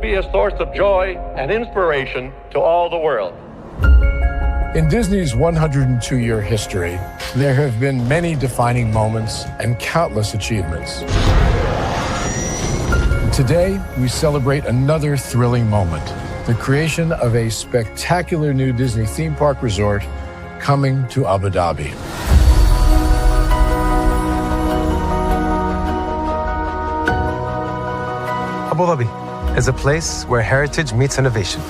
be a source of joy and inspiration to all the world. In Disney's 102-year history, there have been many defining moments and countless achievements. Today, we celebrate another thrilling moment, the creation of a spectacular new Disney theme park resort coming to Abu Dhabi. Abu Dhabi is a place where heritage meets innovation,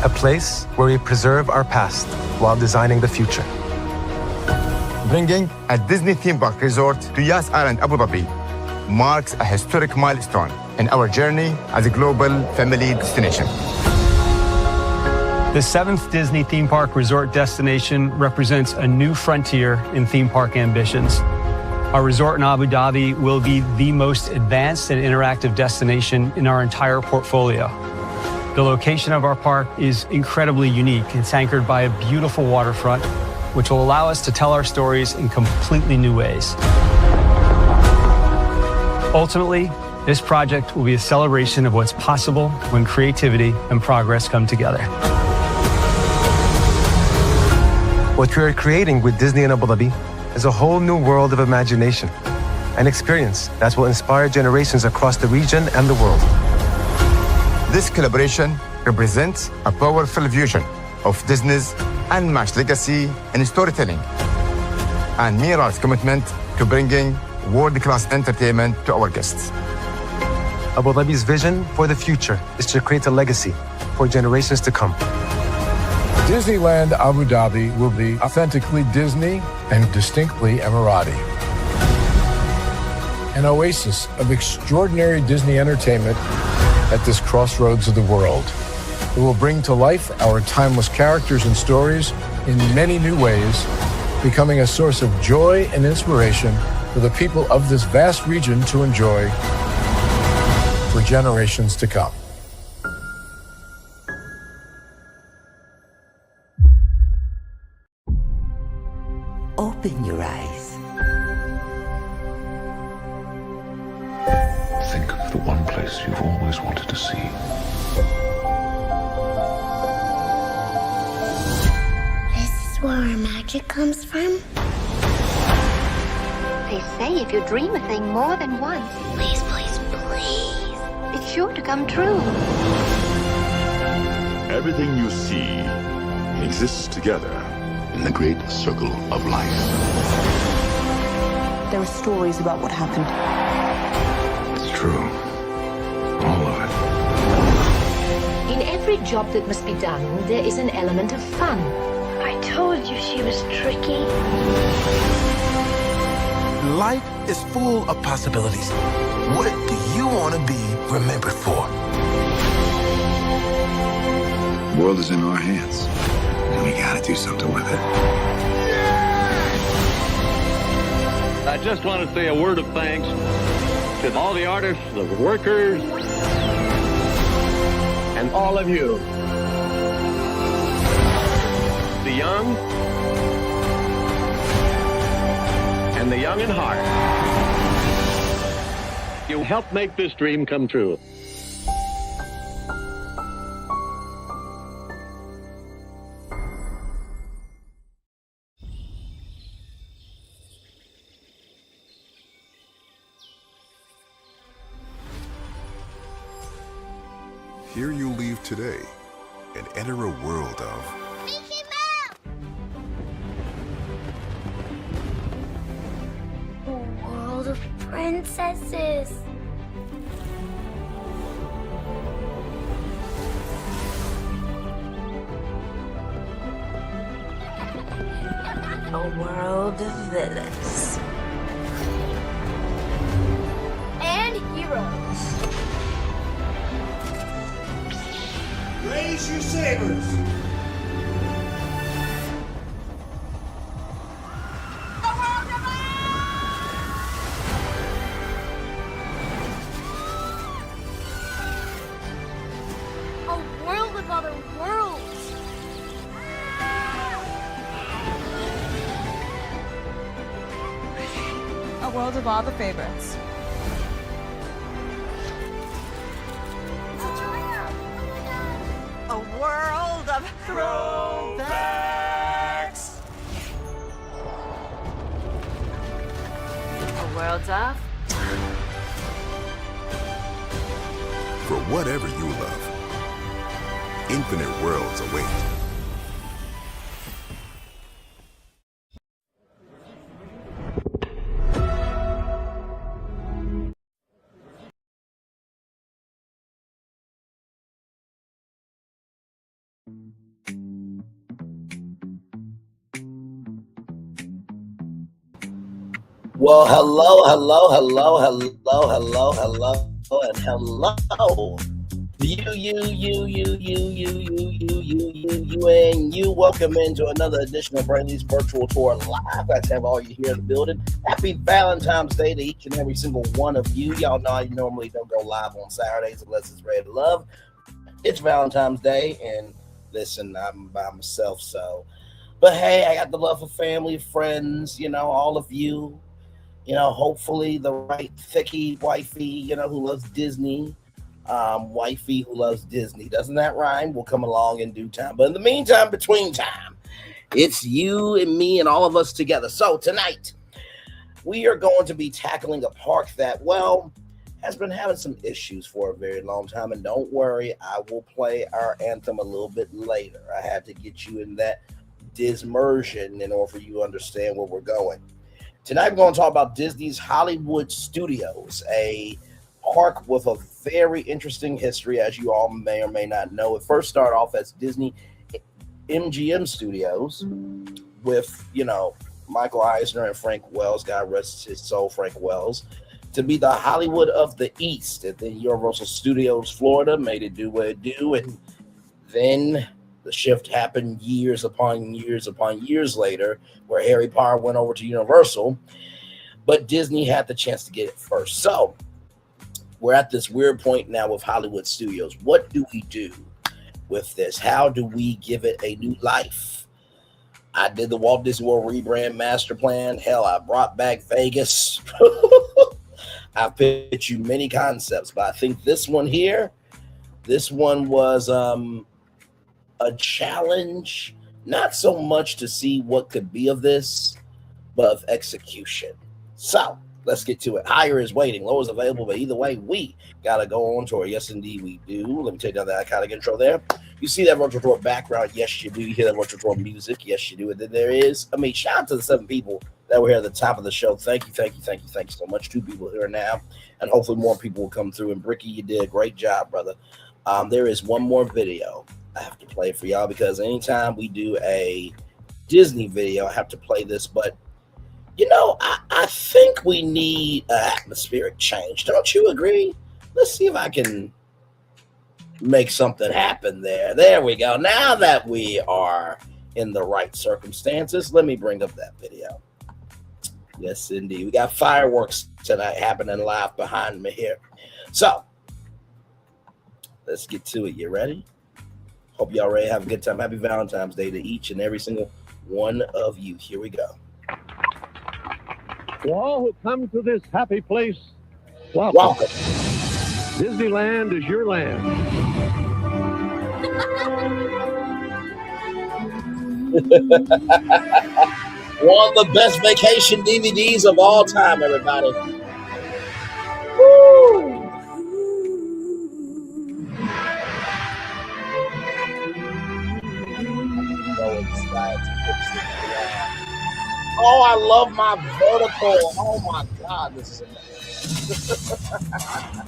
a place where we preserve our past while designing the future. Bringing a Disney theme park resort to Yas Island, Abu Dhabi, marks a historic milestone in our journey as a global family destination. The 7th Disney theme park resort destination represents a new frontier in theme park ambitions. Our resort in Abu Dhabi will be the most advanced and interactive destination in our entire portfolio. The location of our park is incredibly unique. It's anchored by a beautiful waterfront, which will allow us to tell our stories in completely new ways. Ultimately, this project will be a celebration of what's possible when creativity and progress come together. What we are creating with Disney in Abu Dhabi is a whole new world of imagination, an experience that will inspire generations across the region and the world. This collaboration represents a powerful fusion of Disney's unmatched legacy in storytelling and Miral's commitment to bringing world-class entertainment to our guests. Abu Dhabi's vision for the future is to create a legacy for generations to come. Disneyland Abu Dhabi will be authentically Disney and distinctly Emirati. An oasis of extraordinary Disney entertainment at this crossroads of the world. It will bring to life our timeless characters and stories in many new ways, becoming a source of joy and inspiration for the people of this vast region to enjoy for generations to come. Open your eyes. Think of the one place you've always wanted to see. This is where our magic comes from? They say if you dream a thing more than once, Please, please, please. it's sure to come true. Everything you see exists together in the great circle of life. There are stories about what happened. It's true. All of it. In every job that must be done, there is an element of fun. I told you she was tricky. Life is full of possibilities. What do you want to be remembered for? The world is in our hands, and we gotta do something with it. I just want to say a word of thanks to all the artists, the workers, and all of you. The young and the young in heart. You helped make this dream come true. Here you leave today and enter a world of A world of princesses. A world of villains. And heroes. Raise your sabers. A world of other worlds. A world of all the favorites. It's a trap. A world of throwbacks. A world of... For whatever you love, infinite worlds await. Well, hello, and hello. You, and you. Welcome into another edition of Braylon's Virtual Tour Live. Glad to have all you here in the building. Happy Valentine's Day to each and every single one of you. Y'all know I normally don't go live on Saturdays unless it's Red Love. It's Valentine's Day, and listen, I'm by myself, so. But hey, I got the love for family, friends, all of you. Hopefully the right thicky wifey, who loves Disney. Wifey who loves Disney. Doesn't that rhyme? We'll come along in due time. But in the meantime, between time, it's you and me and all of us together. So tonight, we are going to be tackling a park that, has been having some issues for a very long time. And don't worry, I will play our anthem a little bit later. I had to get you in that dismersion in order for you to understand where we're going. Tonight, we're going to talk about Disney's Hollywood Studios, a park with a very interesting history, as you all may or may not know. It first started off as Disney MGM Studios with, Michael Eisner and Frank Wells, God rest his soul, Frank Wells, to be the Hollywood of the East. And then Universal Studios Florida made it do what it do, and then the shift happened years upon years later, where Harry Potter went over to Universal, but Disney had the chance to get it first. So we're at this weird point now with Hollywood Studios. What do we do with this? How do we give it a new life? I did the Walt Disney World rebrand master plan. Hell, I brought back Vegas. I've pitched you many concepts, but I think this one was a challenge, not so much to see what could be of this, but of execution. So let's get to it. Higher is waiting, low is available, but either way, we gotta go on tour. Yes, indeed, we do. Let me take down that kind of intro there. You see that virtual tour background? Yes, you do. You hear that virtual tour music? Yes, you do. And then there is, shout out to the 7 people that were here at the top of the show. Thank you so much. 2 people here now, and hopefully more people will come through. And Bricky, you did a great job, brother. There is one more video I have to play for y'all, because anytime we do a Disney video, I have to play this. But, I think we need an atmospheric change. Don't you agree? Let's see if I can make something happen there. There we go. Now that we are in the right circumstances, let me bring up that video. Yes, indeed. We got fireworks tonight happening live behind me here. So, let's get to it. You ready? Hope y'all ready to have a good time. Happy Valentine's Day to each and every single one of you. Here we go. To all who come to this happy place, welcome. Disneyland is your land. One of the best vacation DVDs of all time, everybody. Woo! Oh, I love my vertical. Oh my God, this is amazing.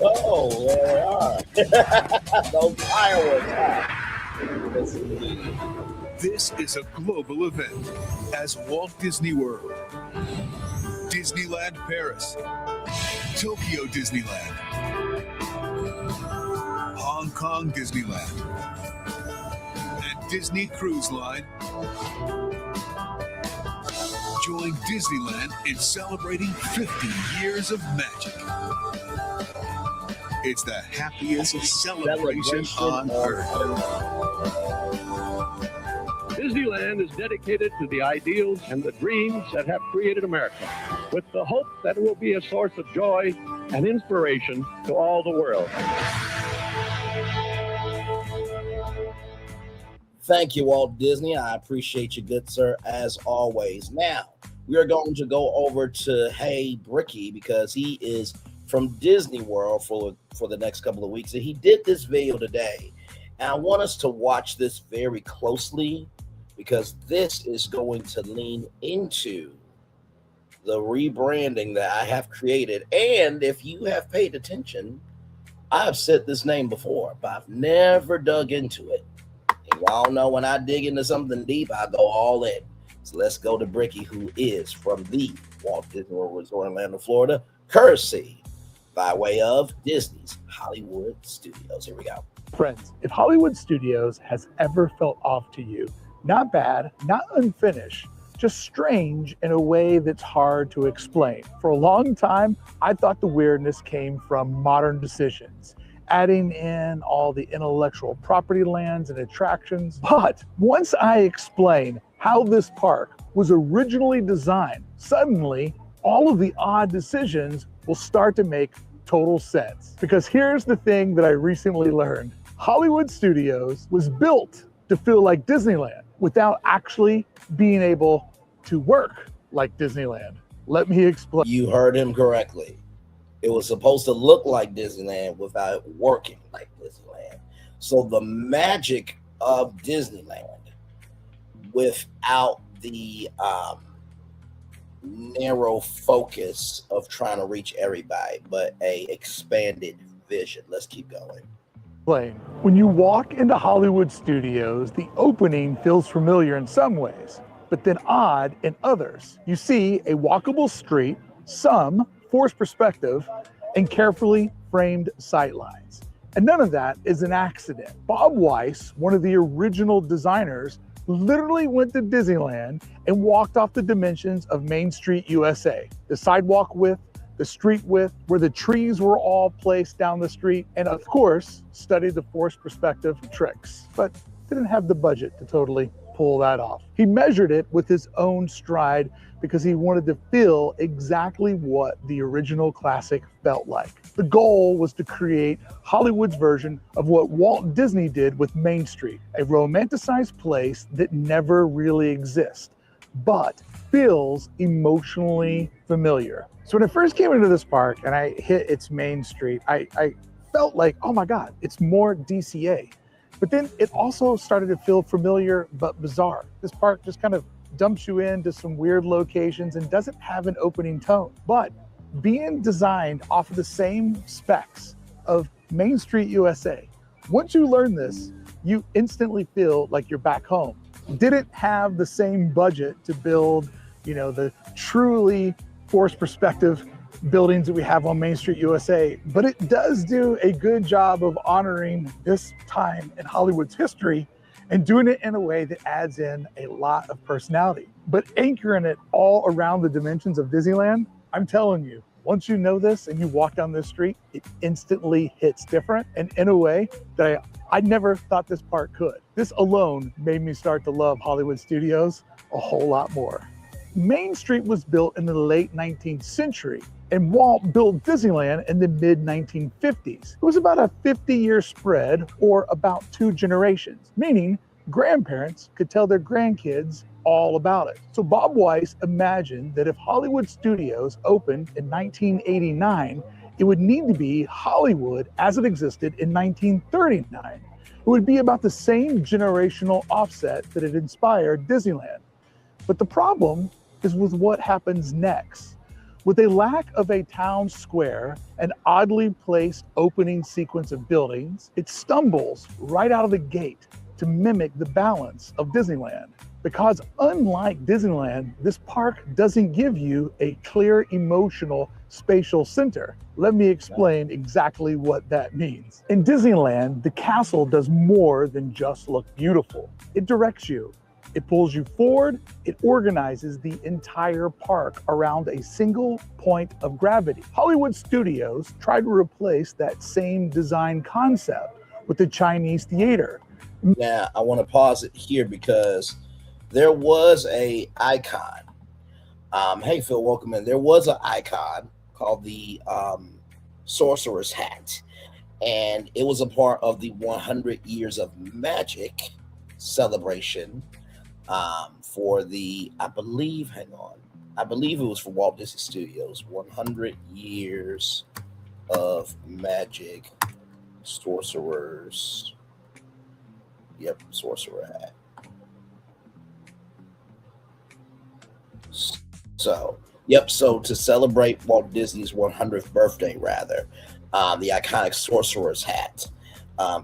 Oh, there they are. Those fireworks. This is a global event as Walt Disney World, Disneyland Paris, Tokyo Disneyland, Hong Kong Disneyland, and Disney Cruise Line. Join Disneyland in celebrating 50 years of magic. It's the happiest celebration on earth. Disneyland is dedicated to the ideals and the dreams that have created America, with the hope that it will be a source of joy and inspiration to all the world. Thank you, Walt Disney. I appreciate you, good sir, as always. Now, we are going to go over to Bricky, because he is from Disney World for the next couple of weeks. And he did this video today. And I want us to watch this very closely, because this is going to lean into the rebranding that I have created. And if you have paid attention, I've said this name before, but I've never dug into it. And y'all know when I dig into something deep, I go all in. So let's go to Bricky, who is from the Walt Disney World Resort in Orlando, Florida, courtesy by way of Disney's Hollywood Studios. Here we go. Friends, if Hollywood Studios has ever felt off to you, not bad, not unfinished, just strange in a way that's hard to explain. For a long time, I thought the weirdness came from modern decisions, adding in all the intellectual property lands and attractions. But once I explain how this park was originally designed, suddenly all of the odd decisions will start to make total sense. Because here's the thing that I recently learned. Hollywood Studios was built to feel like Disneyland without actually being able to work like Disneyland. Let me explain. You heard him correctly. It was supposed to look like Disneyland without working like Disneyland. So the magic of Disneyland without the narrow focus of trying to reach everybody, but a expanded vision. Let's keep going. When you walk into Hollywood Studios, the opening feels familiar in some ways, but then odd in others. You see a walkable street, some forced perspective, and carefully framed sightlines. And none of that is an accident. Bob Weiss, one of the original designers, literally went to Disneyland and walked off the dimensions of Main Street, USA. The sidewalk width, the street width, where the trees were all placed down the street, and of course, studied the forced perspective tricks, but didn't have the budget to totally pull that off. He measured it with his own stride because he wanted to feel exactly what the original classic felt like. The goal was to create Hollywood's version of what Walt Disney did with Main Street, a romanticized place that never really exists, but feels emotionally familiar. So when I first came into this park and I hit its Main Street, I felt like, oh my God, it's more DCA. But then it also started to feel familiar but bizarre. This park just kind of dumps you into some weird locations and doesn't have an opening tone. But being designed off of the same specs of Main Street USA, once you learn this, you instantly feel like you're back home. Didn't have the same budget to build, the truly forced perspective buildings that we have on Main Street USA, but it does do a good job of honoring this time in Hollywood's history and doing it in a way that adds in a lot of personality, but anchoring it all around the dimensions of Disneyland. I'm telling you, once you know this and you walk down this street, it instantly hits different and in a way that I never thought this park could. This alone made me start to love Hollywood Studios a whole lot more. Main Street was built in the late 19th century, and Walt built Disneyland in the mid-1950s. It was about a 50-year spread, or about 2 generations, meaning grandparents could tell their grandkids all about it. So Bob Weiss imagined that if Hollywood Studios opened in 1989, it would need to be Hollywood as it existed in 1939. It would be about the same generational offset that had inspired Disneyland. But the problem is with what happens next. With a lack of a town square, an oddly placed opening sequence of buildings, it stumbles right out of the gate to mimic the balance of Disneyland. Because unlike Disneyland, this park doesn't give you a clear emotional spatial center. Let me explain exactly what that means. In Disneyland, the castle does more than just look beautiful. It directs you. It pulls you forward. It organizes the entire park around a single point of gravity. Hollywood Studios tried to replace that same design concept with the Chinese theater. Now, I want to pause it here because there was a icon. Hey, Phil, welcome in. There was an icon called the Sorcerer's Hat, and it was a part of the 100 Years of Magic celebration for the, I believe it was for Walt Disney Studios, 100 Years of Magic Sorcerers. Yep, Sorcerer Hat. So to celebrate Walt Disney's 100th birthday, the iconic Sorcerer's Hat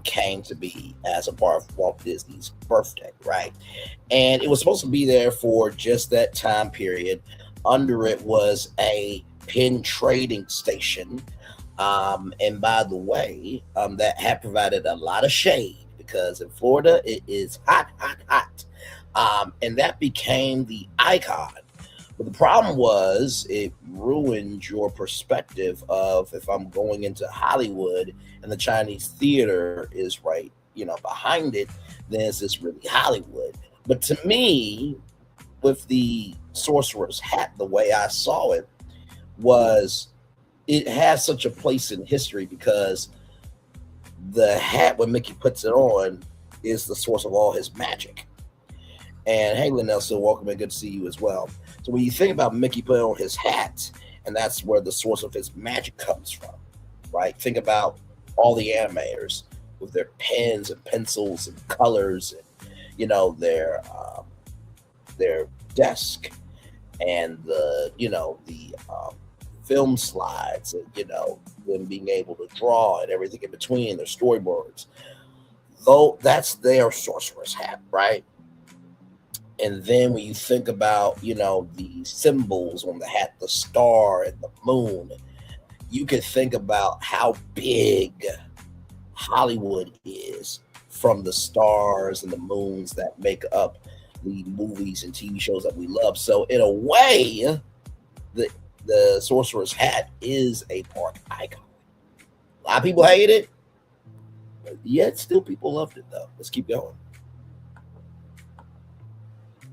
came to be as a part of Walt Disney's birthday, right? And it was supposed to be there for just that time period. Under it was a pin trading station. And by the way, that hat provided a lot of shade because in Florida, it is hot. And that became the icon. But the problem was it ruined your perspective of if I'm going into Hollywood and the Chinese theater is right, behind it, then is this really Hollywood? But to me, with the Sorcerer's Hat, the way I saw it was it has such a place in history because the hat, when Mickey puts it on, is the source of all his magic. And hey, Nelson, welcome and good to see you as well. So when you think about Mickey putting on his hat, and that's where the source of his magic comes from, right? Think about all the animators with their pens and pencils and colors, and their desk, and the film slides, and them being able to draw and everything in between, their storyboards. Though that's their Sorcerer's Hat, right? And then when you think about, the symbols on the hat, the star and the moon, you can think about how big Hollywood is from the stars and the moons that make up the movies and TV shows that we love. So in a way, the Sorcerer's Hat is a park icon. A lot of people hate it, but yet still people loved it though. Let's keep going.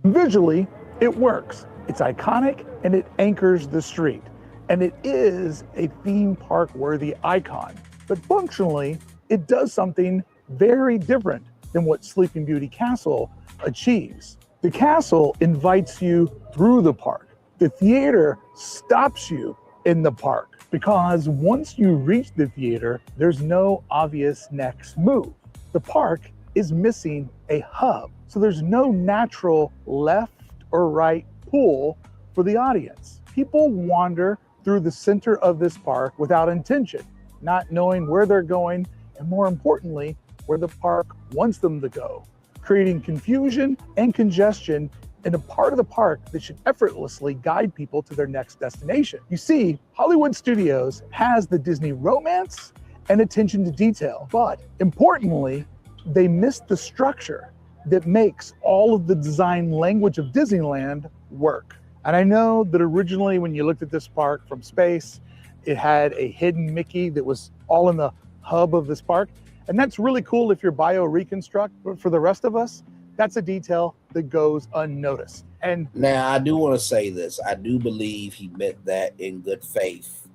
Visually, it works. It's iconic and it anchors the street. And it is a theme park worthy icon. But functionally, it does something very different than what Sleeping Beauty Castle achieves. The castle invites you through the park. The theater stops you in the park because once you reach the theater, there's no obvious next move. The park is missing a hub. So there's no natural left or right pull for the audience. People wander through the center of this park without intention, not knowing where they're going, and more importantly, where the park wants them to go, creating confusion and congestion in a part of the park that should effortlessly guide people to their next destination. You see, Hollywood Studios has the Disney romance and attention to detail, but importantly, they missed the structure that makes all of the design language of Disneyland work. And I know that originally when you looked at this park from space, it had a hidden Mickey that was all in the hub of this park. And that's really cool if you're bio-reconstruct, but for the rest of us, that's a detail that goes unnoticed. And now I do want to say this. I do believe he meant that in good faith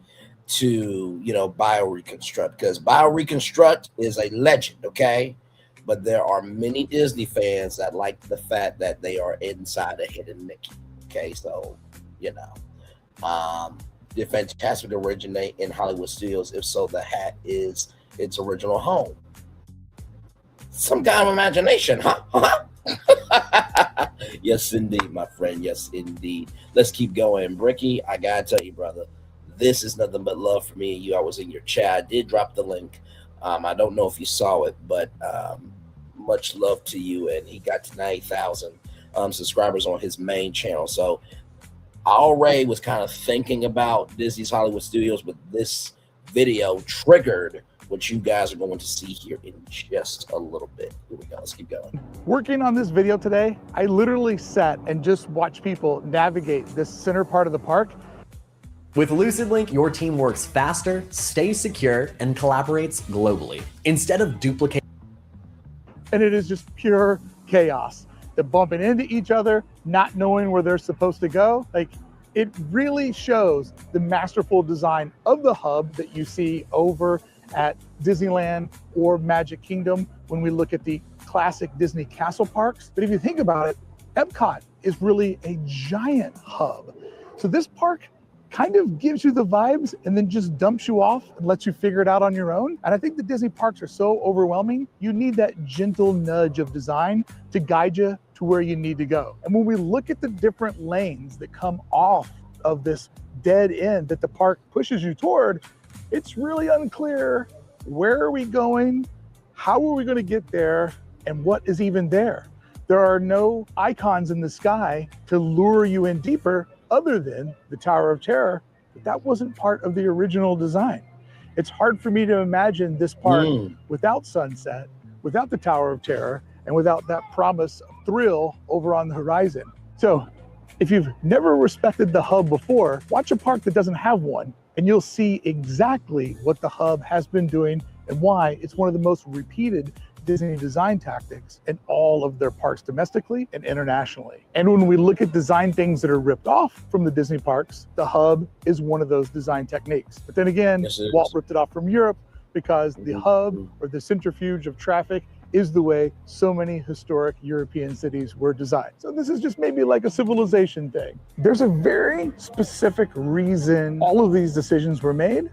to, bio-reconstruct, because bio-reconstruct is a legend, okay? But there are many Disney fans that like the fact that they are inside a hidden Mickey. Okay, so did Fantastic originate in Hollywood Studios? If so, the hat is its original home. Some kind of imagination, huh? Yes, indeed, my friend. Yes, indeed. Let's keep going. Bricky, I gotta tell you, brother, this is nothing but love for me and you. I was in your chat. I did drop the link. I don't know if you saw it, but much love to you. And he got to 90,000 subscribers on his main channel. So I already was kind of thinking about Disney's Hollywood Studios, but this video triggered what you guys are going to see here in just a little bit. Here we go. Let's keep going. Working on this video today, I literally sat and just watched people navigate this center part of the park. With LucidLink, your team works faster, stays secure, and collaborates globally, instead of duplicating. And it is just pure chaos. They're bumping into each other, not knowing where they're supposed to go. Like, it really shows the masterful design of the hub that you see over at Disneyland or Magic Kingdom when we look at the classic Disney castle parks. But if you think about it, Epcot is really a giant hub. So this park kind of gives you the vibes and then just dumps you off and lets you figure it out on your own. And I think the Disney parks are so overwhelming, you need that gentle nudge of design to guide you to where you need to go. And when we look at the different lanes that come off of this dead end that the park pushes you toward, it's really unclear, where are we going? How are we going to get there? And what is even there? There are no icons in the sky to lure you in deeper other than the Tower of Terror, but that wasn't part of the original design. It's hard for me to imagine this park without sunset, without the Tower of Terror, and without that promise of thrill over on the horizon. So if you've never respected the hub before, watch a park that doesn't have one, and you'll see exactly what the hub has been doing and why it's one of the most repeated Disney design tactics in all of their parks domestically and internationally. And when we look at design things that are ripped off from the Disney parks, the hub is one of those design techniques. But then again, Walt ripped it off from Europe because the hub or the centrifuge of traffic is the way so many historic European cities were designed. So this is just maybe like a civilization thing. There's a very specific reason all of these decisions were made,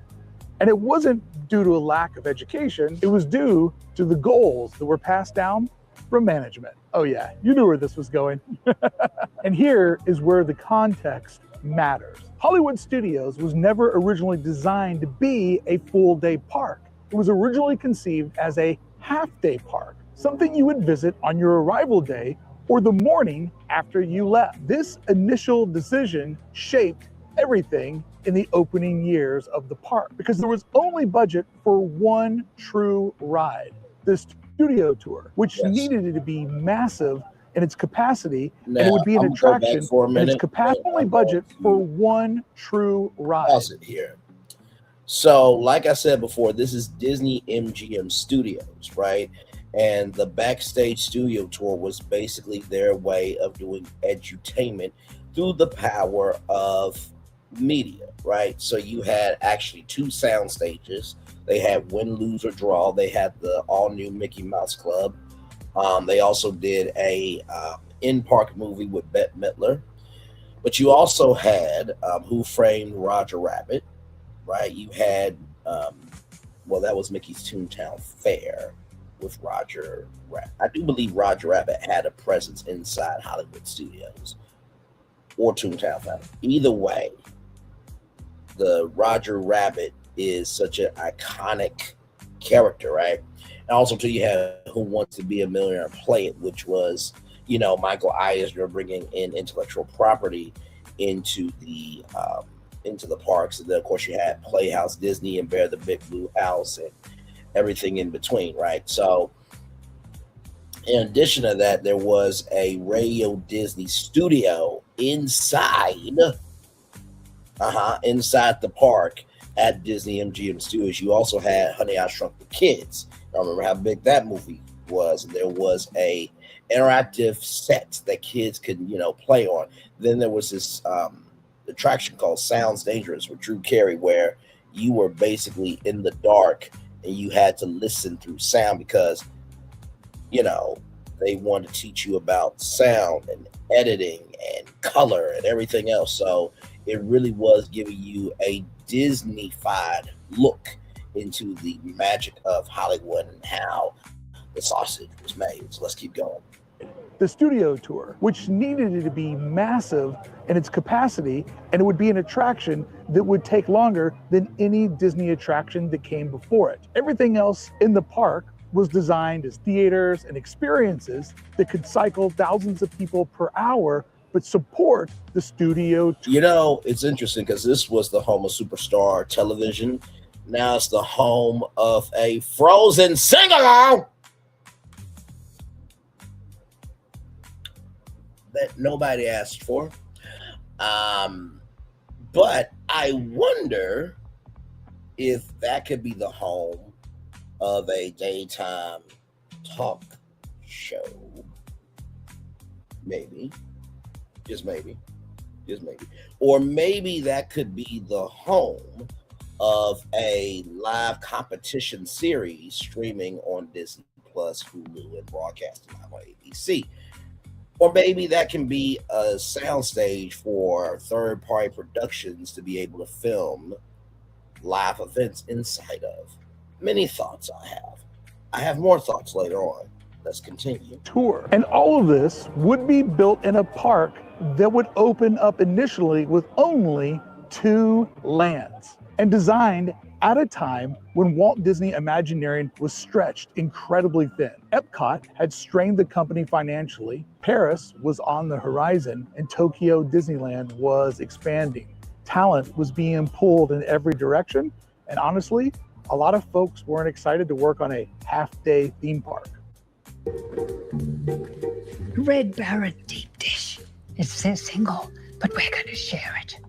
and it wasn't due to a lack of education. It was due to the goals that were passed down from management. Oh yeah, you knew where this was going. And here is where the context matters. Hollywood Studios was never originally designed to be a full-day park. It was originally conceived as a half-day park, something you would visit on your arrival day or the morning after you left. This initial decision shaped everything in the opening years of the park because there was only budget for one true ride, the studio tour, which needed to be massive in its capacity, and it would be an attraction in its capacity, only budget for one true ride. Pause it here. So, like I said before, this is Disney MGM Studios, right? And the backstage studio tour was basically their way of doing edutainment through the power of media, right? So you had actually two sound stages. They had Win, Lose, or Draw. They had the all-new Mickey Mouse Club. They also did a in-park movie with Bette Midler. But you also had Who Framed Roger Rabbit, right? You had, well, that was Mickey's Toontown Fair with Roger Rabbit. I do believe Roger Rabbit had a presence inside Hollywood Studios or Toontown Fair. Either way, the Roger Rabbit is such an iconic character, right? And also, too, you have Who Wants to Be a Millionaire Play It, which was, you know, Michael Eisner bringing in intellectual property into the parks. And then, of course, you had Playhouse Disney and Bear the Big Blue House and everything in between, right? So, in addition to that, there was a Radio Disney studio inside the park at Disney MGM Studios. You also had Honey, I Shrunk the Kids. I remember how big that movie was. There was a interactive set that kids could, you know, play on. Then there was this attraction called Sounds Dangerous with Drew Carey, where you were basically in the dark and you had to listen through sound because, you know, they wanted to teach you about sound and editing and color and everything else. So it really was giving you a Disney-fied look into the magic of Hollywood and how the sausage was made. So let's keep going. The studio tour, which needed to be massive in its capacity, and it would be an attraction that would take longer than any Disney attraction that came before it. Everything else in the park was designed as theaters and experiences that could cycle thousands of people per hour but support the studio. You know, it's interesting because this was the home of Superstar Television. Now it's the home of a Frozen sing-along that nobody asked for. But I wonder if that could be the home of a daytime talk show. Maybe. Just maybe. Or maybe that could be the home of a live competition series streaming on Disney Plus, Hulu, and broadcasting live on ABC. Or maybe that can be a soundstage for third-party productions to be able to film live events inside of. Many thoughts I have. I have more thoughts later on. Let's continue. Tour. And all of this would be built in a park that would open up initially with only 2 lands and designed at a time when Walt Disney Imagineering was stretched incredibly thin. Epcot had strained the company financially, Paris was on the horizon, and Tokyo Disneyland was expanding. Talent was being pulled in every direction, and honestly, a lot of folks weren't excited to work on a half-day theme park. Red Baron deep dish. It's single, but we're gonna share it.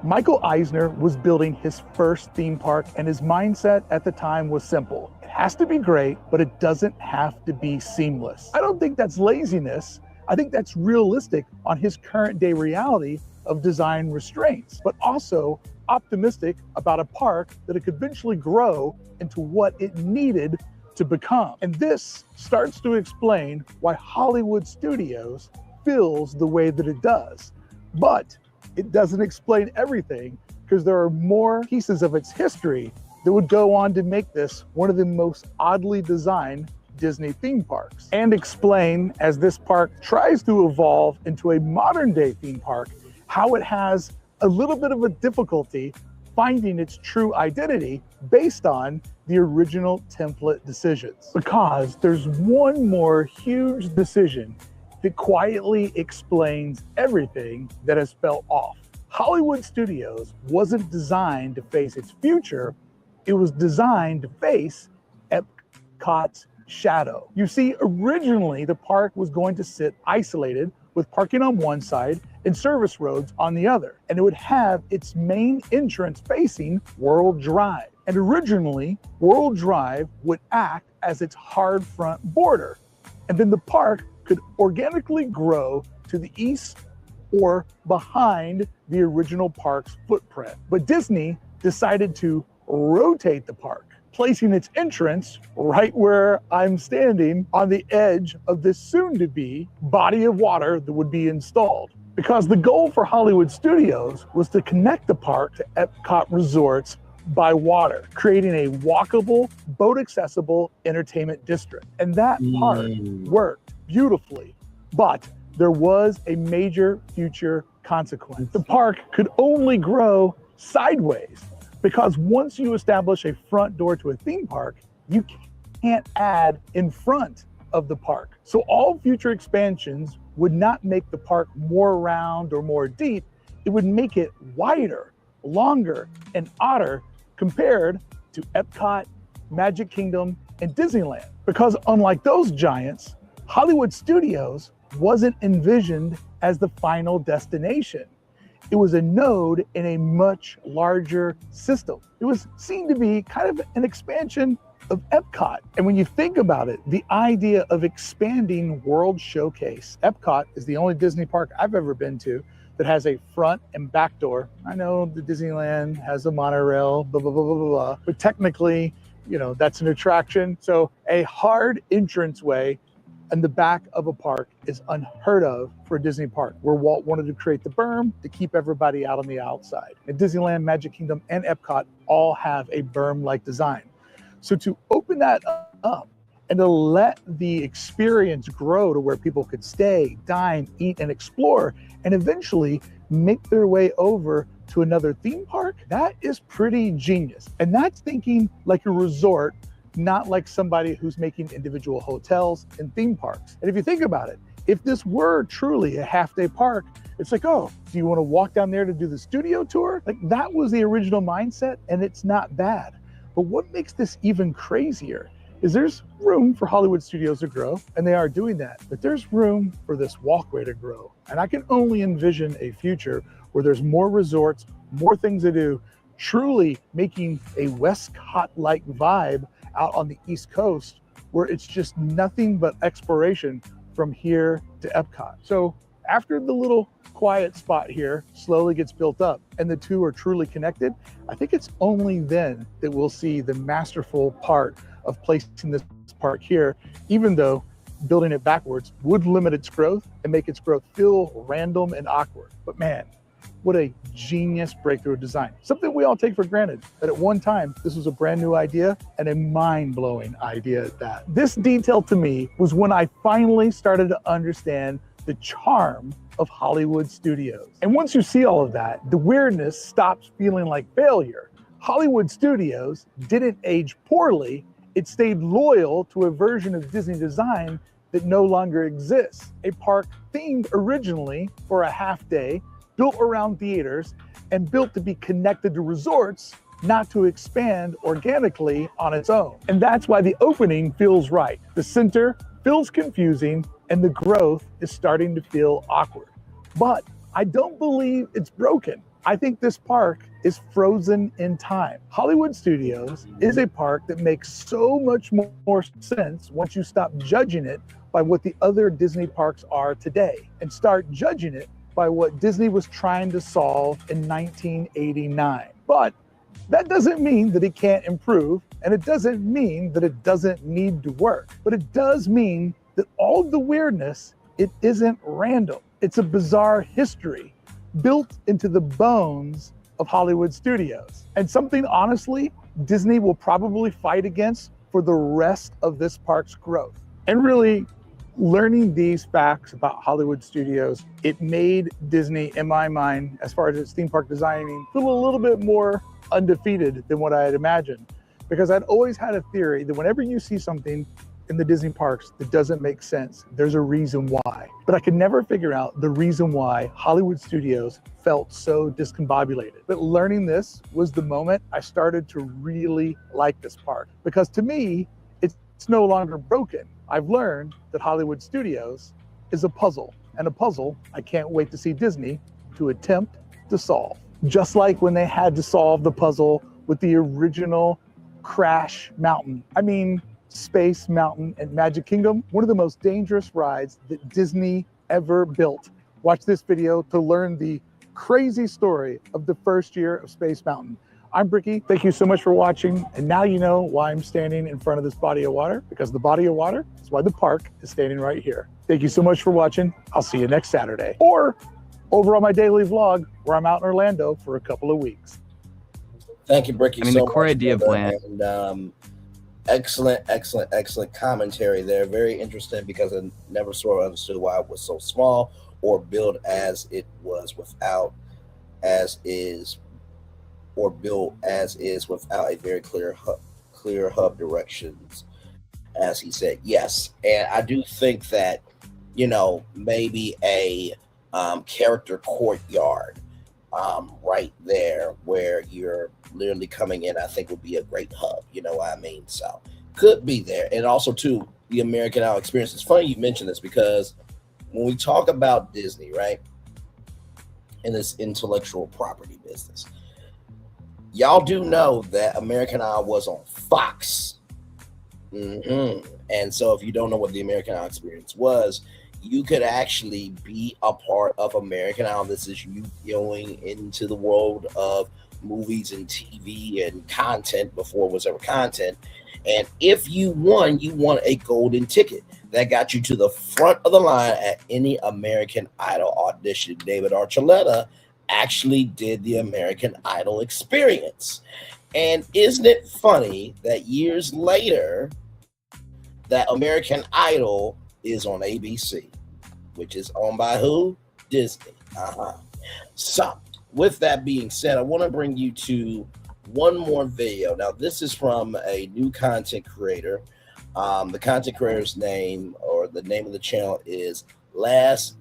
Michael Eisner was building his first theme park, and his mindset at the time was simple. It has to be great, but it doesn't have to be seamless. I don't think that's laziness. I think that's realistic on his current day reality of design restraints, but also optimistic about a park that it could eventually grow into what it needed to become. And this starts to explain why Hollywood Studios feels the way that it does. But it doesn't explain everything, because there are more pieces of its history that would go on to make this one of the most oddly designed Disney theme parks, and explain, as this park tries to evolve into a modern day theme park, how it has a little bit of a difficulty finding its true identity based on the original template decisions. Because there's one more huge decision that quietly explains everything that has felt off. Hollywood Studios wasn't designed to face its future, it was designed to face Epcot's shadow. You see, originally the park was going to sit isolated with parking on one side and service roads on the other, and it would have its main entrance facing World Drive. And originally, World Drive would act as its hard front border, and then the park could organically grow to the east or behind the original park's footprint. But Disney decided to rotate the park, placing its entrance right where I'm standing on the edge of this soon-to-be body of water that would be installed. Because the goal for Hollywood Studios was to connect the park to Epcot resorts by water, creating a walkable, boat-accessible entertainment district. And that part worked beautifully, but there was a major future consequence. The park could only grow sideways, because once you establish a front door to a theme park, you can't add in front of the park. So all future expansions would not make the park more round or more deep, it would make it wider, longer, and odder compared to Epcot, Magic Kingdom, and Disneyland. Because unlike those giants, Hollywood Studios wasn't envisioned as the final destination. It was a node in a much larger system. It was seen to be kind of an expansion of Epcot. And when you think about it, the idea of expanding World Showcase, Epcot is the only Disney park I've ever been to that has a front and back door. I know the Disneyland has a monorail, blah, blah, blah, blah, blah, but technically, you know, that's an attraction. So a hard entranceway in the back of a park is unheard of for a Disney park, where Walt wanted to create the berm to keep everybody out on the outside. And Disneyland, Magic Kingdom, and Epcot all have a berm-like design. So to open that up and to let the experience grow to where people could stay, dine, eat, and explore, and eventually make their way over to another theme park, that is pretty genius. And that's thinking like a resort, not like somebody who's making individual hotels and theme parks. And if you think about it, if this were truly a half-day park, it's like, oh, do you want to walk down there to do the studio tour? Like, that was the original mindset, and it's not bad. But what makes this even crazier is there's room for Hollywood studios to grow, and they are doing that, but there's room for this walkway to grow. And I can only envision a future where there's more resorts, more things to do, truly making a Westcott-like vibe out on the East Coast, where it's just nothing but exploration from here to Epcot. So after the little quiet spot here slowly gets built up and the two are truly connected, I think it's only then that we'll see the masterful part of placing this park here, even though building it backwards would limit its growth and make its growth feel random and awkward. But man, what a genius breakthrough design. Something we all take for granted, that at one time, this was a brand new idea and a mind-blowing idea at that. This detail to me was when I finally started to understand the charm of Hollywood studios. And once you see all of that, the weirdness stops feeling like failure. Hollywood studios didn't age poorly, it stayed loyal to a version of Disney design that no longer exists. A park themed originally for a half day, built around theaters, and built to be connected to resorts, not to expand organically on its own. And that's why the opening feels right. The center feels confusing, and the growth is starting to feel awkward. But I don't believe it's broken. I think this park is frozen in time. Hollywood Studios is a park that makes so much more sense once you stop judging it by what the other Disney parks are today and start judging it by what Disney was trying to solve in 1989. But that doesn't mean that it can't improve, and it doesn't mean that it doesn't need to work. But it does mean that all of the weirdness, it isn't random. It's a bizarre history built into the bones of Hollywood studios. And something, honestly, Disney will probably fight against for the rest of this park's growth. And really, learning these facts about Hollywood studios, it made Disney, in my mind, as far as its theme park designing, feel a little bit more undefeated than what I had imagined. Because I'd always had a theory that whenever you see something in the Disney parks that doesn't make sense, there's a reason why. But I could never figure out the reason why Hollywood studios felt so discombobulated. But learning this was the moment I started to really like this park. Because to me, it's no longer broken. I've learned that Hollywood Studios is a puzzle, and a puzzle I can't wait to see Disney to attempt to solve. Just like when they had to solve the puzzle with the original Crash Mountain. I mean, Space Mountain and Magic Kingdom, one of the most dangerous rides that Disney ever built. Watch this video to learn the crazy story of the first year of Space Mountain. I'm Bricky. Thank you so much for watching. And now you know why I'm standing in front of this body of water, because the body of water is why the park is standing right here. Thank you so much for watching. I'll see you next Saturday, or over on my daily vlog where I'm out in Orlando for a couple of weeks. Thank you, Bricky. I mean, so the core much, idea of brother. land. And, excellent commentary there. Very interesting, because I never sort of understood why it was so small or built as it was without a very clear hub directions, as he said. Yes, and I do think that, you know, maybe a character courtyard right there where you're literally coming in, I think would be a great hub. You know what I mean? So could be there. And also too, the American Idol experience. It's funny you mentioned this, because when we talk about Disney, right, in this intellectual property business, y'all do know that American Idol was on Fox. And so if you don't know what the American Idol experience was, you could actually be a part of American Idol. This is you going into the world of movies and TV and content before it was ever content. And if you won a golden ticket that got you to the front of the line at any American Idol audition. David Archuleta actually did the American Idol experience. And isn't it funny that years later, that American Idol is on ABC, which is owned by who? Disney. So, with that being said, I want to bring you to one more video. Now, this is from a new content creator. The content creator's name, or the name of the channel, is last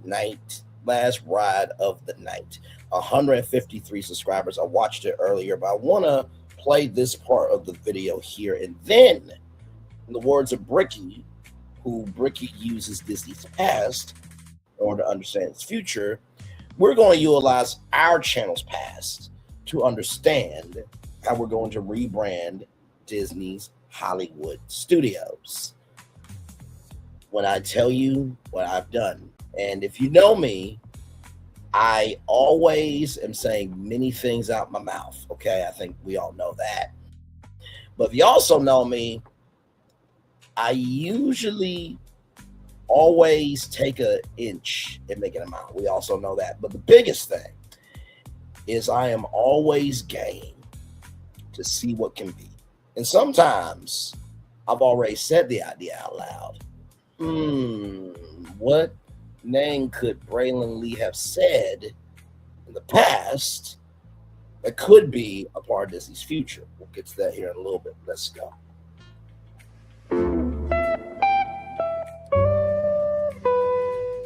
ride of the night. 153 subscribers. I watched it earlier, but I want to play this part of the video here. And then, in the words of Bricky, who Bricky uses Disney's past in order to understand its future, we're going to utilize our channel's past to understand how we're going to rebrand Disney's Hollywood Studios. When I tell you what I've done, and if you know me, I always am saying many things out my mouth, okay? I think we all know that. But if you also know me, I usually always take an inch and make it a mile. We also know that. But the biggest thing is I am always game to see what can be. And sometimes I've already said the idea out loud. What name could Braylon Lee have said in the past that could be a part of Disney's future? We'll get to that here in a little bit. Let's go.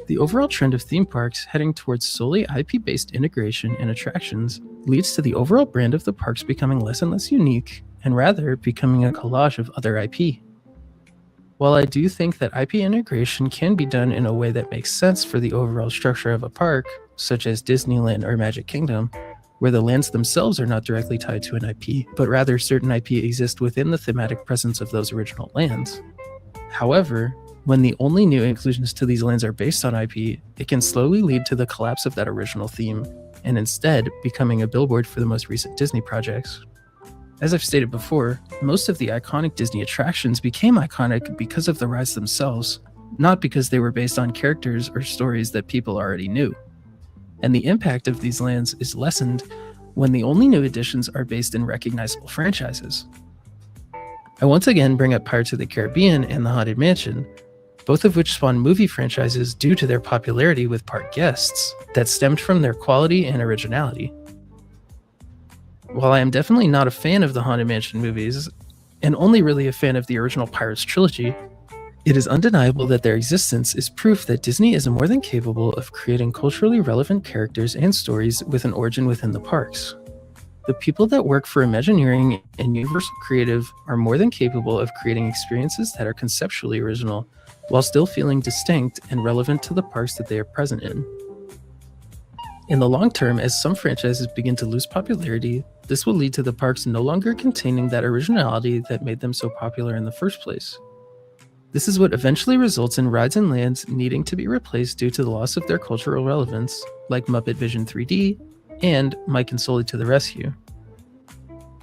The overall trend of theme parks heading towards solely IP-based integration and attractions leads to the overall brand of the parks becoming less and less unique, and rather becoming a collage of other IP. While I do think that IP integration can be done in a way that makes sense for the overall structure of a park, such as Disneyland or Magic Kingdom, where the lands themselves are not directly tied to an IP, but rather certain IP exist within the thematic presence of those original lands. However, when the only new inclusions to these lands are based on IP, it can slowly lead to the collapse of that original theme, and instead becoming a billboard for the most recent Disney projects. As I've stated before, most of the iconic Disney attractions became iconic because of the rides themselves, not because they were based on characters or stories that people already knew. And the impact of these lands is lessened when the only new additions are based in recognizable franchises. I once again bring up Pirates of the Caribbean and the Haunted Mansion, both of which spawned movie franchises due to their popularity with park guests that stemmed from their quality and originality. While I am definitely not a fan of the Haunted Mansion movies, and only really a fan of the original Pirates trilogy, it is undeniable that their existence is proof that Disney is more than capable of creating culturally relevant characters and stories with an origin within the parks. The people that work for Imagineering and Universal Creative are more than capable of creating experiences that are conceptually original, while still feeling distinct and relevant to the parks that they are present in. In the long term, as some franchises begin to lose popularity, this will lead to the parks no longer containing that originality that made them so popular in the first place. This is what eventually results in rides and lands needing to be replaced due to the loss of their cultural relevance, like Muppet Vision 3D and Mike and Sully to the Rescue.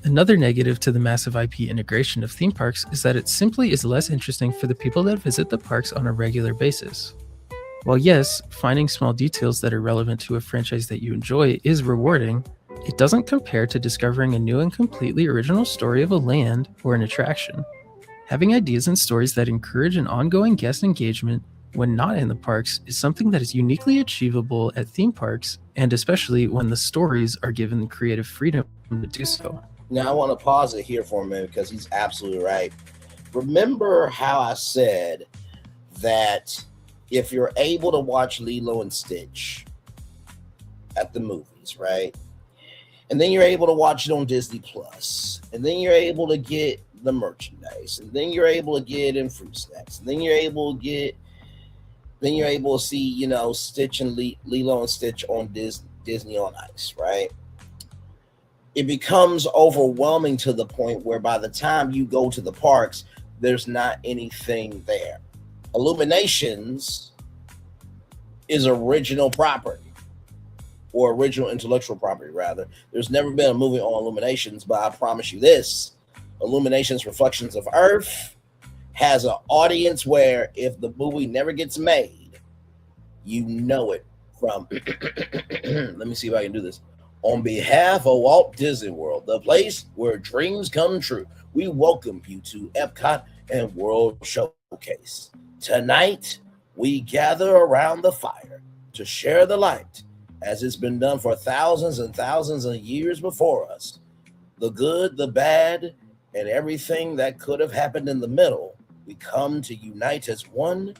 Another negative to the massive IP integration of theme parks is that it simply is less interesting for the people that visit the parks on a regular basis. While yes, finding small details that are relevant to a franchise that you enjoy is rewarding, it doesn't compare to discovering a new and completely original story of a land or an attraction. Having ideas and stories that encourage an ongoing guest engagement when not in the parks is something that is uniquely achievable at theme parks, and especially when the stories are given the creative freedom to do so. Now, I want to pause it here for a minute because he's absolutely right. Remember how I said that if you're able to watch Lilo and Stitch at the movies, right? And then you're able to watch it on Disney Plus, and then you're able to get the merchandise, and then you're able to get in fruit snacks, and then you're able to see, you know, Stitch and Lilo and Stitch on Disney on Ice, right? It becomes overwhelming to the point where by the time you go to the parks, there's not anything there. Illuminations is original property, or original intellectual property, rather. There's never been a movie on Illuminations, but I promise you this, Illuminations Reflections of Earth has an audience where if the movie never gets made, you know it from, let me see if I can do this. On behalf of Walt Disney World, the place where dreams come true, we welcome you to Epcot and World Showcase. Tonight, we gather around the fire to share the light, as it's been done for thousands and thousands of years before us. The good, the bad, and everything that could have happened in the middle, we come to unite as one.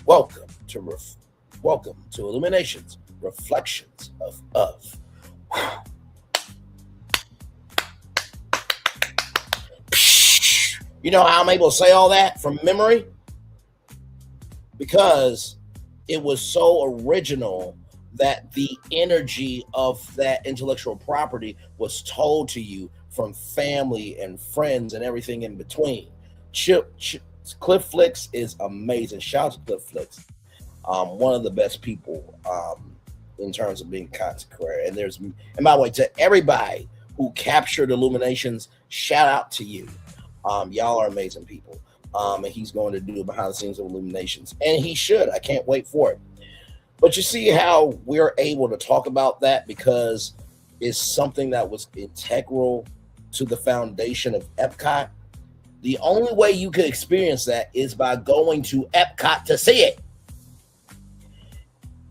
Welcome to Welcome to Illuminations, Reflections of. You know how I'm able to say all that from memory? Because it was so original that the energy of that intellectual property was told to you from family and friends and everything in between. Cliff Flicks is amazing. Shout out to Cliff Flicks. One of the best people in terms of being content creator. And by the way, to everybody who captured Illuminations, shout out to you. Y'all are amazing people. And he's going to do behind the scenes of Illuminations. And he should. I can't wait for it. But you see how we're able to talk about that because it's something that was integral to the foundation of Epcot. The only way you can experience that is by going to Epcot to see it.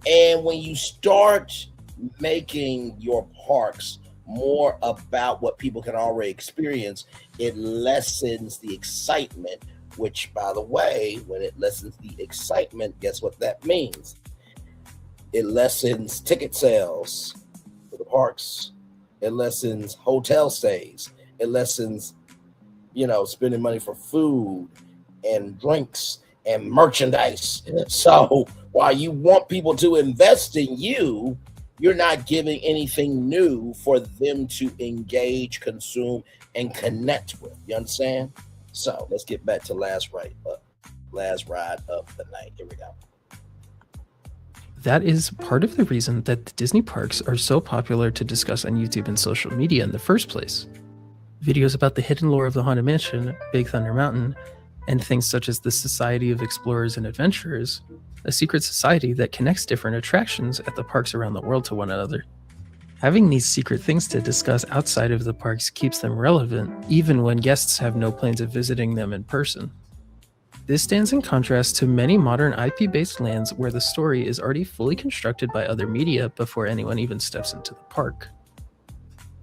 And when you start making your parks more about what people can already experience, it lessens the excitement, which, by the way, when it lessens the excitement, guess what that means? It lessens ticket sales for the parks. It lessens hotel stays. It lessens, spending money for food and drinks and merchandise. So while you want people to invest in you, you're not giving anything new for them to engage, consume, and connect with. You understand? So let's get back to last ride of the night. Here we go. That is part of the reason that the Disney parks are so popular to discuss on YouTube and social media in the first place. Videos about the hidden lore of the Haunted Mansion, Big Thunder Mountain, and things such as the Society of Explorers and Adventurers, a secret society that connects different attractions at the parks around the world to one another. Having these secret things to discuss outside of the parks keeps them relevant, even when guests have no plans of visiting them in person. This stands in contrast to many modern IP-based lands where the story is already fully constructed by other media before anyone even steps into the park.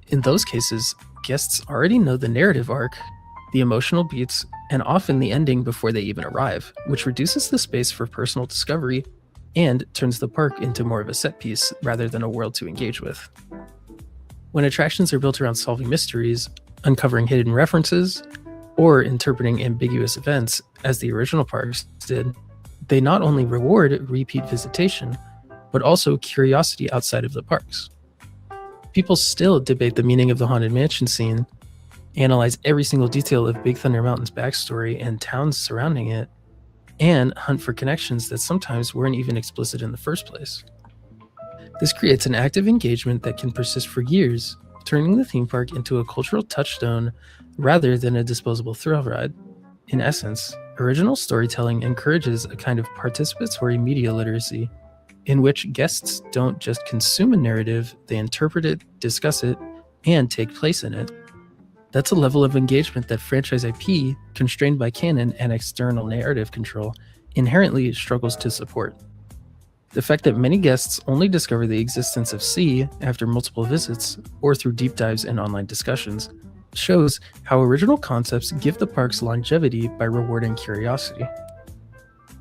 In those cases, guests already know the narrative arc, the emotional beats, and often the ending before they even arrive, which reduces the space for personal discovery and turns the park into more of a set piece rather than a world to engage with. When attractions are built around solving mysteries, uncovering hidden references, or interpreting ambiguous events, as the original parks did, they not only reward repeat visitation, but also curiosity outside of the parks. People still debate the meaning of the Haunted Mansion scene, analyze every single detail of Big Thunder Mountain's backstory and towns surrounding it, and hunt for connections that sometimes weren't even explicit in the first place. This creates an active engagement that can persist for years, turning the theme park into a cultural touchstone rather than a disposable thrill ride. In essence, original storytelling encourages a kind of participatory media literacy, in which guests don't just consume a narrative, they interpret it, discuss it, and take place in it. That's a level of engagement that franchise IP, constrained by canon and external narrative control, inherently struggles to support. The fact that many guests only discover the existence of C after multiple visits or through deep dives and online discussions shows how original concepts give the parks longevity by rewarding curiosity.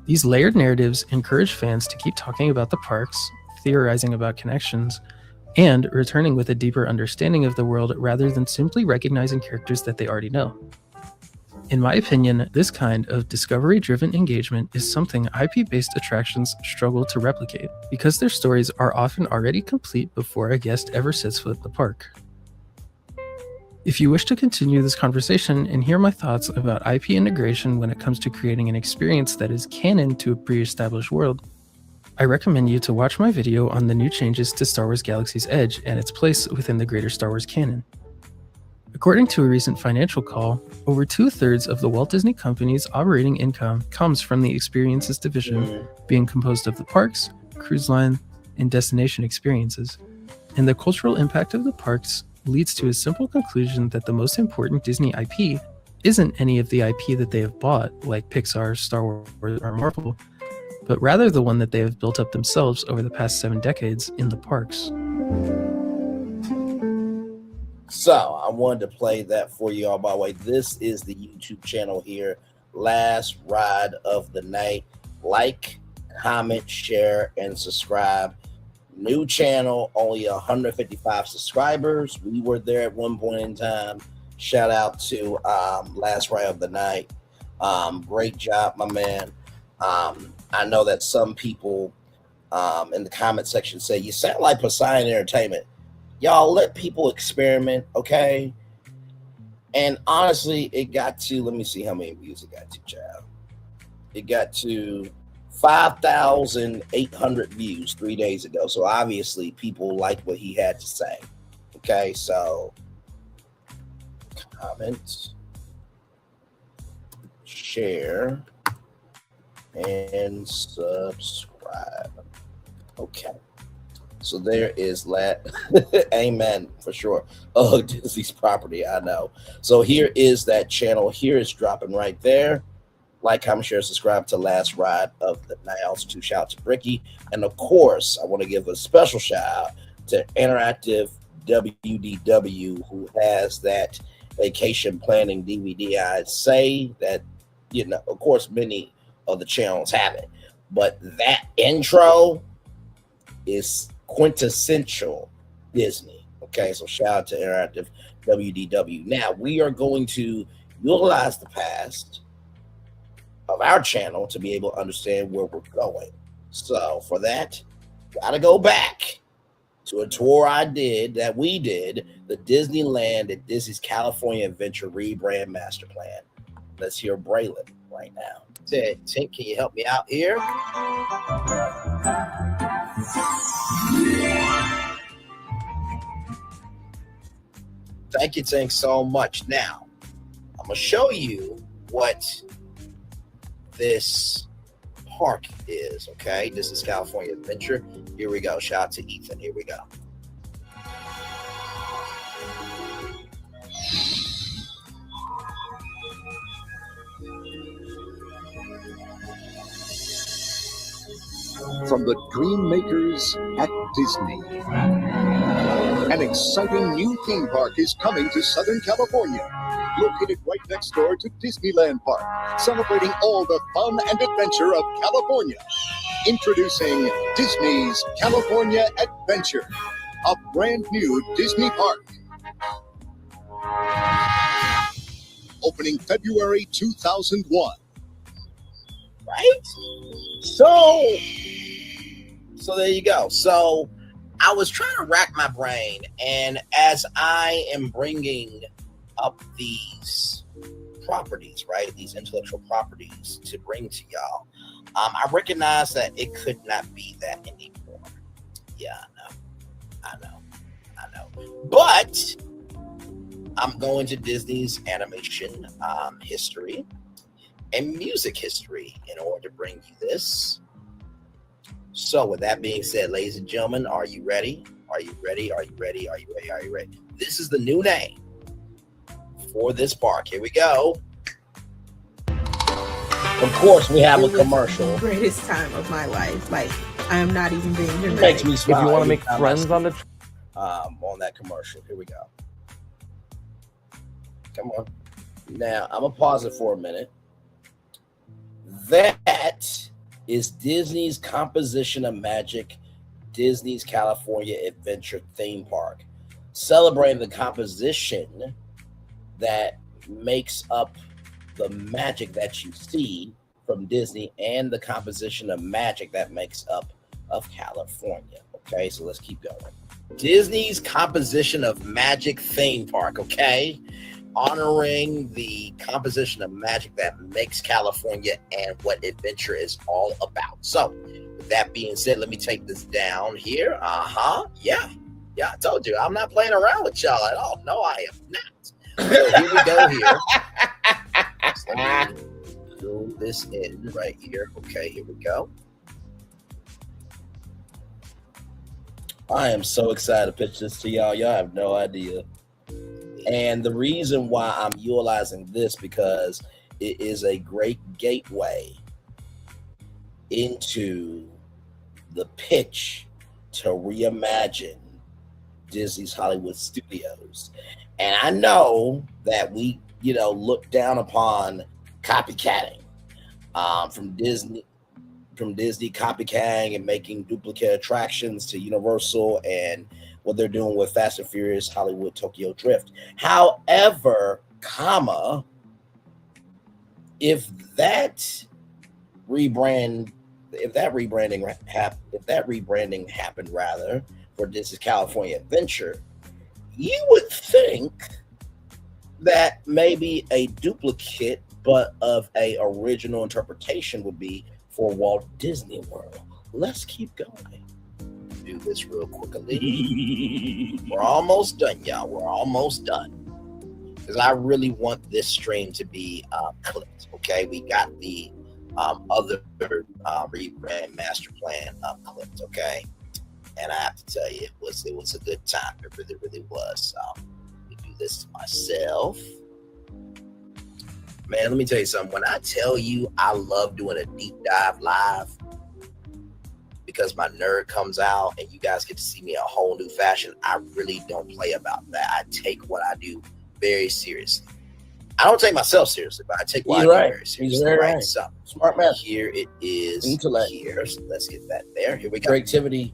These layered narratives encourage fans to keep talking about the parks, theorizing about connections, and returning with a deeper understanding of the world rather than simply recognizing characters that they already know. In my opinion, this kind of discovery-driven engagement is something IP-based attractions struggle to replicate, because their stories are often already complete before a guest ever sets foot in the park. If you wish to continue this conversation and hear my thoughts about IP integration when it comes to creating an experience that is canon to a pre-established world, I recommend you to watch my video on the new changes to Star Wars Galaxy's Edge and its place within the greater Star Wars canon. According to a recent financial call, over 2/3 of the Walt Disney Company's operating income comes from the Experiences division, being composed of the parks, cruise line, and destination experiences. And the cultural impact of the parks leads to a simple conclusion that the most important Disney IP isn't any of the IP that they have bought, like Pixar, Star Wars, or Marvel, but rather the one that they have built up themselves over the past 7 decades in the parks. So I wanted to play that for you all. By the way, this is the YouTube channel here, Last Ride of the Night. Like, comment, share, and subscribe. New channel, only 155 subscribers. We were there at one point in time. Shout out to Last Ride of the Night. Great job, my man. I know that some people in the comment section say, you sound like Poseidon Entertainment. Y'all let people experiment, okay? And honestly, it got to, let me see how many views it got to, child. It got to 5,800 views 3 days ago. So obviously people liked what he had to say. Okay, so comment, share, and subscribe. Okay. So there is that. Amen, for sure. Oh, Disney's property, I know. So here is that channel. Here is dropping right there. Like, comment, share, subscribe to Last Ride of the Night. Also, to shout out to Bricky. And of course, I want to give a special shout out to Interactive WDW, who has that vacation planning DVD. I'd say that, you know, of course, many of the channels have it. But that intro is quintessential Disney. Okay, so shout out to Interactive WDW. Now we are going to utilize the past of our channel to be able to understand where we're going. So for that, gotta go back to a tour we did, the Disneyland at Disney's California Adventure Rebrand Master Plan. Let's hear Braylon right now. Tink, can you help me out here? Thank you, Tink, so much. Now, I'm going to show you what this park is, okay? This is California Adventure. Here we go. Shout out to Ethan. Here we go. From the dream makers at Disney, an exciting new theme park is coming to Southern California, located right next door to Disneyland Park, celebrating all the fun and adventure of California. Introducing Disney's California Adventure, a brand new Disney park. Opening February 2001. Right? So there you go. So I was trying to rack my brain, and as I am bringing up these properties, right, these intellectual properties to bring to y'all, I recognize that it could not be that anymore. Yeah, I know. But I'm going to Disney's animation history and music history in order to bring you this. So with that being said, ladies and gentlemen, are you ready? Are you ready? Are you ready? Are you ready? Are you ready? This is the new name for this park. Here we go. Of course, we have a commercial. The greatest time of my life. Like, I am not even being dramatic. It makes me smile. If you want to make friends on that commercial. Here we go. Come on. Now, I'm going to pause it for a minute. That is Disney's Composition of Magic, Disney's California Adventure theme park, celebrating the composition that makes up the magic that you see from Disney and the composition of magic that makes up of California. Okay, so let's keep going. Disney's Composition of Magic theme park, okay? Honoring the composition of magic that makes California and what adventure is all about. So, with that being said, let me take this down here. Yeah, I told you, I'm not playing around with y'all at all. No, I am not. So here we go here. So let me do this in right here. Okay, here we go. I am so excited to pitch this to y'all. Y'all have no idea. And the reason why I'm utilizing this, because it is a great gateway into the pitch to reimagine Disney's Hollywood Studios. And I know that we, look down upon copycatting from Disney. from Disney copycatting and making duplicate attractions to Universal and what they're doing with Fast and Furious, Hollywood, Tokyo Drift. However, if that rebranding happened rather for Disney's California Adventure, you would think that maybe a duplicate but of a original interpretation would be for Walt Disney World. Let's keep going. Do this real quickly. We're almost done, y'all. We're almost done. Because I really want this stream to be clipped. Okay, we got the other rebrand master plan clipped. Okay, and I have to tell you, it was a good time. It really was. Let me do this to myself. Man, let me tell you something. When I tell you I love doing a deep dive live, because my nerd comes out and you guys get to see me a whole new fashion, I really don't play about that. I take what I do very seriously. I don't take myself seriously, but I take what I do very seriously. Right. So, smart man. Here it is. Here. So let's get that there. Here we go. Creativity.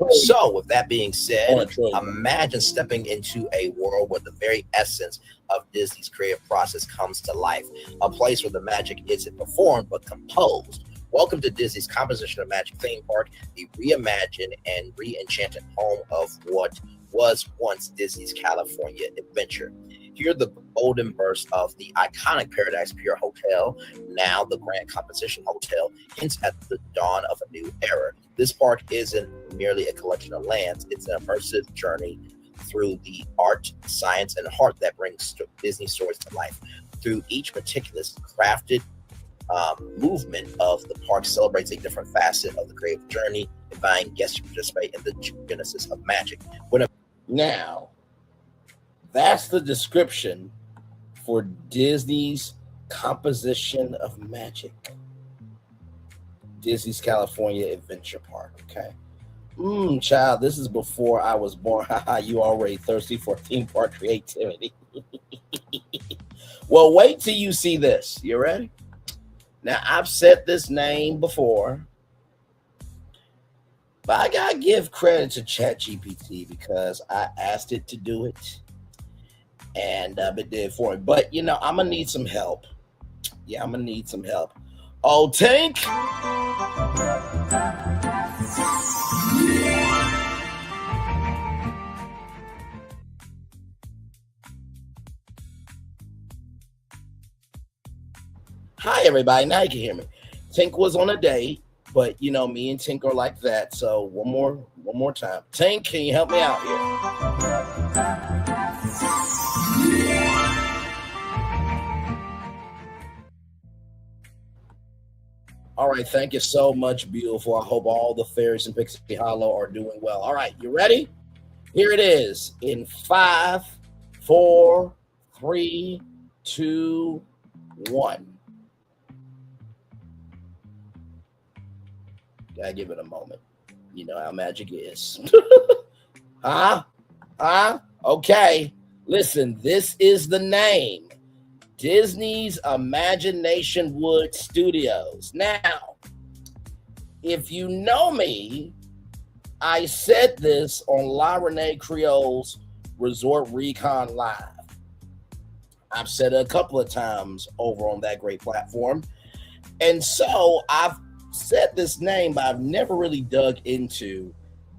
So, with that being said, imagine stepping into a world where the very essence of Disney's creative process comes to life, a place where the magic isn't performed but composed. Welcome to Disney's Composition of Magic theme park, the reimagined and re-enchanted home of what was once Disney's California Adventure. Here, the golden burst of the iconic Paradise Pier Hotel, now the Grand Composition Hotel, hints at the dawn of a new era. This park isn't merely a collection of lands, it's an immersive journey through the art, science, and heart that brings Disney stories to life. Through each meticulous crafted movement of the park celebrates a different facet of the creative journey, inviting guests to participate in the genesis of magic. Now, that's the description for Disney's Composition of Magic. Disney's California Adventure Park, okay? Child, this is before I was born. You already thirsty for theme park creativity. Well, wait till you see this. You ready? Now, I've said this name before, but I gotta give credit to ChatGPT because I asked it to do it, and it did for me. But, I'm gonna need some help. Yeah, I'm gonna need some help. Oh, Tink! Hi, everybody. Now you can hear me. Tink was on a date, but me and Tink are like that. So one more time. Tink, can you help me out here? All right, thank you so much, beautiful. I hope all the fairies in Pixie Hollow are doing well. All right, you ready? Here it is in 5, 4, 3, 2, 1. Gotta give it a moment. You know how magic is. Okay. Listen, this is the name. Disney's ImaginationWood Studios. Now, if you know me, I said this on La Renee Creole's Resort Recon Live. I've said it a couple of times over on that great platform. And so I've said this name, but I've never really dug into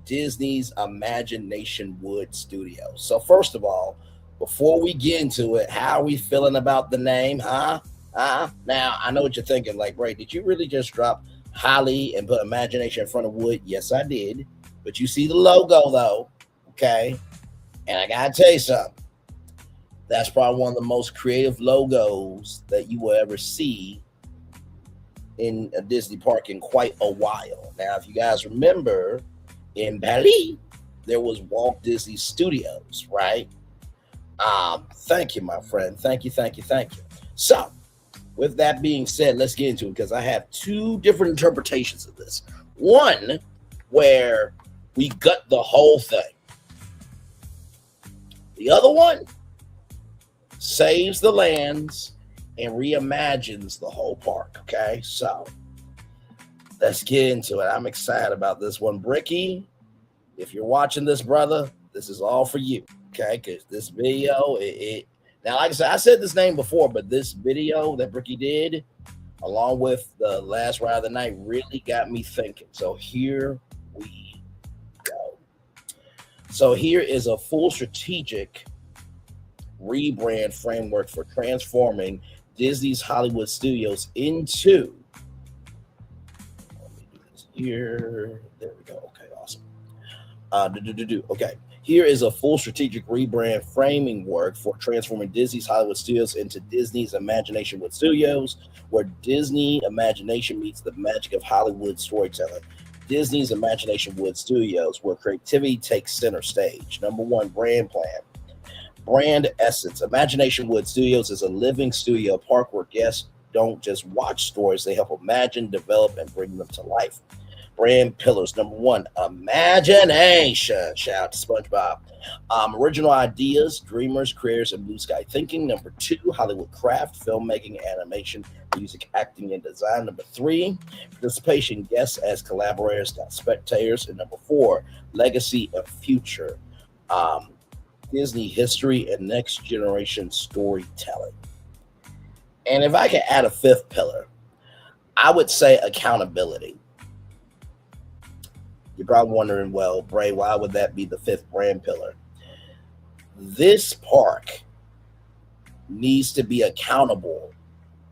Disney's ImaginationWood Studios. So first of all, before we get into it, how are we feeling about the name, Now, I know what you're thinking, like, Ray, did you really just drop Holly and put imagination in front of wood? Yes, I did. But you see the logo, though, okay? And I gotta tell you something. That's probably one of the most creative logos that you will ever see in a Disney park in quite a while. Now, if you guys remember, in Paris, there was Walt Disney Studios, right? Thank you, my friend. Thank you. So, with that being said, let's get into it because I have two different interpretations of this. One, where we gut the whole thing. The other one saves the lands and reimagines the whole park, okay? So, Let's get into it. I'm excited about this one. Bricky, if you're watching this, brother, this is all for you. Okay, because this video, now, like I said, I said this name before, but this video that Bricky did, along with the last ride of the night, really got me thinking. So here we go. So here is a full strategic rebrand framework for transforming Disney's Hollywood Studios into. Let me do this here. There we go. Okay, awesome. Okay. Here is a full strategic rebrand framework for transforming Disney's Hollywood Studios into Disney's ImaginationWood Studios, where Disney imagination meets the magic of Hollywood storytelling. Disney's ImaginationWood Studios, where creativity takes center stage. Number one, brand plan. Brand essence. ImaginationWood Studios is a living studio park where guests don't just watch stories, they help imagine, develop, and bring them to life. Brand pillars. Number one, imagination. Shout out to SpongeBob. Original ideas, dreamers, creators, and blue sky thinking. Number two, Hollywood craft, filmmaking, animation, music, acting, and design. Number three, participation, guests as collaborators, not spectators. And number four, legacy and future. Disney history and next generation storytelling. And if I could add a fifth pillar, I would say accountability. You're probably wondering, well, Bray, why would that be the fifth brand pillar? This park needs to be accountable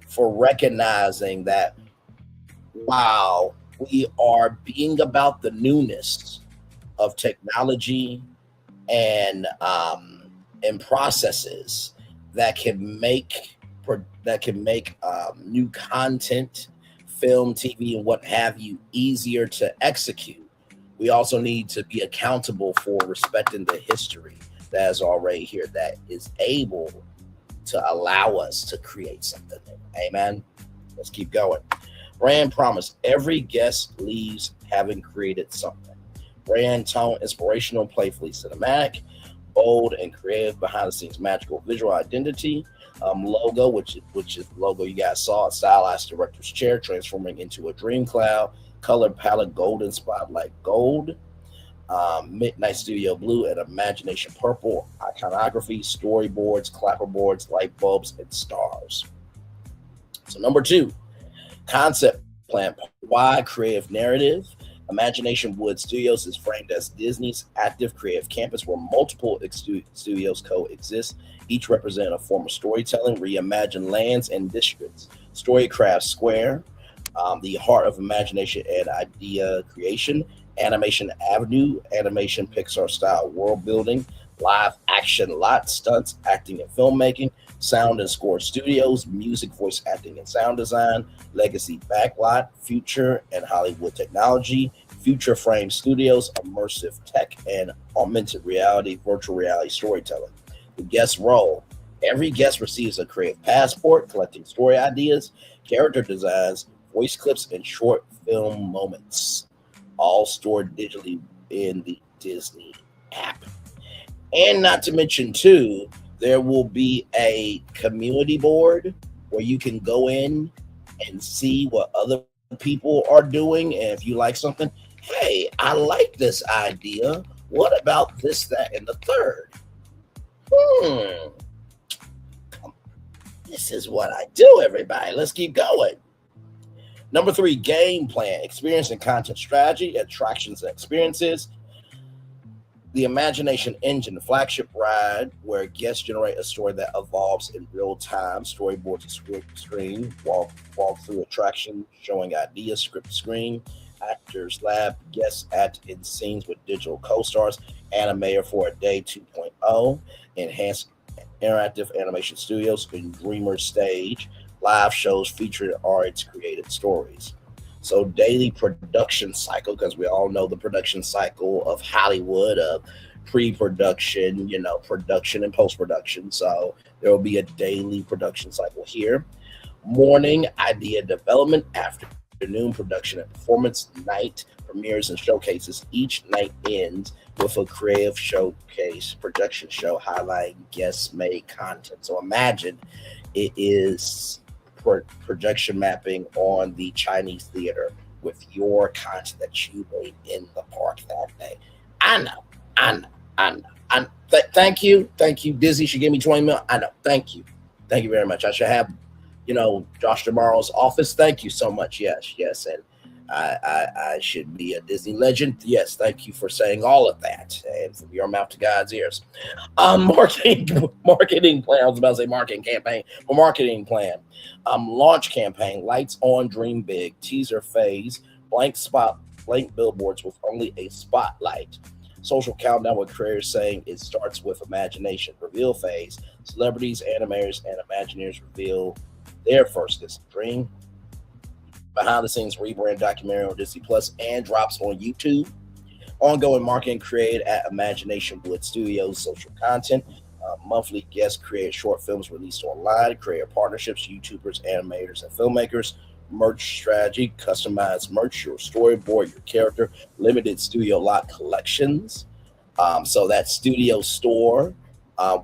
for recognizing that while we are being about the newness of technology and processes that can make new content, film, TV, and what have you easier to execute, we also need to be accountable for respecting the history that is already here, that is able to allow us to create something new. Amen. Let's keep going. Brand promise. Every guest leaves having created something. Brand tone, inspirational, playfully cinematic, bold and creative, behind the scenes, magical visual identity. Logo, which is the logo you guys saw, a stylized director's chair transforming into a dream cloud. Color palette, golden spotlight gold, midnight studio blue, and imagination purple. Iconography, storyboards, clapperboards, light bulbs, and stars. So number two, concept plan. Why creative narrative? ImaginationWood Studios is framed as Disney's active creative campus where multiple studios coexist, each representing a form of storytelling, reimagined lands and districts. Storycraft Square, the heart of imagination and idea creation. Animation Avenue, animation Pixar style world building. Live action lot, stunts, acting and filmmaking. Sound and score studios, music, voice acting and sound design. Legacy backlot, future and Hollywood technology. Future frame studios, immersive tech and augmented reality, virtual reality storytelling. The guest role. Every guest receives a creative passport, collecting story ideas, character designs, voice clips, and short film moments, all stored digitally in the Disney app. And not to mention, too, there will be a community board where you can go in and see what other people are doing. And if you like something, hey, I like this idea. What about this, that, and the third? This is what I do, everybody. Let's keep going. Number three, game plan, experience and content strategy, attractions and experiences. The Imagination Engine, flagship ride where guests generate a story that evolves in real time. Storyboard to screen, walk through attraction, showing ideas, script screen, actors lab, guests act in scenes with digital co-stars, animator for a day 2.0, enhanced interactive animation studios and Dreamer stage, live shows featuring artists' created stories. So daily production cycle, because we all know the production cycle of Hollywood, of pre-production, production and post-production. So there will be a daily production cycle here. Morning, idea development, afternoon, production and performance, night, premieres and showcases. Each night ends with a creative showcase, production show highlighting guest-made content. So imagine it is projection mapping on the Chinese theater with your content that you made in the park that day. I know. Thank you, Disney should give me 20 million. I know. Thank you very much. I should have, Josh tomorrow's office. Thank you so much. Yes, and I should be a Disney legend. Yes, thank you for saying all of that, and from your mouth to God's ears. Marketing plan. I was about to say marketing campaign, but marketing plan. Launch campaign. Lights on, dream big. Teaser phase. Blank billboards with only a spotlight. Social countdown with creators saying it starts with imagination. Reveal phase. Celebrities, animators, and Imagineers reveal their first Disney dream. Behind the scenes rebrand documentary on Disney Plus and drops on YouTube. Ongoing marketing created at ImaginationWood Studios. Social content. Monthly guest created short films released online. Creator partnerships, YouTubers, animators, and filmmakers. Merch strategy, customized merch, your storyboard, your character, limited studio lot collections. So that studio store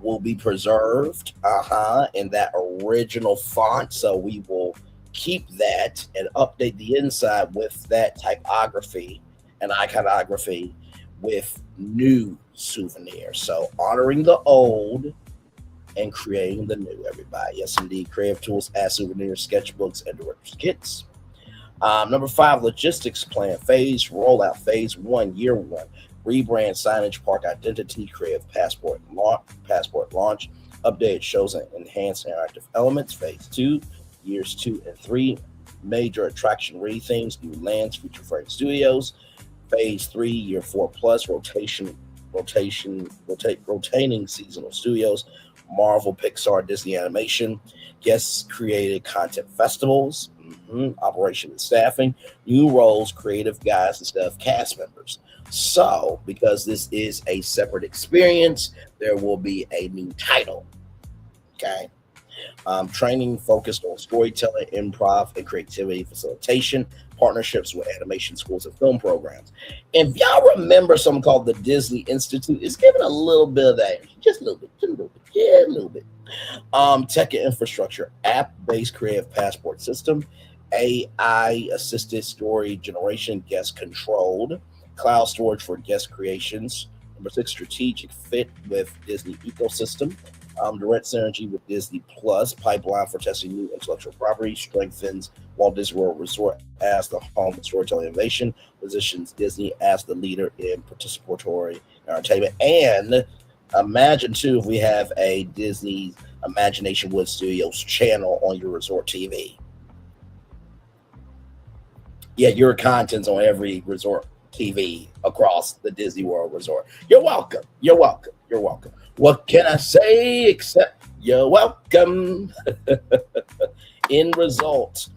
will be preserved in that original font. So we will keep that and update the inside with that typography and iconography with new souvenirs. So honoring the old and creating the new, everybody. Yes, indeed. Creative tools, as souvenirs, sketchbooks, and director's kits. Number 5, logistics plan. Phase rollout. Phase 1, year 1. Rebrand, signage, park identity, creative passport launch. Updated shows and enhanced interactive elements. Phase 2, years 2 and 3. Major attraction re-themes, new lands, feature frame studios. Phase 3, year 4 plus, rotating seasonal studios. Marvel, Pixar, Disney Animation, guest created content festivals, operation and staffing, new roles, creative guys instead of cast members. So, because this is a separate experience, there will be a new title. Okay. Training focused on storytelling, improv, and creativity facilitation, partnerships with animation schools and film programs. And if y'all remember something called the Disney Institute, it's giving a little bit of that, just a little bit. Tech and infrastructure, app-based creative passport system, AI-assisted story generation, guest controlled, cloud storage for guest creations. Number 6, strategic fit with Disney ecosystem. Direct synergy with Disney Plus, pipeline for testing new intellectual property, strengthens Walt Disney World Resort as the home of storytelling innovation, positions Disney as the leader in participatory entertainment. And imagine, too, if we have a Disney ImaginationWood Studios channel on your resort TV. Yeah, your content's on every resort TV across the Disney World Resort. You're welcome. What can I say except you're welcome? End result,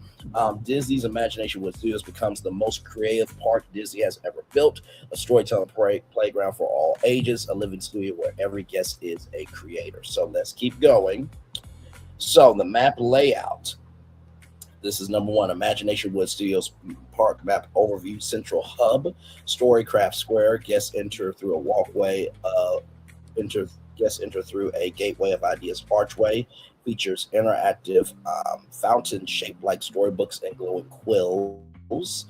Disney's ImaginationWood Studios becomes the most creative park Disney has ever built, a storytelling playground for all ages, a living studio where every guest is a creator. So let's keep going. So the map layout. This is number 1, ImaginationWood Studios Park Map Overview. Central Hub, Storycraft Square. Guests enter through a walkway. Guests enter through a gateway of ideas archway. Features interactive fountains shaped like storybooks and glowing quills.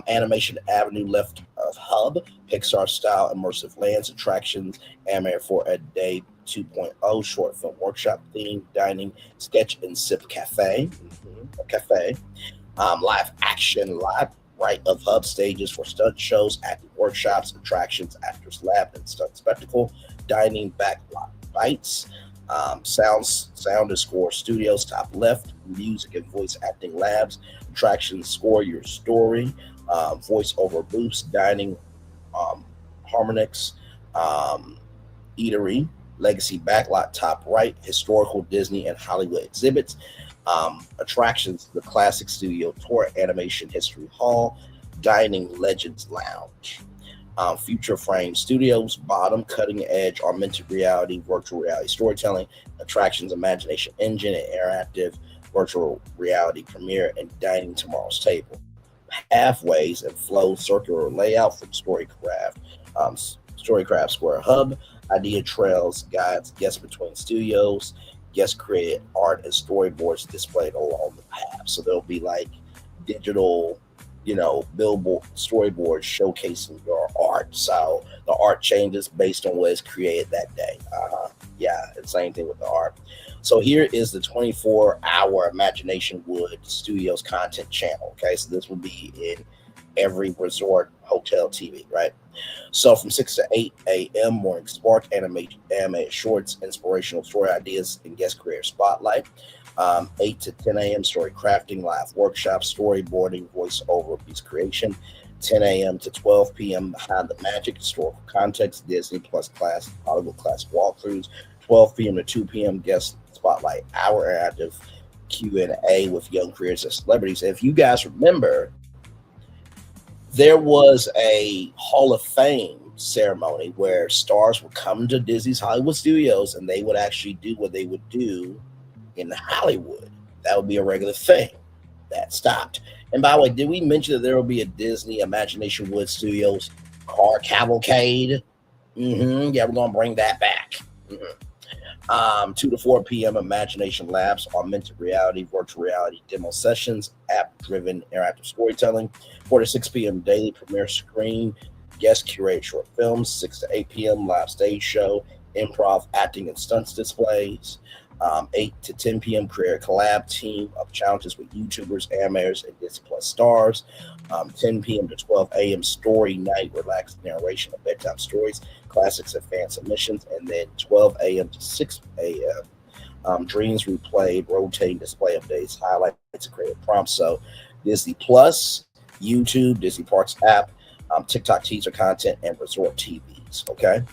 Animation Avenue left of Hub. Pixar style immersive lands, attractions, animated for a day 2.0, short film workshop theme, dining, sketch and sip cafe. Live action lot right of Hub, stages for stunt shows, acting workshops, attractions, actors lab and stunt spectacle, dining backlot bites, sound and score studios top left, music and voice acting labs, attractions score your story, voice over booths, dining, harmonics, eatery, legacy backlot top right, historical Disney and Hollywood exhibits, attractions, the classic studio tour, animation history hall, dining legends lounge. Future Frame Studios, bottom, cutting edge, augmented reality, virtual reality storytelling, attractions, imagination engine, and interactive virtual reality premiere, and dining tomorrow's table. Pathways and flow, circular layout from Storycraft Square Hub, idea trails, guides, guests between studios, guest created art and storyboards displayed along the path. So there'll be like digital billboard storyboards showcasing your art. So the art changes based on what is created that day. Yeah, the same thing with the art. So here is the 24-hour Imagination Wood Studios content channel. Okay, so this will be in every resort hotel TV, right? So from 6 to 8 a.m. morning spark, animated shorts, inspirational story ideas, and guest creator spotlight. 8 to 10 a.m. story crafting, live workshops, storyboarding, voiceover, piece creation. 10 a.m. to 12 p.m. behind the magic, historical context, Disney Plus class, Hollywood class walkthroughs. 12 p.m. to 2 p.m. guest spotlight hour, interactive Q&A with young creators and celebrities. And if you guys remember, there was a Hall of Fame ceremony where stars would come to Disney's Hollywood Studios and they would actually do what they would do in Hollywood. That would be a regular thing. That stopped. And by the way, did we mention that there will be a Disney Imagination Wood Studios car cavalcade? Yeah, we're going to bring that back. 2 to 4 p.m. Imagination Labs, augmented reality, virtual reality demo sessions, app-driven interactive storytelling. 4 to 6 p.m. daily premiere screen, guest curated short films. 6 to 8 p.m. live stage show, improv, acting, and stunts displays. 8 to 10 p.m. creator collab team of challenges with YouTubers, animators, and Disney Plus stars. 10 p.m. to 12 a.m. story night, relaxed narration of bedtime stories, classics and fan submissions. And then 12 a.m. to 6 a.m. Dreams replayed, rotating display updates, highlights, and creative prompts. So Disney Plus, YouTube, Disney Parks app, TikTok teaser content, and resort TVs. Okay.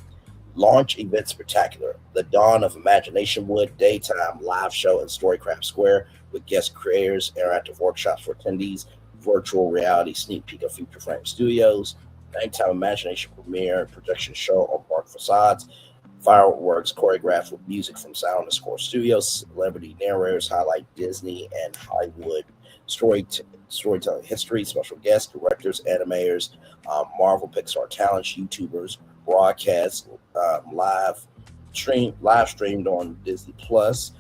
Launch event spectacular. The dawn of Imagination Wood, daytime live show in Storycraft Square with guest creators, interactive workshops for attendees, virtual reality sneak peek of Future Frame Studios, nighttime Imagination premiere, projection show on park facades, fireworks choreographed with music from Sound and Score Studios, celebrity narrators highlight Disney and Hollywood storytelling history, special guests, directors, animators, Marvel, Pixar talents, YouTubers, broadcast live streamed on Disney Plus,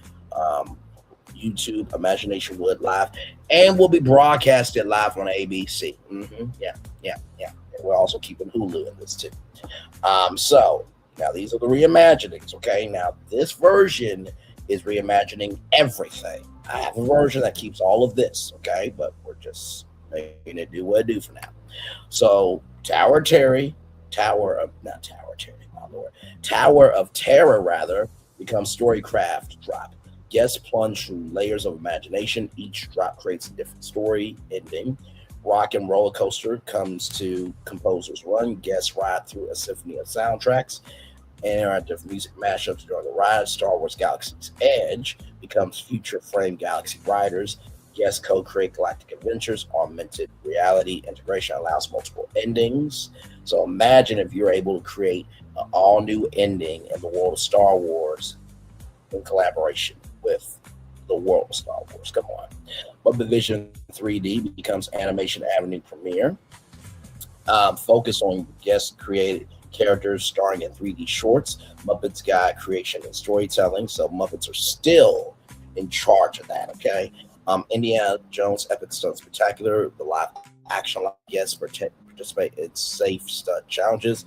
YouTube, Imagination Wood live, and will be broadcasted live on ABC. Yeah. And we're also keeping Hulu in this too. So now these are the reimaginings. Okay, now this version is reimagining everything. I have a version that keeps all of this. Okay, but we're just making it do what it do for now. So Tower of Terror rather becomes Storycraft drop. Guests plunge through layers of imagination. Each drop creates a different story ending. Rock and Roller Coaster comes to Composer's Run. Guests ride through a symphony of soundtracks. Interactive music mashups during the ride. Star Wars Galaxy's Edge becomes Future Frame Galaxy Riders. Guests co-create galactic adventures. Augmented reality integration allows multiple endings. So imagine if you're able to create an all-new ending in the world of Star Wars in collaboration with the world of Star Wars. Come on. Muppet Vision 3D becomes Animation Avenue premiere. Focus on guest-created characters starring in 3D shorts. Muppets guide creation and storytelling. So Muppets are still in charge of that, okay? Indiana Jones Epic Stunt Spectacular, the live action guests participate in safe stunt challenges,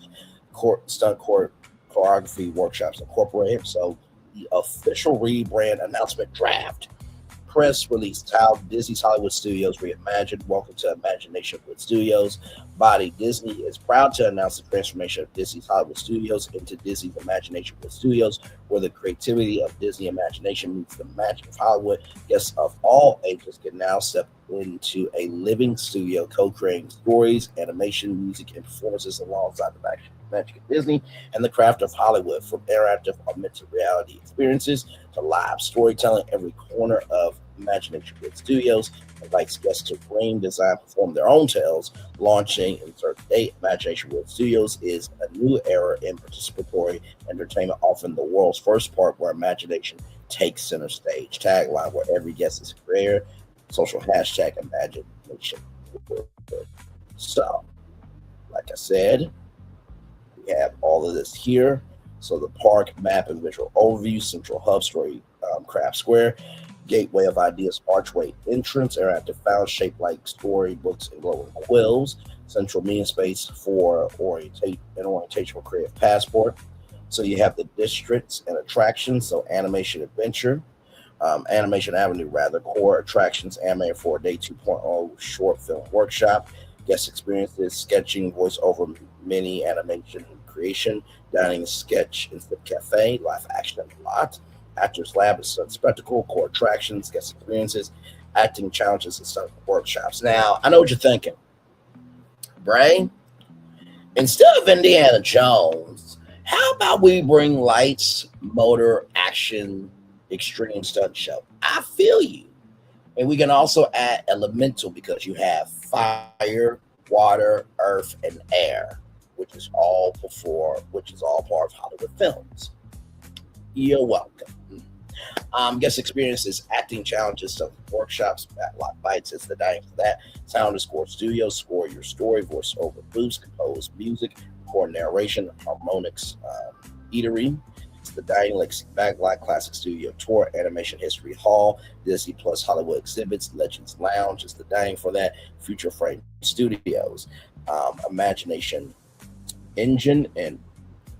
stunt choreography workshops incorporated. So the official rebrand announcement draft. Press release. Disney's Hollywood Studios reimagined. Welcome to Imagination Wood Studios. Body Disney is proud to announce the transformation of Disney's Hollywood Studios into Disney's Imagination Wood Studios, where the creativity of Disney Imagination meets the magic of Hollywood. Guests of all ages can now step into a living studio, co-creating stories, animation, music, and performances alongside the magic of Disney and the craft of Hollywood. From interactive augmented reality experiences to live storytelling, every corner of Imagination Wood Studios invites guests to dream, design, perform their own tales. Launching insert date. Imagination Wood Studios is a new era in participatory entertainment, often the world's first park where imagination takes center stage. Tagline: where every guest is a creator. Social hashtag Imagination Wood. So, like I said, we have all of this here. So the park map and visual overview, central hub, story, craft square. gateway of ideas, archway entrance, interactive files shaped like storybooks and glowing quills, central meeting space for orientation for creative passport. So you have the districts and attractions, so animation adventure, animation avenue rather, core attractions, anime for day 2.0 short film workshop, guest experiences, sketching, voiceover, mini animation creation, dining, sketch, instant cafe, live action and lot, actors lab and stunt spectacle, core attractions, guest experiences, acting challenges and stunt workshops. Now, I know what you're thinking. Bray, instead of Indiana Jones, how about we bring lights, motor, action, extreme stunt show? I feel you. And we can also add elemental because you have fire, water, earth, and air, which is all part of Hollywood films. You're welcome. Guest experiences, acting challenges, stuff, workshops, backlot bites is the dining for that. Sound underscore studio, score your story, voice over boost, compose music, record narration, harmonics, eatery. It's the Dining Legacy Backlot, Classic Studio Tour, Animation History Hall, Disney Plus Hollywood Exhibits, Legends Lounge is the dining for that. Future Frame Studios, Imagination Engine and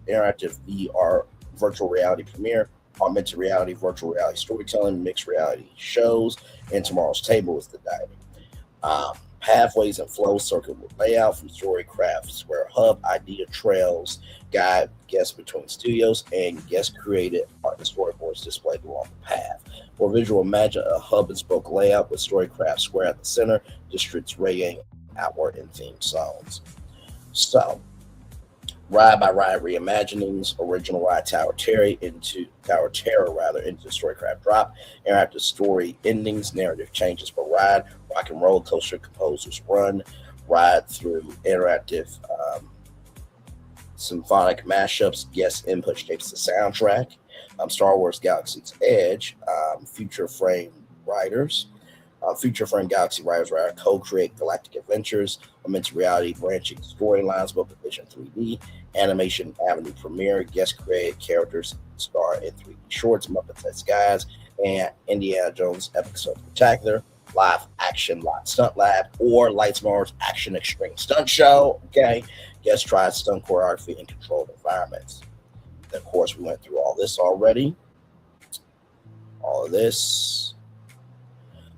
Interactive VR Virtual Reality Premiere, Augmented Reality, Virtual Reality Storytelling, Mixed Reality Shows, and Tomorrow's Table is the dining. Pathways and flows, circular layout from Storycraft, Square Hub, idea trails, guide guests between studios, and guest created art and storyboards displayed along the path. For visual, imagine a hub and spoke layout with Storycraft Square at the center, districts raying outward in theme zones. So, ride by ride reimaginings, original ride Tower Terror into Storycraft Drop, interactive story endings, narrative changes per ride, rock and roller coaster composers run, ride through interactive symphonic mashups, guest input shapes the soundtrack, Star Wars Galaxy's Edge, Future Frame Galaxy Riders co-create galactic adventures, augmented reality branching storylines, both Vision 3D, Animation Avenue premiere, guest created characters star in 3D shorts, Muppets at Skies, and Indiana Jones Epic Stunt Spectacular, live action live stunt lab, or Lights Mars Action Extreme Stunt Show. Okay, guest tried stunt choreography in controlled environments. Then, of course, we went through all this already. All of this.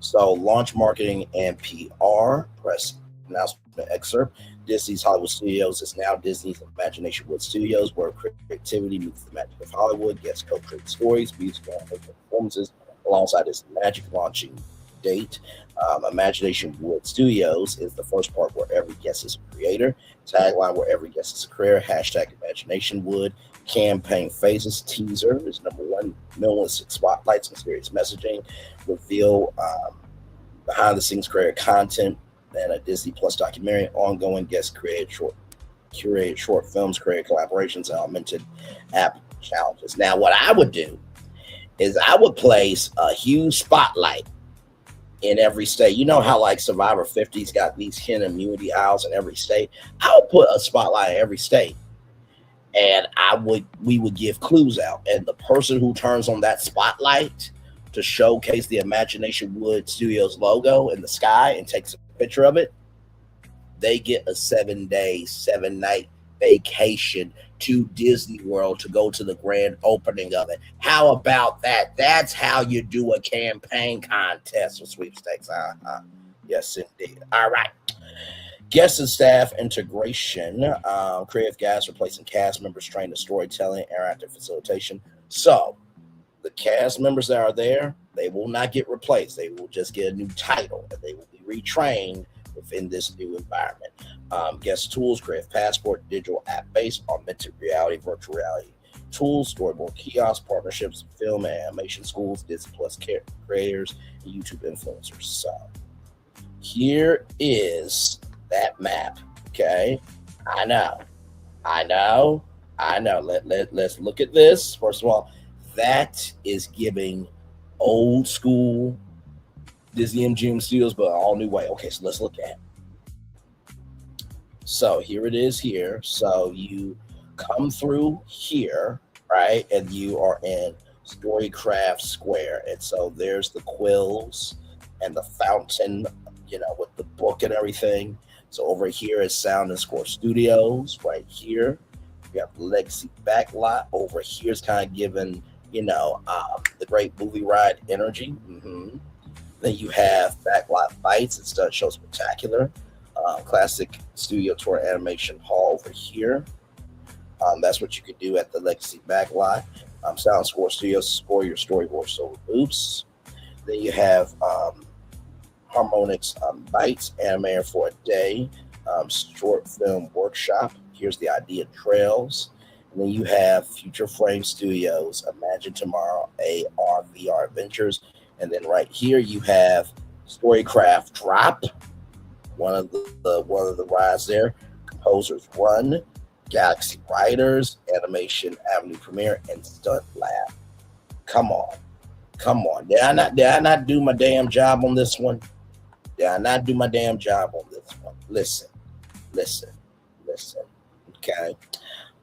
So, launch marketing and PR, press announcement excerpt. Disney's Hollywood Studios is now Disney's ImaginationWood Studios, where creativity meets the magic of Hollywood. Guests co-create stories, music, and performances alongside Disney Magic. Launching date. ImaginationWood Studios is the first part where every guest is a creator. Tagline where every guest is a creator. Hashtag ImaginationWood. Campaign phases. Teaser is number one. Minimalistic spotlights and serious messaging. Reveal behind the scenes creator content and a Disney Plus documentary. Ongoing guest curated short films, created collaborations, and augmented app challenges. Now, what I would do is I would place a huge spotlight in every state. You know how like Survivor 50's got these hidden immunity aisles in every state? I would put a spotlight in every state, and we would give clues out, and the person who turns on that spotlight to showcase the ImaginationWood Studios logo in the sky and takes a picture of it, they get a 7-day, 7-night vacation to Disney World to go to the grand opening of it. How about that? That's how you do a campaign contest with sweepstakes. Yes, indeed. All right. Guest and staff integration. Creative guys replacing cast members trained in storytelling, interactive facilitation. So the cast members that are there, they will not get replaced. They will just get a new title, and they will be retrained within this new environment. Guest tools, creative passport, digital app-based, augmented reality, virtual reality tools, storyboard kiosks, partnerships, film and animation schools, Disney Plus creators, and YouTube influencers. So here is that map. Okay, I know. Let's look at this. First of all, that is giving old school Disney MGM Studios, but all new way. Okay, so let's look at it. So here it is here. So you come through here, right? And you are in Storycraft Square. And so there's the quills and the fountain, with the book and everything. So over here is Sound and Score Studios. Right here, we have Legacy Backlot. Over here is kind of given, the great movie ride energy. Then you have Backlot Bites. It's done show spectacular. Classic Studio Tour Animation Hall over here. That's what you could do at the Legacy Backlot. Sound Score Studios, score your storyboard solo loops. Then you have Harmonix Bites, Animator for a Day, Short Film Workshop. Here's the Idea Trails. And then you have Future Frame Studios, Imagine Tomorrow, AR, VR Adventures. And then right here you have Storycraft Drop, one of the rides there. Composers Run, Galaxy Riders, Animation Avenue Premiere, and Stunt Lab. Come on. Did I not do my damn job on this one? Listen. Okay.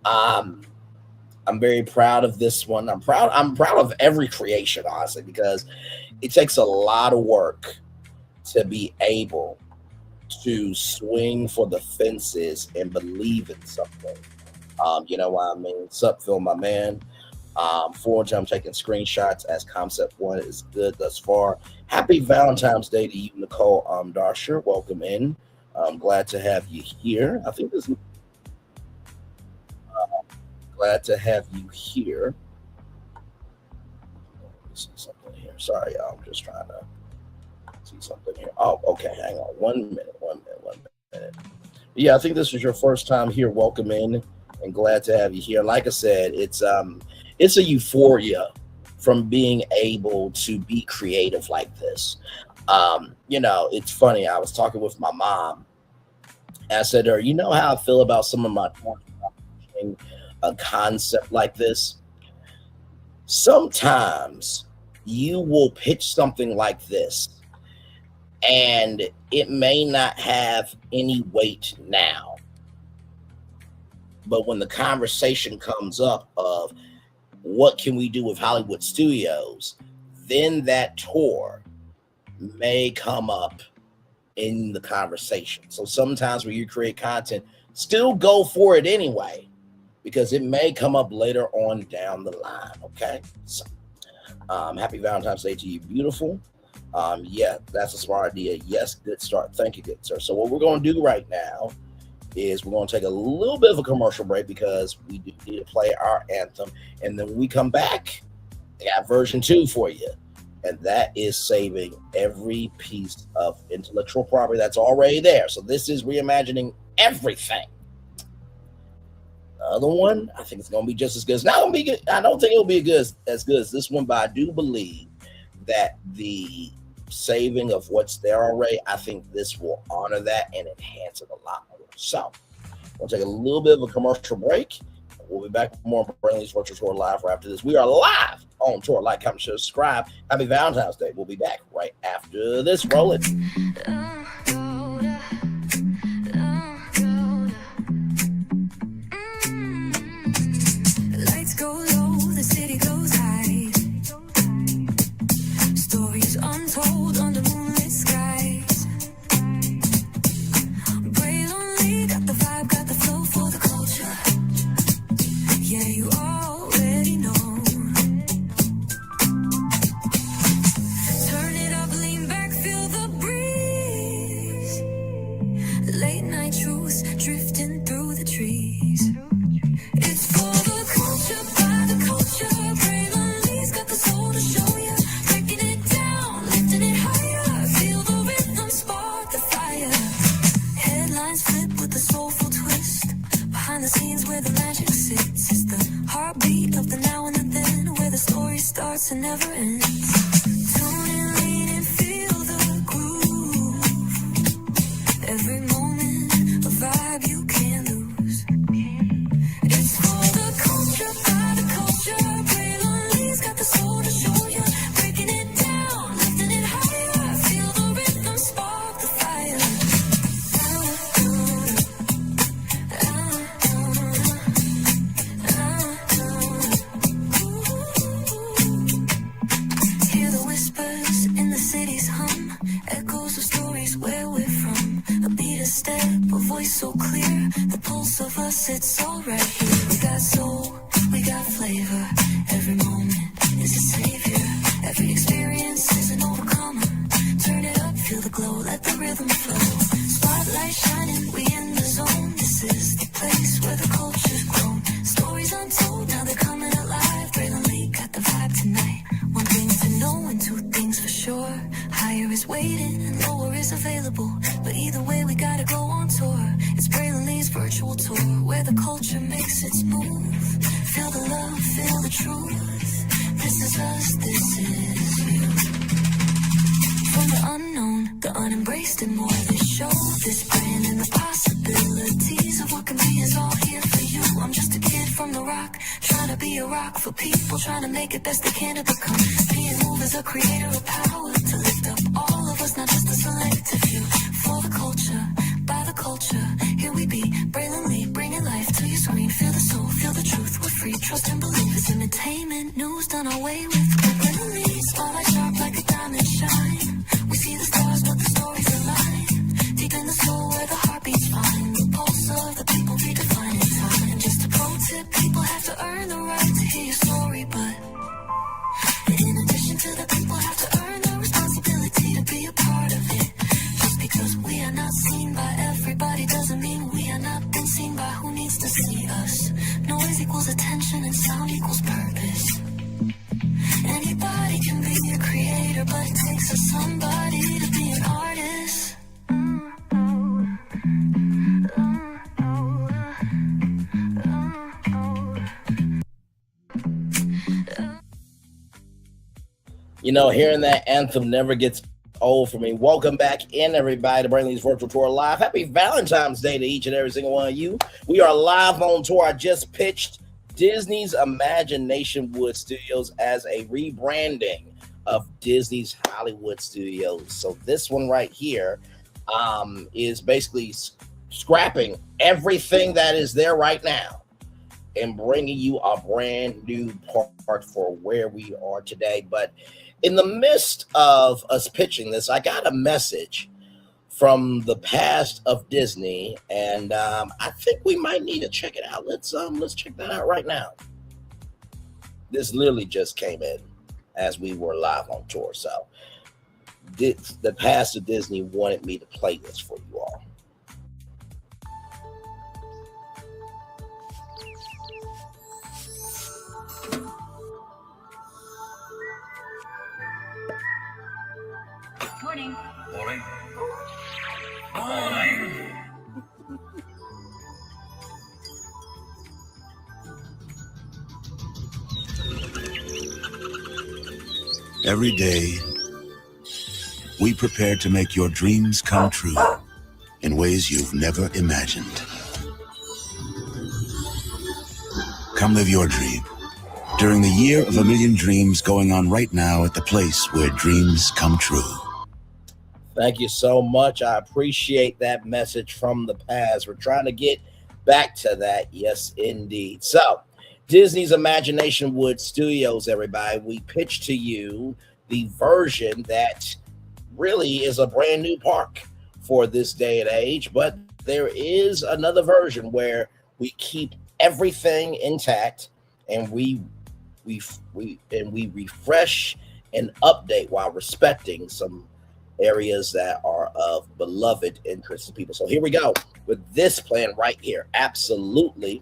I'm very proud of this one. I'm proud of every creation, honestly, because it takes a lot of work to be able to swing for the fences and believe in something. You know what I mean? Sup, Phil, my man. Forward, I'm taking screenshots as concept one is good thus far. Happy Valentine's Day to you, Nicole Darsher. Welcome in. I'm glad to have you here. I think this is glad to have you here. Let me see something here. Sorry, y'all. I'm just trying to see something here. Oh, okay. Hang on. 1 minute. Yeah, I think this is your first time here. Welcome in and glad to have you here. Like I said, it's a euphoria from being able to be creative like this. It's funny. I was talking with my mom. And I said to her, you know how I feel about some of my a concept like this? Sometimes you will pitch something like this and it may not have any weight now. But when the conversation comes up of what can we do with Hollywood Studios, then that tour may come up in the conversation. So sometimes when you create content, still go for it anyway, because it may come up later on down the line. Okay. So, happy Valentine's Day to you, beautiful. Yeah, that's a smart idea. Yes, good start. Thank you, good sir. So what we're going to do right now is we're going to take a little bit of a commercial break because we do need to play our anthem. And then when we come back, I got version 2 for you. And that is saving every piece of intellectual property that's already there. So this is reimagining everything. The other one, I think it's going to be just as good. It's not going to be good. I don't think it'll be as good as this one, but I do believe that the saving of what's there already, I think this will honor that and enhance it a lot more. So we'll take a little bit of a commercial break. We'll be back with more Braylon's Virtual Tour Live right after this. We are live on tour. Like, comment, share, subscribe. Happy Valentine's Day. We'll be back right after this. Roll it. Lights go low, the city goes high. Stories untold under moonlit skies. Braylon got the vibe, got the flow for the culture. Yeah, you already know. Turn it up, lean back, feel the breeze. glow, let the rhythm flow. Spotlight shining, we in the zone. This is the place where the culture's grown. Stories untold, now they're coming alive. Braylon Lee got the vibe tonight. One thing to know and two things for sure. Higher is waiting and lower is available. But either way, we gotta go on tour. It's Braylon Lee's virtual tour, where the culture makes its move. Feel the love, feel the truth. This is us, this is you. From the unknown, the unembraced, and more. This show, this brand, and the possibilities of what can be is all here for you. I'm just a kid from the rock, trying to be a rock for people, trying to make it best they can to become. Being moved as a creator of power to lift up all of us, not just a selective few. For the culture, by the culture, here we be. Braylon Lee, bringing life to your screen. Feel the soul, feel the truth. We're free, trust and believe. It's entertainment, news done our way with. Braylon Lee, spotlight sharp like a diamond shine. We see the stars, but the stories align. Deep in the soul where the heartbeats find. The pulse of the people redefining time. Just a pro tip, people have to earn the right to hear your story, but in addition to that, people have to earn the responsibility to be a part of it. Just because we are not seen by everybody doesn't mean we are not been seen by who needs to see us. Noise equals attention and sound equals purpose. Anybody can be a creator, but it takes a somebody to be an artist. You know, hearing that anthem never gets old for me. Welcome back in, everybody, to Braylon Lee's Virtual Tour Live. Happy Valentine's Day to each and every single one of you. We are live on tour. I just pitched Disney's ImaginationWood Studios as a rebranding of Disney's Hollywood Studios. So this one right here is basically scrapping everything that is there right now and bringing you a brand new part for where we are today. But in the midst of us pitching this, I got a message from the past of Disney, and I think we might need to check it out. Let's check that out right now. This literally just came in as we were live on tour, so the past of Disney wanted me to play this for you all. Morning. Morning. Morning. Every day, we prepare to make your dreams come true in ways you've never imagined. Come live your dream during the year of a million dreams going on right now at the place where dreams come true. Thank you so much. I appreciate that message from the past. We're trying to get back to that. Yes, indeed. So, Disney's ImaginationWood Studios, everybody, we pitch to you the version that really is a brand new park for this day and age, but there is another version where we keep everything intact and we refresh and update while respecting some areas that are of beloved interest to people. So here we go with this plan right here. Absolutely.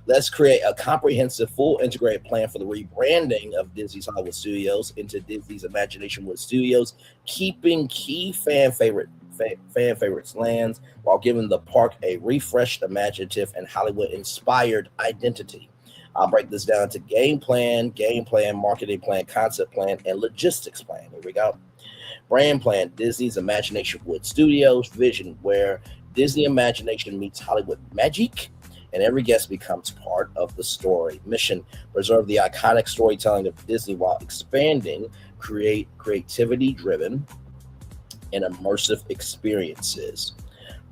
Let's create a comprehensive, full integrated plan for the rebranding of Disney's Hollywood Studios into Disney's ImaginationWood Studios, keeping key fan favorites lands while giving the park a refreshed, imaginative, and Hollywood-inspired identity. I'll break this down to game plan, marketing plan, concept plan, and logistics plan. Here we go. Brand plan, Disney's ImaginationWood Studios vision, where Disney imagination meets Hollywood magic, and every guest becomes part of the story. Mission, preserve the iconic storytelling of Disney while expanding creativity-driven and immersive experiences.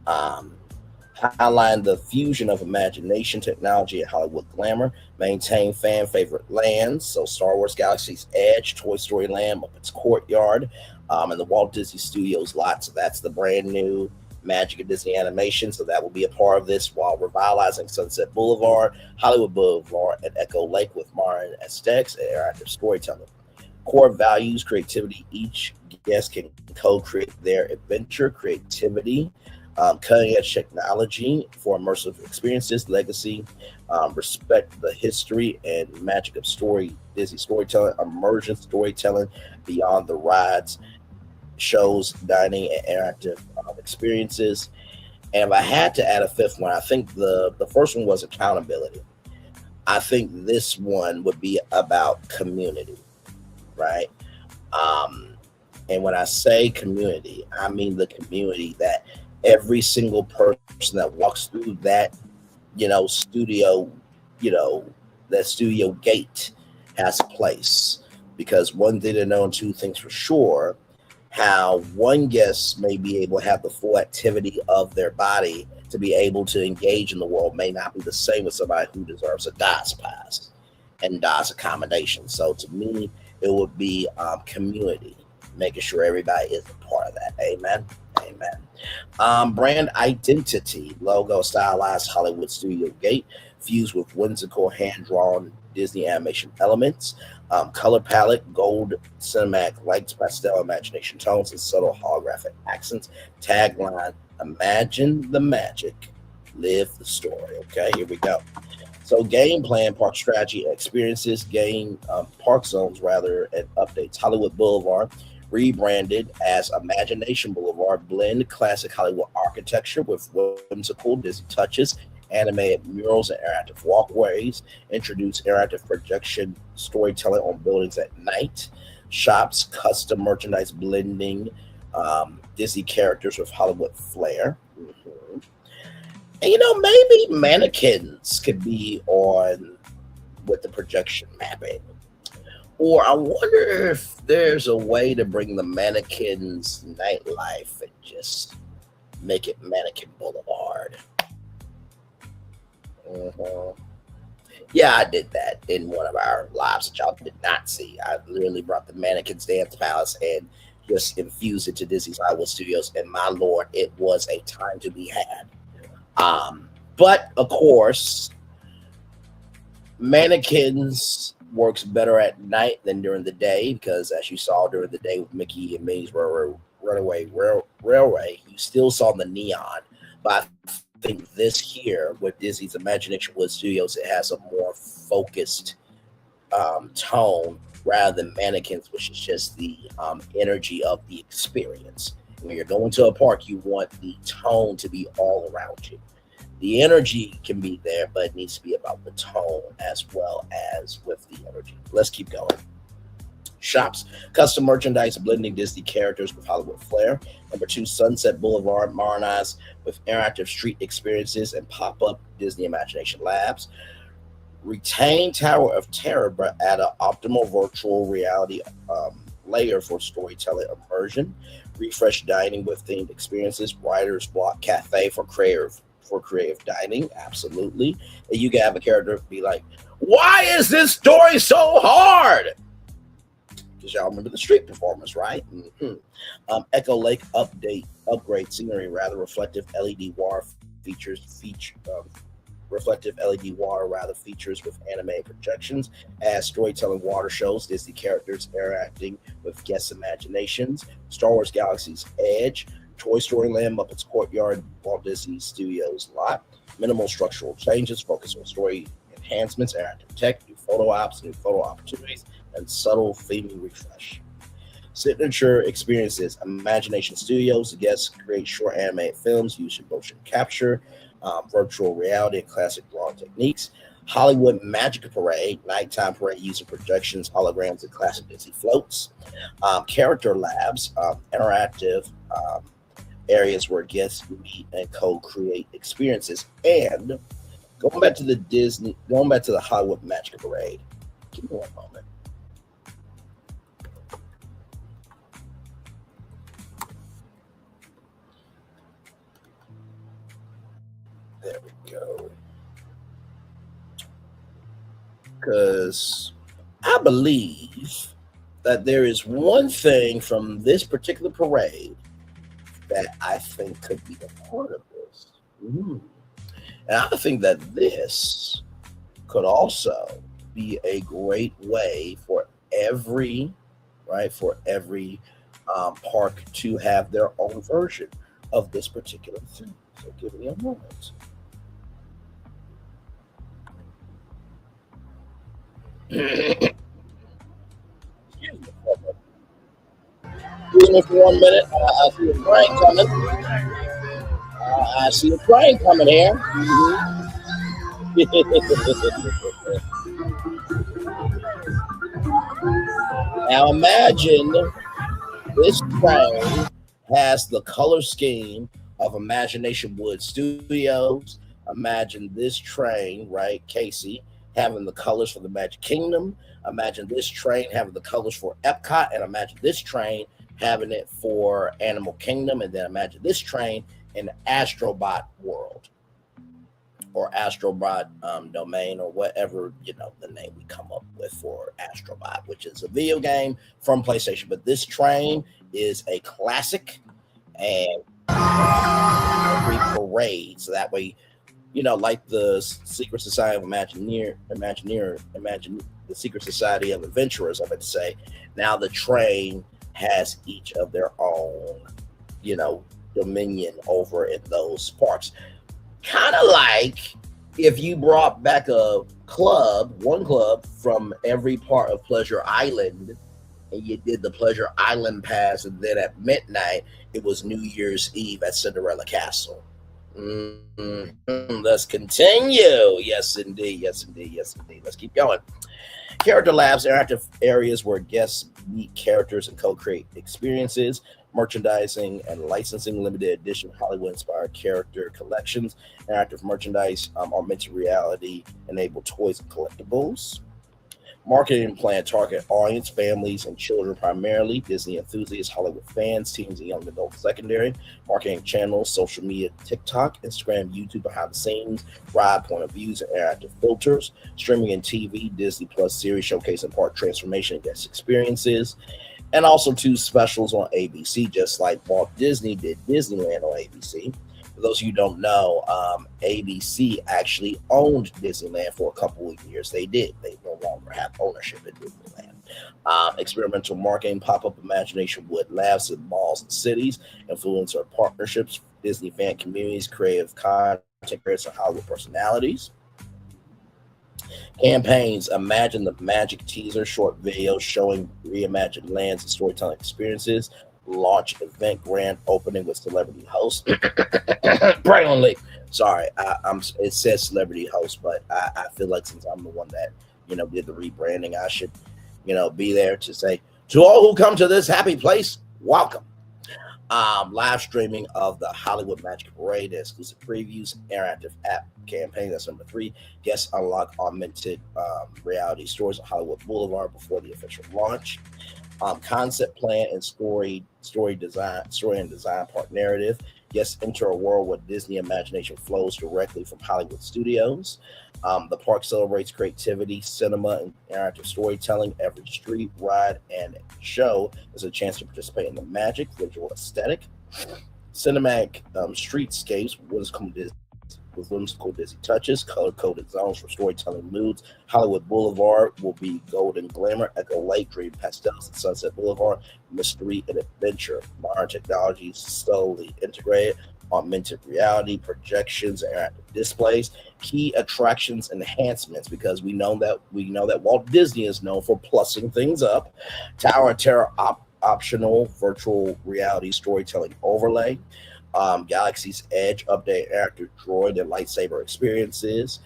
Highlight the fusion of imagination, technology, and Hollywood glamour. Maintain fan favorite lands, so Star Wars Galaxy's Edge, Toy Story Land, Muppets Courtyard, and the Walt Disney Studios lot. So that's the brand new Magic of Disney Animation. So that will be a part of this while revitalizing Sunset Boulevard, Hollywood Boulevard, and Echo Lake with modern aesthetics and interactive storytelling. Core values, creativity. Each guest can co-create their adventure, creativity, cutting-edge technology for immersive experiences, legacy, respect the history and magic of Disney storytelling, immersion storytelling beyond the rides, shows, dining, and interactive experiences. And if I had to add a fifth one, I think the first one was accountability. I think this one would be about community, right? And when I say community, I mean the community that every single person that walks through that, studio, that studio gate has a place. Because one thing to know and two things for sure, how one guest may be able to have the full activity of their body to be able to engage in the world may not be the same with somebody who deserves a DOS pass and DOS accommodation. So to me, it would be community, making sure everybody is a part of that. Amen. Amen. Brand identity, logo, stylized Hollywood studio gate, fused with whimsical hand-drawn Disney animation elements. Color palette, gold cinematic lights, pastel imagination tones, and subtle holographic accents. Tagline, imagine the magic, live the story. Okay, here we go. So game plan, park strategy, experiences, park zones rather, and updates. Hollywood Boulevard, rebranded as Imagination Boulevard, blend classic Hollywood architecture with whimsical Disney touches, animated murals and interactive walkways, introduce interactive projection storytelling on buildings at night, shops, custom merchandise blending Disney characters with Hollywood flair. Mm-hmm. And maybe mannequins could be on with the projection mapping. Or I wonder if there's a way to bring the mannequins nightlife and just make it Mannequin Boulevard. Yeah, I did that in one of our lives that y'all did not see. I literally brought the Mannequins Dance Palace and just infused it to Disney's Hollywood Studios. And my Lord, it was a time to be had. But of course, mannequins works better at night than during the day, because as you saw during the day with Mickey and Minnie's Runaway Railway, you still saw the neon. But I think this here with Disney's ImaginationWood Studios, it has a more focused tone rather than mannequins, which is just the energy of the experience. When you're going to a park, you want the tone to be all around you. The energy can be there, but it needs to be about the tone as well as with the energy. Let's keep going. Shops, custom merchandise, blending Disney characters with Hollywood flair. Number 2, Sunset Boulevard, modernized with interactive street experiences and pop-up Disney Imagination Labs. Retain Tower of Terror, but add an optimal virtual reality layer for storytelling immersion. Refresh dining with themed experiences. Writer's Block Cafe for creative dining. Absolutely. And you can have a character be like, why is this story so hard? Because y'all remember the street performers, right? Mm-hmm. Echo Lake upgrade scenery, rather reflective LED wire features with animated projections, as storytelling water shows Disney characters interacting with guests' imaginations. Star Wars Galaxy's Edge, Toy Story Land, Muppets Courtyard, Walt Disney Studios lot. Minimal structural changes, focus on story enhancements, interactive tech, new photo ops, new photo opportunities, and subtle theming refresh. Signature experiences, Imagination Studios, guests create short animated films using motion capture, virtual reality, and classic drawing techniques. Hollywood Magic Parade, nighttime parade using projections, holograms, and classic Disney floats. Character labs, interactive areas where guests meet and co-create experiences. And going back to the Hollywood Magic Parade. Give me one moment. There we go. Because I believe that there is one thing from this particular parade that I think could be a part of this. And I think that this could also be a great way for every right? For every park to have their own version of this particular thing. So give me a moment. Excuse me for 1 minute. I see a train coming. I see a train coming here. Now imagine this train has the color scheme of ImaginationWood Studios. Imagine this train, right, Casey, having the colors for the Magic Kingdom. Imagine this train having the colors for Epcot, and imagine this train having it for Animal Kingdom, and then imagine this train in Astrobot World or Astrobot Domain, or whatever, you know, the name we come up with for Astrobot, which is a video game from PlayStation. But this train is a classic, and every parade, so that way, you know, like the Secret Society of Imagine the Secret Society of Adventurers, I would say. Now the train has each of their own, you know, dominion over in those parks. Kind of like if you brought back a club, one club from every part of Pleasure Island, and you did the Pleasure Island Pass, and then at midnight, it was New Year's Eve at Cinderella Castle. Let's continue. Yes, indeed. Yes, indeed. Yes, indeed. Let's keep going. Character labs, interactive areas where guests meet characters and co-create experiences. Merchandising and licensing, limited edition Hollywood-inspired character collections, interactive merchandise, augmented reality, enabled toys and collectibles. Marketing plan, target audience, families and children primarily, Disney enthusiasts, Hollywood fans, teens and young adults secondary. Marketing channels, social media, TikTok, Instagram, YouTube, behind the scenes, ride point of views and interactive filters. Streaming and TV, Disney Plus series showcasing park transformation and guest experiences. And also 2 specials on ABC, just like Walt Disney did Disneyland on ABC. For those of you who don't know, ABC actually owned Disneyland for a couple of years. They did. They no longer have ownership in Disneyland. Experimental marketing, pop-up ImaginationWood labs in malls and cities, influencer partnerships, Disney fan communities, creative content creators, and Hollywood personalities. Campaigns, Imagine the Magic teaser, short videos showing reimagined lands and storytelling experiences. Launch event, grand opening with celebrity host. Braylon Lee. Sorry, it says celebrity host, but I feel like since I'm the one that, you know, did the rebranding, I should, you know, be there to say, to all who come to this happy place, welcome. Live streaming of the Hollywood Magic Parade, exclusive previews, interactive app campaign. That's number 3. Guests unlock augmented reality stories on Hollywood Boulevard before the official launch. Concept plan and story and design part narrative. Guests enter a world where Disney imagination flows directly from Hollywood studios. The park celebrates creativity, cinema, and interactive storytelling. Every street, ride, and show is a chance to participate in the magic, visual aesthetic, cinematic streetscapes, with whimsical Disney touches, color-coded zones for storytelling moods. Hollywood Boulevard will be golden glamour, Echo Lake, dream pastels, and Sunset Boulevard, mystery and adventure. Modern technologies slowly integrated, augmented reality, projections, and interactive displays. Key attractions enhancements, because we know that Walt Disney is known for plussing things up. Tower of Terror optional virtual reality storytelling overlay. Galaxy's Edge update interactive droid and lightsaber experiences.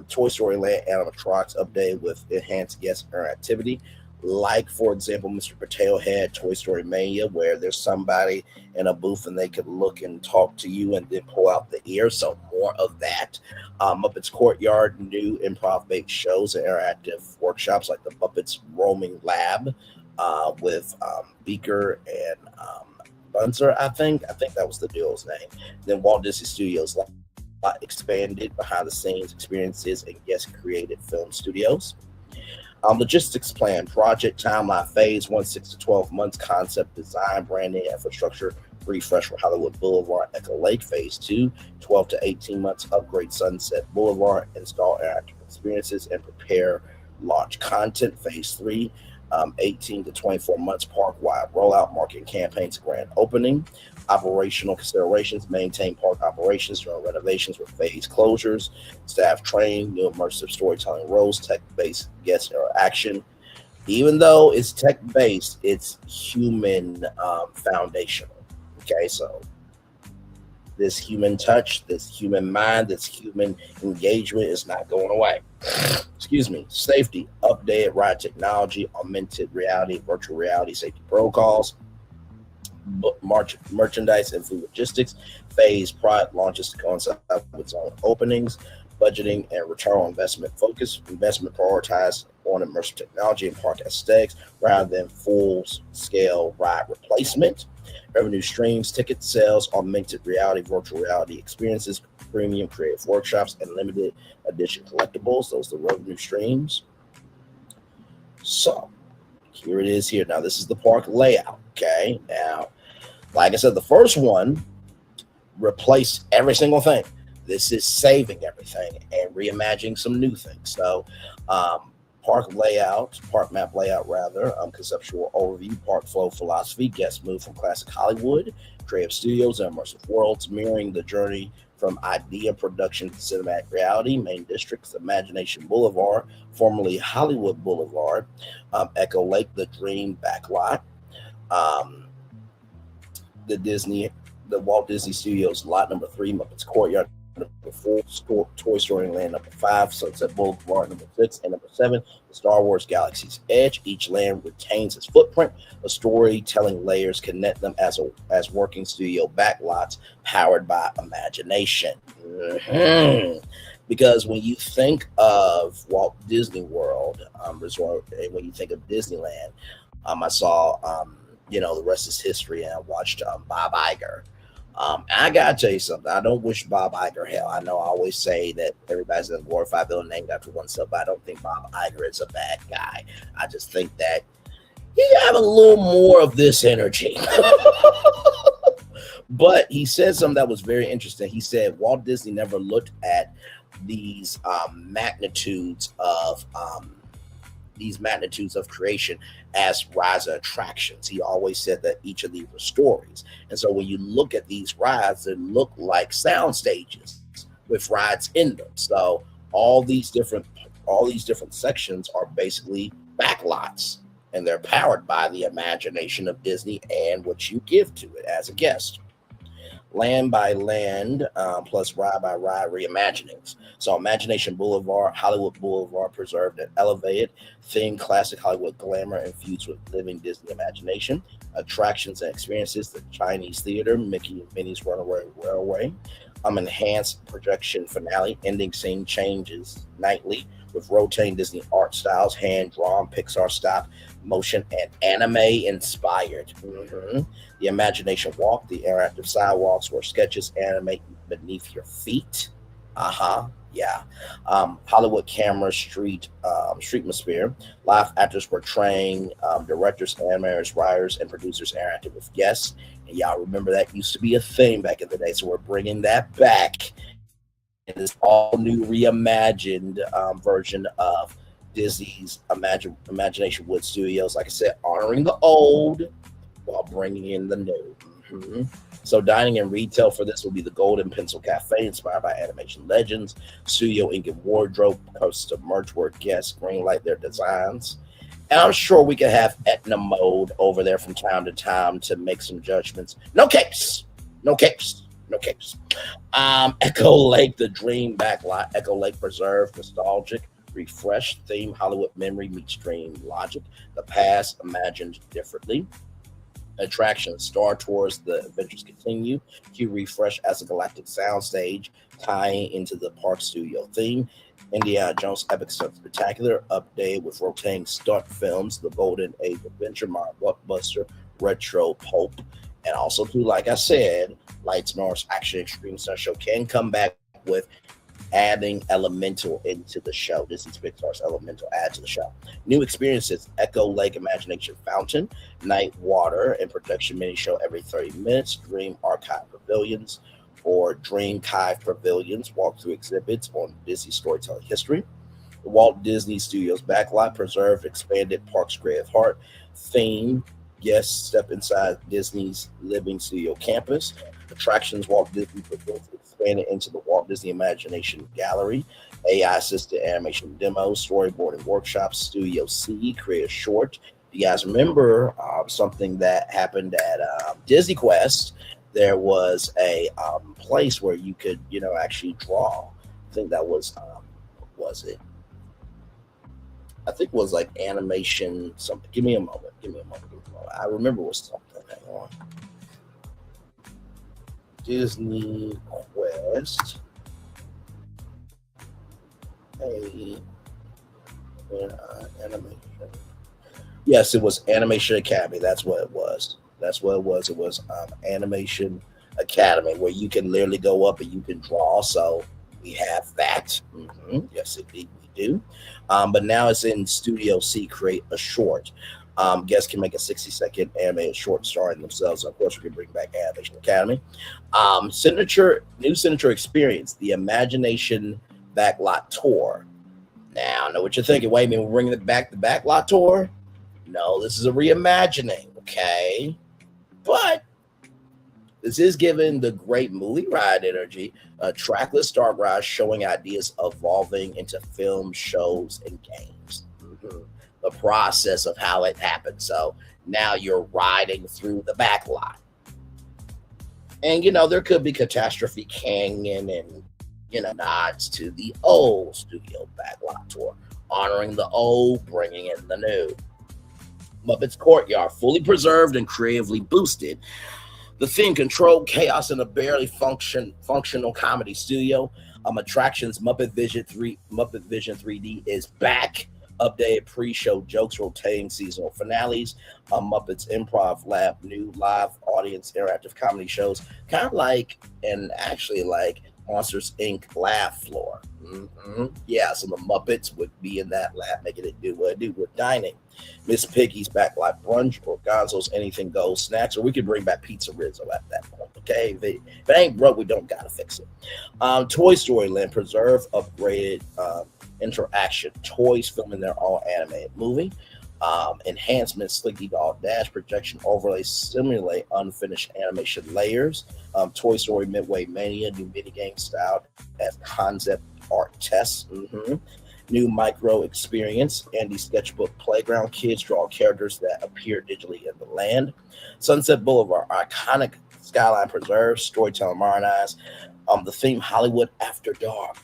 Toy Story Land animatronics update with enhanced guest interactivity. Like, for example, Mr. Potato Head, Toy Story Mania, where there's somebody in a booth and they could look and talk to you and then pull out the ear. So more of that. Muppets Courtyard, new improv-based shows and interactive workshops like the Muppets Roaming Lab with Beaker and Bunzer, I think that was the duo's name. Then Walt Disney Studios expanded behind the scenes experiences and guest created film studios. Logistics plan, project timeline, phase 1, 6 to 12 months, concept design, branding, infrastructure, refresh for Hollywood Boulevard, Echo Lake, phase 2, 12 to 18 months, upgrade Sunset Boulevard, install interactive experiences, and prepare launch content, phase 3. 18 to 24 months park-wide rollout, marketing campaigns, grand opening, operational considerations, maintain park operations during renovations with phased closures, staff training, new immersive storytelling roles, tech-based guest interaction. Even though it's tech-based, it's human foundational. Okay, so this human touch, this human mind, this human engagement is not going away. Excuse me. Safety, updated ride technology, augmented reality, virtual reality, safety protocols, merchandise and food logistics, phased product launches to coincide with zone openings, budgeting and return on investment focus, investment prioritized on immersive technology and park aesthetics rather than full-scale ride replacement. Revenue streams, ticket sales, augmented reality, virtual reality experiences, premium creative workshops, and limited edition collectibles. Those are the revenue streams. So here it is here. Now, this is the park layout. Okay. Now, like I said, the first one replaced every single thing. This is saving everything and reimagining some new things. So, park map layout rather, conceptual overview, park flow philosophy, guests move from classic Hollywood, creative studios, and immersive worlds, mirroring the journey from idea production to cinematic reality. Main districts, Imagination Boulevard, formerly Hollywood Boulevard, Echo Lake, the Dream Backlot, the Walt Disney Studios lot number 3, Muppets Courtyard number 4, Toy Story Land number 5, Sunset Boulevard number 6, and number 7, the Star Wars Galaxy's Edge. Each land retains its footprint. The storytelling layers connect them as working studio backlots powered by imagination. Because when you think of Walt Disney World Resort, and when you think of Disneyland, I saw the rest is history, and I watched Bob Iger. I gotta tell you something. I don't wish Bob Iger hell. I know I always say that everybody's gonna glorify villain named after oneself, but I don't think Bob Iger is a bad guy. I just think that he have a little more of this energy. But he said something that was very interesting. He said Walt Disney never looked at these magnitudes of creation as rides and attractions. He always said that each of these were stories. And so when you look at these rides, they look like sound stages with rides in them. So all these different sections are basically backlots, and they're powered by the imagination of Disney and what you give to it as a guest. Land by land plus ride by ride reimaginings. So Imagination Boulevard, Hollywood Boulevard, preserved and elevated, themed classic Hollywood glamour infused with living Disney imagination, attractions and experiences, the Chinese Theater, Mickey and Minnie's Runaway Railway, enhanced projection finale, ending scene changes nightly with rotating Disney art styles, hand-drawn, Pixar stop, motion, and anime inspired. The Imagination Walk, the interactive sidewalks where sketches animate beneath your feet. Hollywood camera street atmosphere. Live actors portraying directors, animators, writers, and producers interacting with guests. And y'all remember that used to be a thing back in the day, so we're bringing that back in this all new reimagined version of Disney's ImaginationWood Studios. Like I said, honoring the old while bringing in the new. So dining and retail for this will be the Golden Pencil Cafe, inspired by animation legends, Studio Ink and Wardrobe, custom merch where guests greenlight their designs. And I'm sure we could have Etna Mode over there from time to time to make some judgments. No capes. Echo Lake, the Dream Backlot, Echo Lake Preserve, nostalgic, refreshed theme, Hollywood memory meets dream logic, the past imagined differently. Attractions, Star Tours, the adventures continue. Q refresh as a galactic soundstage, tying into the park studio theme. Indiana Jones Epic Stunt Spectacular, updated with rotating stunt films, the Golden Age Adventure, Modern Blockbuster, Retro Pulp, and also too, like I said, Lights, Mars, Action Extreme Stunt Show can come back with adding Elemental into the show. Disney's Pixar's Elemental add to the show. New experiences, Echo Lake Imagination Fountain, Night Water and Production Mini Show every 30 minutes, Dream Archive Pavilions or Dream Kive Pavilions, walkthrough exhibits on Disney storytelling history. Walt Disney Studios backlot, preserved, expanded Parks Creative Heart theme. Guests step inside Disney's Living Studio campus. Attractions Walt Disney presents expanded into the Walt Disney Imagination Gallery. AI-assisted animation demos, storyboarding workshops, Studio C, create a short. You guys remember something that happened at Disney Quest? There was a place where you could, actually draw. I think that was it? I think it was like animation something. Give me a moment. I remember it was something. Hang on. Disney Quest. Animation. Yes, it was Animation Academy. That's what it was. It was Animation Academy, where you can literally go up and you can draw. So we have that. Yes, indeed we do. But now it's in Studio C, create a short. Guests can make a 60-second animated short starring themselves. Of course, we can bring back Animation Academy. New signature experience, the Imagination Backlot Tour. Now, I know what you're thinking. Wait a minute, we're bringing it back, the Backlot Tour? No, this is a reimagining, okay? But this is given the great movie ride energy, a trackless dark ride showing ideas evolving into film, shows, and games. The process of how it happened. So now you're riding through the backlot. And, there could be Catastrophe Canyon and, nods to the old studio backlot tour, honoring the old, bringing in the new. Muppets Courtyard, fully preserved and creatively boosted. The theme, controlled chaos in a barely functional comedy studio. Attractions Muppet Vision 3D is back. Updated pre-show jokes, rotating seasonal finales. Muppets Improv Lab, new live audience interactive comedy shows, kind of like, and actually like Monsters Inc. lab floor. Yeah, so the Muppets would be in that lab, making it do what it do with dining. Miss Piggy's Backlot Brunch, or Gonzo's Anything Goes Snacks, or we could bring back Pizza Rizzo at that point, okay? If it ain't broke, we don't gotta fix it. Toy Story Land, preserve, upgraded interaction. Toys filming their all animated movie. Enhancements, Slinky Dog Dash, projection overlays, simulate unfinished animation layers. Toy Story Midway Mania, new minigame style as concept art tests. New micro experience, Andy Sketchbook Playground. Kids draw characters that appear digitally in the land. Sunset Boulevard, iconic skyline preserved, storytelling modernized. The theme Hollywood After Dark.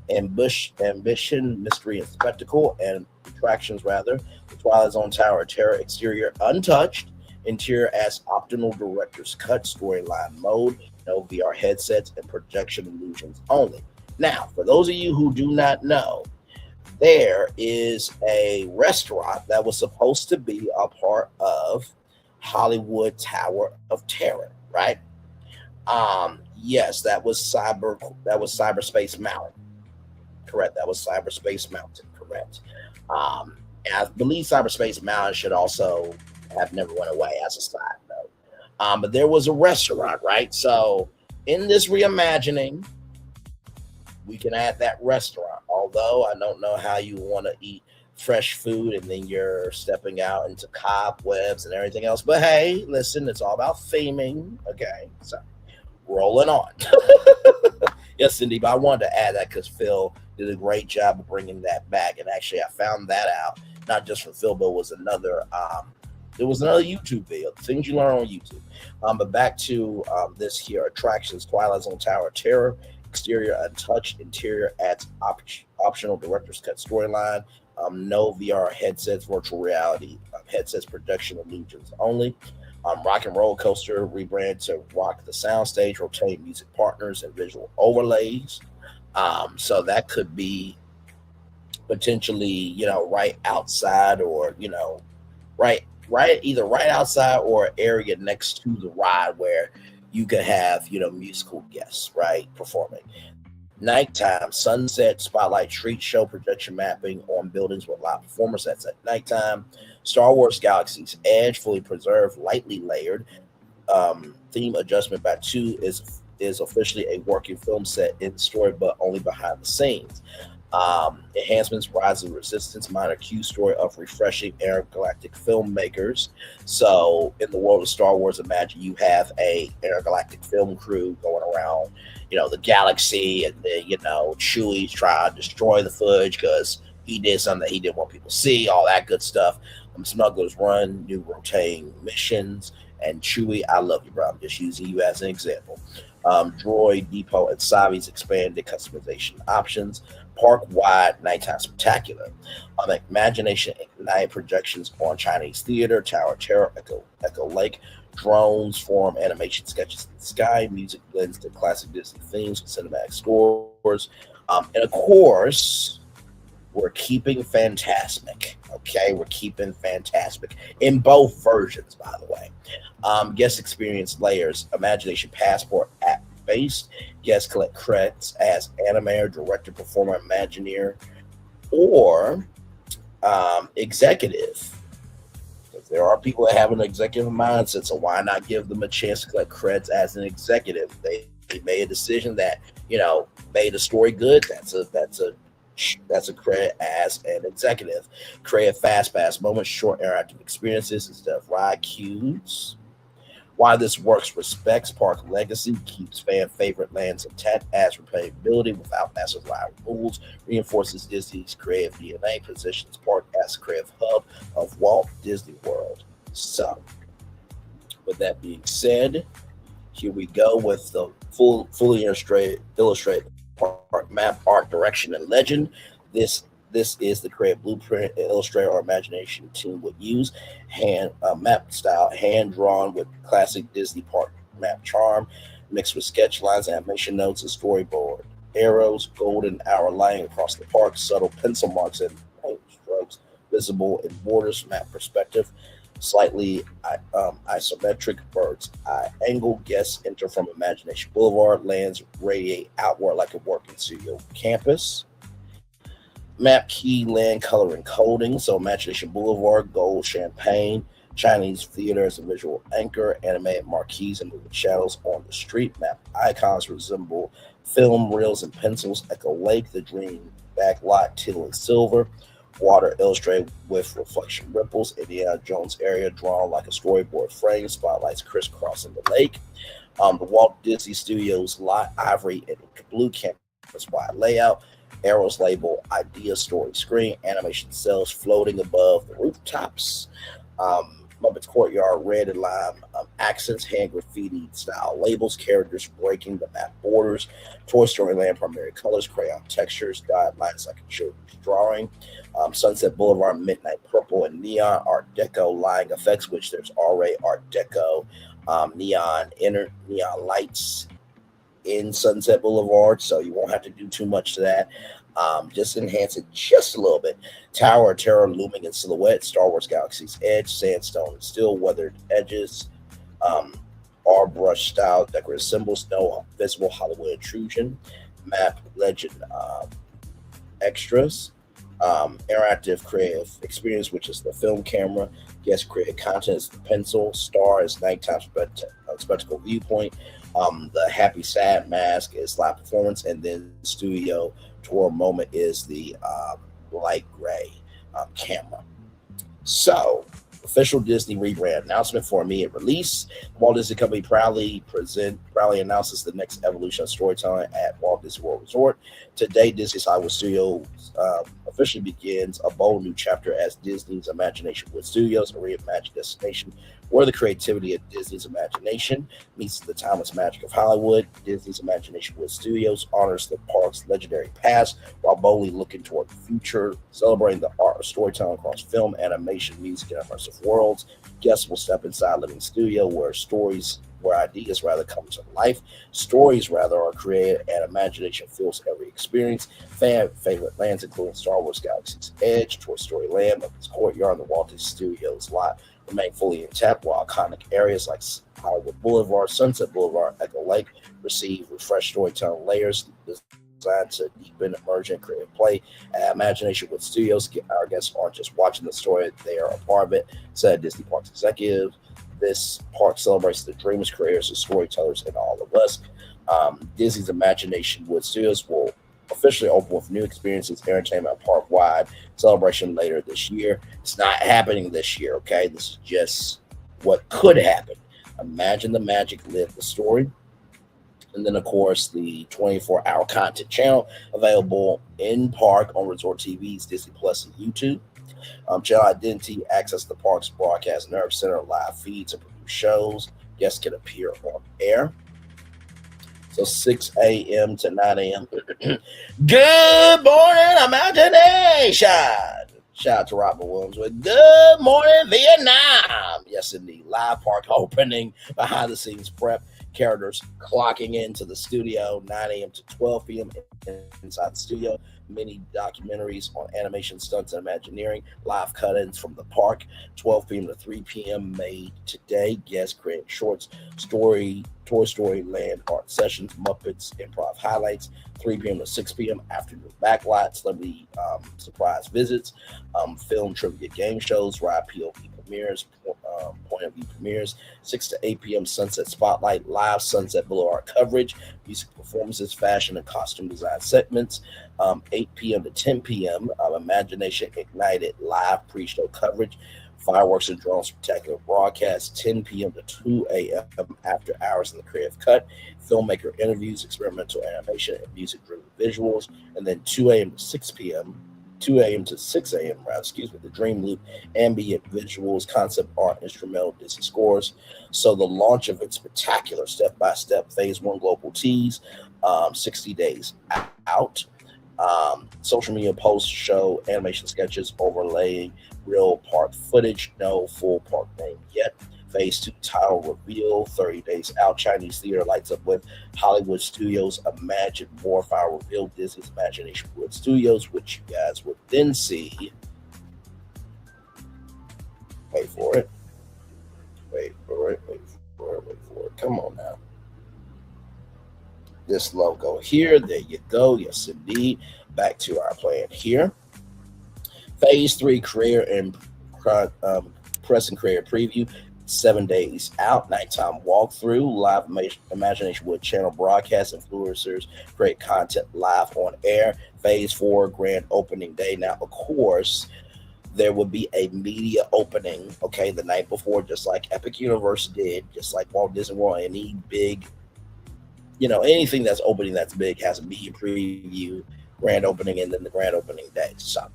Ambition, mystery, and spectacle, and attractions rather. The Twilight Zone Tower of Terror, exterior untouched, interior as optional director's cut, storyline mode, no VR headsets, and projection illusions only. Now, for those of you who do not know, there is a restaurant that was supposed to be a part of Hollywood Tower of Terror, right? Yes, that was Cyberspace Mountain. Correct. That was Cyberspace Mountain. Correct. And I believe Cyberspace Mountain should also have never went away as a side note. But there was a restaurant, right? So in this reimagining, we can add that restaurant. Although I don't know how you want to eat fresh food and then you're stepping out into cobwebs and everything else. But hey, listen, it's all about theming. Okay, so rolling on. Yes, Cindy, but I wanted to add that because Phil did a great job of bringing that back. And actually, I found that out, not just from Phil, but there was another YouTube video, things you learn on YouTube. But back to this here, attractions, Twilight Zone Tower of Terror, exterior untouched, interior adds optional director's cut storyline, no VR headsets, virtual reality headsets, production illusions only. Rock and Roller Coaster rebrand to Rock the Soundstage, rotating music partners and visual overlays. So that could be potentially, right outside or, right either right outside or area next to the ride where you could have, musical guests, right, performing. Nighttime, sunset, spotlight, treat show, projection mapping on buildings with live performers. That's at nighttime. Star Wars Galaxy's Edge, fully preserved, lightly layered. Theme adjustment by 2 is officially a working film set in story, but only behind the scenes. Enhancements, Rise of Resistance, minor Q story of refreshing intergalactic filmmakers. So, in the world of Star Wars, imagine you have a intergalactic film crew going around, the galaxy, and then Chewie's trying to destroy the fudge because he did something that he didn't want people to see. All that good stuff. Smugglers Run, new rotating missions, and Chewie, I love you, bro. I'm just using you as an example. Droid Depot and Savi's expanded customization options. Park-wide nighttime spectacular. Imagination Ignite projections on Chinese theater, Tower Terror, Echo Lake, drones form animation sketches in the sky, music blends to classic Disney themes with cinematic scores. And of course, we're keeping Fantasmic. Okay, we're keeping Fantasmic in both versions, by the way. Guest experience layers, Imagination Passport app based. Guests collect credits as animator, director, performer, Imagineer, or executive. Because there are people that have an executive mindset, so why not give them a chance to collect credits as an executive? They made a decision that made a story good. That's a credit as an executive. Create fast pass moments, short interactive experiences instead of ride queues. Why this works: respects park legacy, keeps fan favorite lands intact, adds replayability without massive live rules, reinforces Disney's creative DNA, positions park as a creative hub of Walt Disney World. So, with that being said, here we go with the fully illustrated park map, art, direction, and legend. This is the creative blueprint Illustrator or Imagination team would use. Map style, hand drawn with classic Disney park map charm, mixed with sketch lines, animation notes, and storyboard arrows, golden hour lighting across the park, subtle pencil marks and paint strokes visible in borders, map perspective, slightly isometric bird's eye angle. Guests enter from Imagination Boulevard, lands radiate outward like a working studio campus. Map key land color and coding. So Imagination Boulevard, gold champagne, Chinese theater as a visual anchor, animated marquees and moving shadows on the street. Map icons resemble film reels and pencils. Echo Lake, the dream backlot, teal and silver. Water illustrated with reflection ripples. Indiana Jones area drawn like a storyboard frame. Spotlights crisscrossing the lake. The Walt Disney Studios lot, ivory and blue campus wide layout. Arrows label idea story screen, animation cells floating above the rooftops. Muppets Courtyard, red and lime accents, hand graffiti style labels, characters breaking the map borders. Toy Story Land, primary colors, crayon textures, dotted lines like a children's drawing. Sunset Boulevard, midnight purple and neon, art deco lying effects, which there's already art deco neon lights in Sunset Boulevard, so you won't have to do too much to that. Just enhance it just a little bit. Tower of Terror looming in silhouette, Star Wars Galaxy's Edge, sandstone and still weathered edges, R-brush style decorative symbols, no visible Hollywood intrusion. Map legend extras, interactive creative experience, which is the film camera. Guest creative content is the pencil, star is nighttime spectacle viewpoint. The happy sad mask is live performance, and then studio tour moment is the light gray camera. So, official Disney rebrand announcement for immediate release. The Walt Disney Company proudly announces the next evolution of storytelling at Walt Disney World Resort. Today, Disney's Hollywood Studios officially begins a bold new chapter as Disney's ImaginationWood Studios, a reimagined destination where the creativity of Disney's imagination meets the timeless magic of Hollywood. Disney's ImaginationWood Studios honors the park's legendary past while boldly looking toward the future, celebrating the art of storytelling across film, animation, music, and immersive worlds. Guests will step inside a living studio where ideas rather come to life, stories rather are created, and imagination fills every experience. Fan favorite lands including Star Wars Galaxy's Edge, Toy Story Land, Muppets Courtyard, and the Walt Disney Studios lot remain fully intact, while iconic areas like Hollywood Boulevard, Sunset Boulevard, Echo Lake receive refreshed storytelling layers designed to deepen emergent creative play. At ImaginationWood Studios, our guests aren't just watching the story, they are a part of it, said Disney Parks executive. This park celebrates the dreamers, creators, and storytellers in all of us. Disney's ImaginationWood Studios will officially open with new experiences, entertainment, park-wide celebration later this year. It's not happening this year, okay? This is just what could happen. Imagine the Magic, live the story. And then, of course, the 24-hour content channel available in park on Resort TV's Disney Plus and YouTube. Channel Identity, access the park's broadcast nerve center, live feeds, and produce shows. Guests can appear on air. So 6 a.m. to 9 a.m. Good morning, imagination. Shout out to Robin Williams with Good Morning Vietnam. Yes, indeed. Live park opening, behind the scenes prep, characters clocking into the studio, 9 a.m. to 12 p.m. inside the studio. Mini documentaries on animation, stunts, and Imagineering. Live cut-ins from the park, 12 p.m. to 3 p.m. made today. Guests create shorts, Toy Story Land art sessions, Muppets improv highlights, 3 p.m. to 6 p.m. afternoon backlot, celebrity surprise visits, film trivia game shows, ride POV premieres, point of view premieres, 6 to 8 p.m. Sunset Spotlight, live Sunset Boulevard coverage, music performances, fashion and costume design segments, 8 p.m. to 10 p.m. Imagination Ignited live pre-show coverage, fireworks and drone spectacular broadcast, 10 p.m. to 2 a.m. after hours in the creative cut, filmmaker interviews, experimental animation, and music-driven visuals, and then 2 a.m. to 6 p.m. 2 a.m. to 6 a.m. The Dream Loop, ambient visuals, concept art, instrumental Disney scores. So the launch of its spectacular step-by-step Phase 1 global tease, 60 days out. Social media posts show animation sketches overlaying real park footage. No full park name yet. Phase 2 title reveal, 30 days out. Chinese theater lights up with Hollywood Studios Imagine More final reveal. Disney's ImaginationWood Studios, which you guys would then see. Wait for it. Come on now. This logo here. There you go. Yes, indeed. Back to our plan here. Phase 3 creator and press and creator preview. 7 days out, nighttime walkthrough, live ImaginationWood channel broadcast, influencers create content live on air. Phase 4 grand opening day. Now, of course, there will be a media opening, okay, the night before, just like Epic Universe did, just like Walt Disney World. Any big, anything that's opening that's big has a media preview, grand opening, and then the grand opening day. So,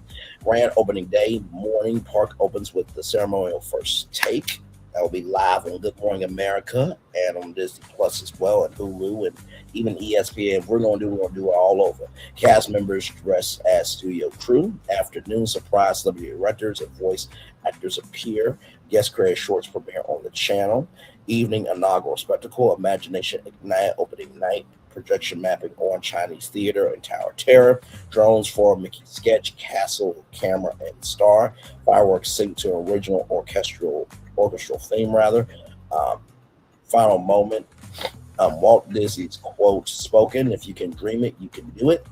grand opening day morning, park opens with the ceremonial first take. That will be live on Good Morning America and on Disney Plus as well, and Hulu, and even ESPN. We're going to do it all over. Cast members dressed as studio crew. Afternoon surprise celebrity directors and voice actors appear. Guest creator shorts premiere on the channel. Evening inaugural spectacle. Imagination Ignite opening night. Projection mapping on Chinese theater and Tower Terror. Drones for Mickey Sketch, Castle, Camera, and Star. Fireworks synced to original orchestral theme, final moment. Walt Disney's quote spoken: "If you can dream it, you can do it."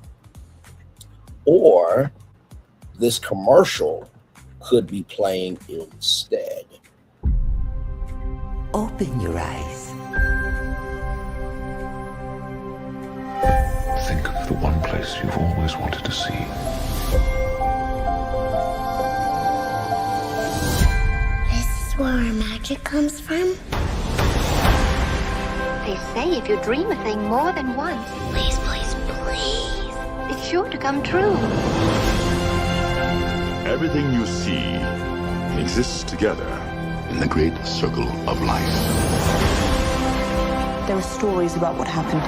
Or this commercial could be playing instead. Open your eyes. Think of the one place you've always wanted to see. Where our magic comes from? They say if you dream a thing more than once, Please, please, please. it's sure to come true. Everything you see exists together in the great circle of life. There are stories about what happened.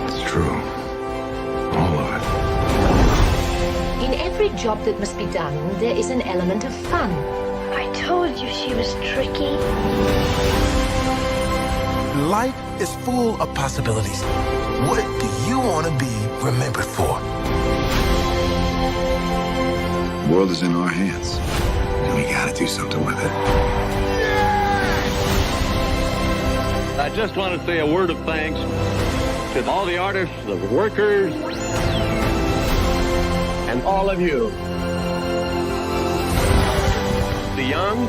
It's true. All of it. In every job that must be done, there is an element of fun. I told you she was tricky. Life is full of possibilities. What do you want to be remembered for? The world is in our hands, and we gotta do something with it. I just want to say a word of thanks to all the artists, the workers, and all of you. The young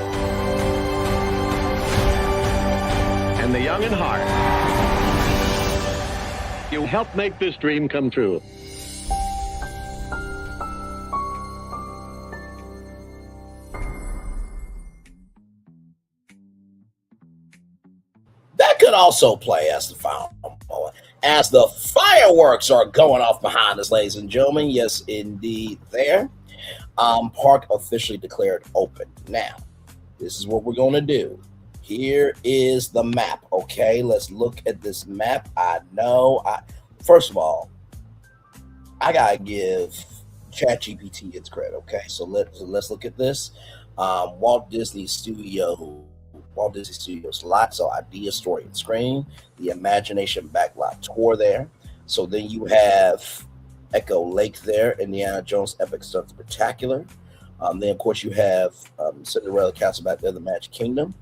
and the young in heart. You helped make this dream come true. also play as the fireworks are going off behind us, ladies and gentlemen. Yes, indeed. There, park officially declared open. Now, this is what we're going to do. Here is the map. Okay, let's look at this map. First of all, I gotta give ChatGPT its credit. Okay, so let's look at this. Walt Disney Studios lot. So idea, story, and screen. The Imagination Backlot tour there. So then you have Echo Lake there, Indiana Jones Epic Stunt Spectacular. Then of course you have Cinderella Castle back there, the Magic Kingdom.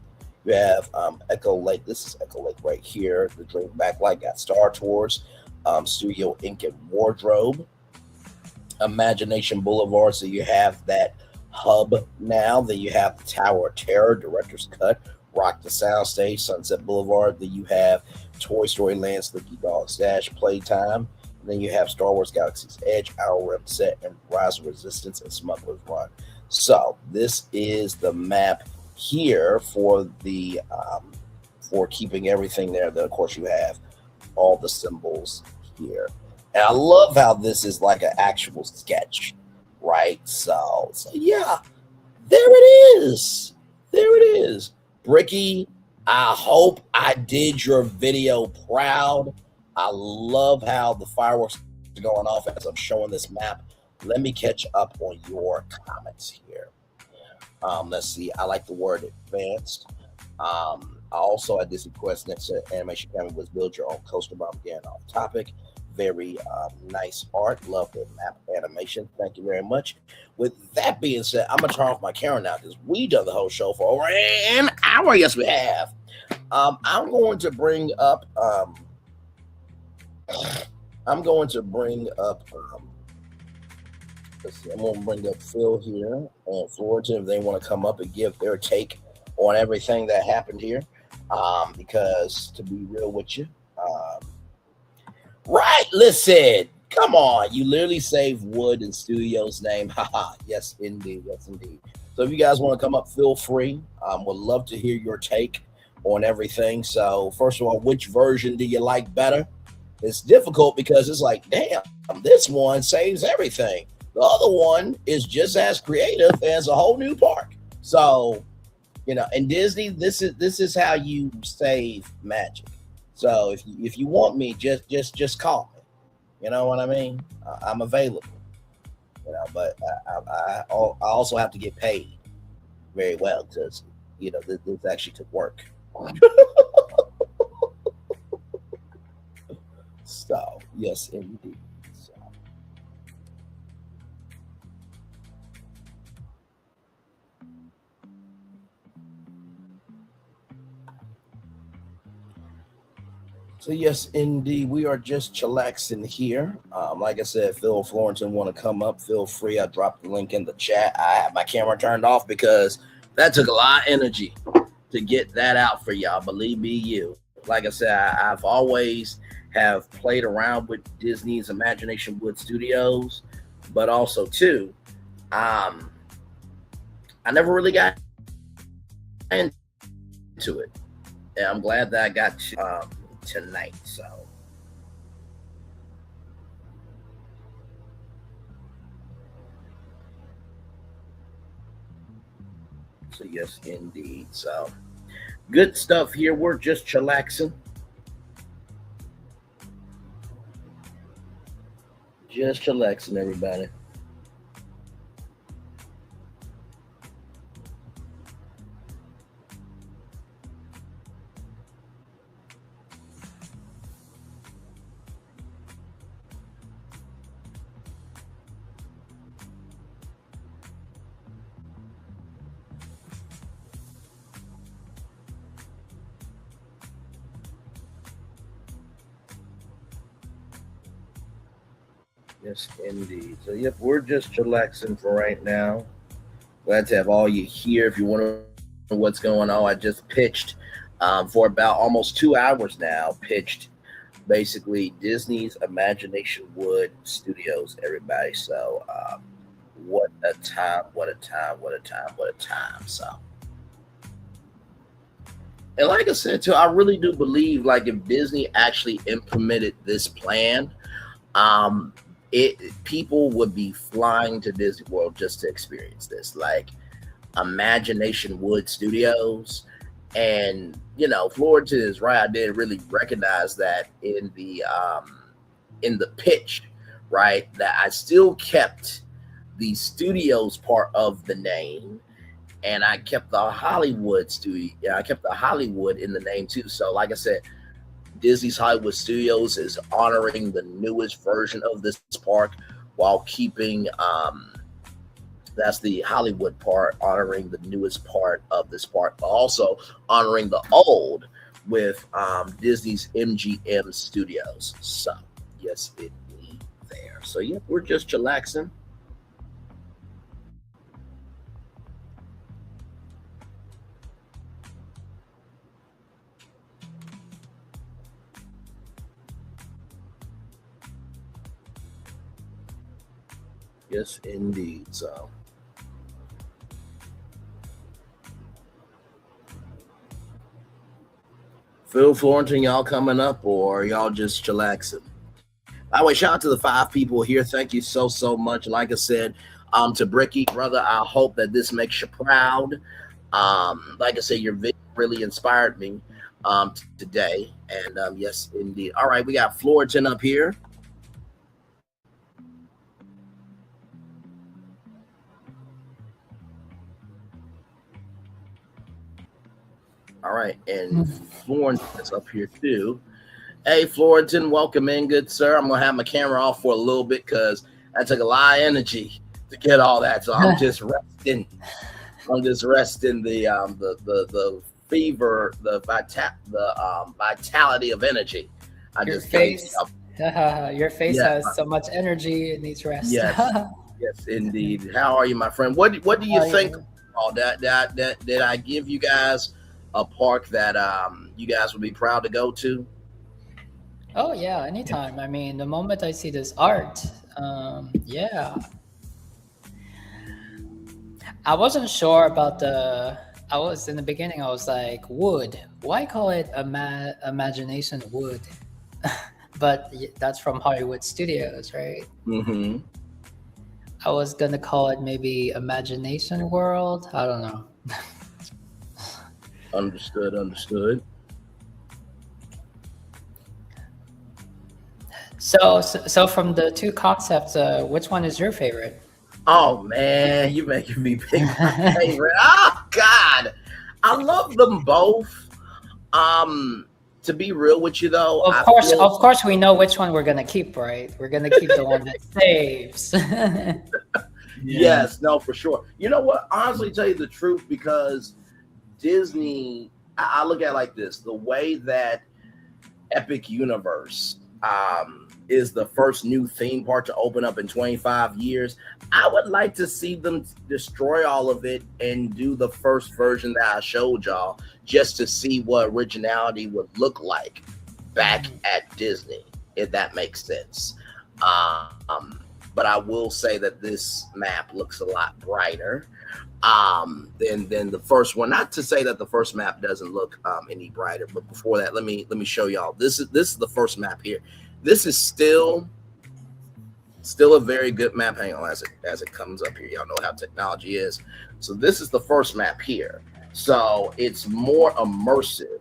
You have Echo Lake. This is Echo Lake right here. The Dream Backlight got Star Tours, Studio Ink and Wardrobe, Imagination Boulevard. So you have that hub now. Then you have the Tower of Terror, Director's Cut, Rock the Soundstage, Sunset Boulevard. Then you have Toy Story Land, Slinky Dog's Dash, Playtime. And then you have Star Wars Galaxy's Edge, Our Rim Set, and Rise of Resistance and Smuggler's Run. So this is the map here for the for keeping everything there. Then of course you have all the symbols here, and I love how this is like an actual sketch, right? So yeah, there it is. Bricky, I hope I did your video proud. I love how the fireworks are going off as I'm showing this map. Let me catch up on your comments here. Let's see. I like the word advanced. I also had this request next to Animation Family was build your own coaster bomb. Again, off topic. Very nice art. Love the map animation. Thank you very much. With that being said, I'm gonna turn off my camera now because we done the whole show for over an hour. Yes, we have. I'm going to bring up. I'm going to bring up. Let's see, I'm going to bring up Phil here and Florida if they want to come up and give their take on everything that happened here. Because to be real with you, right? Listen, come on. You literally saved Wood and Studio's name. Haha. Yes, indeed. Yes, indeed. So if you guys want to come up, feel free. Would love to hear your take on everything. So first of all, which version do you like better? It's difficult because it's like, damn, this one saves everything. The other one is just as creative as a whole new park. So, you know, and Disney, this is how you save magic. So if you want me, just call me. You know what I mean? I'm available. You know, but I also have to get paid very well because you know this actually took work. So yes, indeed. So yes, indeed, we are just chillaxing here. Like I said, Phil Florenton want to come up, feel free. I dropped the link in the chat. I have my camera turned off because that took a lot of energy to get that out for y'all. Believe me, you. Like I said, I've always have played around with Disney's ImaginationWood Studios, but also too, I never really got into it. And I'm glad that I got to, tonight. So yes, indeed. So good stuff here. We're just chillaxing. Just chillaxing, everybody. Yes, indeed. So, yep, we're just chillaxing for right now. Glad to have all you here. If you want to know what's going on, I just pitched for about almost 2 hours now. Pitched basically Disney's ImaginationWood Studios, everybody. So, what a time, what a time, what a time, what a time. So, And like I said too, I really do believe like if Disney actually implemented this plan, people would be flying to Disney World just to experience this. Like ImaginationWood Studios, and Florida is right. I didn't really recognize that in the pitch, right? That I still kept the studios part of the name, and I kept the Hollywood studio. I kept the Hollywood in the name too. So, like I said, Disney's Hollywood Studios is honoring the newest version of this park while keeping that's the Hollywood part, honoring the newest part of this park, but also honoring the old with Disney's MGM Studios. So, yes, indeed, there. So, yeah, we're just chillaxing. Yes, indeed. So, Phil, Florentine, y'all coming up, or y'all just chillaxing? By the way, shout out to the 5 people here. Thank you so much. Like I said, to Bricky, brother, I hope that this makes you proud. Like I said, your video really inspired me today, and yes, indeed. All right, we got Florentine up here. All right, and Florentine is up here too. Hey, Florentine, welcome in, good sir. I'm gonna have my camera off for a little bit because that took a lot of energy to get all that. So I'm just resting. I'm just resting the fever, the vitality of energy. Your face has so much energy. It needs rest. Yes, yes, indeed. How are you, my friend? What do you think? Did I give you guys a park that you guys would be proud to go to? Oh yeah, anytime. I mean, the moment I see this art, yeah. I wasn't sure about in the beginning, I was like, wood. Why call it ImaginationWood? But that's from Hollywood Studios, right? Mm-hmm. I was gonna call it maybe Imagination World. I don't know. Understood. So from the 2 concepts, which one is your favorite? Oh man, you're making me pick my favorite. Oh God, I love them both. To be real with you though, of course, we know which one we're gonna keep, right? We're gonna keep the one that saves. Yes, no, for sure. You know what? Honestly, tell you the truth, because Disney, I look at it like this: the way that Epic Universe is the first new theme park to open up in 25 years. I would like to see them destroy all of it and do the first version that I showed y'all, just to see what originality would look like back at Disney, if that makes sense. But I will say that this map looks a lot brighter than the first one. Not to say that the first map doesn't look any brighter, but before that, let me show y'all. This is the first map here. This is still a very good map. Hang on, as it comes up here, y'all know how technology is. So this is the first map here. So it's more immersive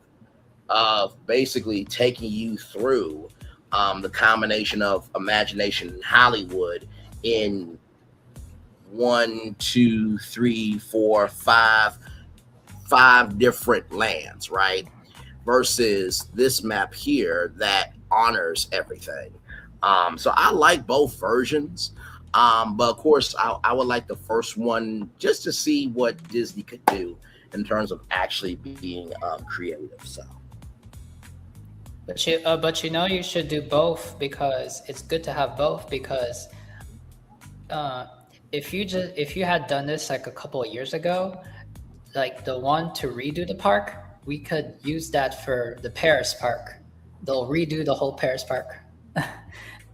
of basically taking you through the combination of imagination and Hollywood in 1, 2, 3, 4, 5 different lands, right? Versus this map here that honors everything. So I like both versions. But of course, I would like the first one just to see what Disney could do in terms of actually being creative. So, but you should do both, because it's good to have both, because if you had done this like a couple of years ago, like the one to redo the park, we could use that for the Paris park. They'll redo the whole Paris park.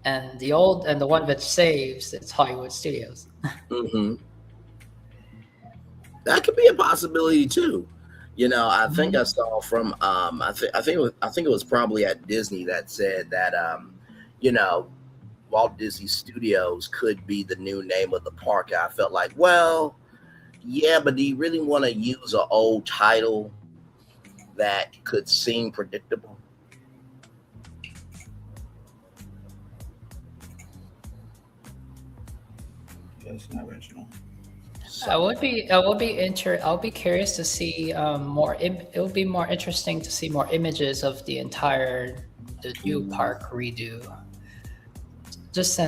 And the one that saves, it's Hollywood Studios. Mm-hmm. That could be a possibility too. I think I saw from I think it was probably at Disney that said that Walt Disney Studios could be the new name of the park. I felt like, well, yeah, but do you really want to use an old title that could seem predictable? It's not original. I'll be curious to see more. It would be more interesting to see more images of the new park redo. Just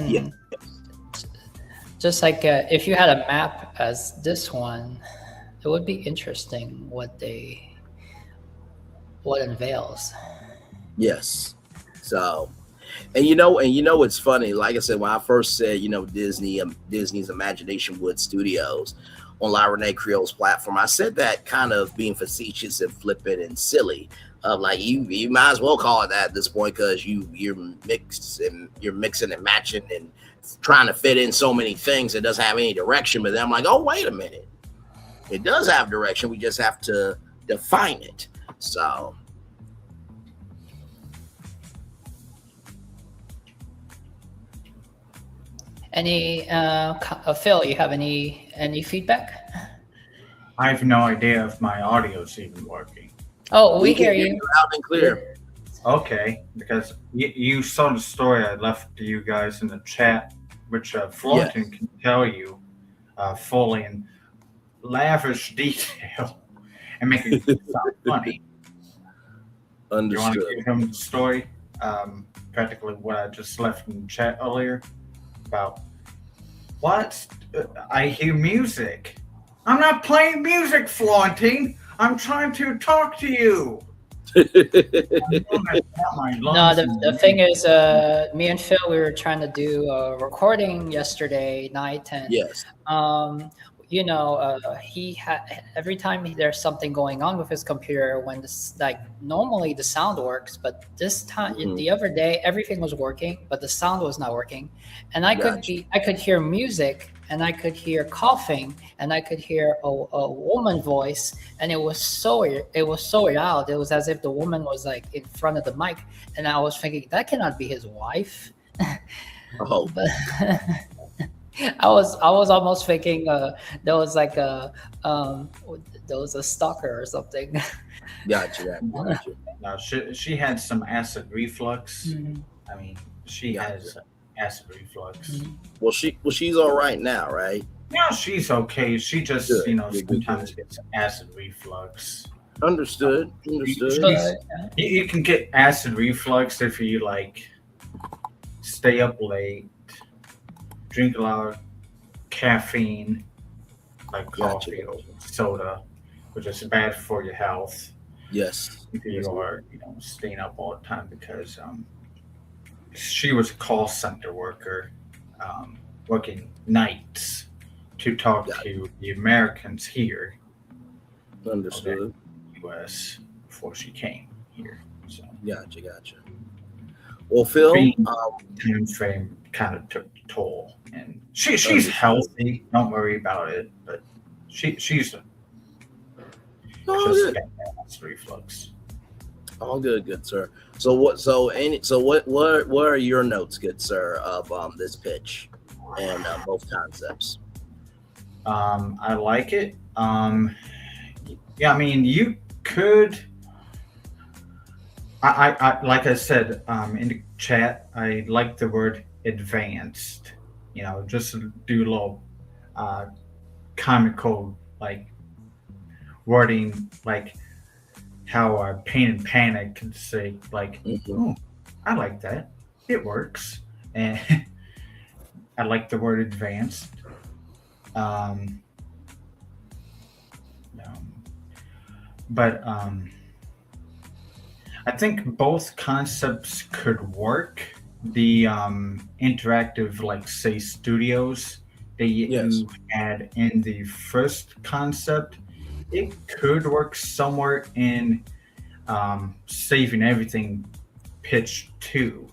like if you had a map as this one, it would be interesting what unveils. Yes. So, and it's funny. Like I said, when I first said, Disney's ImaginationWood Studios on La Renee Creole's platform, I said that kind of being facetious and flippant and silly. Like you might as well call it that at this point, because you're mixing and matching and trying to fit in so many things that doesn't have any direction. But then I'm like, oh, wait a minute, it does have direction. We just have to define it. So. Any Phil, you have any feedback? I have no idea if my audio's even working. Oh, we hear you loud and clear. Okay, because you saw the story I left to you guys in the chat, which Florentine can tell you fully in lavish detail and make it sound funny. Understood. You want to give him the story? Practically what I just left in the chat earlier about what? I hear music. I'm not playing music, Florentine. I'm trying to talk to you. No, the thing is, me and Phil, we were trying to do a recording yesterday night, and yes, he had every time there's something going on with his computer, when this, like, normally the sound works, but this time, the other day, everything was working, but the sound was not working, and I could hear music, and I could hear coughing, and I could hear a woman voice, and it was so loud. It was as if the woman was like in front of the mic, and I was thinking that cannot be his wife. Oh, but I was almost thinking there was like there was a stalker or something. Gotcha. No, she had some acid reflux. Mm-hmm. I mean, she has acid reflux. Mm-hmm. Well, she's all right now, right? Yeah, she's okay. She just good. Sometimes gets acid reflux. Understood. You can get acid reflux if you stay up late, drink a lot of caffeine, like coffee or soda, which is bad for your health. Yes. If you are, staying up all the time, because she was a call center worker, working nights to talk to the Americans here. Understood. U.S. before she came here. So Gotcha. Well, Phil, time frame kind of took the toll, and she's healthy. Don't worry about it. But she's just got reflux. All good, sir. So what are your notes, good sir, of this pitch and both concepts? I like it. Yeah, I mean, you could. I like I said in the chat, I like the word advanced. Just to do a little comical wording, like how Pain and Panic could say, oh, I like that. It works. And I like the word advanced. But I think both concepts could work. The interactive, say, studios that you had in the first concept, it could work somewhere in Saving Everything pitch 2.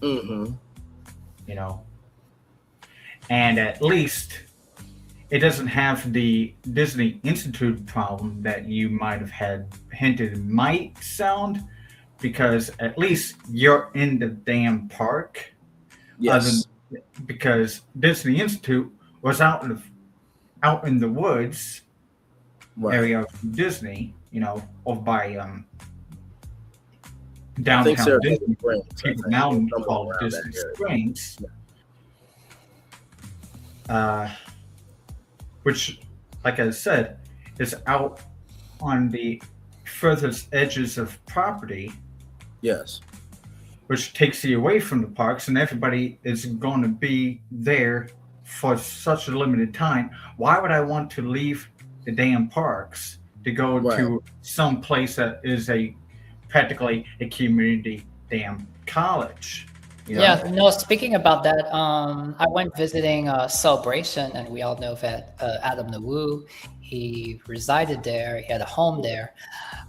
Mm-hmm. And at least it doesn't have the Disney Institute problem that you might have had hinted might sound, because at least you're in the damn park. Yes. Because Disney Institute was out in the woods area of Disney, over by downtown Disney. People now call it Disney Springs. Which, like I said, is out on the furthest edges of property. Yes. Which takes you away from the parks, and everybody is going to be there for such a limited time. Why would I want to leave the damn parks to go to some place that is practically a community damn college? Yeah, no, speaking about that, I went visiting Celebration, and we all know that Adam Nawu, he resided there, he had a home there.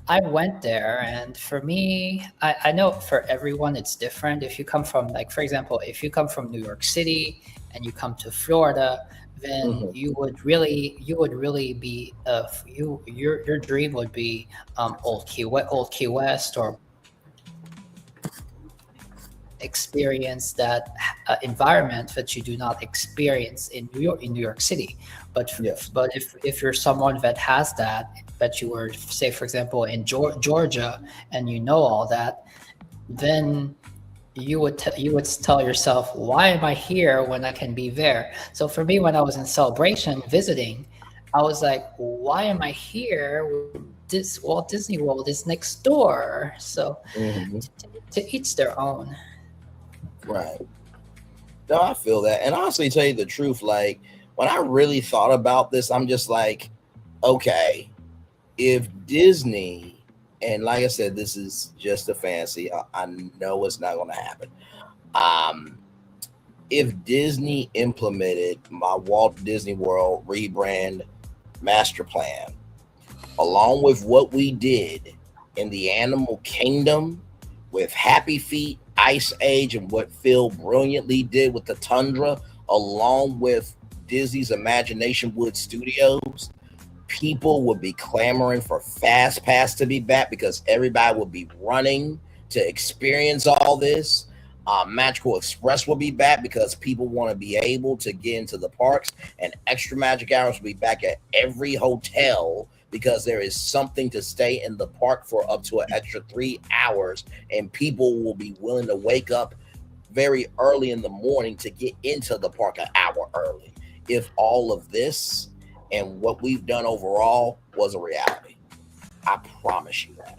I went there, and for me, I know for everyone it's different. If you come from, like, for example, if you come from New York City and you come to Florida, then you would really be your dream would be Old Key West, or experience that environment that you do not experience in New York City. But if you're someone that has that you were, say, for example, in Georgia, and you know all that, then you would tell yourself, why am I here when I can be there? So for me, when I was in Celebration visiting, I was like, why am I here? This Walt Disney World is next door. So to each their own. Right. No, I feel that. And honestly, tell you the truth, like, when I really thought about this, I'm just like, okay, if Disney, and like I said, this is just a fantasy, I know it's not going to happen. If Disney implemented my Walt Disney World rebrand master plan, along with what we did in the Animal Kingdom with Happy Feet, Ice Age, and what Phil brilliantly did with the Tundra, along with Disney's ImaginationWood Studios, people would be clamoring for Fast Pass to be back, because everybody would be running to experience all this. Magical Express will be back because people want to be able to get into the parks, and Extra Magic Hours will be back at every hotel, because there is something to stay in the park for up to an extra 3 hours, and people will be willing to wake up very early in the morning to get into the park an hour early. If all of this and what we've done overall was a reality, I promise you that.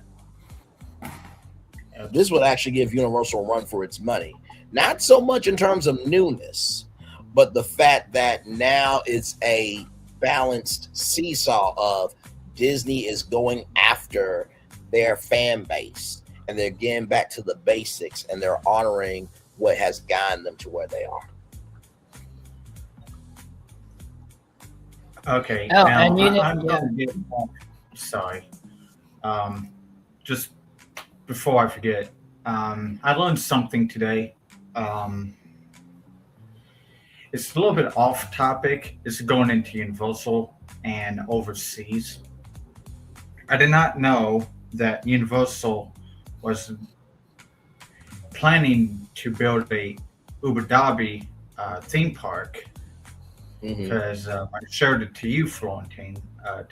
This would actually give Universal a run for its money. Not so much in terms of newness, but the fact that now it's a balanced seesaw of Disney is going after their fan base, and they're getting back to the basics, and they're honoring what has gotten them to where they are. Okay. Oh, now, and I'm going to get sorry. Just before I forget, I learned something today. It's a little bit off topic. It's going into Universal and overseas. I did not know that Universal was planning to build a Abu Dhabi theme park, because I showed it to you, Florentine,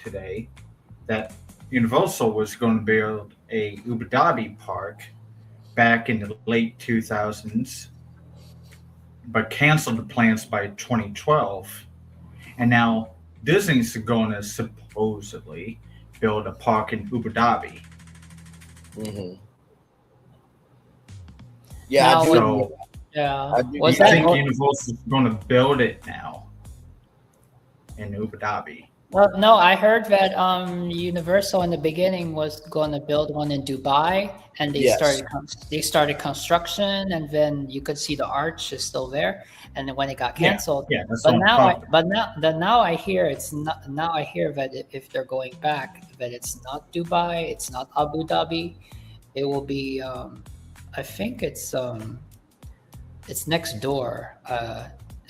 today, that Universal was going to build a Abu Dhabi park back in the late 2000s, but canceled the plans by 2012. And now Disney's going to supposedly build a park in Abu Dhabi. Yeah, Now, So yeah. do Was you that think more- Universal's going to build it now in Abu Dhabi? Well, no, I heard that Universal in the beginning was going to build one in Dubai, and they started construction, and then you could see the arch is still there, and then when it got canceled, that's but what I'm now talking now I hear it's not. Now I hear that if they're going back, that it's not Dubai, it's not Abu Dhabi, it will be. I think it's next door,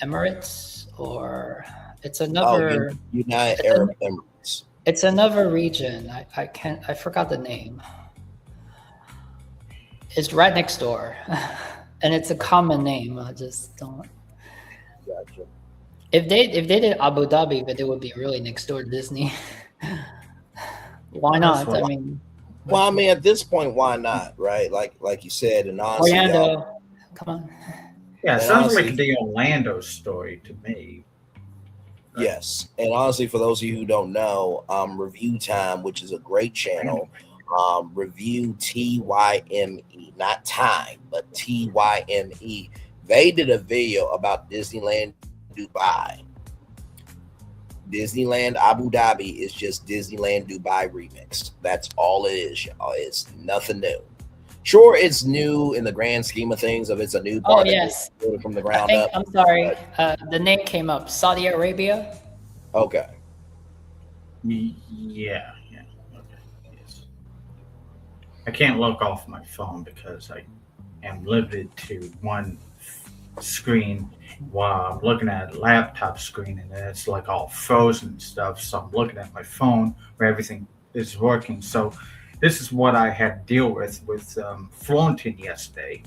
Emirates, or It's another. United Arab Emirates. It's another region. I forgot the name. It's right next door, and it's a common name. I just don't. Gotcha. If they did Abu Dhabi, but it would be really next door to Disney. Why not? I mean. Well, I mean, at this point, why not, right? Like you said, and honestly, Orlando, come on. Yeah, it sounds like the Orlando story to me. Yes, and honestly, for those of you who don't know, Review Time, which is a great channel, Review TYME, not Time, but TYME. They did a video about Disneyland Dubai. Disneyland Abu Dhabi is just Disneyland Dubai remixed. That's all it is, y'all. It's nothing new. Sure, it's new in the grand scheme of things. If it's a new part, yes, from the ground up. I'm sorry, the name came up. Saudi Arabia. Okay. Yeah. Okay. Yes. I can't look off my phone because I am limited to one screen while I'm looking at a laptop screen, and it's like all frozen and stuff. So I'm looking at my phone where everything is working. So this is what I had to deal with Valentine yesterday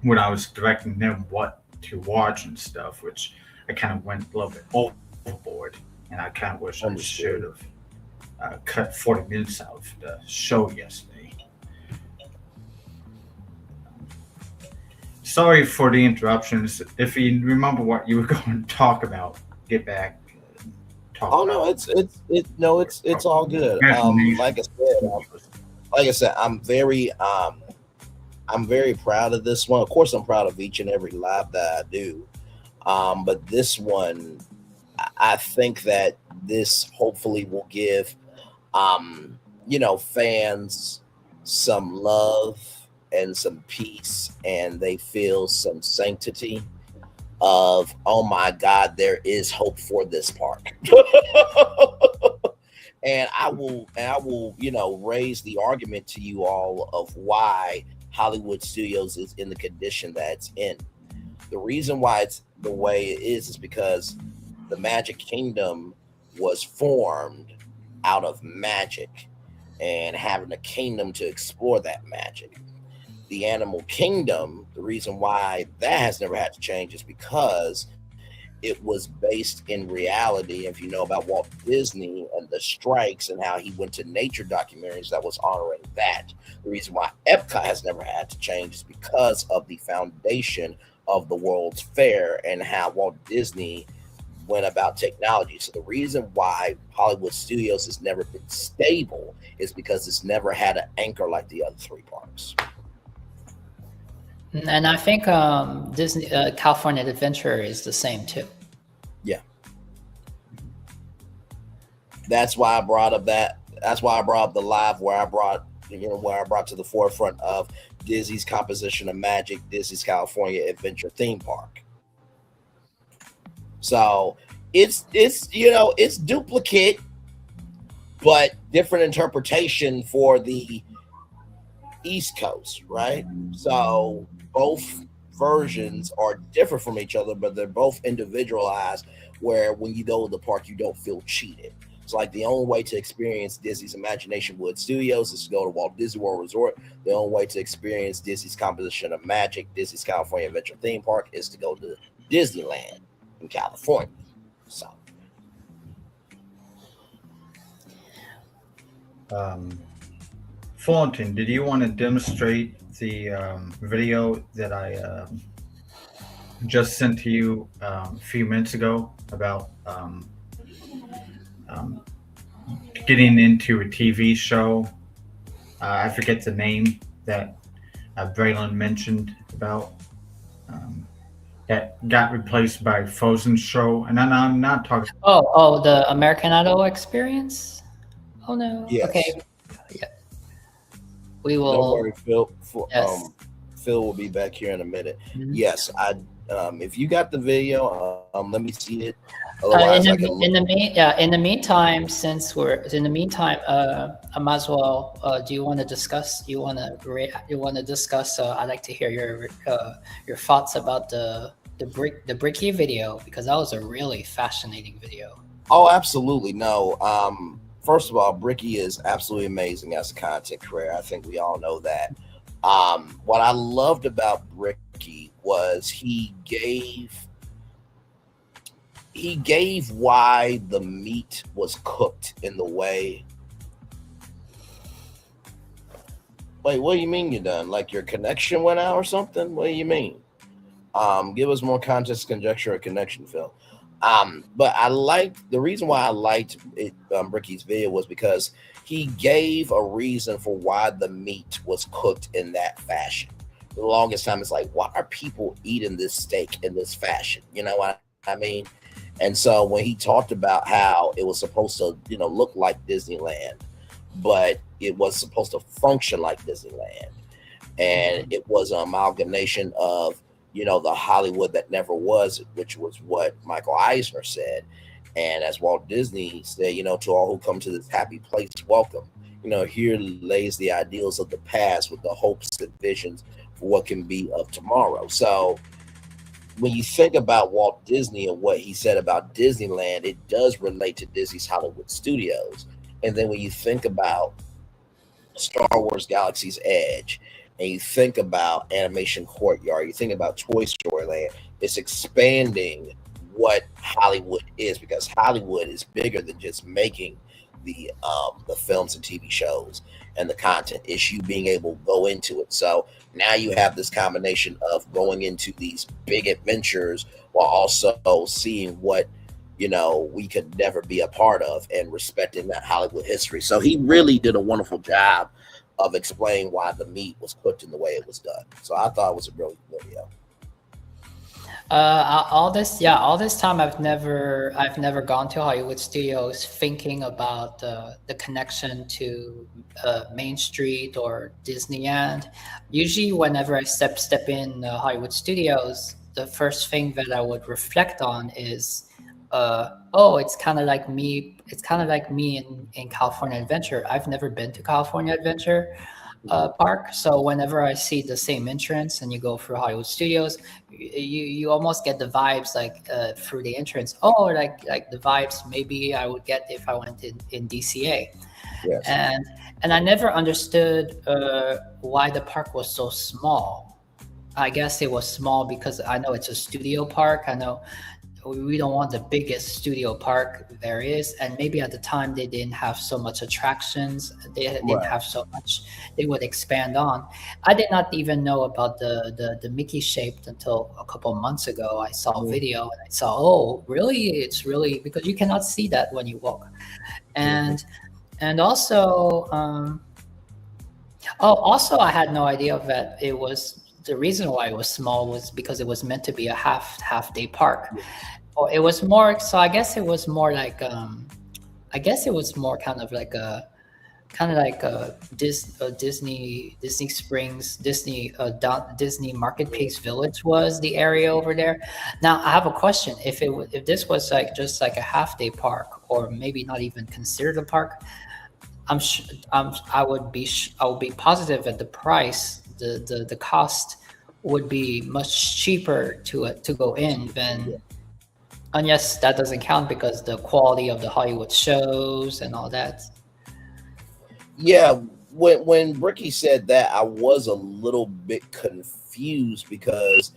when I was directing them what to watch and stuff, which I kind of went a little bit overboard, and I kind of wish I should have cut 40 minutes out of the show yesterday. Sorry for the interruptions. If you remember what you were going to talk about, get back. It's all good. Like I said, I'm very proud of this one. Of course, I'm proud of each and every live that I do. But this one, I think that this hopefully will give, fans some love and some peace, and they feel some sanctity of, oh my God, there is hope for this park. and I will, raise the argument to you all of why Hollywood Studios is in the condition that it's in. The reason why it's the way it is because the Magic Kingdom was formed out of magic and having a kingdom to explore that magic. The Animal Kingdom, the reason why that has never had to change is because it was based in reality. If you know about Walt Disney and the strikes and how he went to nature documentaries, that was honoring that. The reason why Epcot has never had to change is because of the foundation of the World's Fair and how Walt Disney went about technology. So the reason why Hollywood Studios has never been stable is because it's never had an anchor like the other three parks. And I think Disney California Adventure is the same too. Yeah. That's why I brought up the live where I brought to the forefront of Disney's composition of magic, Disney's California Adventure theme park. So it's duplicate, but different interpretation for the East Coast, right? So both versions are different from each other, but they're both individualized, where when you go to the park, you don't feel cheated. It's like the only way to experience Disney's ImaginationWood Studios is to go to Walt Disney World Resort. The only way to experience Disney's composition of magic, Disney's California Adventure theme park, is to go to Disneyland in California. So Fulton, did you want to demonstrate the video that I just sent to you a few minutes ago about getting into a TV show? I forget the name that Braylon mentioned about that got replaced by Frozen show. And I'm not talking. Oh, the American Idol experience? Oh no. Yes. Okay. Yeah. We will. Don't worry, Phil. Yes. Phil will be back here in a minute. Mm-hmm. Yes, if you got the video, let me see it. In the meantime, I might as well. Do you want to discuss? I'd like to hear your thoughts about the the Bricky video, because that was a really fascinating video. Oh, absolutely. No. First of all, Bricky is absolutely amazing as a content creator. I think we all know that. What I loved about Bricky was he gave why the meat was cooked in the way. Wait, what do you mean you're done? Like your connection went out or something? What do you mean? Give us more context, conjecture, or connection, Phil. But I liked the reason why I liked it, Bricky's video was because he gave a reason for why the meat was cooked in that fashion. For the longest time, it's like, why are people eating this steak in this fashion? You know what I mean? And so when he talked about how it was supposed to, look like Disneyland, but it was supposed to function like Disneyland, and it was an amalgamation of the Hollywood that never was, which was what Michael Eisner said. And as Walt Disney said, to all who come to this happy place, welcome. Here lays the ideals of the past with the hopes and visions for what can be of tomorrow. So when you think about Walt Disney and what he said about Disneyland, it does relate to Disney's Hollywood Studios. And then when you think about Star Wars Galaxy's Edge, and you think about Animation Courtyard, you think about Toy Story Land, it's expanding what Hollywood is, because Hollywood is bigger than just making the films and TV shows and the content. It's you being able to go into it. So now you have this combination of going into these big adventures while also seeing what we could never be a part of and respecting that Hollywood history. So he really did a wonderful job of explaining why the meat was cooked in the way it was done. So I thought it was a brilliant video. All this time I've never gone to Hollywood Studios thinking about the connection to Main Street or Disneyland. Usually whenever I step in Hollywood Studios, the first thing that I would reflect on is it's kind of like me in California Adventure. I've never been to California Adventure Park, so whenever I see the same entrance and you go through Hollywood Studios, you almost get the vibes through the entrance. Like the vibes maybe I would get if I went in DCA. Yes. And I never understood why the park was so small. I guess it was small because I know it's a studio park. I know we don't want the biggest studio park there is, and maybe at the time they didn't have so much attractions, they didn't have so much they would expand on. I did not even know about the Mickey shaped until a couple months ago. I saw a video and I saw, really, it's really, because you cannot see that when you walk. And also I had no idea that it was, the reason why it was small was because it was meant to be a half day park. Or it was more, so I guess it was more like kind of like a Disney Springs, Disney Marketplace Village was the area over there. Now I have a question: if this was just like a half day park, or maybe not even considered a park, I would be positive that the price, the cost would be much cheaper to go in than. And yes, that doesn't count because the quality of the Hollywood shows and all that. Yeah, when Bricky said that, I was a little bit confused because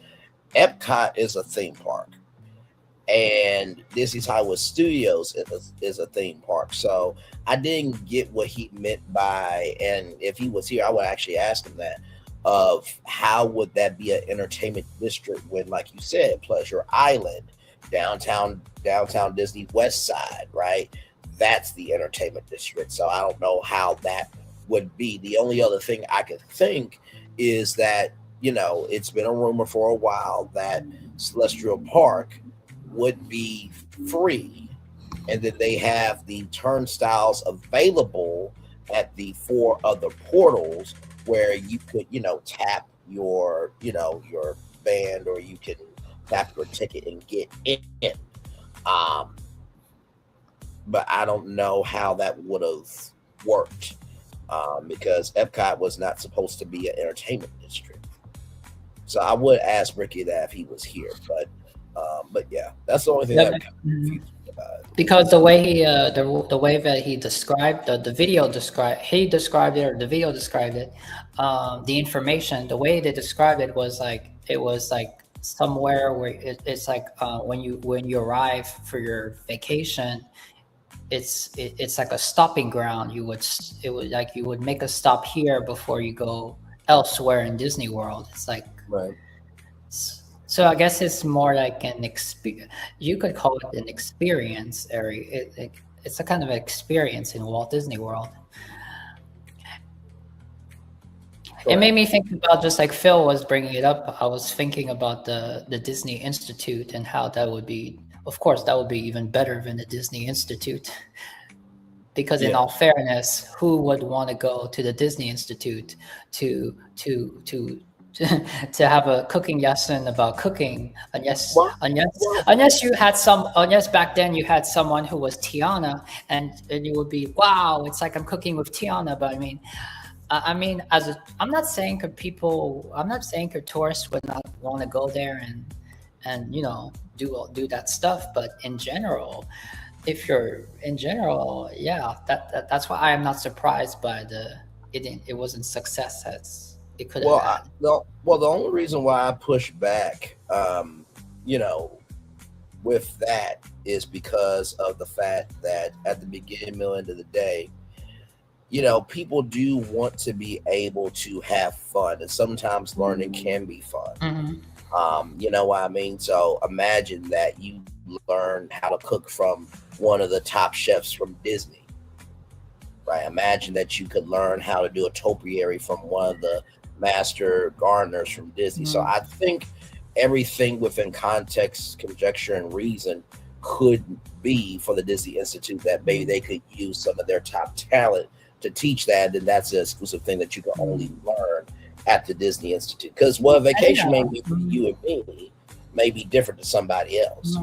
Epcot is a theme park and Disney's Hollywood Studios is a theme park. So I didn't get what he meant by, and if he was here, I would actually ask him that, of how would that be an entertainment district when, like you said, Pleasure Island, downtown Disney West Side, right? That's the entertainment district. So I don't know how that would be. The only other thing I could think is that, it's been a rumor for a while that Celestial Park would be free, and that they have the turnstiles available at the 4 other portals where you could, tap your band, or you can tap your ticket and get in. But I don't know how that would have worked because Epcot was not supposed to be an entertainment district. So I would ask Bricky that if he was here, but yeah, that's the only thing that I'm kind of confused about. Because the way he the way that he described the video described the video described it, the information, the way they described it was like somewhere where it's like when you arrive for your vacation, it's like a stopping ground. You would make a stop here before you go elsewhere in Disney World. It's like, right. So I guess it's more like an experience. You could call it an experience area. It's a kind of experience in Walt Disney World. It made me think about, just like Phil was bringing it up, I was thinking about the Disney Institute and how that would be, of course, that would be even better than the Disney Institute. Because in all fairness, who would want to go to the Disney Institute to have a cooking lesson about cooking, unless back then you had someone who was Tiana, and you would be, wow, it's like I'm cooking with Tiana. But I'm not saying tourists would not want to go there and do that stuff, but in general, that's why I am not surprised by it wasn't success as it could have had. The only reason why I push back, with that is because of the fact that at the beginning, middle, end of the day, people do want to be able to have fun, and sometimes learning can be fun. Mm-hmm. You know what I mean? So imagine that you learn how to cook from one of the top chefs from Disney, right? Imagine that you could learn how to do a topiary from one of the master gardeners from Disney. So I think everything within context, conjecture, and reason could be for the Disney Institute, that maybe they could use some of their top talent to teach that, and that's an exclusive thing that you can only learn at the Disney Institute. Because what a vacation may be for you and me may be different to somebody else,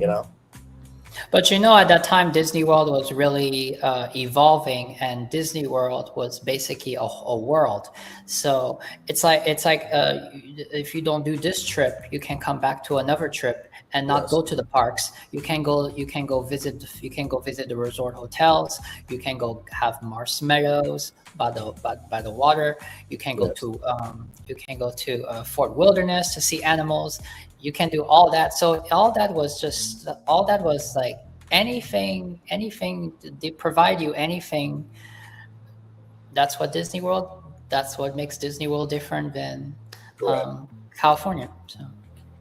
But at that time, Disney World was really evolving, and Disney World was basically a world. So it's like if you don't do this trip, you can come back to another trip and not go to the parks. You can go visit the resort hotels. You can go have marshmallows by the water. You can go to Fort Wilderness to see animals. You can do all that. So all that was like anything they provide you, anything. That's what makes Disney World different than California. So.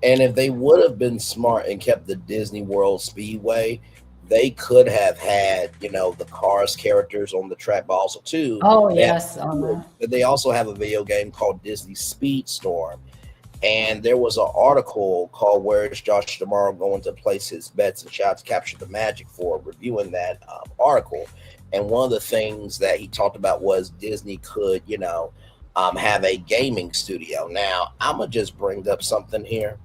And if they would have been smart and kept the Disney World Speedway, they could have had, the Cars characters on the track, but also too. Oh, yes. They also have a video game called Disney Speedstorm. And there was an article called "Where is Josh Tomorrow Going to Place His Bets?" and shout out to Capture the Magic for reviewing that article. And one of the things that he talked about was Disney could, have a gaming studio. Now, I'm going to just bring up something here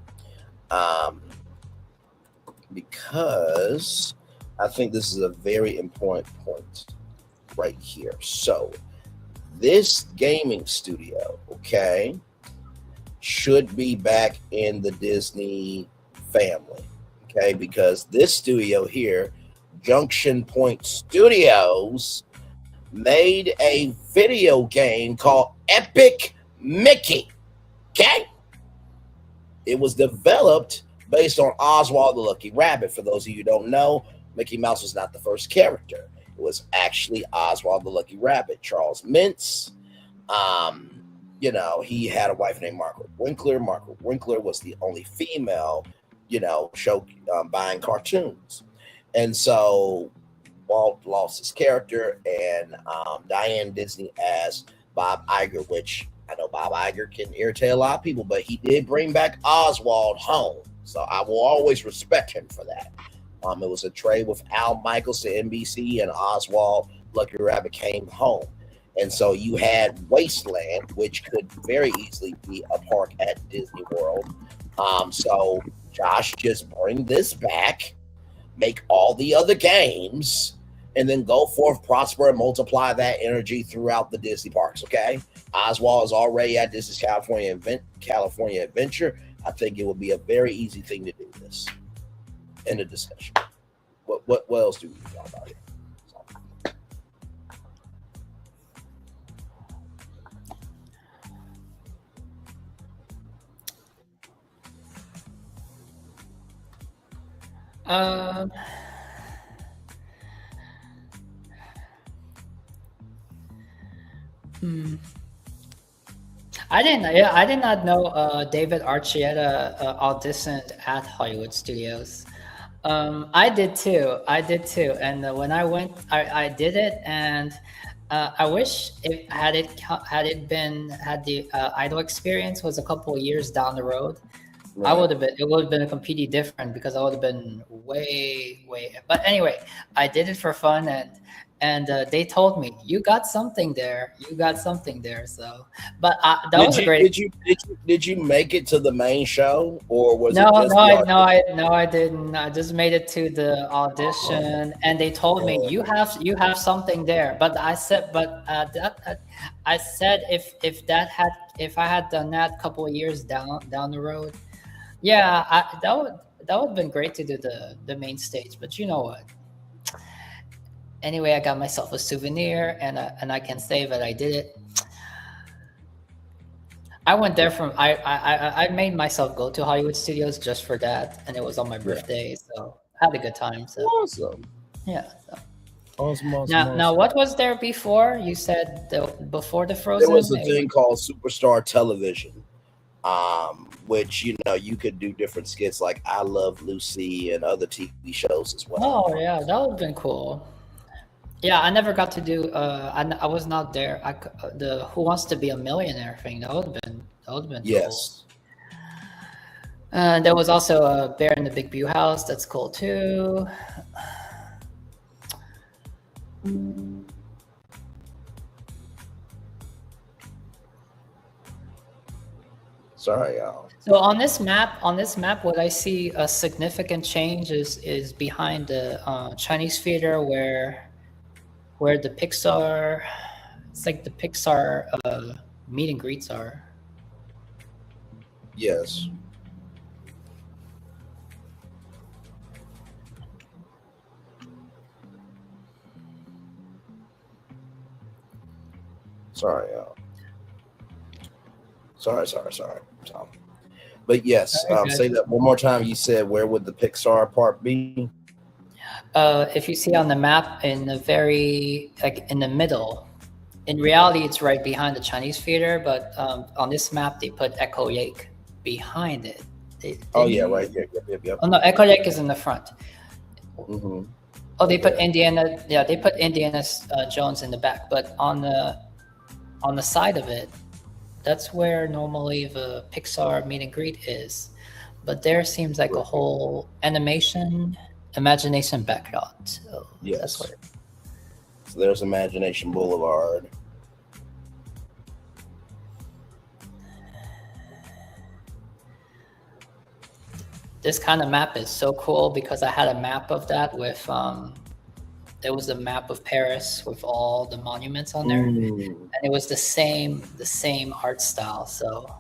because I think this is a very important point right here. So this gaming studio, should be back in the Disney family, because this studio here, Junction Point Studios, made a video game called Epic Mickey, It was developed based on Oswald the Lucky Rabbit. For those of you who don't know, Mickey Mouse was not the first character. It was actually Oswald the Lucky Rabbit. Charles Mintz, he had a wife named Margaret Winkler. Margaret Winkler was the only female, show buying cartoons. And so Walt lost his character, and Diane Disney asked Bob Iger, which I know Bob Iger can irritate a lot of people, but he did bring back Oswald home. So I will always respect him for that. It was a trade with Al Michaels to NBC, and Oswald Lucky Rabbit came home. And so you had Wasteland, which could very easily be a park at Disney World. So Josh, just bring this back, make all the other games, and then go forth, prosper, and multiply that energy throughout the Disney parks. Okay, Oswald is already at Disney's California Adventure. I think it would be a very easy thing to do this in a discussion. What else do we talk about here? I did not know David Archuleta auditioned at Hollywood Studios. I did too. And when I went, I did it, and I wish had the Idol experience was a couple of years down the road. Right. It would have been completely different, because I would have been way. But anyway, I did it for fun, and they told me, you got something there. So, but Did you make it to the main show, or was no, it just I didn't. I just made it to the audition, and they told me you have something there. But I said, if I had done that a couple of years down the road, yeah, that would have been great to do the main stage. But you know what? Anyway, I got myself a souvenir, and I can say that I did it. I went there I made myself go to Hollywood Studios just for that, and it was on my birthday, so I had a good time. So awesome. Yeah. So. Awesome. Now, what was there before? You said before the Frozen. There was a thing called Superstar Television, which you could do different skits like I Love Lucy and other TV shows as well. Oh yeah, that would have been cool. Yeah, I never got to do. I was not there. The Who Wants to Be a Millionaire thing. That would have been yes. Cool. There was also a Bear in the Big Blue House. That's cool too. Sorry, y'all. So on this map, what I see a significant change is behind the Chinese theater where the Pixar, it's like the Pixar meet and greets are. Yes. Sorry, y'all. Sorry, Tom. But yes, say that one more time. You said, where would the Pixar part be? If you see on the map, in the in the middle. In reality, it's right behind the Chinese theater, but on this map, they put Echo Lake behind it. Right. Yep. Oh no, Echo Lake is in the front. Mm-hmm. Oh, they put Indiana. Yeah, they put Indiana Jones in the back, but on the side of it, that's where normally the Pixar meet and greet is. But there seems like a whole imagination backyard. So yes. That's what So there's Imagination Boulevard. This kind of map is so cool because I had a map of that with there was a map of Paris with all the monuments on there, and it was the same art style. So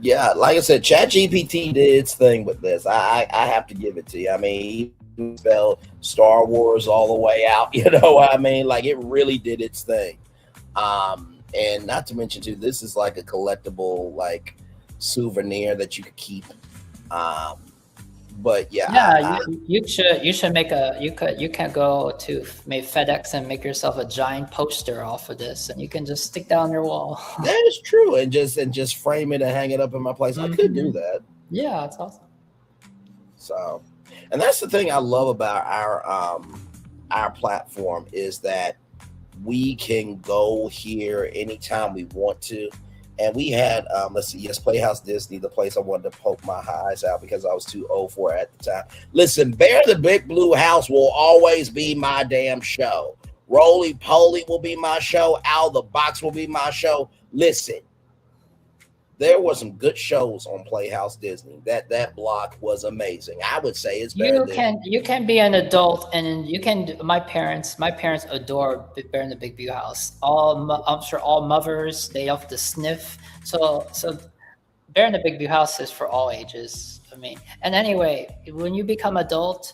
yeah, like I said, ChatGPT did its thing with this. I have to give it to you. I mean, he spelled Star Wars all the way out. You know what I mean? Like, it really did its thing. And not to mention too, this is like a collectible like souvenir that you could keep. But yeah, you should make you can go to maybe FedEx and make yourself a giant poster off of this, and you can just stick that on your wall. That is true, and just frame it and hang it up in my place. I could do that. Yeah, that's awesome. So, and that's the thing I love about our platform is that we can go here anytime we want to. And we had, Playhouse Disney, the place I wanted to poke my eyes out because I was too old for it at the time. Listen, Bear the Big Blue House will always be my damn show. Roly Poly will be my show. Owl the Box will be my show. Listen, there were some good shows on Playhouse Disney. That block was amazing. I would say it's better You can be an adult, and you can. My parents adore Bear in the Big Blue House. I'm sure all mothers, they have to sniff. So Bear in the Big Blue House is for all ages. I mean, and anyway, when you become adult,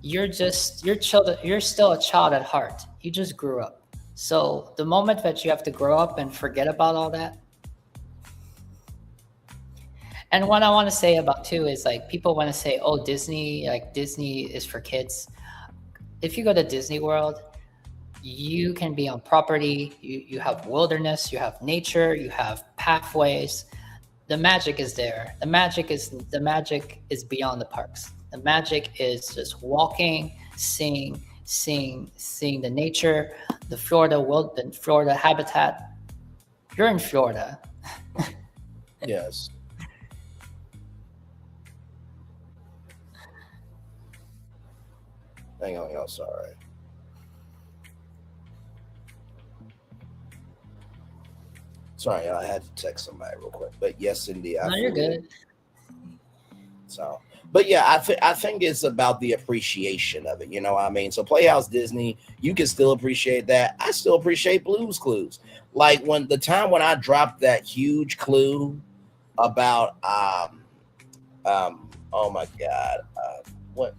you're still a child at heart. You just grew up. So the moment that you have to grow up and forget about all that. And what I want to say about too is like people want to say, oh, Disney is for kids. If you go to Disney World, you can be on property. You have wilderness, you have nature, you have pathways. The magic is there. The magic is beyond the parks. The magic is just walking, seeing the nature, the Florida habitat. You're in Florida. Yes. Hang on, y'all. Sorry. Sorry, y'all. I had to text somebody real quick. But yes, indeed. No, you're good. So, but yeah, I think it's about the appreciation of it. You know what I mean? So Playhouse Disney, you can still appreciate that. I still appreciate Blue's Clues. Like when I dropped that huge clue about oh my God, what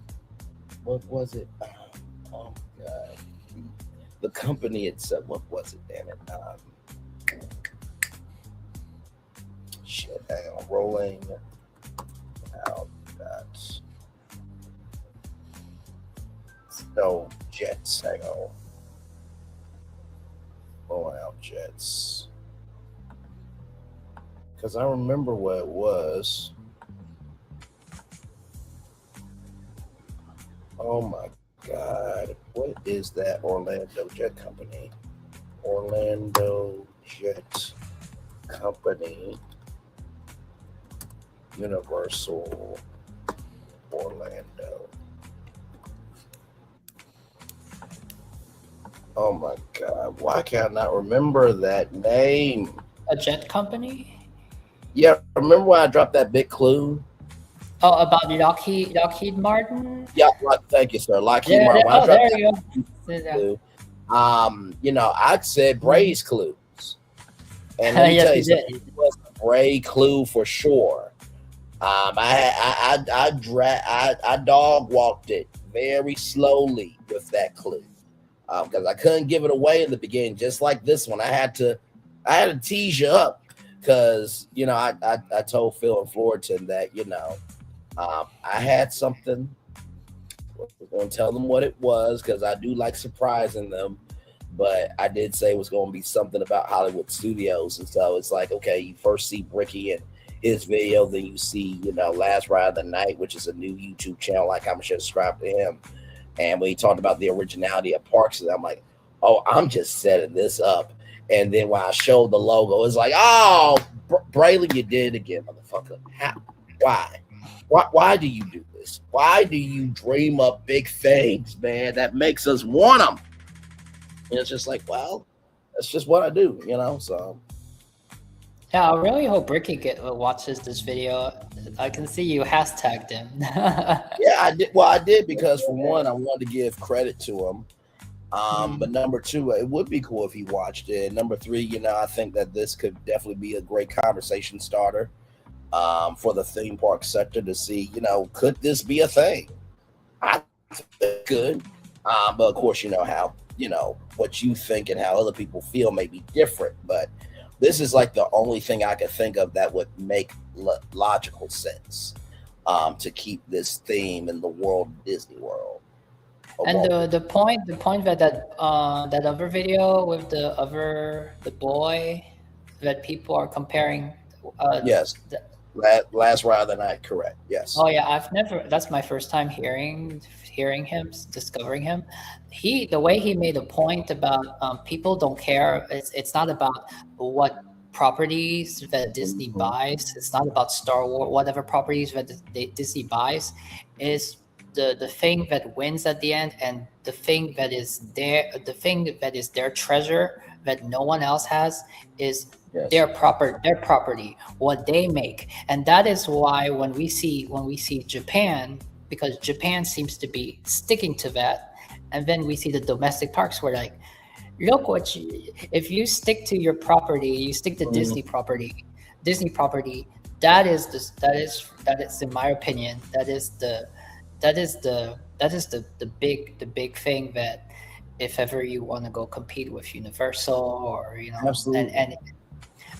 was it? Oh my God, the company itself. What was it? Damn it! Shit, hang on, rolling out that. No jets. Hang on, rolling out jets. Because I remember what it was. Oh my God. What is that Orlando Jet Company? Orlando Jet Company. Universal Orlando. Oh my God. Why can I not remember that name? A jet company? Yeah, remember when I dropped that big clue? Oh, about Lockheed Martin? Yeah, thank you, sir. Lockheed Martin. Oh, there you go. I said Bray's clues. And let me tell you something, it was a Bray clue for sure. I dog walked it very slowly with that clue. Because I couldn't give it away in the beginning, just like this one. I had to tease you up because I told Phil and Fullerton that I had something. I was going to tell them what it was because I do like surprising them, but I did say it was going to be something about Hollywood Studios, and so it's like, okay, you first see Bricky and his video, then you see Last Ride of the Night, which is a new YouTube channel. Like I'm sure subscribe to him. And when he talked about the originality of parks, and I'm like, oh, I'm just setting this up. And then when I showed the logo, it's like, oh, Braylon, you did it again, motherfucker. Why do you do this? Why do you dream up big things, man? That makes us want them. And it's just like, well, that's just what I do, so. Yeah, I really hope Bricky watches this video. I can see you hashtagged him. Yeah, I did. Well, I did because for one, I wanted to give credit to him. But number two, it would be cool if he watched it. And number three, I think that this could definitely be a great conversation starter for the theme park sector to see, could this be a thing? I think it could. But of course, how, what you think and how other people feel may be different. But this is like the only thing I could think of that would make logical sense to keep this theme in the Walt Disney World. And the point that other video with the boy that people are comparing. Yes, Last Ride of the Night. Correct. Yes. Oh yeah, that's my first time hearing him, discovering him. The way he made a point about people don't care. It's not about what properties that Disney buys. It's not about Star Wars, whatever properties that Disney buys. Is the thing that wins at the end, and the thing that is their treasure that no one else has is their property, what they make. And that is why when we see Japan, because Japan seems to be sticking to that, and then we see the domestic parks, we're like, look if you stick to your property, you stick to Disney property, that is in my opinion, that is the big thing that if ever you want to go compete with Universal or Absolutely. and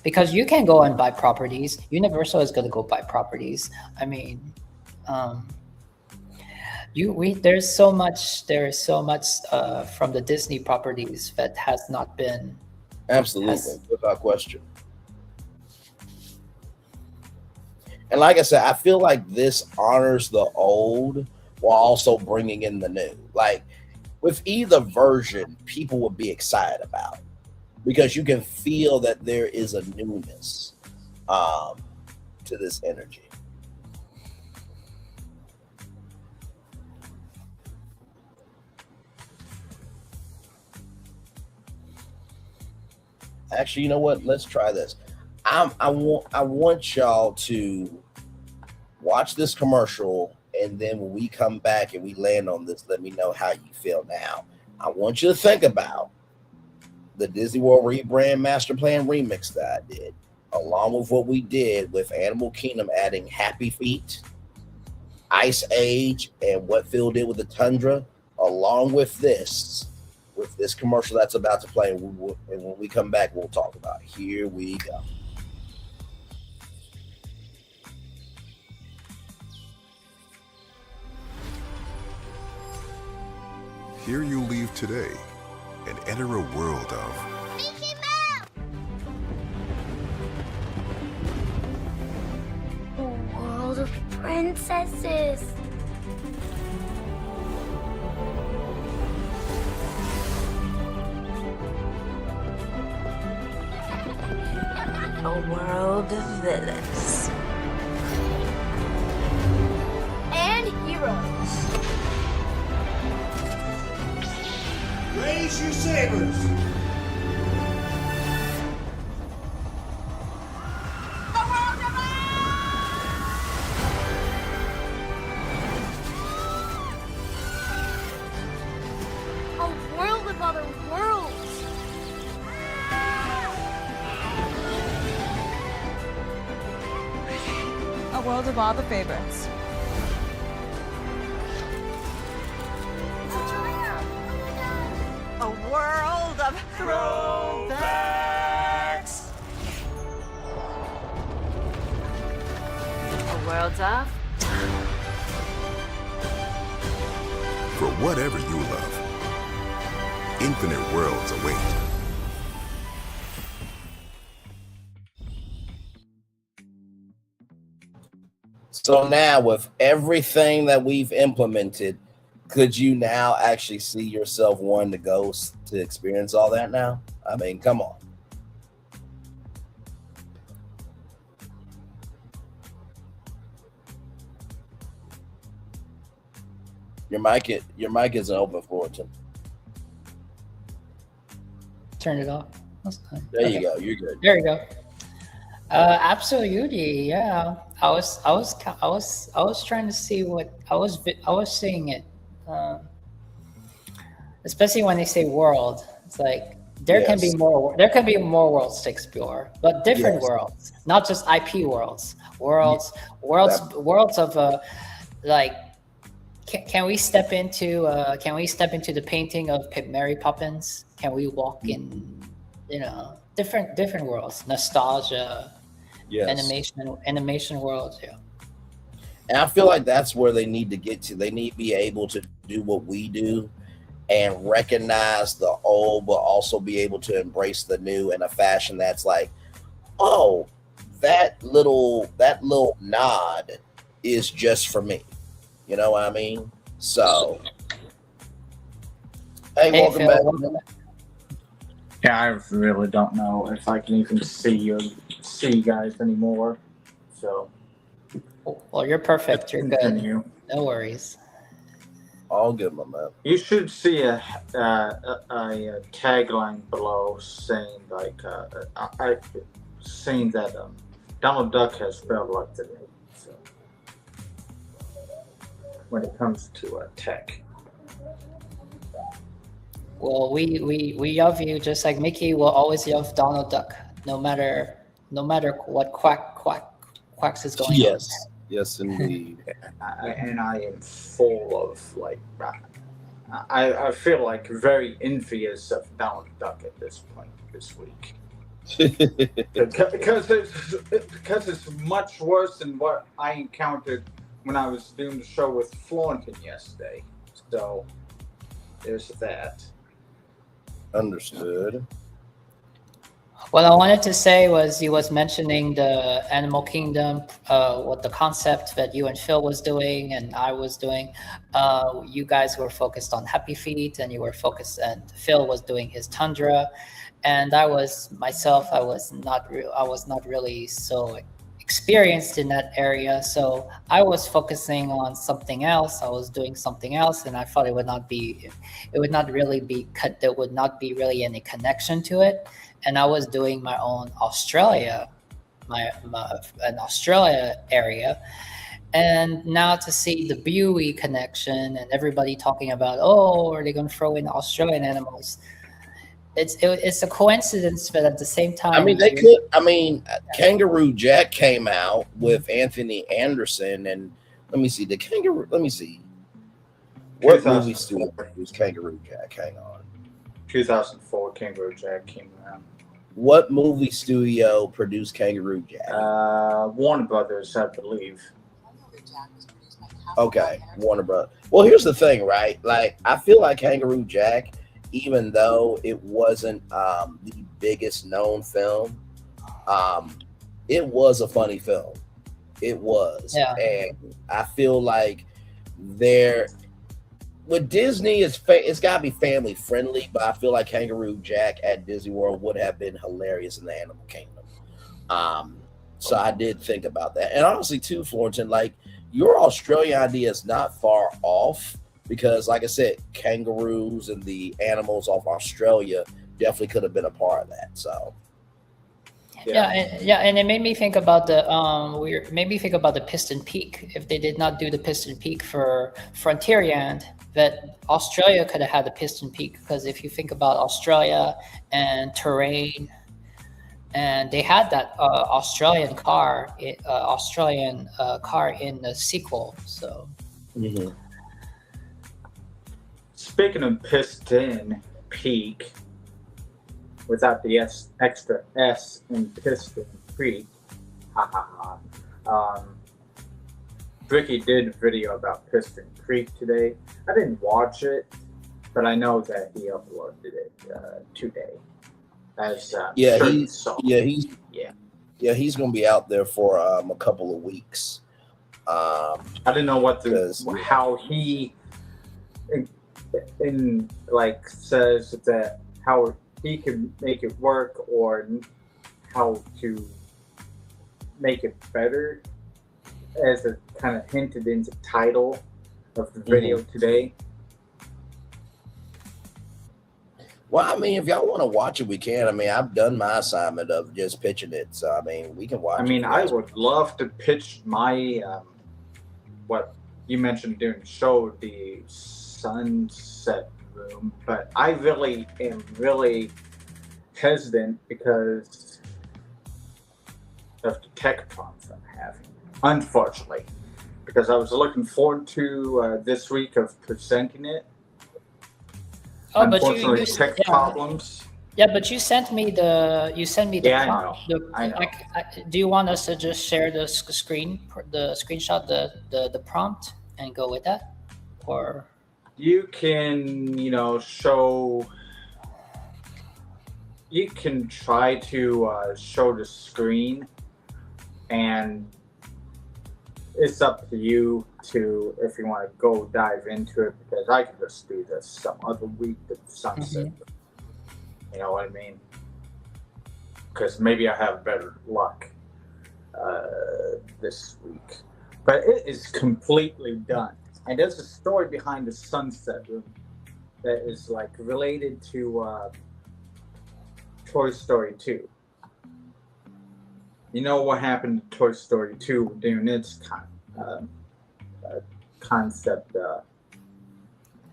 because you can go and buy properties, Universal is going to go buy properties. I mean, there is so much from the Disney properties that has not been without question. And like I said, I feel like this honors the old while also bringing in the new. Like with either version, people would be excited about it because you can feel that there is a newness to this energy. Actually, you know what? Let's try this. I want y'all to watch this commercial, and then when we come back and we land on this, let me know how you feel now. I want you to think about the Disney World Rebrand Master Plan remix that I did, along with what we did with Animal Kingdom adding Happy Feet, Ice Age, and what Phil did with the Tundra, along with this commercial that's about to play. And when we come back, we'll talk about it. Here we go. Here you leave today and enter a world of A world of princesses. A world of villains. And heroes. Raise your sabers. A world of other worlds. A world of all the favorites. A world of throwbacks. A world of for whatever you love. Infinite worlds await. So now with everything that we've implemented, could you now actually see yourself wanting to go to experience all that now? I mean, come on. Your mic isn't open for it. Turn it off. That's fine. There you go. You're good. There you go. Absolutely, yeah. I was trying to see what I was seeing it, especially when they say world. It's like there can be more worlds to explore, but different worlds, not just IP worlds. Worlds of like. Can we step into the painting of Mary Poppins? Can we walk in, different worlds, nostalgia, animation worlds, yeah. And I feel like that's where they need to get to. They need to be able to do what we do and recognize the old, but also be able to embrace the new in a fashion that's like, oh, that little nod is just for me. You know what I mean? So, hey, welcome back. Yeah, I really don't know if I can even see you guys anymore. So, well, you're perfect. You're good. No worries. All good, my man. You should see a tagline below saying saying that Donald Duck has failed luck today. So when it comes to tech. Well, we love you just like Mickey will always love Donald Duck, no matter what quacks is going on. Yes, indeed. And I am full of I feel like very envious of Donald Duck at this point this week. because it's much worse than what I encountered when I was doing the show with Florentine yesterday. So there's that. Understood. What I wanted to say was he was mentioning the Animal Kingdom, what the concept that you and Phil was doing and I was doing. You guys were focused on Happy Feet, and you were focused, and Phil was doing his Tundra, and I was not really so experienced in that area, so I was focusing on something else. I was doing something else, and I thought there would not be really any connection to it. And I was doing my own Australia, an Australia area, and now to see the Buey connection and everybody talking about, oh, are they going to throw in Australian animals? It's a coincidence, but at the same time, I mean, they could. I mean, Kangaroo Jack came out with Anthony Anderson, and let me see. What movie studio was Kangaroo Jack? Hang on. 2004, Kangaroo Jack came out. What movie studio produced Kangaroo Jack? Warner Brothers, I believe. Okay, Warner Brothers. Well, here's the thing, right? Like, I feel like Kangaroo Jack, even though it wasn't the biggest known film, it was a funny film. It was. Yeah. And I feel like with Disney, it's got to be family friendly, but I feel like Kangaroo Jack at Disney World would have been hilarious in the Animal Kingdom. So I did think about that. And honestly, too, Florentine, like, your Australia idea is not far off because, like I said, kangaroos and the animals of Australia definitely could have been a part of that. So. And it made me think about the Piston Peak. If they did not do the Piston Peak for Frontierland, that Australia could have had the Piston Peak, because if you think about Australia and terrain, and they had that Australian car in the sequel. So. Mm-hmm. Speaking of Piston Peak, without the extra S in Piston Creek, Bricky did a video about Piston Creek today. I didn't watch it, but I know that he uploaded it today. As he's gonna be out there for a couple of weeks. I didn't know how he says that how he can make it work or how to make it better, as it kind of hinted in the title of the video today. Well, I mean, if y'all want to watch it, we can. I mean, I've done my assignment of just pitching it, so I mean, we can watch it. I mean, I would love to pitch my what you mentioned during the show, the Sunset Room, but I really am hesitant because of the tech problems I'm having, unfortunately, because I was looking forward to this week of presenting it. Oh, unfortunately, but you tech problems. Yeah, but you sent me the Yeah, I know. Do you want us to just share the screenshot, the prompt, and go with that, or? You can, show. You can try to show the screen, and it's up to you to, if you want to go dive into it, because I can just do this some other week at sunset. Mm-hmm. You know what I mean? Because maybe I have better luck this week. But it is completely done. And there's a story behind the Sunset Room that is like related to Toy Story 2. You know what happened to Toy Story 2 during its concept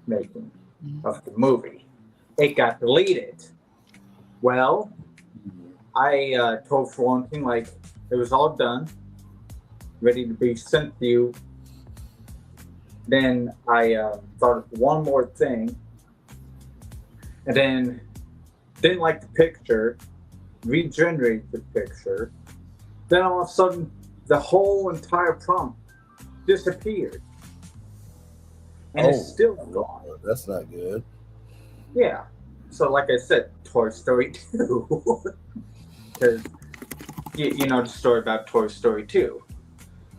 making of the movie? It got deleted. Well, I told Florentine like it was all done, ready to be sent to you. Then I thought of one more thing, and then didn't like the picture, regenerated the picture. Then all of a sudden, the whole entire prompt disappeared, and it's still gone. That's not good. Yeah. So, like I said, Toy Story 2, because you know the story about Toy Story 2,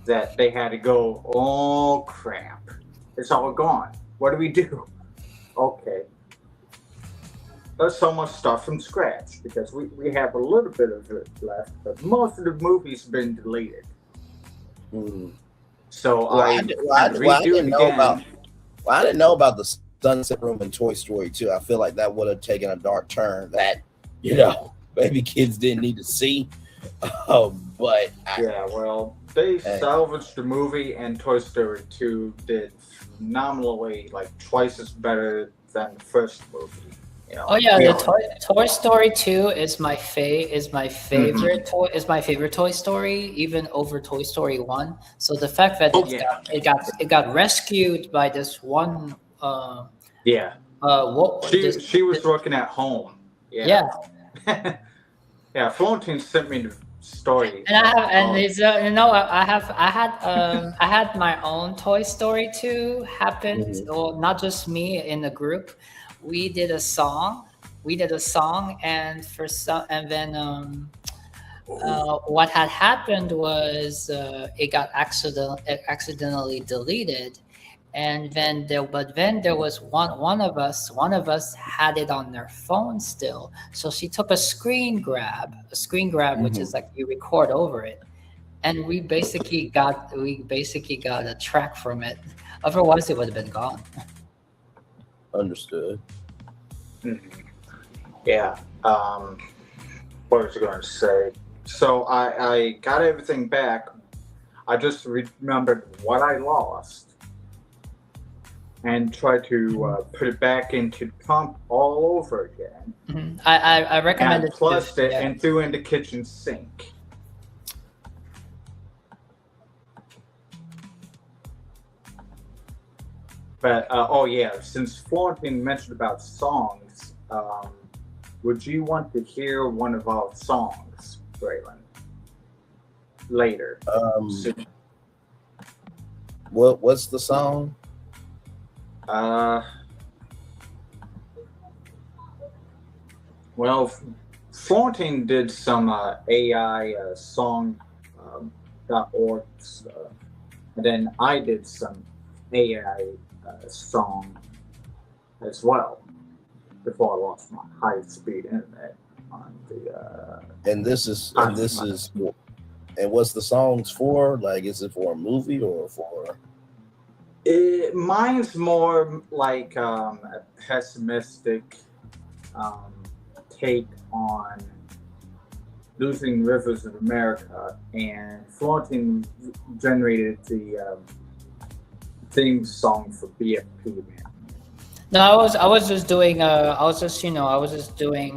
that they had to go, oh crap, it's all gone. What do we do? Okay, let's almost start from scratch, because we have a little bit of it left, but most of the movie's been deleted. So I didn't know about the Sunset Room in Toy Story 2. I feel like that would have taken a dark turn that, you know, maybe kids didn't need to see. But they salvaged the movie, and Toy Story 2 did phenomenally, like twice as better than the first movie. You know? Oh yeah, the Toy Story 2 is my favorite Toy Story, even over Toy Story 1. So the fact that it got rescued by this one. She was working at home. Yeah. Yeah, Florentine sent me the story. And I had my own Toy Story 2 happen. Well, not just me in the group. We did a song, and what had happened was it got accidentally deleted. And then there was one of us had it on their phone still. So she took a screen grab, which is like you record over it, and we basically got a track from it. Otherwise, it would have been gone. Understood. Yeah. What was I going to say? So I got everything back. I just remembered what I lost, and try to put it back into the pump all over again. I recommend it. Flushed it and threw in the kitchen sink. But since Florentine mentioned about songs, would you want to hear one of our songs, Braylon? Later. What's the song? Well, Florentine did some AI song.org, and then I did some AI song as well before I lost my high-speed internet on the. And what's the songs for? Like, is it for a movie or for? Mine's more like a pessimistic take on losing rivers of America, and Florentine generated the theme song for BFP Man. No, I was just doing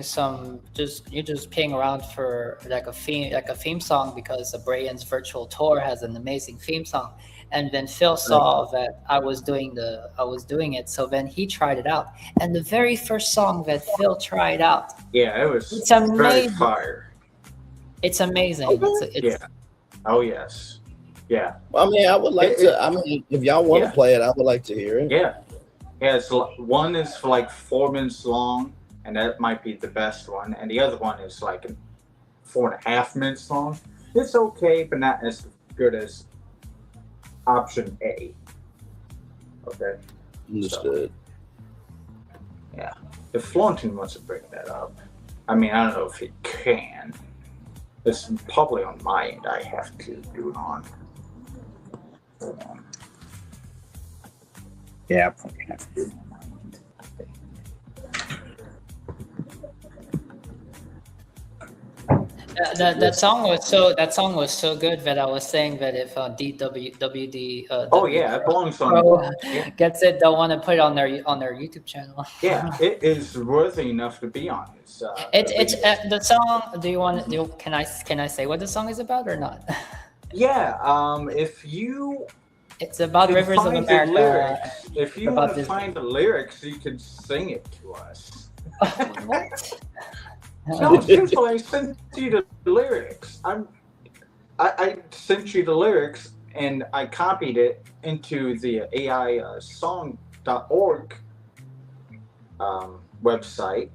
some just playing around for like a theme song, because Brian's virtual tour has an amazing theme song. And then Phil saw that I was doing it, so then he tried it out. And the very first song that Phil tried out, it's amazing. Very fire. It's amazing. Yeah. Oh yes. Yeah. I mean, I would like to. I mean, if y'all want to play it, I would like to hear it. Yeah. Yeah. One is for like 4 minutes long, and that might be the best one. And the other one is like 4.5 minutes long. It's okay, but not as good as option A. Okay. Understood. So, yeah. If Florentine wants to bring that up, I mean, I don't know if he can. It's probably on my end. I have to do it on. Hold on. Yeah, I probably have to. That song was so good that I was saying that if DWD Oh yeah, it belongs on. Yeah, gets it, they'll want to put it on their YouTube channel. yeah, it is worthy enough to be on this. It's the song. Can I say what the song is about or not? Yeah, if you. It's about can Rivers of find the America. lyrics. If you about want to Disney. find the lyrics, you can sing it to us. What? No, seriously, I sent you the lyrics. I sent you the lyrics and I copied it into the AI song.org website.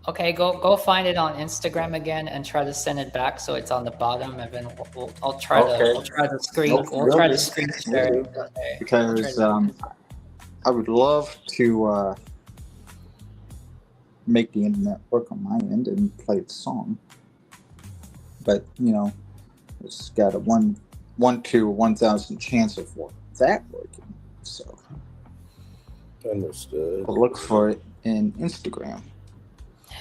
Okay, go find it on Instagram again and try to send it back so it's on the bottom, and then I'll try to screen share it. Okay. Because I would love to make the internet work on my end and play the song, but it's got a 1 to 1,000 chance of that working. So understood. I'll look for it in Instagram.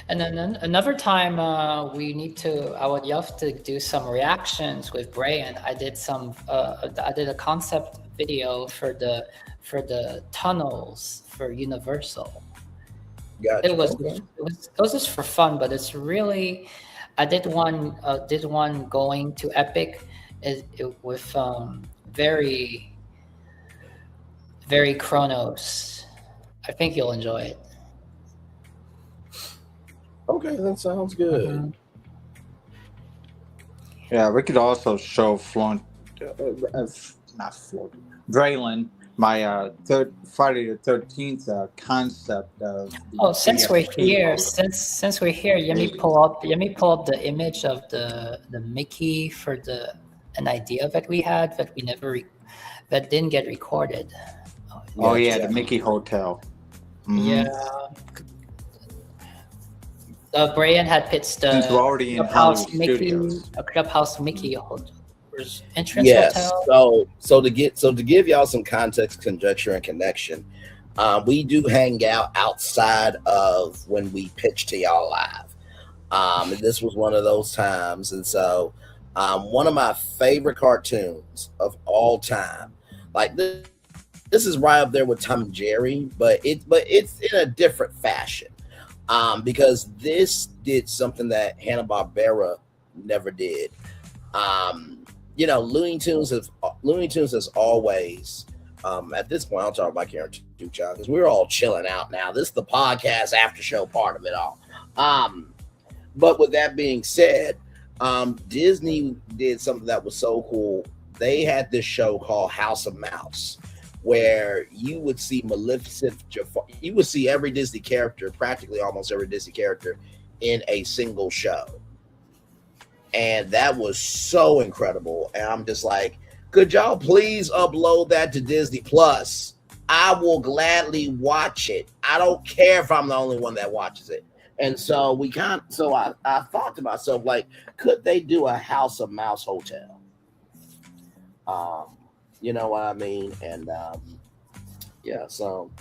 And then another time, I would love to do some reactions with Braylon. I did a concept video for the tunnels for Universal. Gotcha. It was just for fun, but it's really. I did one going to Epic, with very, very Chronos. I think you'll enjoy it. Okay, that sounds good. Mm-hmm. Yeah, we could also show Braylon, my Friday the 13th concept of. Since we're here, let me pull up the image of the Mickey for an idea that we had that that didn't get recorded. Oh yeah, the Mickey Hotel. Mm-hmm. Yeah. Braylon had pitched Since we're already in Hollywood Studios. A Clubhouse Mickey entrance yes. hotel. So to give y'all some context, conjecture, and connection, we do hang out outside of when we pitch to y'all live. And this was one of those times, and so one of my favorite cartoons of all time, like this is right up there with Tom and Jerry, but it's in a different fashion. Because this did something that Hanna-Barbera never did. Looney Tunes has always, at this point, I'll talk about Karen too, John, because we're all chilling out now. This is the podcast after show part of it all. But with that being said, Disney did something that was so cool. They had this show called House of Mouse, where you would see Maleficent, you would see every Disney character, practically almost every Disney character, in a single show. And that was so incredible. And I'm just like, could y'all please upload that to Disney Plus? I will gladly watch it. I don't care if I'm the only one that watches it. And so I thought to myself, like, could they do a House of Mouse hotel? You know what I mean? And yeah, so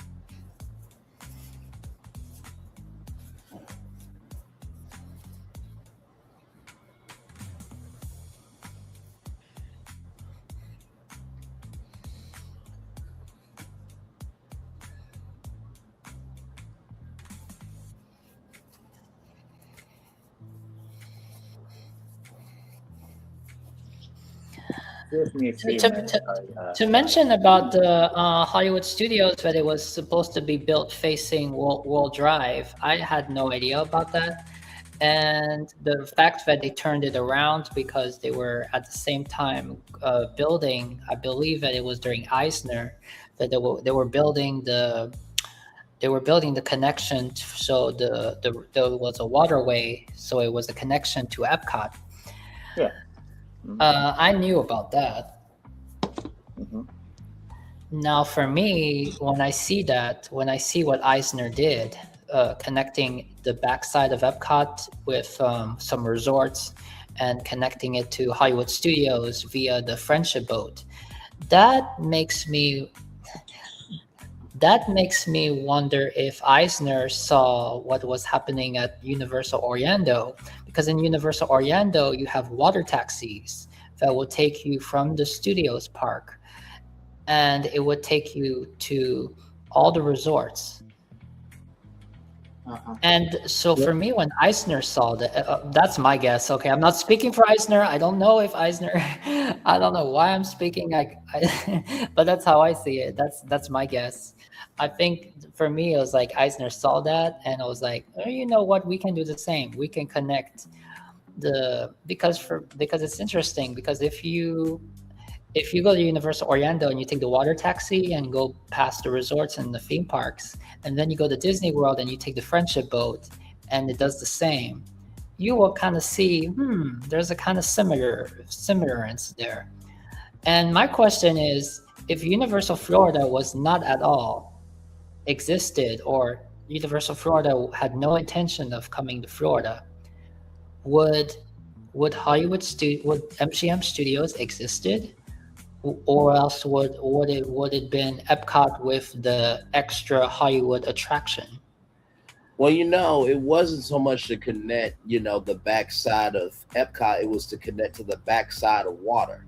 To mention about the Hollywood Studios, that it was supposed to be built facing World Drive, I had no idea about that. And the fact that they turned it around because they were at the same time building, I believe that it was during Eisner, that they were building the connection, so there was a waterway, so it was a connection to Epcot. Yeah. I knew about that. Mm-hmm. Now, for me, when I see what Eisner did, connecting the backside of Epcot with some resorts and connecting it to Hollywood Studios via the Friendship Boat, that makes me. that makes me wonder if Eisner saw what was happening at Universal Orlando, because in Universal Orlando you have water taxis that will take you from the studios park, and it would take you to all the resorts. And so for me, when Eisner saw that, that's my guess. Okay, I'm not speaking for Eisner. I don't know if Eisner. I don't know why I'm speaking like, but that's how I see it. That's my guess. I think for me, it was like Eisner saw that, and I was like, oh, you know what? We can do the same. We can connect because it's interesting, because if you go to Universal Orlando and you take the water taxi and go past the resorts and the theme parks, and then you go to Disney World and you take the friendship boat and it does the same, you will kind of see, there's a kind of similarance there. And my question is, if Universal Florida was not at all existed, or Universal Florida had no intention of coming to Florida, would MGM Studios existed? Or else would it been Epcot with the extra Hollywood attraction? Well, it wasn't so much to connect, the backside of Epcot. It was to connect to the backside of water.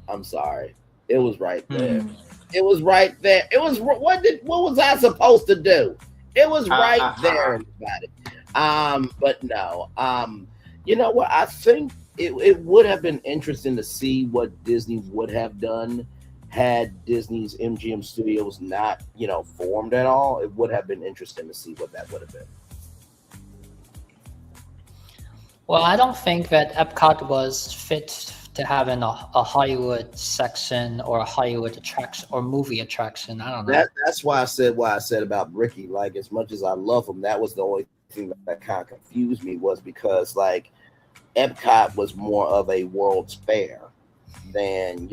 I'm sorry. It was right there. It was right there. It was what was I supposed to do? It was right there, everybody. But no. You know what? I think it would have been interesting to see what Disney would have done had Disney's MGM Studios not, formed at all. It would have been interesting to see what that would have been. Well, I don't think that Epcot was fit to having a Hollywood section or a Hollywood attraction or movie attraction. I don't know. That's why I said what I said about Bricky. Like, as much as I love him, that was the only thing that kind of confused me, was because like Epcot was more of a World's Fair than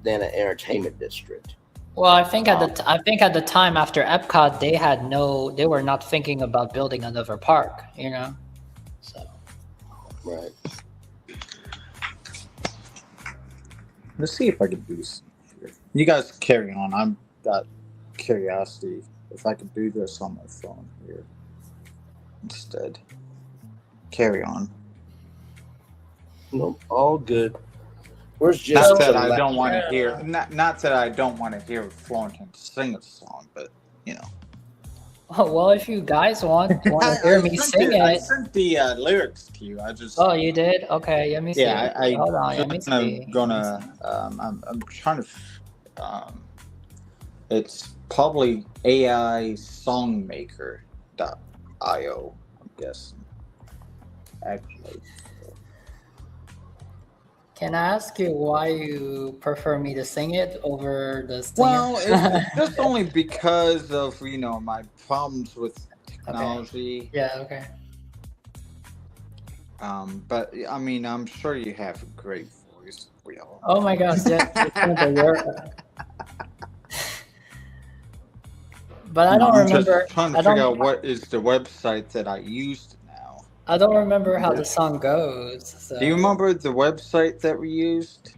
than an entertainment district. Well, I think at the time after Epcot, they were not thinking about building another park, So right. Let's see if I can do this. You guys carry on. I've got curiosity if I could do this on my phone here instead. Carry on. Nope, all good. Where's Jim? Not that I don't want to hear. Not that I don't want to hear Florentine sing a song, but Oh, well, if you guys want to hear me sing it. I sent the lyrics to you. I just. Oh, you did? Okay, let me see. Yeah, Hold on, let me see. I'm trying to. It's probably AI Songmaker.io. I'm guessing. Actually. Can I ask you why you prefer me to sing it over the singer? Well, it's just only because of my problems with technology. Okay. Yeah. Okay. But I mean, I'm sure you have a great voice. We all. Oh my gosh! Yeah. But I don't remember. Just trying to figure out what is the website that I used. I don't remember how the song goes. So. Do you remember the website that we used?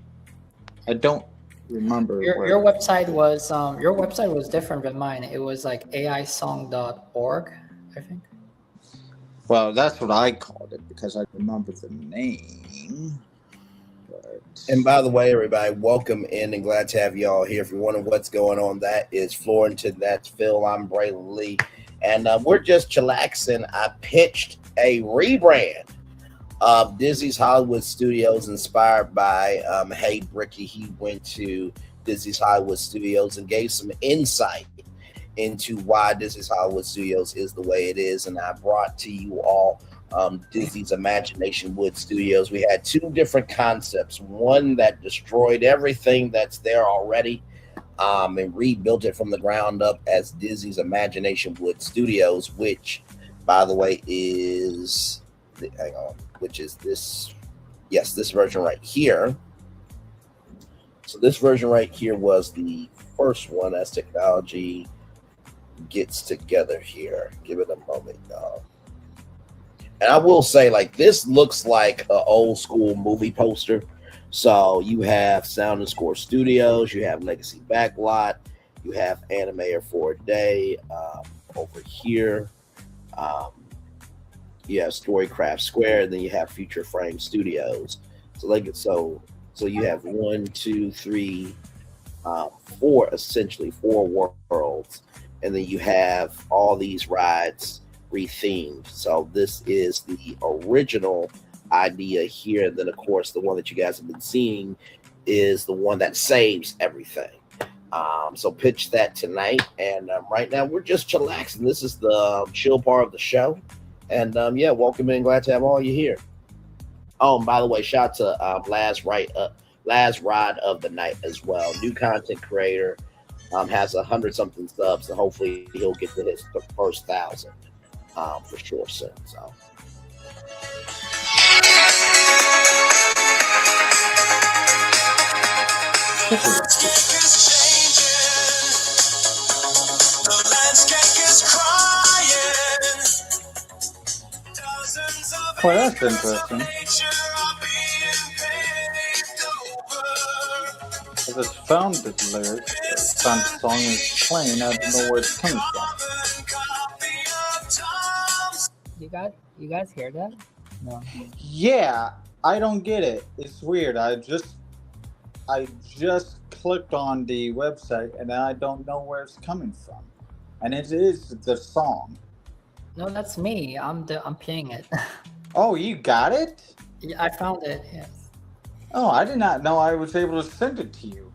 I don't remember. Your website was different than mine. It was like aisong.org, I think. Well, that's what I called it because I remember the name. But... And by the way, everybody, welcome in and glad to have you all here. If you're wondering what's going on, that is Florentine. That's Phil. I'm Braylon Lee. And we're just chillaxing. I pitched a rebrand of Disney's Hollywood Studios inspired by Bricky. He went to Disney's Hollywood Studios and gave some insight into why Disney's Hollywood Studios is the way it is. And I brought to you all Disney's ImaginationWood Studios. We had two different concepts. One that destroyed everything that's there already and rebuilt it from the ground up as Disney's ImaginationWood Studios, which, by the way, is this version right here. So this version right here was the first one as technology gets together here. Give it a moment, y'all. And I will say, like, this looks like an old school movie poster. So you have Sound and Score Studios, you have Legacy Backlot, you have Animator for a Day over here. You have Storycraft Square, and then you have Future Frame Studios. So you have 1, 2, 3, 4, essentially 4 worlds, and then you have all these rides rethemed. So this is the original idea here, and then of course the one that you guys have been seeing is the one that saves everything. So pitch that tonight, and right now we're just chillaxing. This is the chill part of the show, and welcome in. Glad to have all you here. Oh, and by the way, shout out to Last Ride of the Night as well. New content creator, has 100-something subs, and hopefully he'll get to his first 1,000 for sure soon. So. Well, that's interesting. I just found the lyrics. Found the song is playing. I don't know where it's coming from. You guys hear that? No. Yeah, I don't get it. It's weird. I just clicked on the website and I don't know where it's coming from. And it is the song. No, that's me. I'm playing it. Oh, you got it? Yeah, I found it. Yes. Oh, I did not know I was able to send it to you.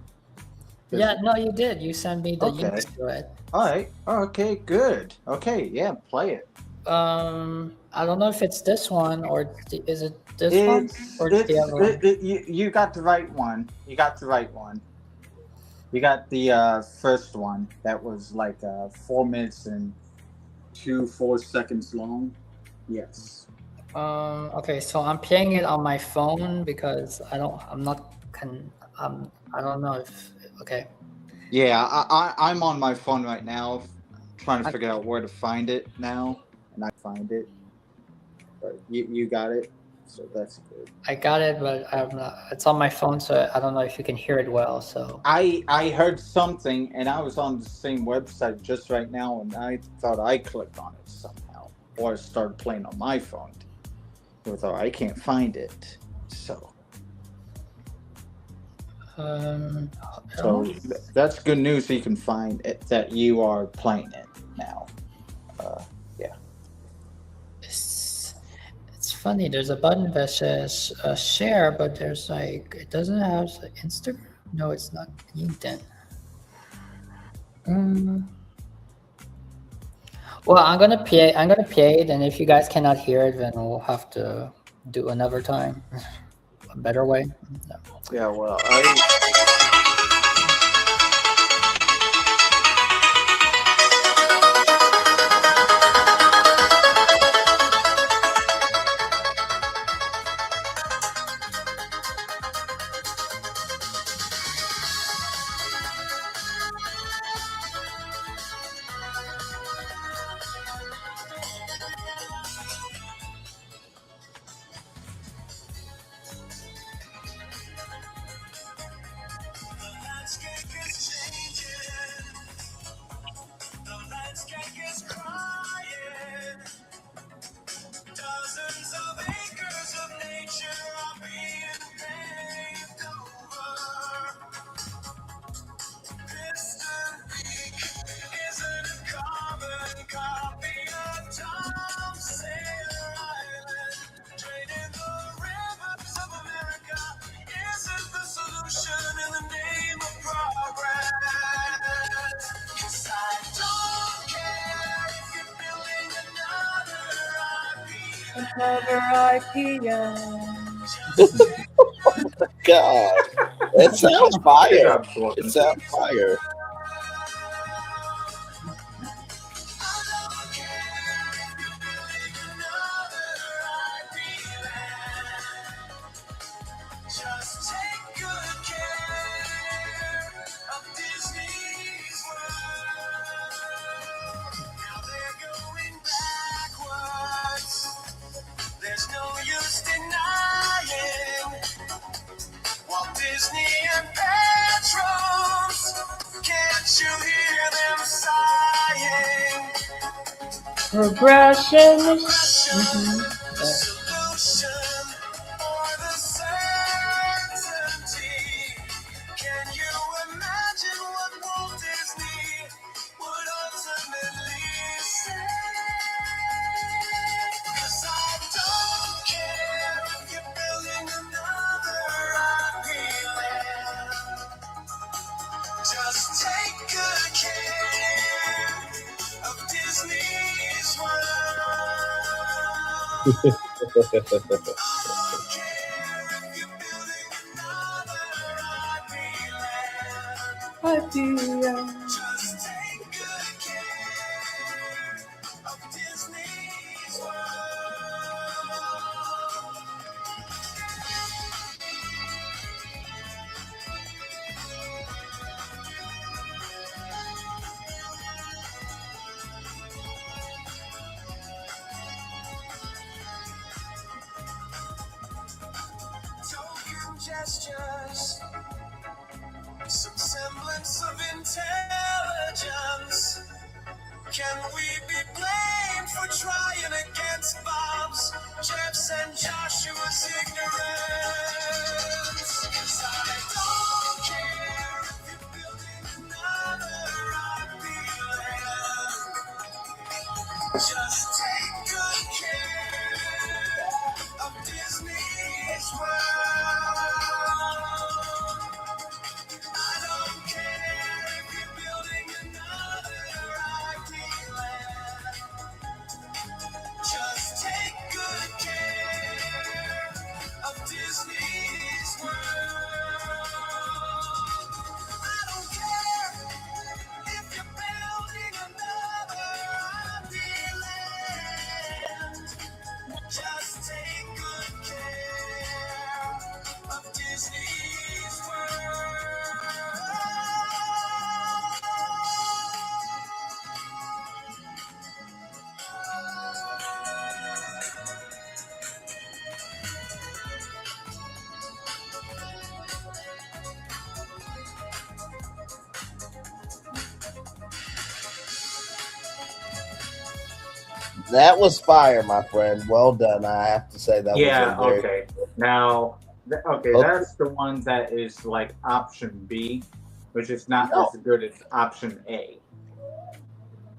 Yeah, no, you did. You sent me the links to it. All right. Okay, good. Okay, yeah, play it. I don't know if it's this one or is it this one or the other one? You got the right one. You got the right one. You got the first one that was like 4 minutes and 4 seconds long. Yes. Okay, so I'm playing it on my phone because I don't know if okay. Yeah, I'm on my phone right now, trying to figure out where to find it now, and I find it. But you got it, so that's good. I got it, but it's on my phone, so I don't know if you can hear it well. So I heard something, and I was on the same website just right now, and I thought I clicked on it somehow, or it started playing on my phone. I thought I can't find it, so. So that's good news. So you can find it, that you are playing it now. Yeah. It's funny. There's a button that says share, but there's it doesn't have Instagram. No, it's not LinkedIn. Well, I'm gonna play it, and if you guys cannot hear it, then we'll have to do another time. A better way. No. Yeah. Well, Another IPO. Oh my God, that sounds fire. It sounds fire. Just take good care of Disney's world. Now they're going backwards. There's no use denying Progression. Can you imagine what Walt Disney would ultimately say? 'Cause I don't care if you're building another Disneyland. Just take good care of Disney's world. Just take good care of Disney's Token gestures, some semblance of intelligence. Can we be blamed for trying against Bob's, Jeff's, and Joshua's ignorance? 'Cause I don't care if you're building another Disneyland. Just take good care of Disney's world. I don't care if you're building another Disneyland. Just take good care of Disney's world. I don't care if you're building another Disneyland. Just take good care of Disney's That was fire, my friend. Well done. I have to say that was very okay. Now, Okay. that's the one that is like option B, which is not as good as option A.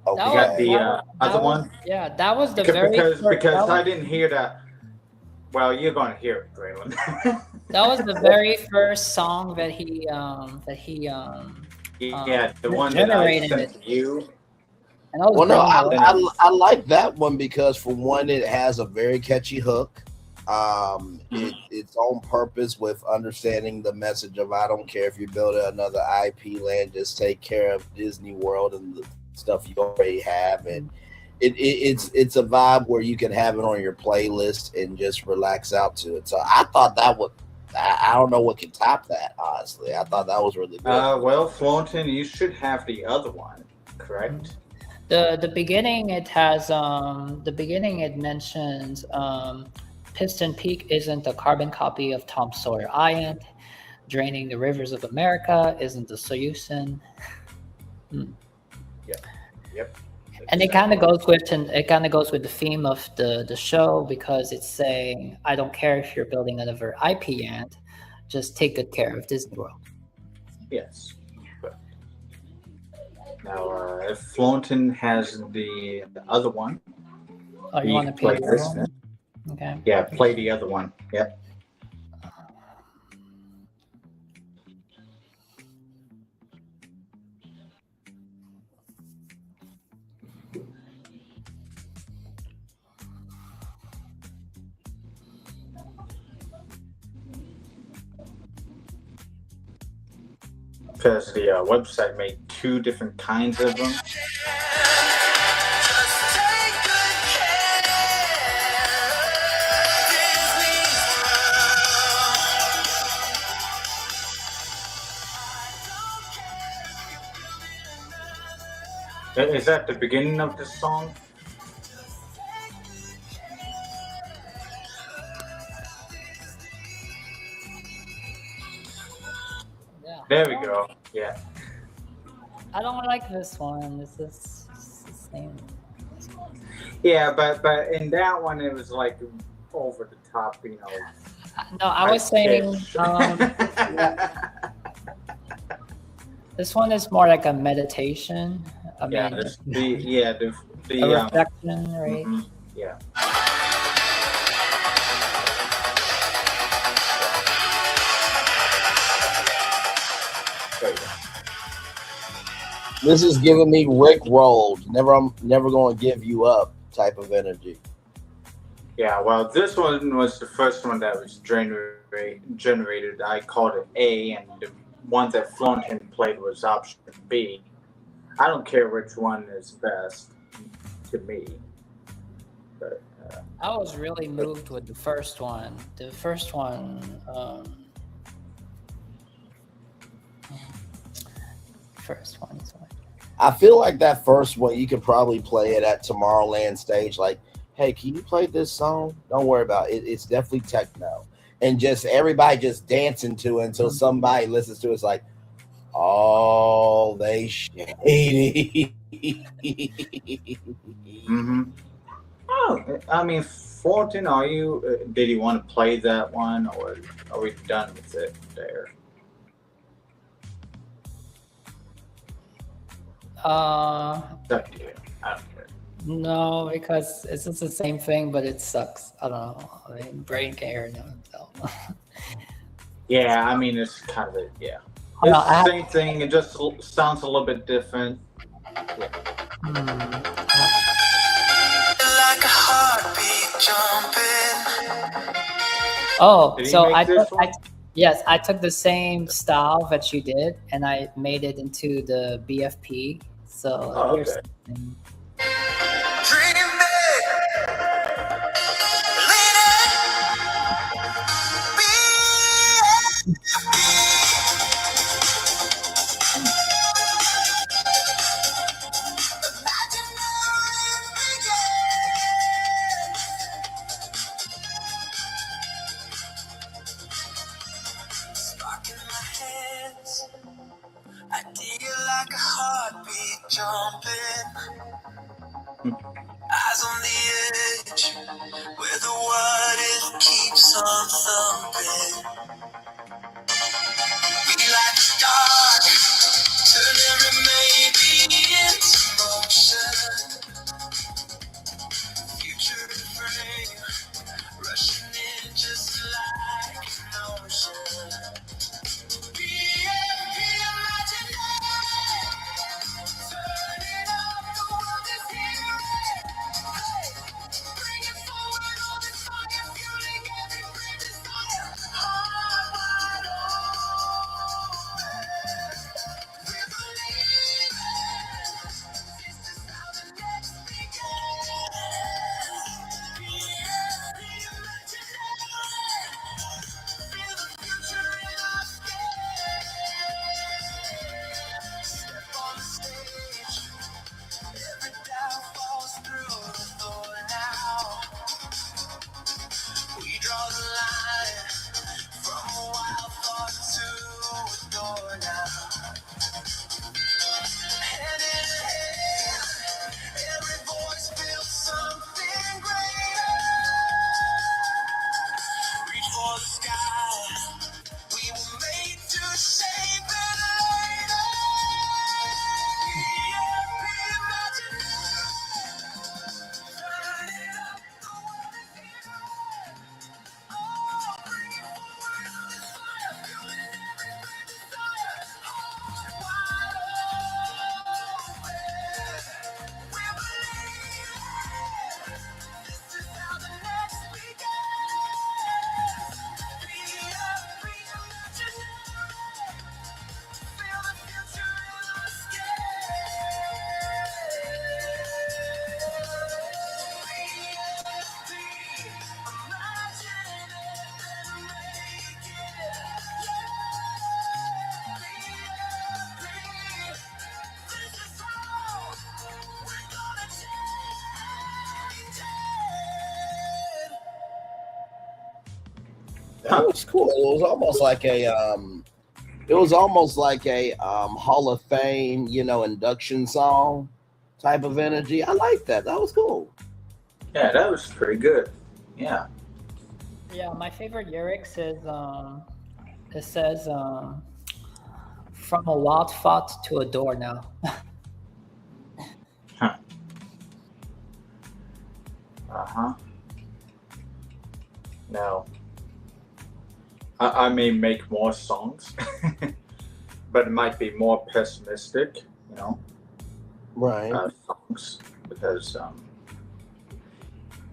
Okay. You got the other one? Yeah, that was the because very first, I didn't hear that. Well, you're going to hear it, Braylon. that was the very first song that he yeah, the one that I generated sent it. to you. And that was Well, no, Braylon. I like that one because for one, it has a very catchy hook. It's on purpose with understanding the message of I don't care if you build another IP land, just take care of Disney World and the stuff you already have, and it's a vibe where you can have it on your playlist and just relax out to it. So I thought that would. I don't know what can top that. Honestly, I thought that was really good. Well, Thornton, you should have the other one, correct? The beginning it has it mentions Piston Peak isn't a carbon copy of Tom Sawyer Island. Draining the rivers of America isn't the solution. Yep. And it kind of goes with the theme of the show because it's saying I don't care if you're building another IP land, just take good care of Disney World. Yes. Now, if Thornton has the other one, Oh, you he want to can play play this this one? Okay. Yeah, play the other one. Yep. Because the website made two different kinds of them. Is that the beginning of the song? Yeah. There we go. Yeah. I don't like this one. This is the same. Yeah, but in that one it was like over the top, you know. No, I was saying pitch. yeah. This one is more like a meditation. I Yeah, mean, the a reflection, right? Yeah. There you go. This is giving me Rick rolled. I'm never going to give you up type of energy. Yeah, well, this one was the first one that was generated. I called it A, and the one that Florentine played was option B. I don't care which one is best to me. But I was really moved with the first one. The first one, is what? I feel like that first one, you could probably play it at Tomorrowland stage. Like, hey, can you play this song? Don't worry about it. It's definitely techno. And just everybody just dancing to it until somebody listens to it. It's like, oh, they shady. Oh, I mean, Fulton, did you want to play that one, or are we done with it there? Up to you. I don't care. No, because it's just the same thing, but it sucks. I don't know. I mean, Brain can't hear himself. Yeah, I mean, it's kind of it. Yeah, Hold it's on, the same thing. It just sounds a little bit different. Yeah. Like a heartbeat jumping. Oh, Did he so make this one? yes, I took the same style that you did, and I made it into the BFP. So Oh, here's okay. something. Spark in my hands. I dig it like a heartbeat jumping. Eyes on the edge, where the water keeps on thumping. We like the dark, turn every maybe into motion. Future in frame, rushing in just like an ocean. That was cool. It was almost like a Hall of Fame, induction song. type of energy. I like that. That was cool. Yeah, that was pretty good. Yeah. Yeah, my favorite lyrics is it says from a wild thought to a door now. Uh-huh. No. I may make more songs, but it might be more pessimistic, you know. Right. Songs, because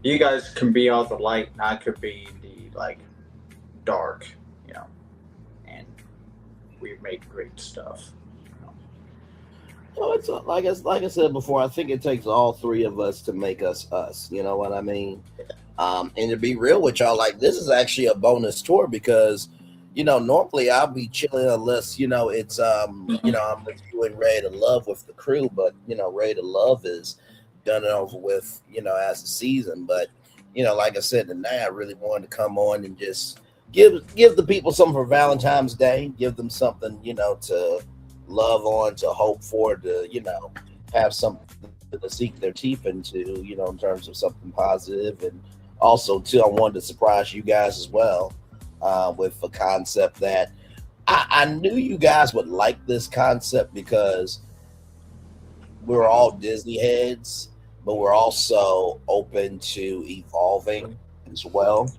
you guys can be all the light, and I could be the like dark, you know. And we make great stuff. Well, it's like I said before. I think it takes all three of us to make us us. You know what I mean? And to be real with y'all, like this is actually a bonus tour because, you know, normally I'll be chilling unless you know it's you know I'm with you and Ready to Love with the crew, but you know Ready to Love is done and over with, you know, as the season. But you know, like I said, tonight I really wanted to come on and just give the people something for Valentine's Day, give them something, you know, to love on, to hope for, to, you know, have something to sink their teeth into, you know, in terms of something positive. And also too, I wanted to surprise you guys as well with a concept that I knew you guys would like this concept because we're all Disney heads, but we're also open to evolving as well.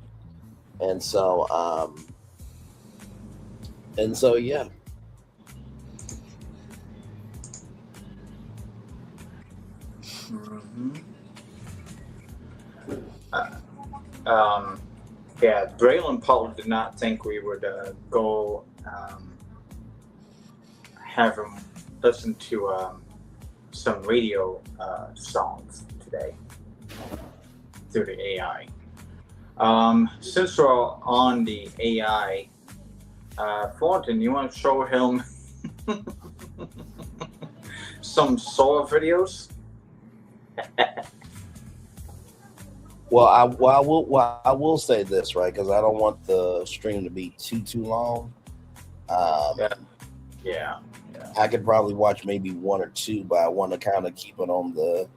And so yeah. Mm-hmm. Yeah, Braylon probably did not think we would go have him listen to some radio songs today through the AI. Since we're on the AI, Thornton, you want to show him some Sora videos? Well, I will say this, right? Because I don't want the stream to be too long. Yeah. I could probably watch maybe one or two, but I want to kind of keep it on the.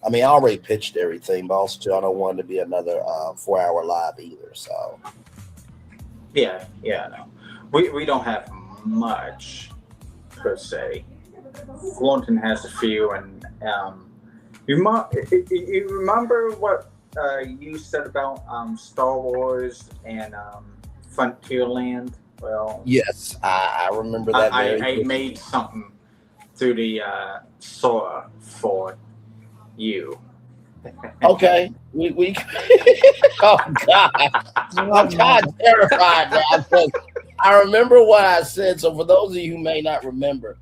I mean, I already pitched everything, but also too, I don't want it to be another 4-hour live either. So. Yeah. No, we don't have much per se. Thornton has a few, and you remember what you said about Star Wars and Frontierland? Well, yes, I remember that. I made something through the Sora for you. Okay, we oh God, I'm kind of terrified now. I remember what I said. So for those of you who may not remember,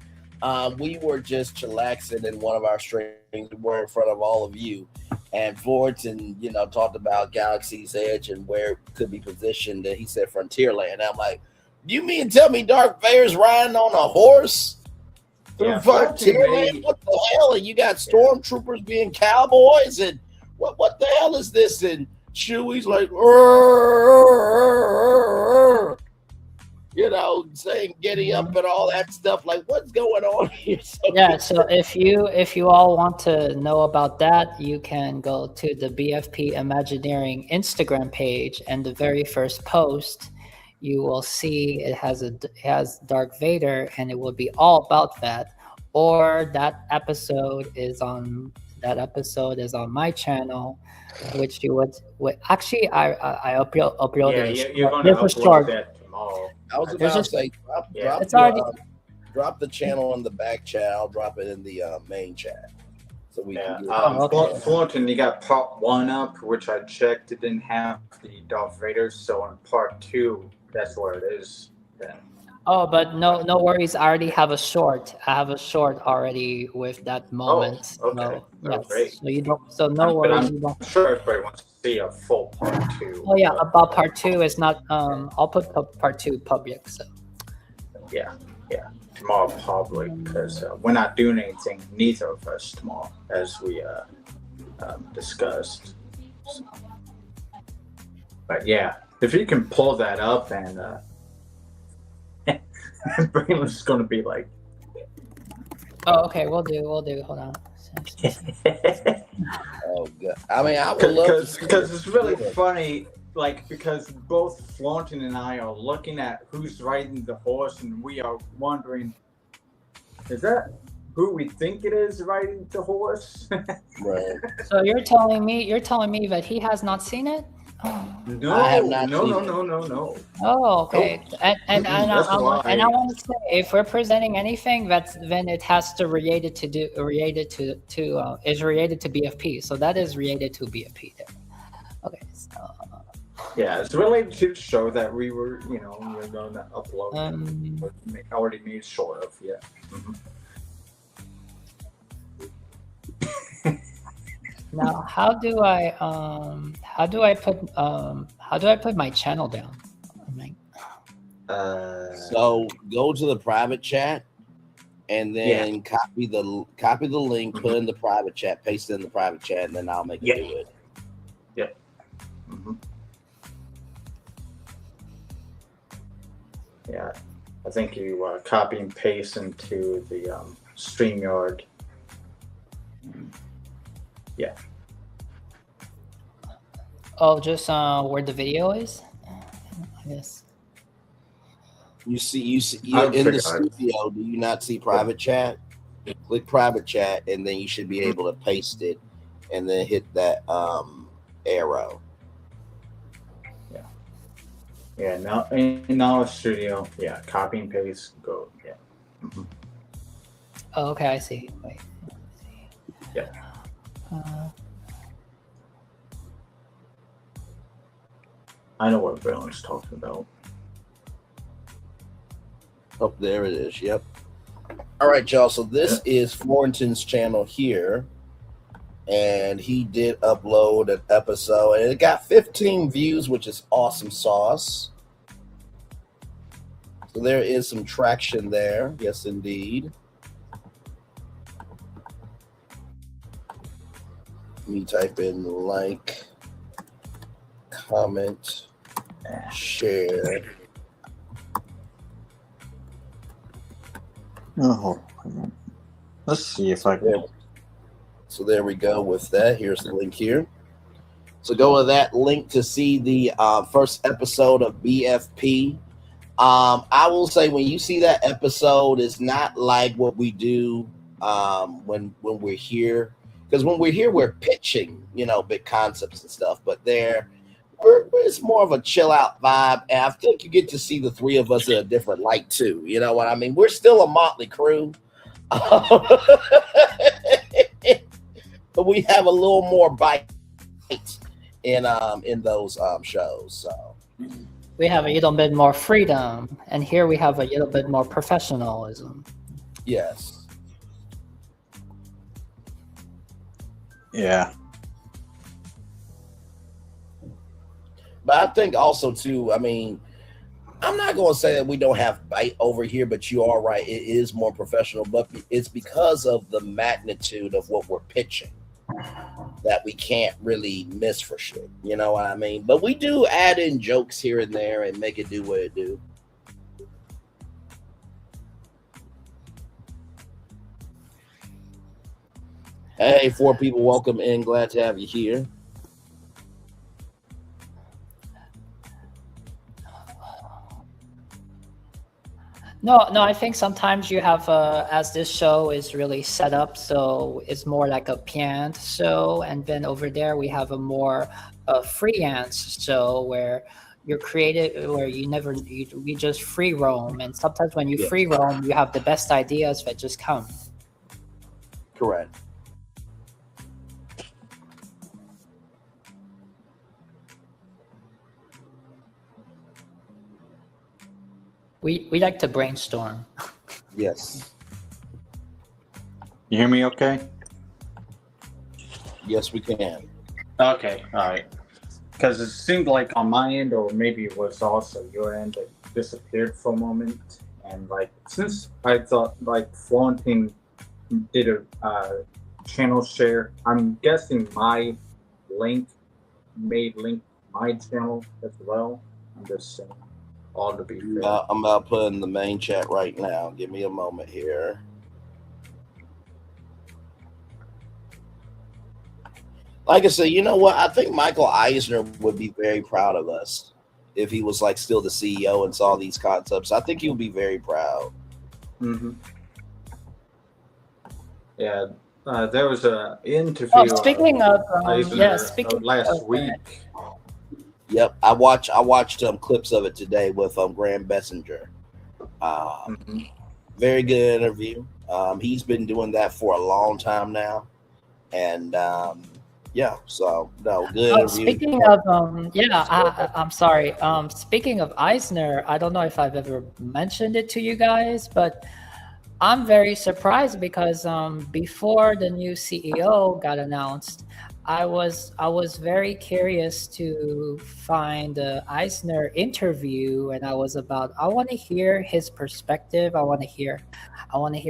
we were just chillaxing in one of our streams. We were in front of all of you, and Fullerton, you know, talked about Galaxy's Edge and where it could be positioned. And he said Frontierland. And I'm like, you mean tell me Darth Vader's riding on a horse through Frontierland? What the hell? And you got stormtroopers being cowboys, and what the hell is this? And Chewie's like, you know, saying "Giddy up" and all that stuff. Like, what's going on here? So if you all want to know about that, you can go to the BFP Imagineering Instagram page, and the very first post, you will see it has Darth Vader, and it will be all about that. Or that episode is on my channel, which you would actually I uploaded. Yeah, you're going to upload that tomorrow. I was about to say, drop the channel in the back chat. I'll drop it in the main chat. So we can get Fullerton, you got part 1 up, which I checked. It didn't have the Darth Vader, so in part 2, that's where it is. Then. Oh, but no worries. I already have a short. I have a short already with that moment. Oh, okay. Yes. Great. So you don't. So no worries. I'm sure everybody wants to see a full part 2. Oh yeah, about part 2 is not. I'll put part 2 public. So. Yeah. Tomorrow public, because we're not doing anything, neither of us tomorrow, as we discussed. So. But yeah, if you can pull that up, and Braylon's going to be like, oh, okay, we'll do. Hold on. So. Oh god! I mean, I would love because it's really funny. Like because both Flaunton and I are looking at who's riding the horse, and we are wondering, is that who we think it is riding the horse? Right. So you're telling me that he has not seen it? No, I have not no, seen no, it. no, no, no. Oh, okay. And That's I why. want to say, if we're presenting anything, then it has to related to is related to BFP. So that is related to BFP there. Okay. So, Yeah, it's related to the show that we were going to upload. Already made sure of. Yeah. now, how do I put my channel down? So go to the private chat, and then copy the link, put in the private chat, paste it in the private chat, and then I'll make it do it. Yep. Mm-hmm. Yeah, I think you copy and paste into the StreamYard. Yeah. Oh, just where the video is? I guess. You see in the studio, do you not see private chat? Click private chat, and then you should be able to paste it, and then hit that arrow. Yeah, now in our studio, copy and paste, go. Yeah. Mm-hmm. Oh, okay, I see. Wait. Yeah. I know what Braylon's talking about. Oh, there it is. Yep. All right, y'all. So this is Florentin's channel here, and he did upload an episode, and it got 15 views, which is awesome sauce. So there is some traction there. Yes, indeed. Let me type in like, comment, share. Oh, let's see if I can. So there we go with that. Here's the link here. So go to that link to see the first episode of BFP. I will say when you see that episode, it's not like what we do when we're here. Because when we're here, we're pitching, big concepts and stuff. But it's more of a chill out vibe. And I think you get to see the three of us in a different light too. You know what I mean? We're still a motley crew. But we have a little more bite in those shows. So we have a little bit more freedom, and here we have a little bit more professionalism. Yes. Yeah. But I think also too, I mean, I'm not going to say that we don't have bite over here, but you are right. It is more professional, but it's because of the magnitude of what we're pitching that we can't really miss for shit. You know what I mean? But we do add in jokes here and there and make it do what it do. Hey, 4 people, welcome in. Glad to have you here. No, I think sometimes you have, as this show is really set up, so it's more like a pianned show, and then over there we have a more freelance show where you're creative, where we just free roam, and sometimes when you free roam, you have the best ideas that just come. Correct. We like to brainstorm. Yes. You hear me okay? Yes, we can. Okay, all right. Because it seemed like on my end, or maybe it was also your end, it disappeared for a moment. And like, since I thought like Florentine did a channel share, I'm guessing my link made link my channel as well. I'm just saying. All to be fair. I'm about to put in the main chat right now. Give me a moment here. Like I said, you know what? I think Michael Eisner would be very proud of us if he was like still the CEO and saw these concepts. I think he would be very proud. Mm-hmm. Yeah, there was a interview. Oh, speaking of last week. Yep, I watched clips of it today with Graham Bessinger. Very good interview. He's been doing that for a long time now, and yeah, so no, good interview. Speaking of I'm sorry. Speaking of Eisner, I don't know if I've ever mentioned it to you guys, but I'm very surprised because before the new CEO got announced, I was very curious to find the Eisner interview, and I want to hear his perspective. I want to hear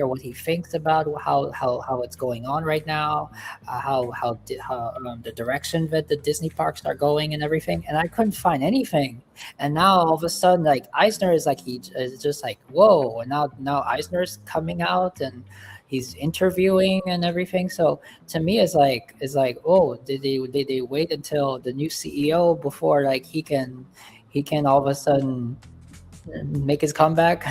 what he thinks about how it's going on right now, how the direction that the Disney parks are going and everything. And I couldn't find anything. And now all of a sudden, like Eisner is like he is just like whoa. And now Eisner's coming out and he's interviewing and everything. So to me, it's like oh, did they wait until the new CEO before like he can all of a sudden make his comeback?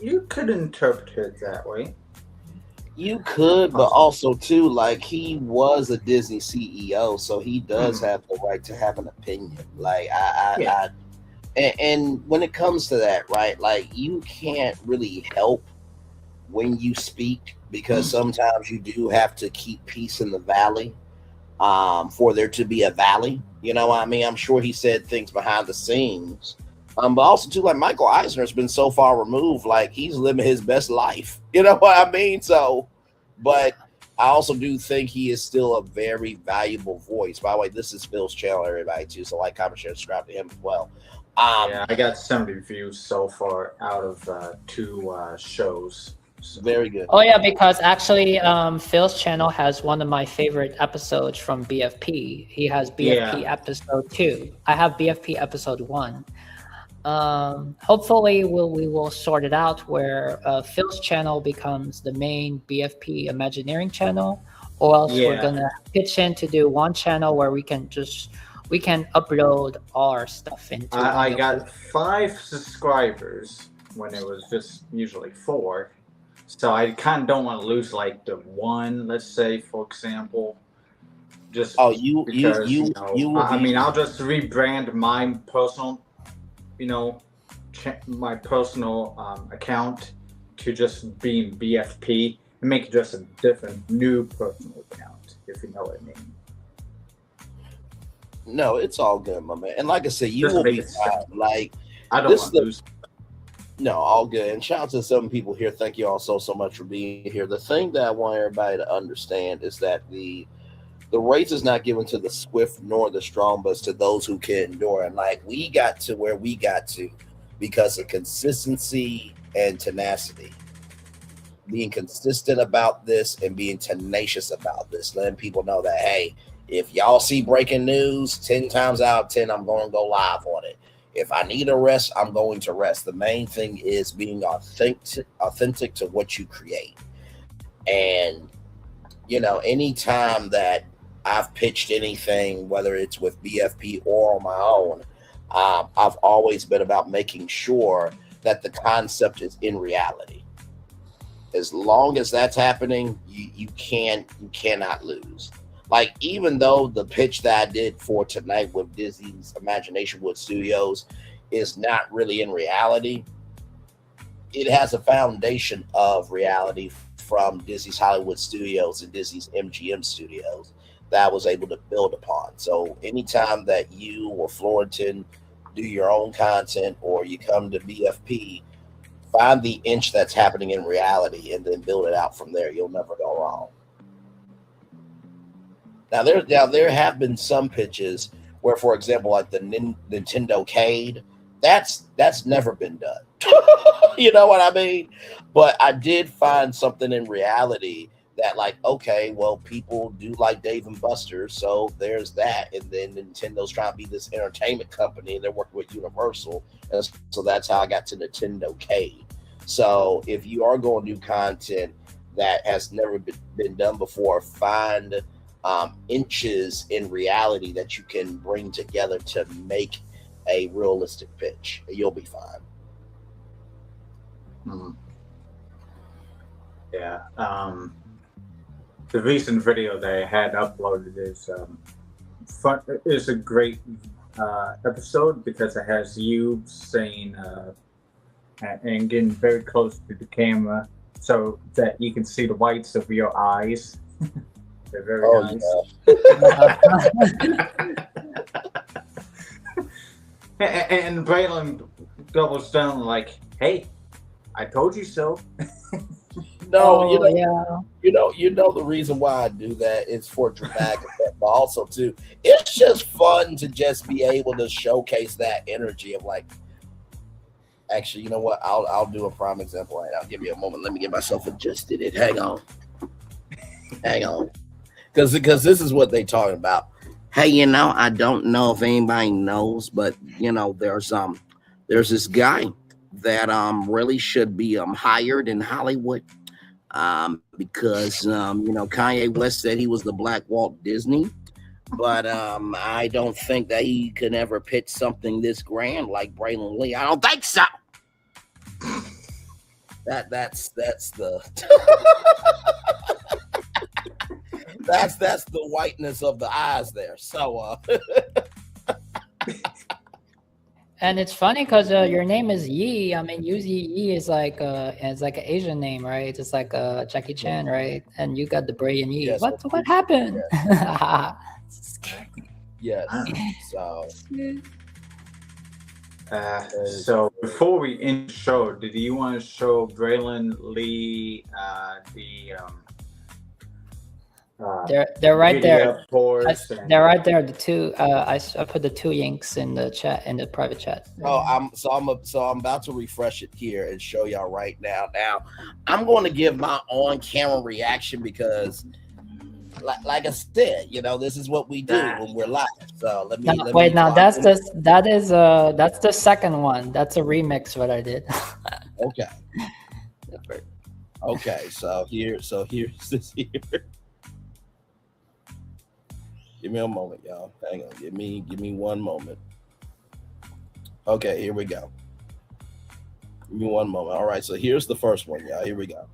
You could interpret it that way. You could, but also too, like he was a Disney CEO, so he does have the right to have an opinion. Like and when it comes to that, right? Like you can't really help when you speak because sometimes you do have to keep peace in the valley for there to be a valley. You know what I mean? I'm sure he said things behind the scenes. But also too, like Michael Eisner has been so far removed, like he's living his best life. You know what I mean? So, but I also do think he is still a very valuable voice. By the way, this is Phil's channel, everybody too. So like, comment, share, subscribe to him as well. Yeah, I got 70 views so far out of 2 shows. So. Very good. Oh yeah, because actually, Phil's channel has one of my favorite episodes from BFP. He has BFP episode 2. I have BFP episode 1. Hopefully we will sort it out where Phil's channel becomes the main BFP Imagineering channel, or else we're gonna pitch in to do one channel where we can upload our stuff into. I got 5 subscribers when it was just usually 4, so I kind of don't want to lose like the 1, let's say, for example. Just I mean, I'll just rebrand my personal. My personal account to just being BFP and make it just a different new personal account, if you know what I mean. No, it's all good, my man. And like I said, you just will be fine. Like I don't want to lose. No, all good. And shout out to some people here. Thank you all so much for being here. The thing that I want everybody to understand is that the race is not given to the swift nor the strong, but to those who can endure. And like we got to where we got to because of consistency and tenacity. Being consistent about this and being tenacious about this, letting people know that, hey, if y'all see breaking news, 10 times out of 10, I'm going to go live on it. If I need a rest, I'm going to rest. The main thing is being authentic to what you create. And, anytime that I've pitched anything, whether it's with BFP or on my own, I've always been about making sure that the concept is in reality. As long as that's happening, you cannot lose. Like, even though the pitch that I did for tonight with Disney's ImaginationWood Studios is not really in reality, it has a foundation of reality from Disney's Hollywood Studios and Disney's MGM Studios that I was able to build upon. So anytime that you or Florentine do your own content or you come to BFP, find the inch that's happening in reality and then build it out from there. You'll never go wrong. Now there have been some pitches where, for example, like the Nintendo Cade, that's never been done. You know what I mean? But I did find something in reality that, like, okay, well, people do like Dave and Buster's, so there's that. And then Nintendo's trying to be this entertainment company, and they're working with Universal, and so that's how I got to Nintendo Cade. So if you are going to do content that has never been done before. Find inches in reality that you can bring together to make a realistic pitch. You'll be fine. Yeah. The recent video that I had uploaded is fun. It's a great episode because it has you saying and getting very close to the camera so that you can see the whites of your eyes. They're very nice. Yeah. And Braylon doubles down like, "Hey, I told you so." No, you know the reason why I do that is for dramatic effect, but also too, it's just fun to just be able to showcase that energy of like. Actually, you know what? I'll do a prime example right now. Give me a moment. Let me get myself adjusted. Hang on, because this is what they talking about. Hey, I don't know if anybody knows, but there's this guy that really should be hired in Hollywood. Because Kanye West said he was the Black Walt Disney, but I don't think that he could ever pitch something this grand like Braylon Lee. I don't think so. That's the that's the whiteness of the eyes there. So And it's funny because your name is Yi. I mean, Yi is like it's like an Asian name, right? It's like Jackie Chan, right? And you got the Braylon Yi. Yes, What happened? Yes. So. So before we end the show, did you want to show Braylon Lee They're right there. They're right there. The two. I put the two links in the chat, in the private chat. Oh, I'm about to refresh it here and show y'all right now. Now, I'm going to give my on-camera reaction because, like I said, this is what we do when we're live. So let me. That's the second one. That's a remix. What I did. Okay. Okay. So here's this here. Give me a moment, y'all. Hang on. Give me 1 moment. Okay, here we go. Give me 1 moment. All right, so here's the first one, y'all. Here we go.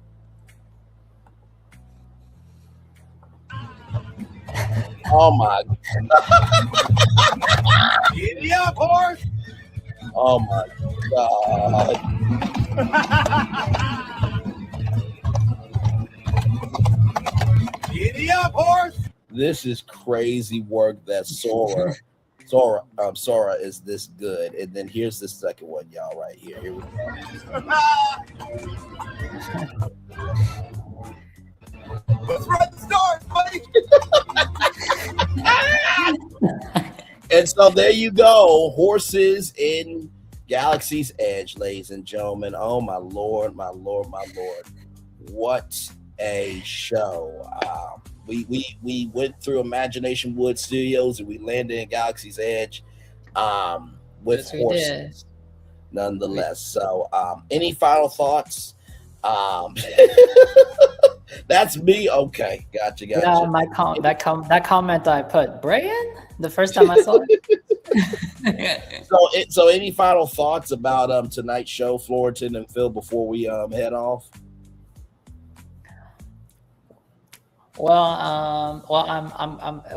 Oh my God. Giddy up, horse. Oh my God. Giddy up, horse. This is crazy work that Sora is this good. And then here's the second one, y'all, right here. Here we go. Let's run the start, buddy. And so there you go. Horses in Galaxy's Edge, ladies and gentlemen. Oh my Lord, my Lord, my Lord. What a show. We went through ImaginationWood Studios and we landed in Galaxy's Edge with horses, nonetheless. So, any final thoughts? That's me. Okay, gotcha. Yeah, that comment I put, Brian, the first time I saw it. So any final thoughts about tonight's show, Florian and Phil, before we head off? Well,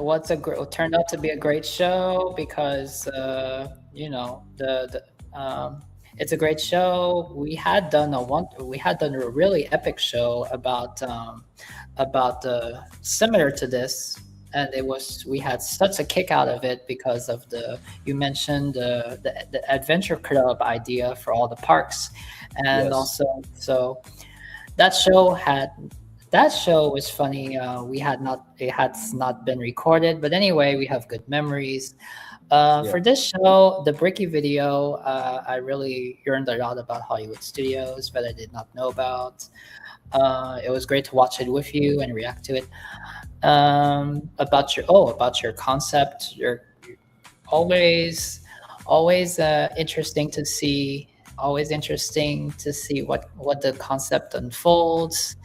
it turned out to be a great show because it's a great show. We had done a really epic show about similar to this, and we had such a kick out of it because of you mentioned the adventure club idea for all the parks, and yes. Also so that show was funny. It has not been recorded, but anyway, we have good memories. For this show, the Bricky video, I really learned a lot about Hollywood studios that I did not know about. It was great to watch it with you and react to it. About your concept, you're always interesting to see. Always interesting to see what the concept unfolds.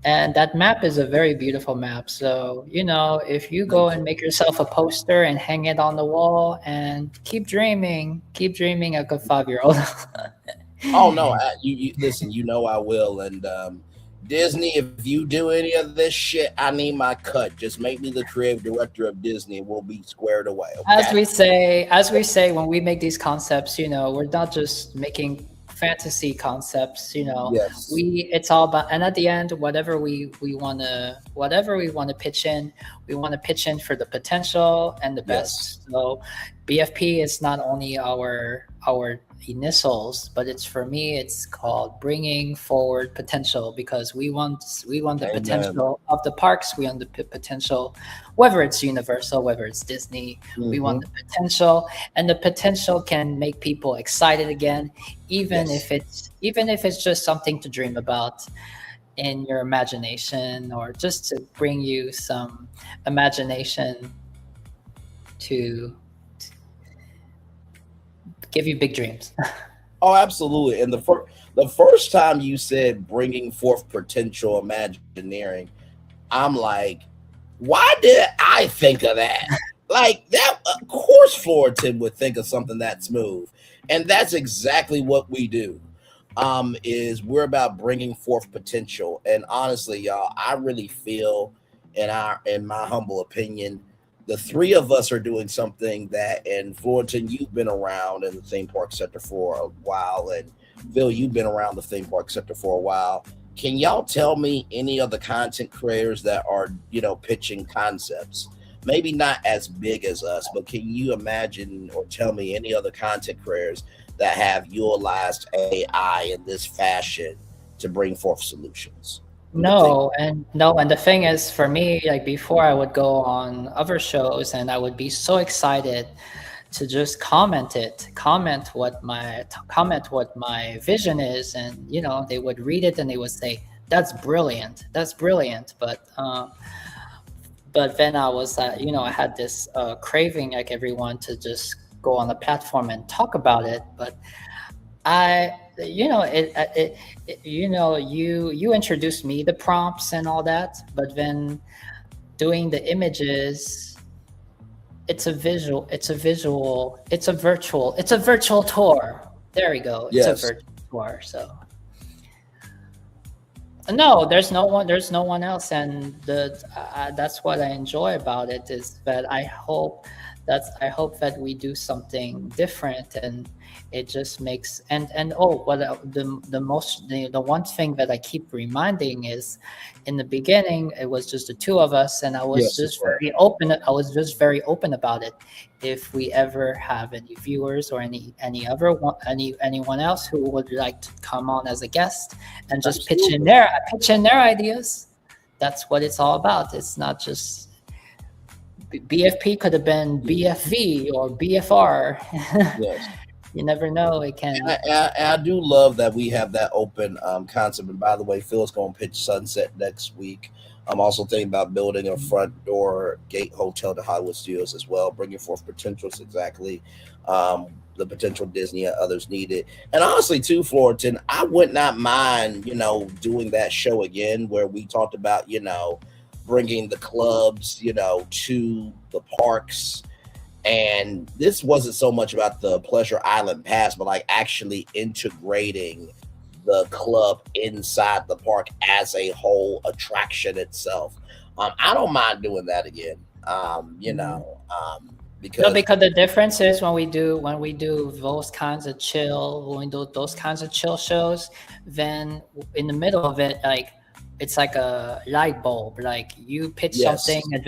And that map is a very beautiful map. So, if you go and make yourself a poster and hang it on the wall and keep dreaming like a 5-year-old. Oh no, you listen. I will. And Disney, if you do any of this shit, I need my cut. Just make me the creative director of Disney, and we'll be squared away. Okay? As we say when we make these concepts, we're not just making fantasy concepts. Yes. It's all about, and at the end, whatever we want to pitch in, we want to pitch in for the potential and the best. So BFP is not only our initials, but it's called bringing forward potential, because we want the potential of the parks. We want the potential, whether it's Universal, whether it's Disney, we want the potential, and the potential can make people excited again, even if it's just something to dream about in your imagination, or just to bring you some imagination to give you big dreams. Oh, absolutely. And the first time you said bringing forth potential Imagineering, I'm like, why did I think of that? Like that, of course Fullerton would think of something that smooth. And that's exactly what we do. Is we're about bringing forth potential. And honestly, y'all, I really feel, in my humble opinion, the three of us are doing something that, and Fullerton, you've been around in the theme park sector for a while, and Phil, you've been around the theme park sector for a while. Can y'all tell me any of the content creators that are, pitching concepts? Maybe not as big as us, but can you imagine or tell me any other content creators that have utilized AI in this fashion to bring forth solutions? No, and the thing is, for me, like before, I would go on other shows and I would be so excited to just comment what my vision is, and they would read it and they would say, that's brilliant, but then I was I had this craving, like everyone, to just go on the platform and talk about it. But you introduced me the prompts and all that, but then doing the images, it's a virtual tour. There we go. It's a virtual tour. So no, there's no one else, and that's what I enjoy about it, is that I hope that we do something different, and it just makes the one thing that I keep reminding is, in the beginning it was just the two of us, and I was very open about it. If we ever have any viewers or anyone else who would like to come on as a guest and just pitch in their ideas, that's what it's all about. It's not just BFP, could have been BFV or BFR. Yes. You never know. It can. I do love that we have that open concept. And by the way, Phil's going to pitch Sunset next week. I'm also thinking about building a front door gate hotel to Hollywood Studios as well, bringing forth potentials, exactly the potential Disney and others needed. And honestly, too, Fullerton, I would not mind, doing that show again where we talked about, bringing the clubs, to the parks. And this wasn't so much about the Pleasure Island Pass, but like actually integrating the club inside the park as a whole attraction itself. I don't mind doing that again. Because the difference is when we do those kinds of chill shows, then in the middle of it, like, it's like a light bulb. Like you pitch something, and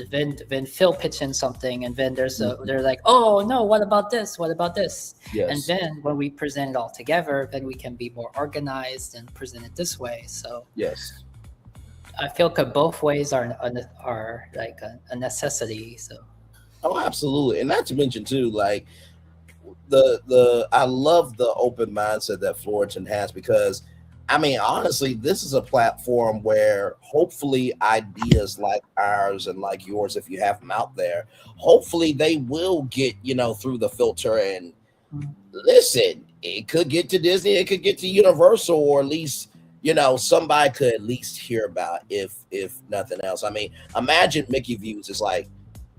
then Phil pitch in something, and then they're like, oh no, what about this? What about this? Yes. And then when we present it all together, then we can be more organized and present it this way. So yes, I feel that both ways are like a necessity. So absolutely, and not to mention too, like I love the open mindset that Fullerton has, because I mean, honestly, this is a platform where hopefully ideas like ours and like yours, if you have them out there, hopefully they will get, through the filter. And listen, it could get to Disney, it could get to Universal, or at least, somebody could at least hear about, if nothing else. I mean, imagine Mickey Views is like,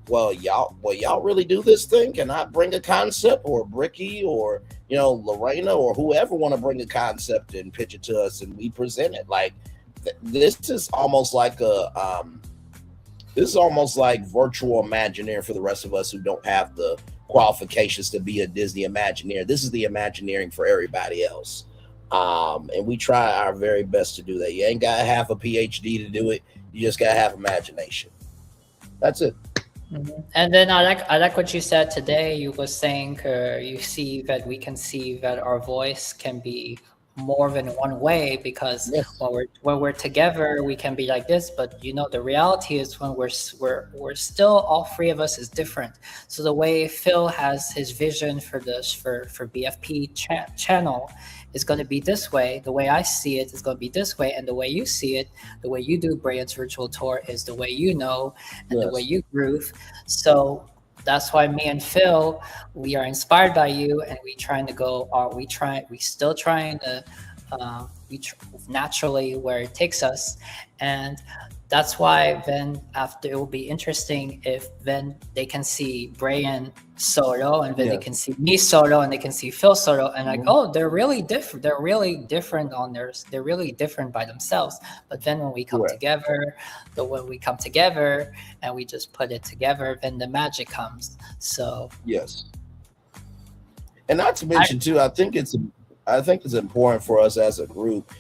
well, y'all really do this thing? Can I bring a concept, or Bricky, or Lorena, or whoever want to bring a concept and pitch it to us, and we present it? Like, this is almost like virtual Imagineering for the rest of us who don't have the qualifications to be a Disney Imagineer. This is the Imagineering for everybody else. And we try our very best to do that. You ain't got to have a PhD to do it. You just got to have imagination. That's it. Mm-hmm. And then I like what you said today. You were saying you see that we can see that our voice can be more than one way, because when we're together we can be like this, but the reality is when we're still, all three of us is different. So the way Phil has his vision for this for BFP channel is going to be this way, the way I see it is going to be this way, and the way you see it, the way you do Braylon's virtual tour is the way and the way you groove. So that's why me and Phil, we are inspired by you, and we still trying to naturally where it takes us. And that's why then after, it will be interesting if then they can see Braylon solo, and then they can see me solo, and they can see Phil solo, and like, oh, they're really different. They're really different on theirs. They're really different by themselves. But then when we come together, and we just put it together, then the magic comes. So yes. And not to mention too, I think it's important for us as a group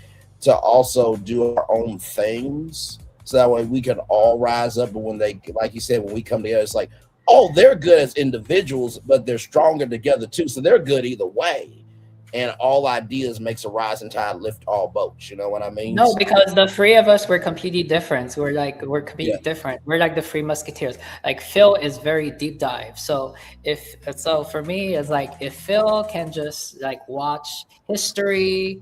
to also do our own things, so that way we can all rise up. And when they, like you said, when we come together, it's like, oh, they're good as individuals, but they're stronger together too. So they're good either way. And all ideas makes a rising tide lift all boats. You know what I mean? No, because the three of us were completely different. We're completely different. We're like the Three Musketeers. Like Phil is very deep dive. So for me, it's like, if Phil can just like watch history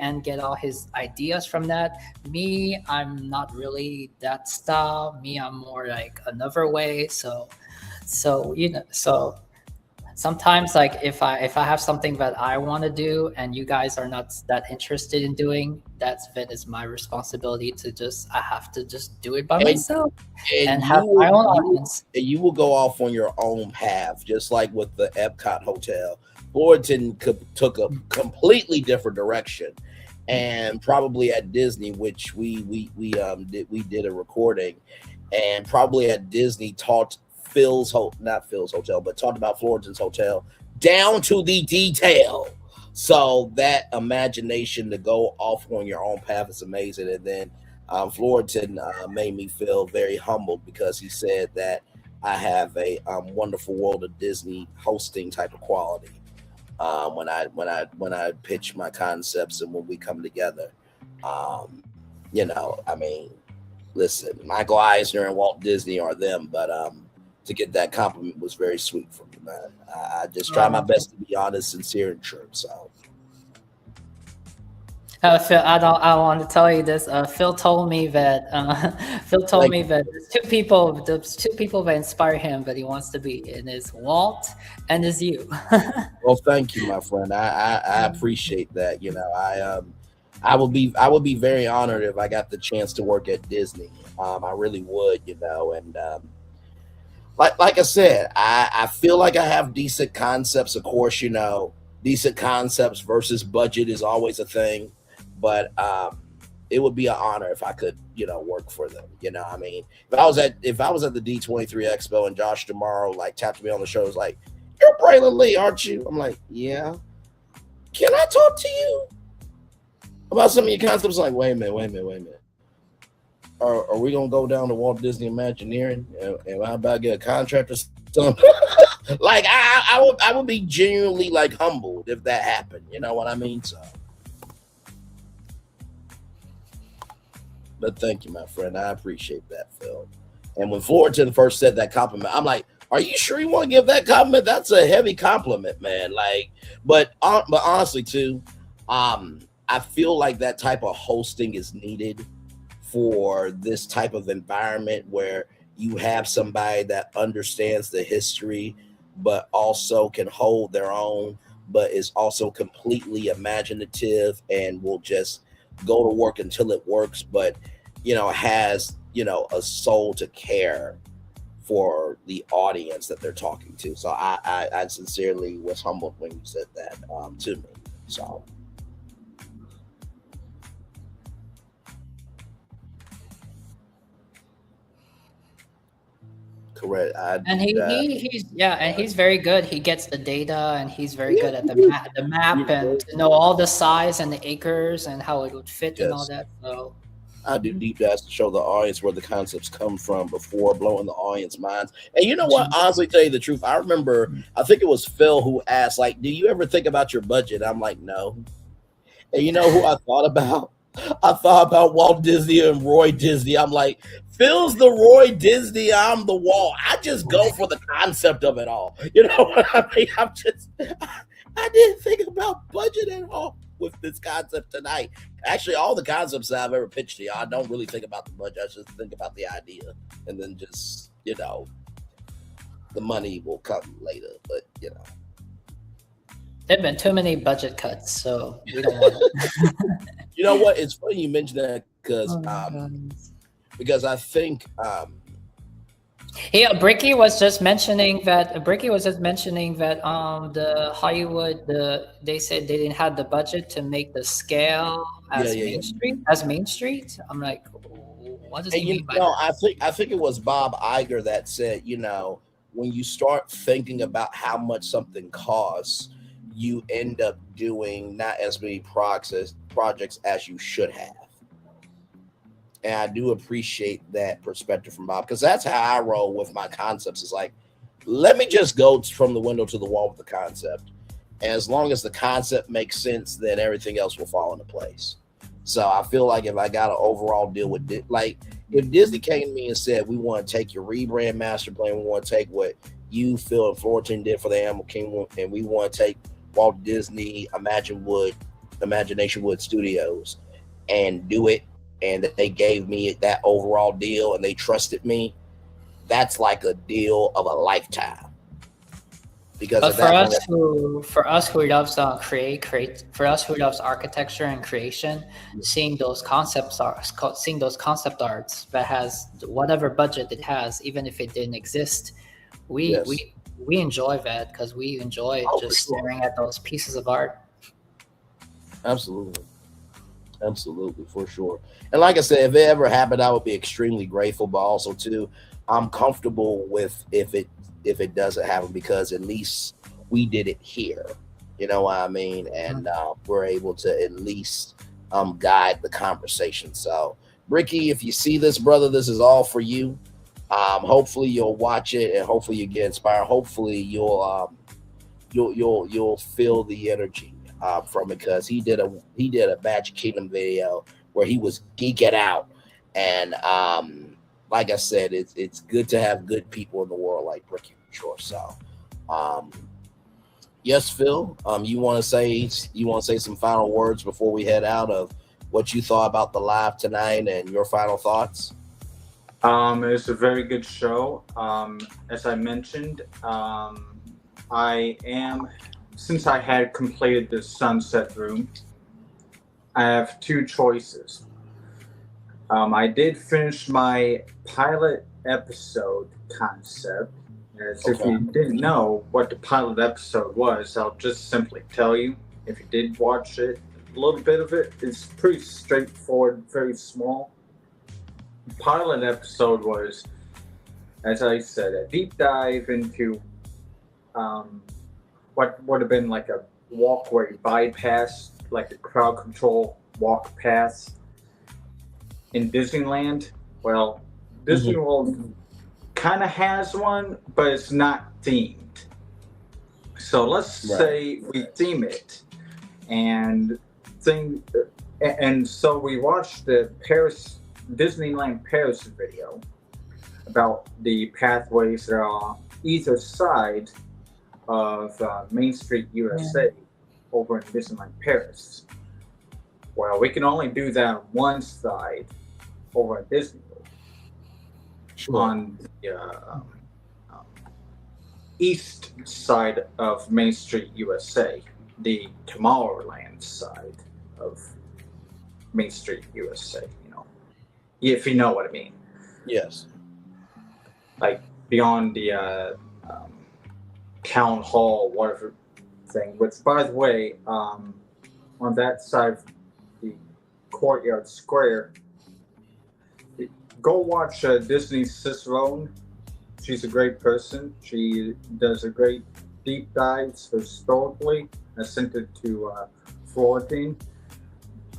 and get all his ideas from that. Me, I'm not really that style. Me, I'm more like another way. So sometimes, like, if I have something that I want to do and you guys are not that interested in doing, then it's my responsibility I have to just do it by myself and have my own audience. And you will go off on your own path, just like with the Epcot Hotel. Fullerton took a completely different direction, and probably at Disney, which we did a recording, and probably at Disney taught not Phil's hotel, but talked about Fullerton's hotel down to the detail. So that imagination to go off on your own path is amazing. And then Fullerton made me feel very humbled, because he said that I have a wonderful World of Disney hosting type of quality when I pitch my concepts and when we come together. I mean, listen, Michael Eisner and Walt Disney are them, but to get that compliment was very sweet from you, man. I just try my best to be honest, sincere, and true. So, Phil, I want to tell you this. Phil told me that there's two people that inspire him that he wants to be, and it's Walt and it's you. Well, thank you, my friend. I appreciate that. I would be very honored if I got the chance to work at Disney. I really would, and. Like I said, I feel like I have decent concepts. Of course, decent concepts versus budget is always a thing, but it would be an honor if I could, work for them. I mean, if I was at the D23 Expo and Josh tomorrow tapped me on the shoulder, was like, "You're Braylon Lee, aren't you?" I'm like, "Yeah." Can I talk to you about some of your concepts? Like, wait a minute. Are we gonna go down to Walt Disney Imagineering and how about get a contract or something? Like I would be genuinely humbled if that happened. You know what I mean? So, but thank you, my friend. I appreciate that, Phil. And when Fullerton first said that compliment, I'm like, "Are you sure you want to give that compliment? That's a heavy compliment, man." But honestly, too, I feel like that type of hosting is needed for this type of environment where you have somebody that understands the history, but also can hold their own, but is also completely imaginative and will just go to work until it works, but has a soul to care for the audience that they're talking to. So I sincerely was humbled when you said that to me. So correct. And he's very good. He gets the data, and he's very good at the map, and to know all the size and the acres and how it would fit and all that. So I do deep dives to show the audience where the concepts come from before blowing the audience minds. And you know what? Honestly, tell you the truth, I remember, I think it was Phil who asked, like, do you ever think about your budget? I'm like, no. And you know who I thought about? I thought about Walt Disney and Roy Disney. I'm like, Phil's the Roy Disney, I'm the Walt. I just go for the concept of it all. You know what I mean? I didn't think about budget at all with this concept tonight. Actually, all the concepts that I've ever pitched to y'all, I don't really think about the budget. I just think about the idea, and then just the money will come later. But there've been too many budget cuts, so we don't want it. You know what? It's funny you mentioned that because I think Bricky was just mentioning that the Hollywood, they said they didn't have the budget to make the scale as Main Street. I'm like, what does he mean by that? I think it was Bob Iger that said, when you start thinking about how much something costs, you end up doing not as many projects as you should have. And I do appreciate that perspective from Bob, because that's how I roll with my concepts. It's like, let me just go from the window to the wall with the concept. And as long as the concept makes sense, then everything else will fall into place. So I feel like if I got an overall deal with it, like if Disney came to me and said, we want to take your rebrand master plan, we want to take what you, Phil, and Florentine did for the Animal Kingdom, and we want to take Walt Disney, ImaginationWood Studios, and do it, and that they gave me that overall deal and they trusted me, that's like a deal of a lifetime. Because for us who loves for us who loves architecture and creation, seeing those concept arts that has whatever budget it has, even if it didn't exist, we enjoy that, because we enjoy staring at those pieces of art. Absolutely, for sure. And like I said, if it ever happened, I would be extremely grateful, but also too, I'm comfortable with if it doesn't happen, because at least we did it here, you know what I mean? And we're able to at least guide the conversation. So Bricky, if you see this, brother, this is all for you. Hopefully you'll watch it, and hopefully you get inspired. Hopefully you'll feel the energy from it, because he did a Magic Kingdom video where he was geeking out, and like I said, it's good to have good people in the world like Bricky, for sure. So yes, Phil, you want to say some final words before we head out of what you thought about the live tonight and your final thoughts? It's a very good show. As I mentioned, since I had completed the Sunset Room, I have two choices. I did finish my pilot episode concept. If you didn't know what the pilot episode was, I'll just simply tell you. If you did watch it, a little bit of it, it's pretty straightforward, very small. The pilot episode was, as I said, a deep dive into what would have been like a walkway bypass, like a crowd control walk pass in Disneyland. Well, Disney World kind of has one, but it's not themed. So let's say we theme it, and so we watched the Disneyland Paris video about the pathways that are on either side of Main Street USA over in Disneyland Paris. Well, we can only do that on one side over at Disney World. On the east side of Main Street USA. the Tomorrowland side of Main Street, USA. If you know what I mean. Yes. Like beyond the town hall, whatever thing. Which, by the way, on that side of the courtyard square, go watch Disney's Cicerone. She's a great person. She does a great deep dives historically. I sent it to Florentine,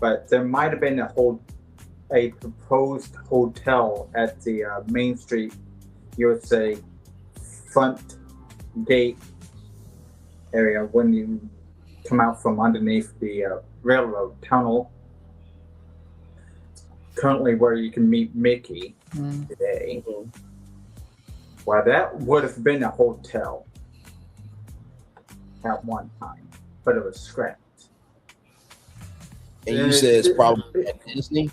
but there might have been a proposed hotel at the Main Street USA front gate area when you come out from underneath the railroad tunnel. Currently, where you can meet Mickey today. Well, that would have been a hotel at one time, but it was scrapped. And you said it's probably at Disney?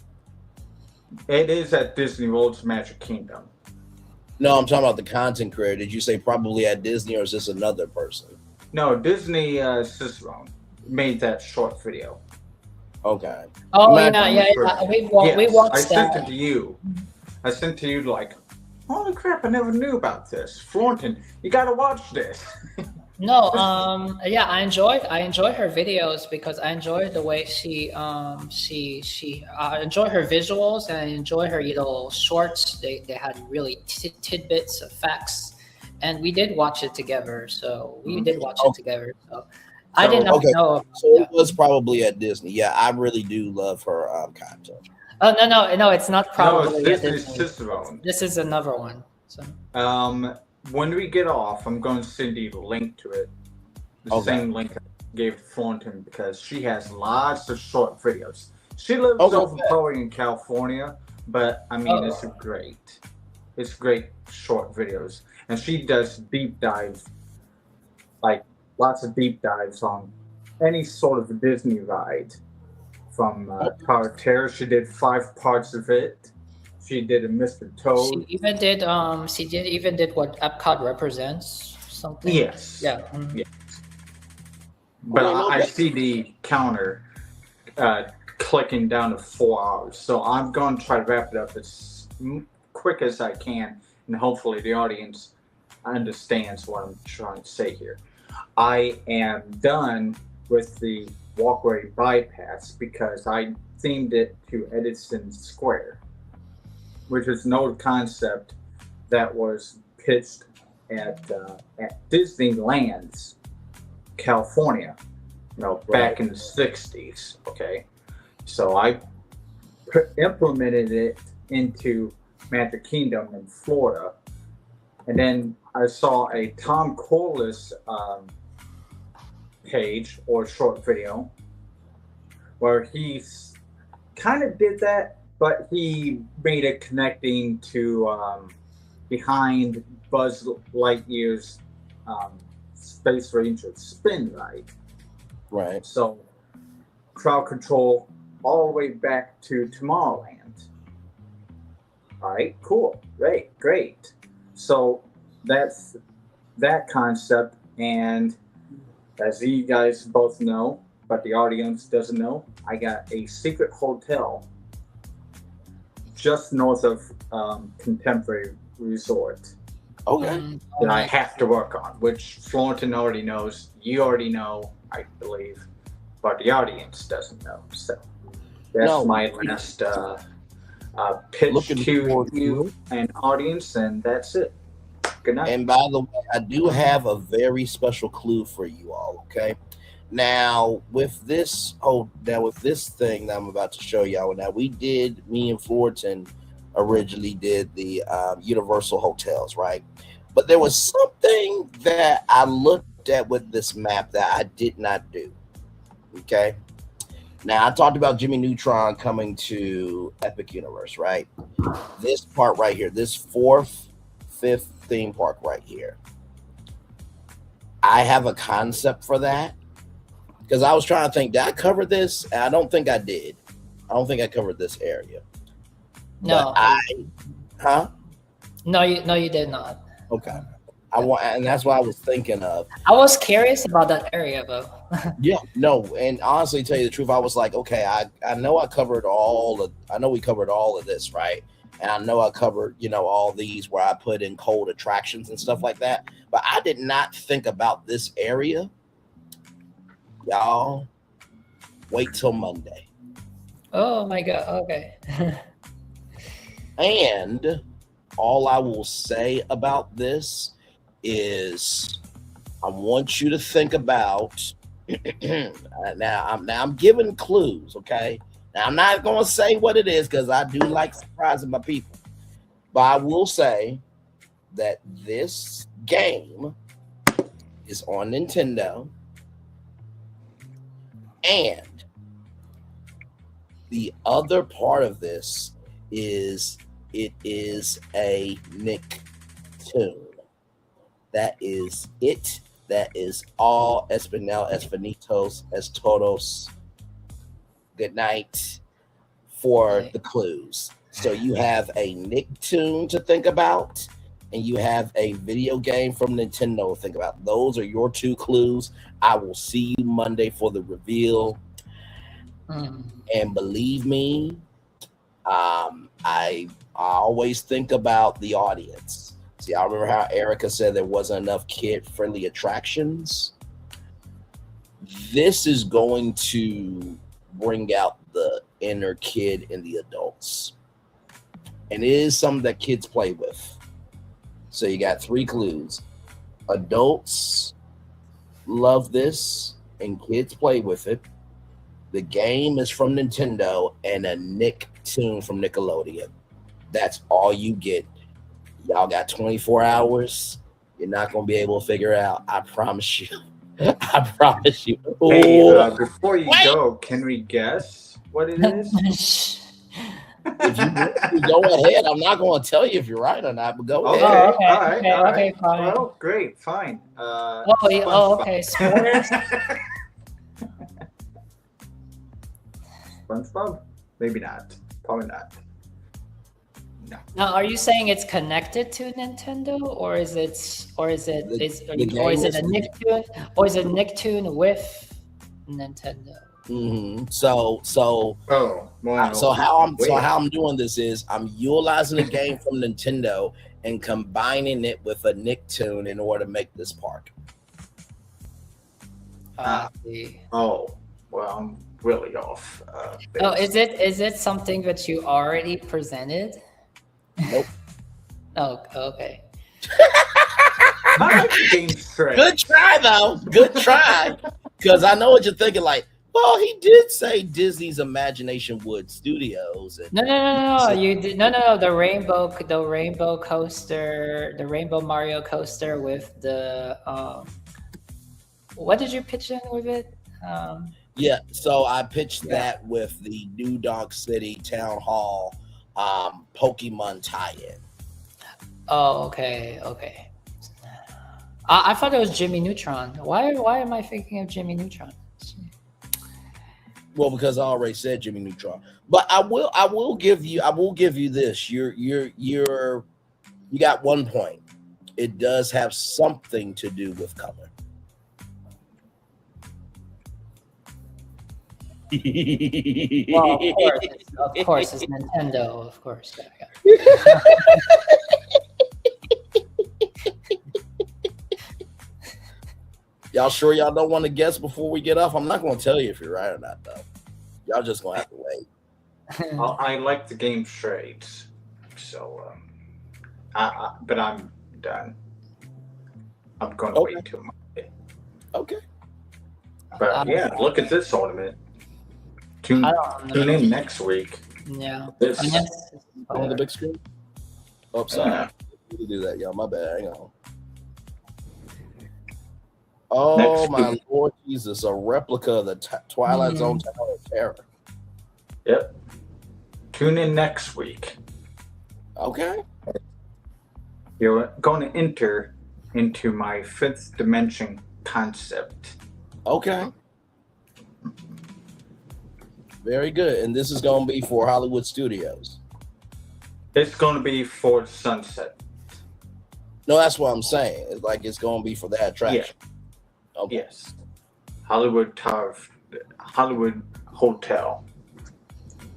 It is at Disney World's Magic Kingdom. No, I'm talking about the content creator. Did you say probably at Disney, or is this another person? No, Disney Cicerone made that short video. Okay. Oh, yeah. We watched I sent that. it to you. I sent to you like, holy crap, I never knew about this. Florentine, you gotta watch this. No, yeah, I enjoyed her videos because I enjoyed the way she enjoy her visuals, and I enjoy her little shorts. They had really tidbits of facts, and we did watch it together. So I did not know. So it was probably at Disney. Yeah, I really do love her content. Oh no, it's not probably. No, it's Disney's Cicerone. This is another one. So. When we get off, I'm going to send you the link to it. The same link I gave to Florentine, because she has lots of short videos. She lives over probably in California, but I mean, it's great short videos. And she does deep dives, like lots of deep dives on any sort of Disney ride. From Tower of Terror, she did 5 parts of it. She did a Mr. Toad. She even did what Epcot represents, something. Yes. Yeah. Yes. But I see the counter clicking down to 4 hours. So I'm going to try to wrap it up as quick as I can, and hopefully the audience understands what I'm trying to say here. I am done with the walkway bypass because I themed it to Edison Square, which is an old concept that was pitched at Disneyland's California, back in the 60s. Okay, so I implemented it into Magic Kingdom in Florida, and then I saw a Tom Corliss page or short video where he kind of did that, but he made it connecting to behind Buzz Lightyear's Space Ranger spin ride. Right. So crowd control all the way back to Tomorrowland. All right, cool, great. So that's that concept, and as you guys both know, but the audience doesn't know, I got a secret hotel just north of Contemporary Resort. Okay. That I have to work on, which Florentine already knows. You already know, I believe, but the audience doesn't know. So that's my last pitch to you and audience, and that's it. Good night. And by the way, I do have a very special clue for you all. Okay. Now with this thing that I'm about to show y'all, now me and Florentine originally did the Universal hotels, right? But there was something that I looked at with this map that I did not do. Okay. Now I talked about Jimmy Neutron coming to Epic Universe, right? This part right here, this 4th, 5th theme park right here. I have a concept for that because I was trying to think, did I cover this? And I don't think I did. I don't think I covered this area. No. No, you did not. Okay. And that's what I was thinking of. I was curious about that area, though. Yeah, no, and honestly, tell you the truth, I was like, okay, I know we covered all of this, right? And I know I covered, all these where I put in cold attractions and stuff like that, but I did not think about this area. Y'all, wait till Monday. Oh my god. Okay. And all I will say about this is I want you to think about now I'm giving clues, okay? Now I'm not gonna say what it is because I do like surprising my people. But I will say that this game is on Nintendo, and the other part of this is it is a Nicktoon. That is it. That is all. Espinel, Espinitos, Estodos. Good night for the clues. So you have a Nicktoon to think about, and you have a video game from Nintendo to think about. Those are your two clues. I will see you Monday for the reveal. And believe me, I always think about the audience. See, I remember how Erica said there wasn't enough kid-friendly attractions. This is going to bring out the inner kid in the adults. And it is something that kids play with. So you got 3 clues. Adults love this, and kids play with it. The game is from Nintendo, and a Nicktoon from Nickelodeon. That's all you get. Y'all got 24 hours. You're not going to be able to figure it out. I promise you. I promise you. Hey, before you go, can we guess what it is? If you go ahead, I'm not going to tell you if you're right or not, but go Okay, ahead. all right. Fine. Well, great, fine. Okay. Spoilers. SpongeBob? Maybe not. Probably not. No. Now, are you saying it's connected to Nintendo, or is it a Nicktoon, or is it Nicktoon with Nintendo? Mm-hmm. So how I'm doing this is I'm utilizing a game from Nintendo and combining it with a Nicktoon in order to make this park. Well, I'm really off. Is it something that you already presented? Nope. Oh, okay. Good try, though. Good try. Because I know what you're thinking. Like, well, he did say Disney's ImaginationWood Studios. And No. You did no. The rainbow coaster, the rainbow Mario coaster with the What did you pitch in with it? Yeah, so I pitched that with the New Donk City TownHall Pokemon tie-in. Oh, okay. I thought it was Jimmy Neutron. Why am I thinking of Jimmy Neutron? Well, because I already said Jimmy Neutron. But I will give you this. You got 1 point. It does have something to do with color. Well, of course, it's Nintendo, of course. Y'all sure y'all don't want to guess before we get off? I'm not going to tell you if you're right or not, though. Y'all just going to have to wait. I like the game straight, so but I'm done. I'm going to wait till Monday. Okay. But yeah, look at this ornament. Tune in next week. Yeah. On the big screen? Oh, sorry. You do that, y'all. My bad. Hang on. Oh, my Lord Jesus. A replica of the Twilight Zone Tower of Terror. Yep. Tune in next week. Okay. You're going to enter into my 5th dimension concept. Okay. Very good. And this is going to be for Hollywood Studios. It's going to be for Sunset. No, that's what I'm saying. It's like it's going to be for that attraction. Yeah. Okay. Yes. Hollywood Hotel.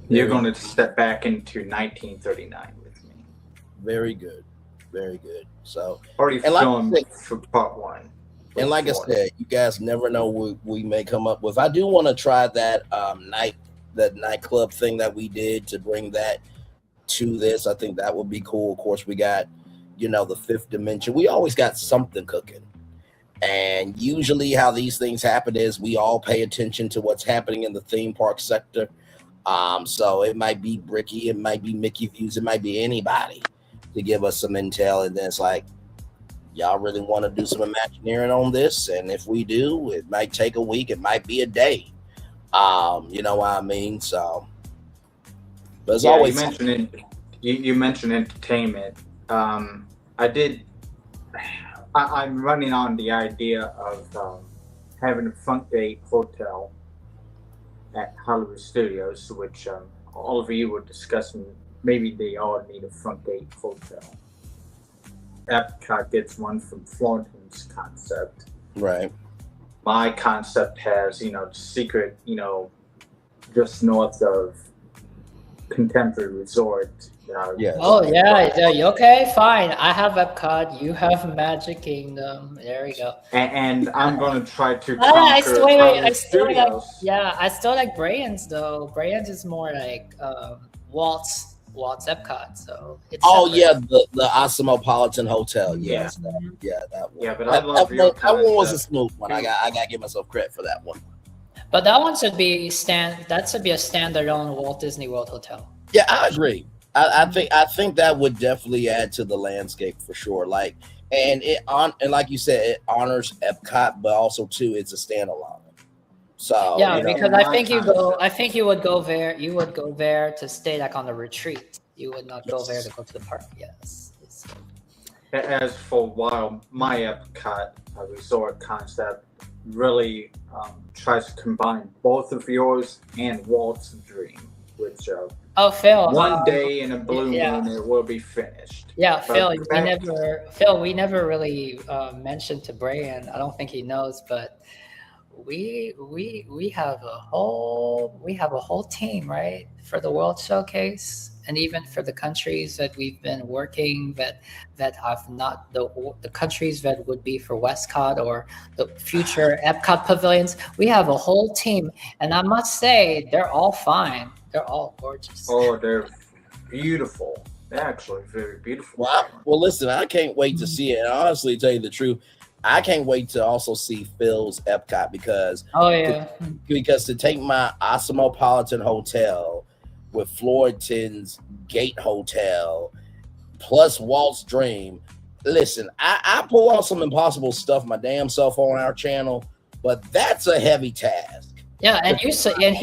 You're going to step back into 1939 with me. Very good. Very good. So, already filmed for part 1. And like I said, you guys never know what we may come up with. I do want to try that nightclub thing that we did to bring that to this. I think that would be cool. Of course, we got, the fifth dimension. We always got something cooking. And usually how these things happen is we all pay attention to what's happening in the theme park sector. So it might be Bricky, it might be Mickey Views, it might be anybody to give us some intel. And then it's like, y'all really want to do some Imagineering on this? And if we do, it might take a week, it might be a day. You know what I mean? So, but as always, you mentioned entertainment. I'm running on the idea of having a front gate hotel at Hollywood Studios, which all of you were discussing. Maybe they all need a front gate hotel. Epcot gets one from Florentine's concept. Right. My concept has, the secret, just north of Contemporary Resort. Yes. Oh yeah, okay, fine. I have Epcot, you have Magic Kingdom. There we go. And I'm going to try to I still Studios. I still like Brayon's though. Brayon's is more like Walt's Epcot, so it's separate. The Osmopolitan Hotel. Yes, that one. Yeah, but I love your that one was a smooth one. I got to give myself credit for that one. But that one should be a standalone Walt Disney World hotel. Yeah, I agree. I think that would definitely add to the landscape for sure. Like, and like you said, it honors Epcot, but also too, it's a standalone. So yeah, because I think you would go there. You would go there to stay like on a retreat. You would not go there to go to the park. Yes. As for a while, my Epcot resort concept really tries to combine both of yours and Walt's dream, which Phil, one day in a blue moon it will be finished. Yeah, Phil, we never really mentioned to Brayan. I don't think he knows, but we have a whole team, right, for the World Showcase, and even for the countries that we've been working that have not the countries that would be for Westcott or the future Epcot pavilions. We have a whole team, and I must say they're all fine. They're all gorgeous. Oh, they're beautiful. They're actually very beautiful. Well, listen, I can't wait to see it. And honestly, to tell you the truth, I can't wait to also see Phil's Epcot because to take my Osmopolitan Hotel with Florentine's Gate Hotel plus Walt's Dream. Listen, I pull out some impossible stuff my damn self on our channel, but that's a heavy task. Yeah, and he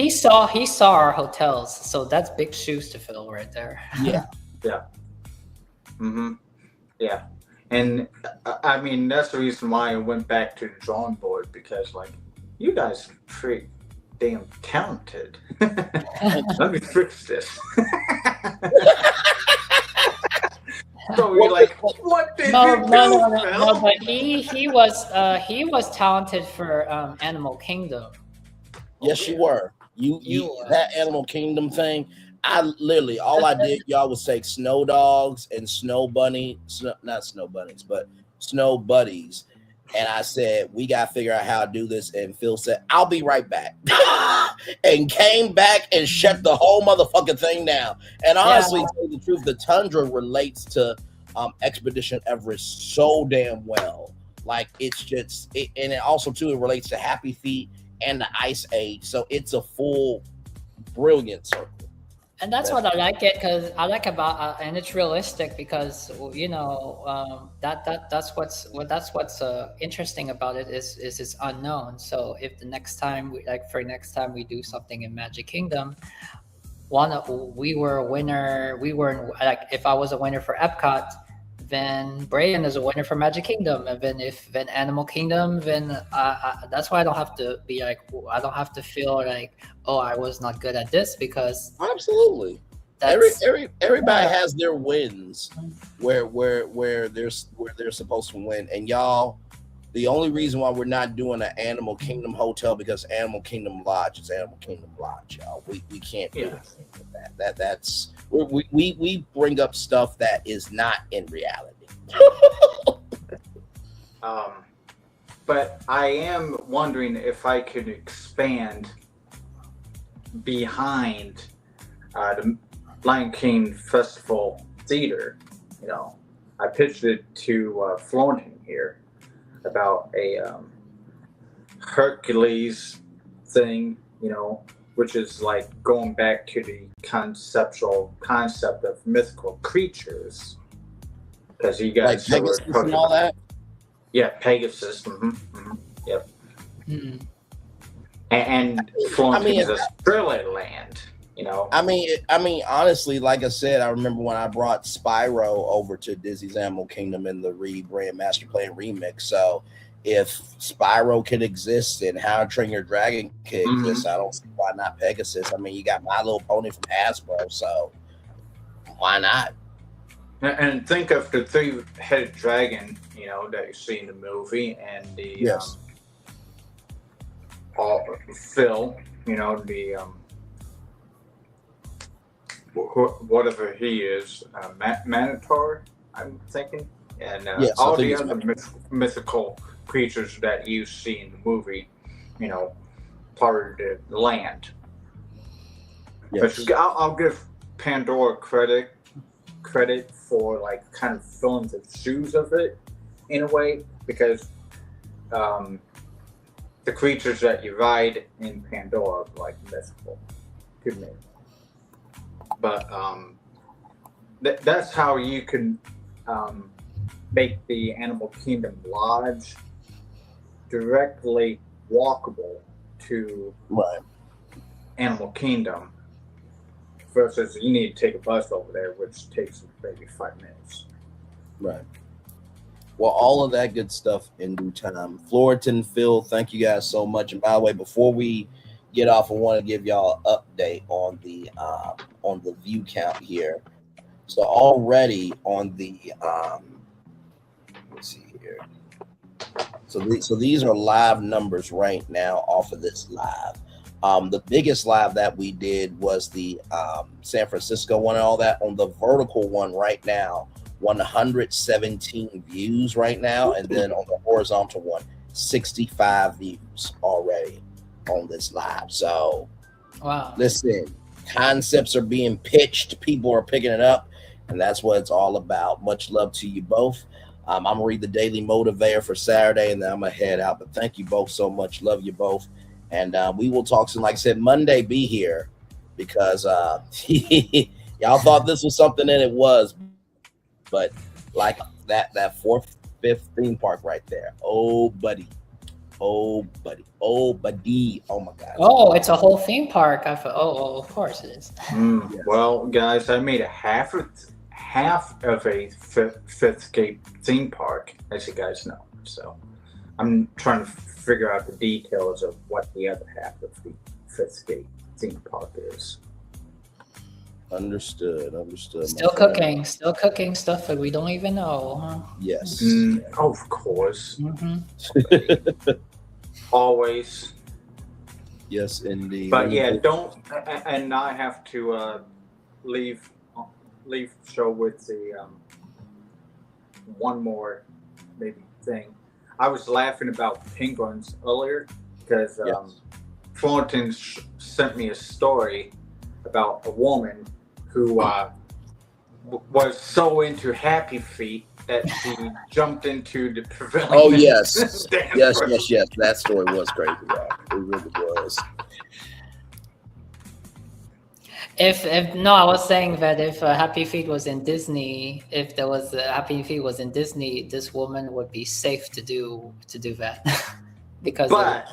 saw our hotels, so that's big shoes to fill right there. Yeah. Yeah, and I mean that's the reason why I went back to the drawing board, because like you guys are pretty damn talented. Let me fix this. So we're like, what did you do? No, but he was talented for Animal Kingdom. Yes, you were. You that Animal Kingdom thing. I literally all I did, y'all, was take snow dogs and snow buddies, and I said we gotta figure out how to do this. And Phil said, "I'll be right back," and came back and shut the whole motherfucking thing down. And honestly, to tell you the truth, the Tundra relates to Expedition Everest so damn well. Like it's just, and it also too it relates to Happy Feet and the Ice Age, so it's a full brilliant circle. And that's what I like it, because I like about and it's realistic, because that's what's interesting about it is it's unknown. So if the next time we do something in Magic Kingdom, we were a winner. If I was a winner for Epcot, then Brayan is a winner for Magic Kingdom, and then Animal Kingdom, then that's why I don't have to be like, I don't have to feel like, oh, I was not good at this, because absolutely everybody has their wins where they're supposed to win, and y'all, The only reason why we're not doing an Animal Kingdom hotel because Animal Kingdom Lodge is Animal Kingdom Lodge, y'all. We can't do anything with that. That's we bring up stuff that is not in reality. But I am wondering if I could expand behind the Lion King Festival Theater. You know, I pitched it to Florentine here about a Hercules thing, you know, which is like going back to the conceptual concept of mythical creatures. Because you guys like Pegasus and all that. Yeah, Pegasus. Yep. And Florentine is a Thriller land. You know, I mean, honestly, like I said, I remember when I brought Spyro over to Disney's Animal Kingdom in the rebrand Master Plan remix. So, if Spyro could exist and How to Train Your Dragon could exist, I don't see why not Pegasus. I mean, you got My Little Pony from Hasbro, so why not? And think of the three-headed dragon, you know, that you see in the movie, and the Phil, you know, the whatever he is, Minotaur, I'm thinking, and all the other mythical creatures that you see in the movie, you know, part of the land. Yes. But I'll give Pandora credit for like kind of filling the shoes of it in a way, because the creatures that you ride in Pandora are like mythical to me. But that's how you can make the Animal Kingdom Lodge directly walkable to Animal Kingdom, versus you need to take a bus over there, which takes maybe 5 minutes. Right. Well, all of that good stuff in due time. Florentine, Phil, thank you guys so much. And by the way, before we get off, I want to give y'all an update on the view count here. So already on the let's see here. So these are live numbers right now off of this live. The biggest live that we did was the San Francisco one and all that. On the vertical one right now, 117 views right now, and then on the horizontal one, 65 views already on this live. So wow, listen, concepts are being pitched, people are picking it up, and that's what it's all about. Much love to you both. I'm gonna read the Daily Motivator for Saturday, and then I'm gonna head out. But thank you both so much. Love you both, and we will talk soon. Like I said, Monday be here, because y'all thought this was something, and it was. But like that fourth, fifth theme park right there. Oh buddy. Oh buddy. Oh buddy. Oh my God. Oh, it's a whole theme park. Of course it is. Yes. Well, guys, I made a half of a Fifth Gate theme park, as you guys know. So I'm trying to figure out the details of what the other half of the Fifth Gate theme park is. Understood. Still cooking stuff that we don't even know, huh? Yes. Of course. Always. Yes, indeed. But yeah, don't. And I have to leave the show with the one more maybe thing. I was laughing about penguins earlier because Florentine sent me a story about a woman who was so into Happy Feet that she jumped into the pavilion. Oh yes, yes. That story was crazy. Yeah, it really was. I was saying that if Happy Feet was in Disney, if there was Happy Feet was in Disney, this woman would be safe to do that, because. But,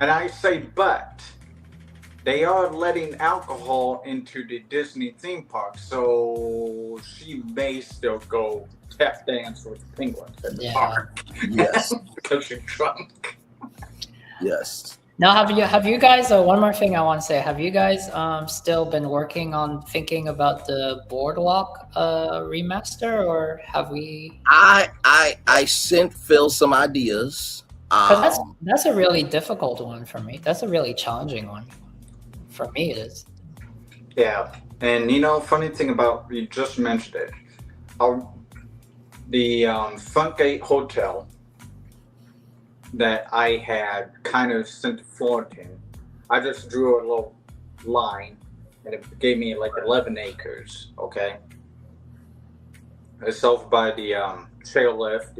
and I say but. They are letting alcohol into the Disney theme park, so she may still go tap dance with penguins at the park. Yes. Because she's drunk. Yes. Now, have you guys? One more thing I want to say. Have you guys still been working on thinking about the Boardwalk remaster, or have we? I sent Phil some ideas. Because that's a really difficult one for me. That's a really challenging one. For me, it is. Yeah, and funny thing about you just mentioned it, the Funkgate Hotel that I had kind of sent to Florentine, I just drew a little line, and it gave me like 11 acres. Okay, it's over by the chairlift,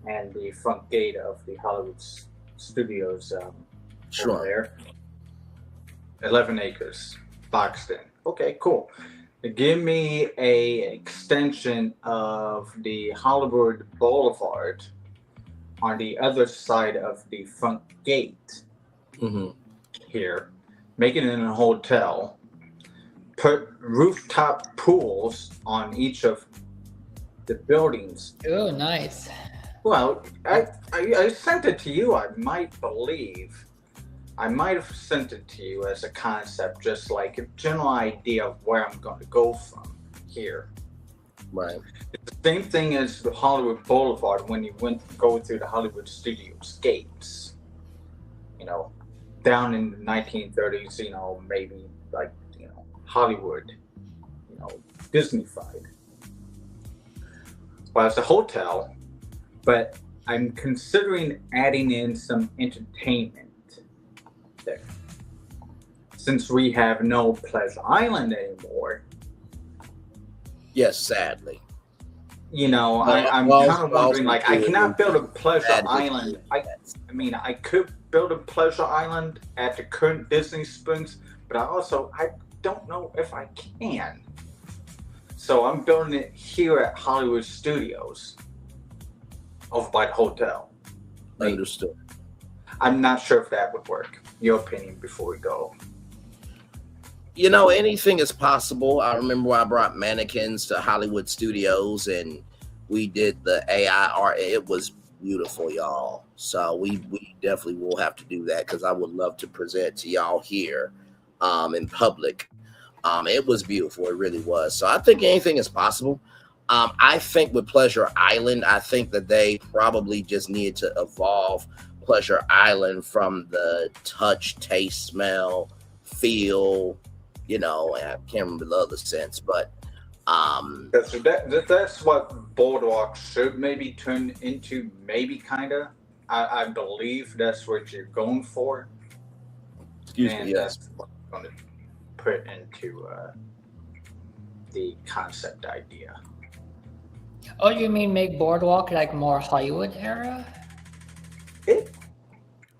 and the front gate of the Hollywood Studios over there. 11 acres boxed in. Okay, cool. Give me a extension of the Hollywood Boulevard on the other side of the front gate here. Make it in a hotel. Put rooftop pools on each of the buildings. Oh, nice. Well, I sent it to you, I might believe. I might have sent it to you as a concept, just like a general idea of where I'm going to go from here. Right. It's the same thing as the Hollywood Boulevard when you go through the Hollywood Studios gates. Down in the 1930s, maybe like, Hollywood, Disney-fied. Well, it's a hotel, but I'm considering adding in some entertainment there. Since we have no Pleasure Island anymore. Yes, sadly. I'm kind of wondering, like, I cannot build a Pleasure Island. I could build a Pleasure Island at the current Disney Springs, but I don't know if I can. So I'm building it here at Hollywood Studios, over by the hotel. Understood. I'm not sure if that would work. Your opinion before we go. Anything is possible. I remember when I brought mannequins to Hollywood Studios and we did the AI art. It was beautiful, y'all. So we definitely will have to do that because I would love to present to y'all here in public. It was beautiful. It really was. So I think anything is possible. I think with Pleasure Island, I think that they probably just needed to evolve Pleasure Island from the touch, taste, smell, feel, and I can't remember the other sense, but that's what Boardwalk should maybe turn into, maybe kind of. I believe that's what you're going for. Excuse me, yes. That's what I'm going to put into the concept idea. Oh, you mean make Boardwalk like more Hollywood era?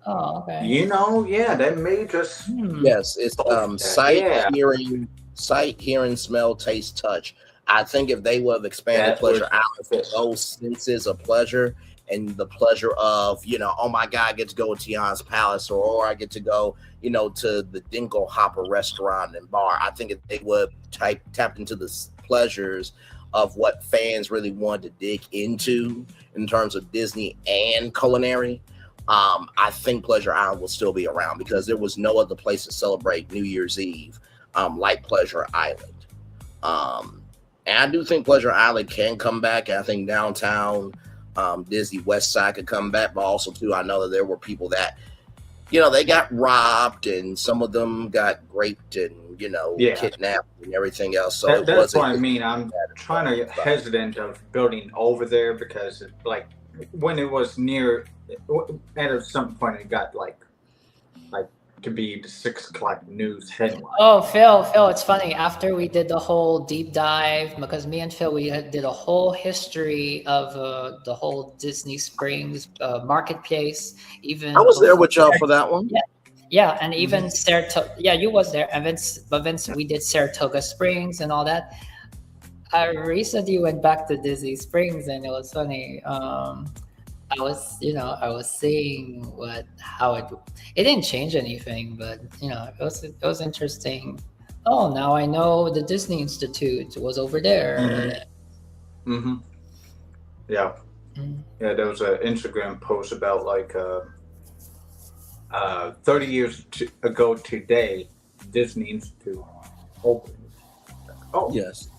Oh, okay. Yeah, that may just. Yes, it's sight, hearing, smell, taste, touch. I think if they would have expanded Pleasure Island for those senses of pleasure and the pleasure of, oh my God, I get to go to Tiana's Palace or I get to go, to the Dingle Hopper restaurant and bar. I think if they would tap into the pleasures of what fans really wanted to dig into in terms of Disney and culinary, I think Pleasure Island will still be around because there was no other place to celebrate New Year's Eve like Pleasure Island. And I do think Pleasure Island can come back. I think downtown Disney West Side could come back, but also too, I know that there were people that, they got robbed and some of them got raped and, kidnapped and everything else. So that's what I mean. I'm trying to get hesitant of building over there because when it was near, at some point it got like to be the 6 o'clock news headline. Oh, Phil, it's funny. After we did the whole deep dive, because me and Phil, we did a whole history of the whole Disney Springs marketplace. Even I was there with y'all for that one. Yeah, and even Saratoga. Yeah, you was there, and Vince, we did Saratoga Springs and all that. I recently went back to Disney Springs, and it was funny. I was seeing how it didn't change anything, but it was interesting. Oh, now I know the Disney Institute was over there. Yeah. Yeah, there was an Instagram post about 30 years ago today, Disney Institute opened. Oh, yes.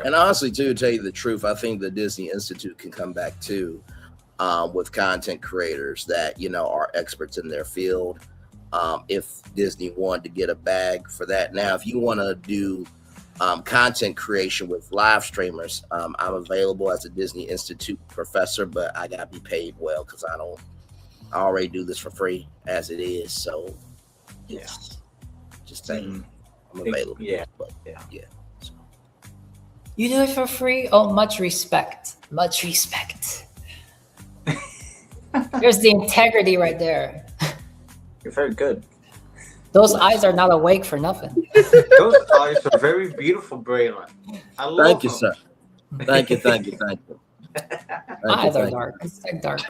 And honestly, too, to tell you the truth, I think the Disney Institute can come back too, with content creators that are experts in their field. If Disney wanted to get a bag for that, now if you want to do content creation with live streamers, I'm available as a Disney Institute professor, but I gotta be paid well because I already do this for free as it is. So just saying, I'm available. But yeah. So. You do it for free? Oh, much respect. Much respect. There's the integrity right there. You're very good. Those eyes are not awake for nothing. Those eyes are very beautiful, Braylon. I love Thank you, them. sir. Thank you. Eyes are dark. It's like dark.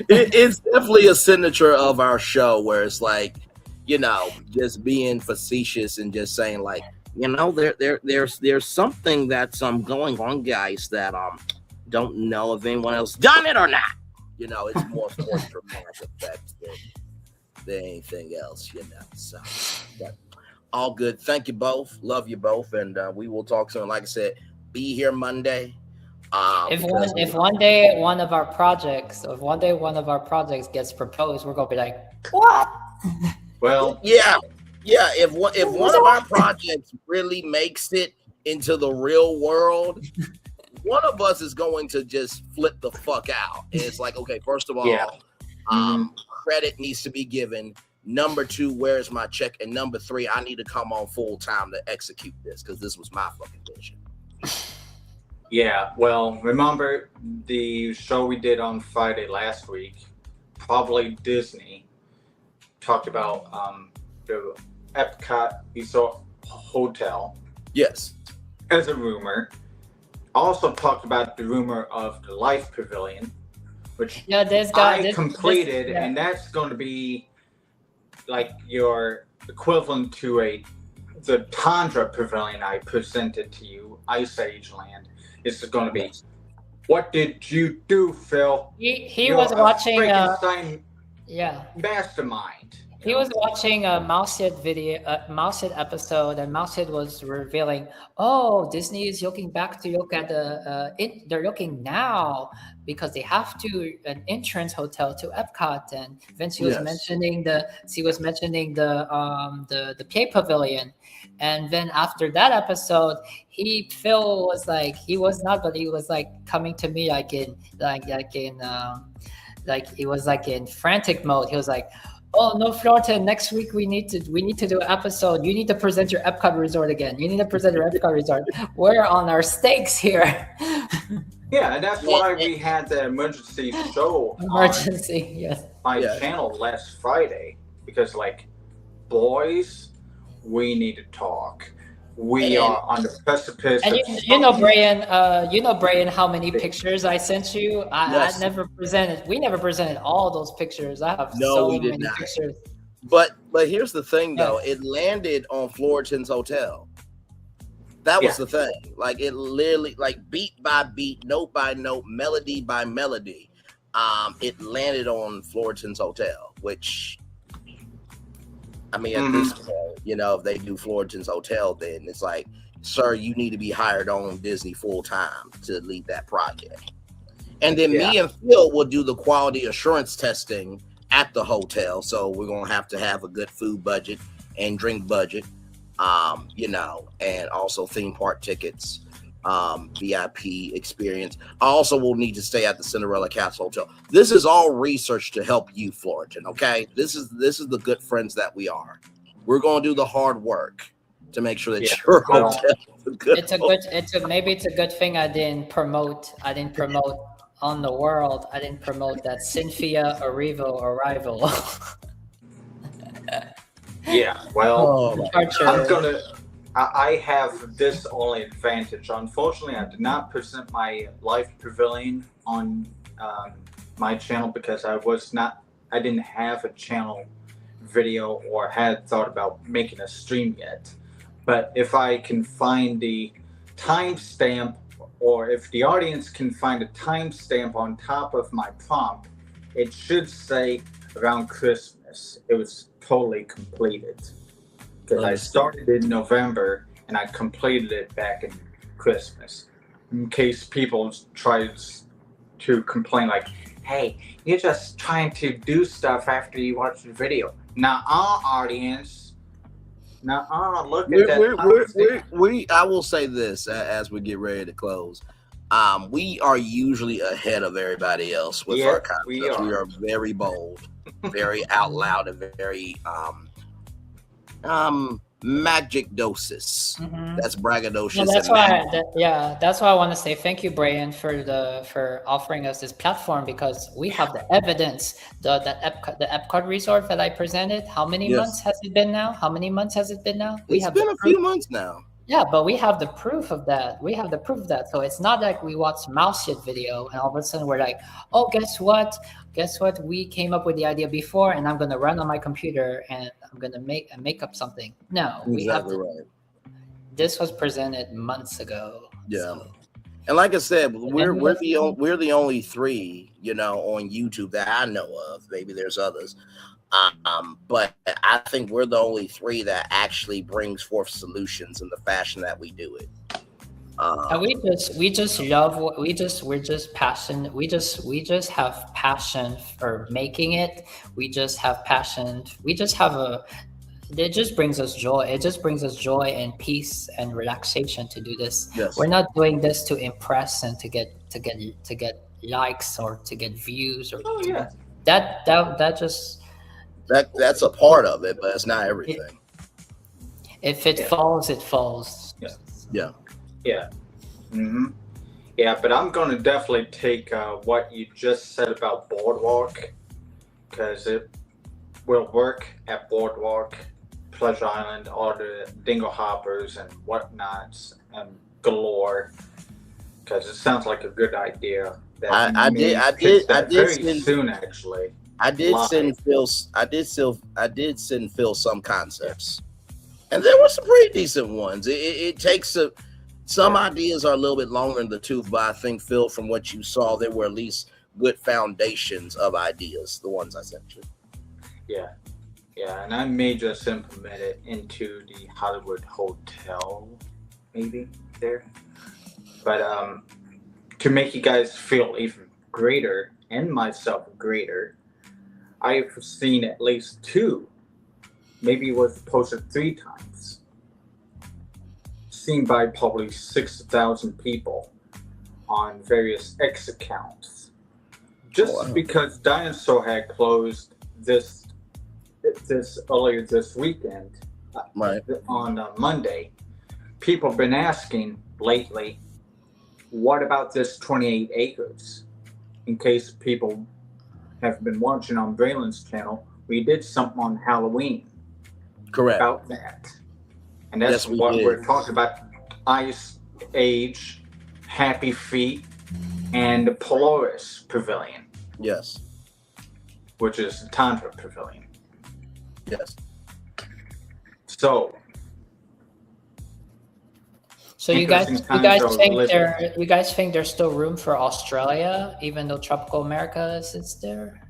It's definitely a signature of our show where it's like, just being facetious and just saying like, there's something that's going on, guys, that don't know if anyone else done it or not. It's more dramatic effect than anything else, So but all good. Thank you both. Love you both, and we will talk soon. Like I said, be here Monday. If one day one of our projects gets proposed, we're gonna be like, what? Well, yeah. If one of our projects really makes it into the real world, one of us is going to just flip the fuck out. And it's like, okay, first of all, credit needs to be given. Number 2, where's my check? And number 3, I need to come on full time to execute this because this was my fucking vision. Yeah, well, remember the show we did on Friday last week? Probably Disney talked about the Epcot Resort Hotel. Yes. As a rumor. Also talked about the rumor of the Life Pavilion, which I completed, and that's going to be like your equivalent to the Tundra Pavilion I presented to you, Ice Age Land. It's going to be, what did you do, Phil? He was watching mastermind. He was watching a Mousehead video, Mousehead episode, and Mousehead was revealing, "Oh, Disney is looking back to look at they're looking now because they have an entrance hotel to Epcot." And then she was mentioning the Play Pavilion, and then after that episode, Phil was like, he was coming to me like he was like in frantic mode. He was like, "Oh no, Florida! Next week we need to do an episode. You need to present your Epcot resort again. You need to present your Epcot resort. We're on our stakes here." Yeah, and that's why we had the emergency show on my channel last Friday, because boys, we need to talk. We are on the precipice. And you know, Brian, how many pictures I sent you? I never presented. We never presented all those pictures. I have many pictures. But here's the thing, though. It landed on Floriton's Hotel. That was the thing. Like, it literally, beat by beat, note by note, melody by melody, it landed on Floriton's Hotel, which, I mean, at this point, if they do Floriton's Hotel, then it's like, sir, you need to be hired on Disney full time to lead that project. And then me and Phil will do the quality assurance testing at the hotel. So we're going to have a good food budget and drink budget, and also theme park tickets, VIP experience. I also will need to stay at the Cinderella Castle Hotel. This is all research to help you, Floriton. Okay, this is the good friends that we are. We're going to do the hard work to make sure that your hotel is a good. Maybe it's a good thing I didn't promote on the world. I didn't promote that Cynthia arrival. Yeah, well, I have this only advantage. Unfortunately, I did not present my Life Pavilion on my channel because I didn't have a channel video or had thought about making a stream yet. But if I can find the timestamp or if the audience can find a timestamp on top of my prompt, it should say around Christmas. It was totally completed. Because I started in November and I completed it back in Christmas. In case people try to complain like, hey, you're just trying to do stuff after you watch the video. Nuh-uh, audience. Nuh-uh, look at that. I will say this as we get ready to close. We are usually ahead of everybody else with our concepts. We are very bold, very out loud, and very magic doses. That's braggadocious. Well, that's why. That's why I want to say thank you, Braylon, for offering us this platform, because we have the evidence. The Epcot resort that I presented. How many months has it been now? It's been a few months now. Yeah, but we have the proof of that. So it's not like we watched mouse shit video and all of a sudden we're like, oh, guess what? We came up with the idea before, and I'm gonna run on my computer and I'm gonna make up something. No, This was presented months ago. Yeah, so. And like I said, we're the only three, on YouTube that I know of. Maybe there's others. But I think we're the only three that actually brings forth solutions in the fashion that we do it. And we just have passion for making it. We just have passion. It just brings us joy. It just brings us joy and peace and relaxation to do this. Yes. We're not doing this to impress and to get likes or to get views or That's a part of it, but it's not everything. If it falls, it falls. Yeah. Yeah, but I'm going to definitely take what you just said about Boardwalk, because it will work at Boardwalk, Pleasure Island, all the dingo hoppers and whatnots and galore, because it sounds like a good idea. I did soon actually. I did send Phil some concepts, and there were some pretty decent ones. It takes some ideas are a little bit longer in the tooth, but I think, Phil, from what you saw, there were at least good foundations of ideas. The ones I sent you. Yeah, and I may just implement it into the Hollywood Hotel, maybe there. But to make you guys feel even greater and myself greater, I've seen at least 2, maybe it was posted 3 times, seen by probably 6,000 people on various X accounts. Just because Dinosaur had closed this earlier this weekend, on Monday, people have been asking lately, what about this 28 acres? In case people have been watching on Braylon's channel, we did something on Halloween. Correct. About that. And that's what we're talking about. Ice Age, Happy Feet, and the Polaris Pavilion. Yes. Which is the Tundra Pavilion. Yes. So you guys think there's still room for Australia, even though Tropical America is there?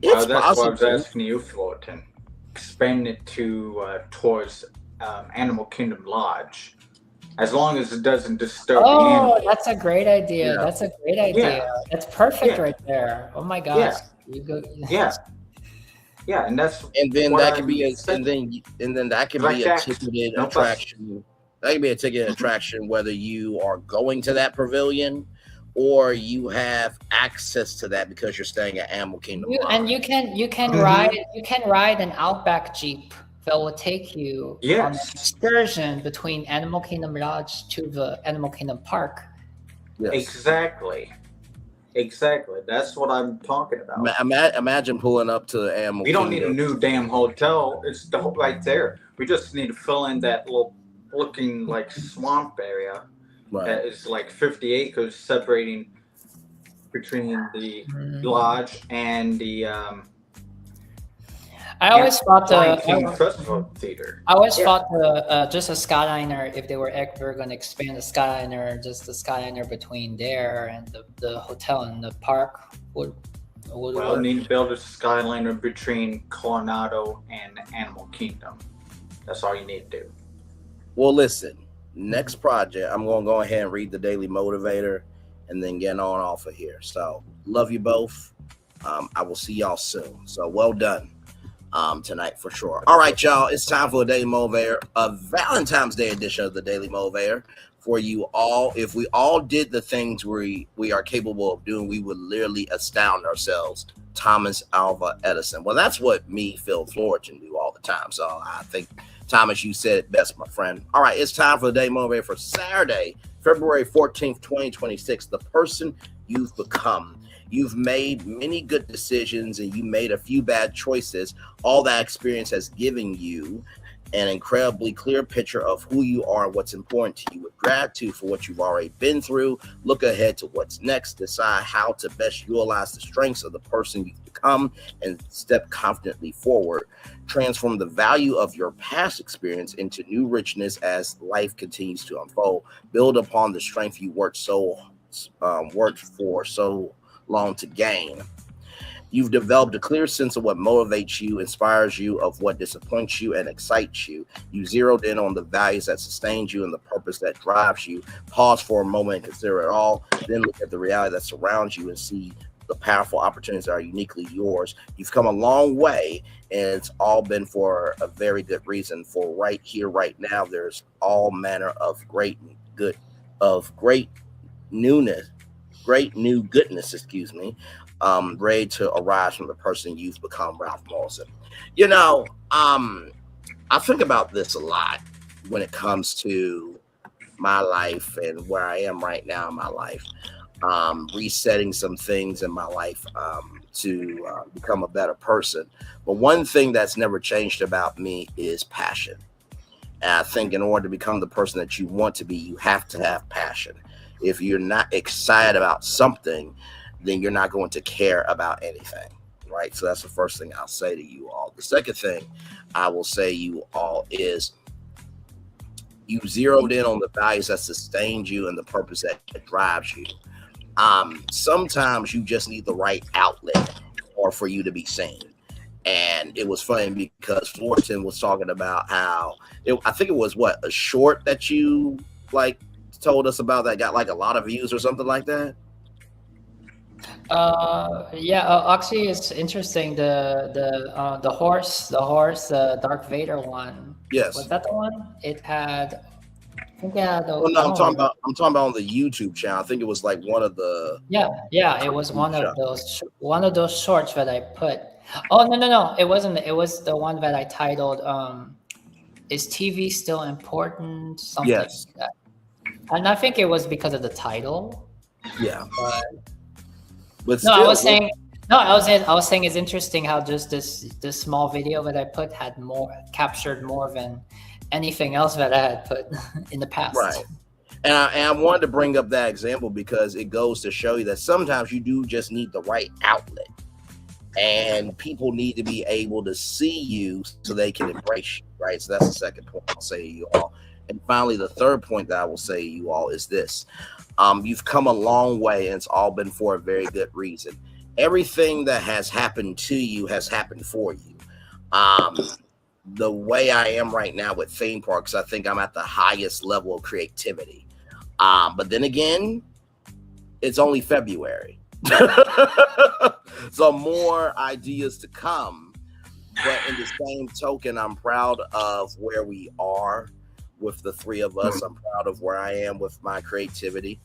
It's that's possible. what I was asking you, Fulton. Expand it to towards Animal Kingdom Lodge, as long as it doesn't disturb the animals. That's a great idea. Yeah. That's a great idea. That's perfect right there. Oh my gosh. You go. Yeah, and that's and then that could be a ticketed attraction. That could be a ticketed attraction whether you are going to that pavilion or you have access to that because you're staying at Animal Kingdom. And you can ride an Outback Jeep that will take you on an excursion between Animal Kingdom Lodge to the Animal Kingdom Park. Yes. Exactly. That's what I'm talking about. Imagine pulling up to the Animal Kingdom. We don't need a new damn hotel. It's right there. We just need to fill in that little looking like swamp area. Right. That is like 50 acres separating between the lodge and the I always thought Lion King Festival Theater. I always thought just a Skyliner, if they were ever going to expand the Skyliner, just the Skyliner between there and the hotel and the park would Well, need to build a Skyliner between Coronado and Animal Kingdom. That's all you need to do. Well, listen, next project, I'm going to go ahead and read the Daily Motivator and then get on off of here. So, love you both. I will see y'all soon. So, well done tonight for sure. All right, y'all, it's time for a Daily Motivator, a Valentine's Day edition of the Daily Motivator for you all. If we all did the things we are capable of doing, we would literally astound ourselves. Thomas Alva Edison. Well, that's what me, Phil Florentine, do all the time. So, I think, Thomas, you said it best, my friend. All right, it's time for the Daily Motivator for Saturday, February 14th, 2026. The person you've become. You've made many good decisions and you made a few bad choices. All that experience has given you an incredibly clear picture of who you are and what's important to you. With gratitude for what you've already been through, look ahead to what's next, decide how to best utilize the strengths of the person you've become and step confidently forward. Transform the value of your past experience into new richness as life continues to unfold. Build upon the strength you worked for so long to gain. You've developed a clear sense of what motivates you, inspires you, of what disappoints you, and excites you. You zeroed in on the values that sustain you and the purpose that drives you. Pause for a moment and consider it all. Then look at the reality that surrounds you and see the powerful opportunities that are uniquely yours. You've come a long way, and it's all been for a very good reason. For right here, right now, there's all manner of great new goodness, ready to arise from the person you've become, Ralph Morrison. You know, I think about this a lot when it comes to my life and where I am right now in my life. Resetting some things in my life to become a better person. But one thing that's never changed about me is passion. And I think in order to become the person that you want to be, you have to have passion. If you're not excited about something, then you're not going to care about anything, right? So that's the first thing I'll say to you all. The second thing I will say to you all is you zeroed in on the values that sustained you and the purpose that drives you. Sometimes you just need the right outlet or for you to be seen. And it was funny because Florentine was talking about how, I think it was a short that you told us about that got a lot of views or something like that. Actually, it's interesting. The horse, Darth Vader one. Yes, was that the one? It had. I think I'm talking about on the YouTube channel. I think it was one of the. It was one of those shorts that I put. Oh no! It wasn't. It was the one that I titled "Is TV Still Important?" Something like that. And I think it was because of the title. Yeah. But still, I was saying it's interesting how just this small video that I put had captured more than anything else that I had put in the past. Right. And I wanted to bring up that example because it goes to show you that sometimes you do just need the right outlet. And people need to be able to see you so they can embrace you, right? So that's the second point I'll say to you all. And finally, the third point that I will say to you all is this. You've come a long way, and it's all been for a very good reason. Everything that has happened to you has happened for you. The way I am right now with theme parks, I think I'm at the highest level of creativity. But then again, it's only February. So more ideas to come. But in the same token, I'm proud of where we are with the three of us. I'm proud of where I am with my creativity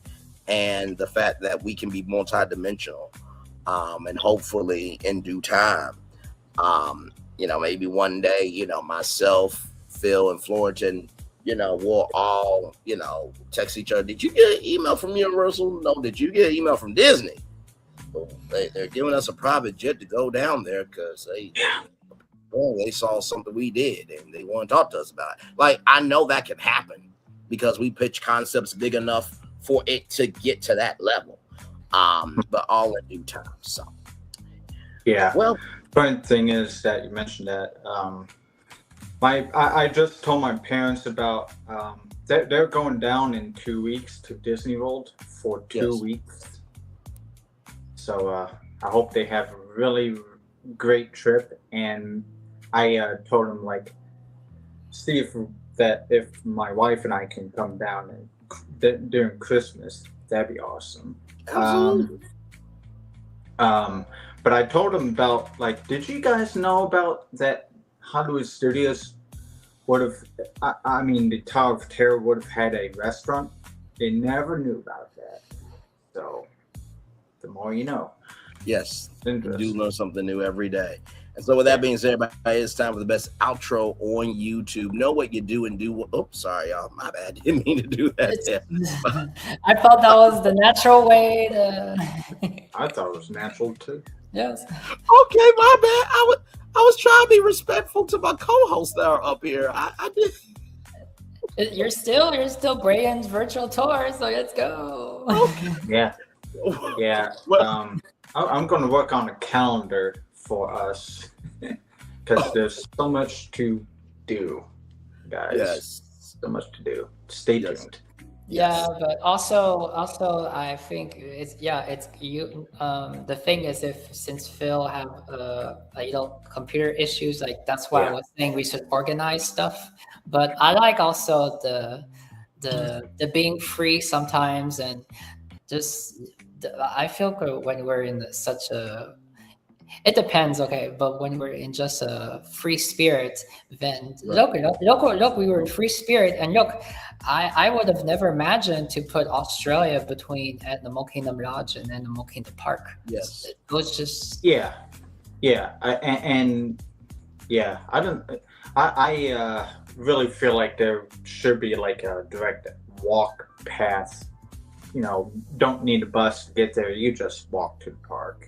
and the fact that we can be multidimensional. And hopefully in due time, maybe one day, myself, Phil, and Florentine, we'll all, text each other. Did you get an email from Universal? No. Did you get an email from Disney? Well, they're giving us a private jet to go down there because they saw something we did and they want to talk to us about it. I know that can happen because we pitch concepts big enough for it to get to that level. But all in due time. So, Yeah. Well, funny thing is that you mentioned that. I just told my parents about they're going down in 2 weeks to Disney World for 2 weeks. So I hope they have a really great trip. And I told them like, see if my wife and I can come down during Christmas. That'd be awesome. Absolutely. But I told them about like, did you guys know about that? Hollywood Studios would have, I mean, the Tower of Terror would have had a restaurant. They never knew about that. So, the more you know. Yes, you do learn something new every day. And so with that being said, everybody, it's time for the best outro on YouTube. Know what you do and do what. Oh, sorry, y'all. My bad. Didn't mean to do that. I thought that was the natural way to. I thought it was natural too. Yes. Okay, my bad. I was trying to be respectful to my co-hosts that are up here. I did. You're still Braylon's virtual tour, so let's go. Okay. Yeah. Yeah. I'm going to work on a calendar for us because there's so much to do, guys. Yes. So much to do. Stay tuned. Yeah, but also I think it's you. The thing is, since Phil have computer issues, like that's why I was saying we should organize stuff. But I like also the being free sometimes, and just I feel good when we're in such a. It depends, okay, but when we're in just a free spirit, then look, we were in free spirit, and look, I would have never imagined to put Australia between Animal Kingdom Lodge and Animal Kingdom Park. Yes, it was just I really feel like there should be like a direct walk path. You know, don't need a bus to get there. You just walk to the park.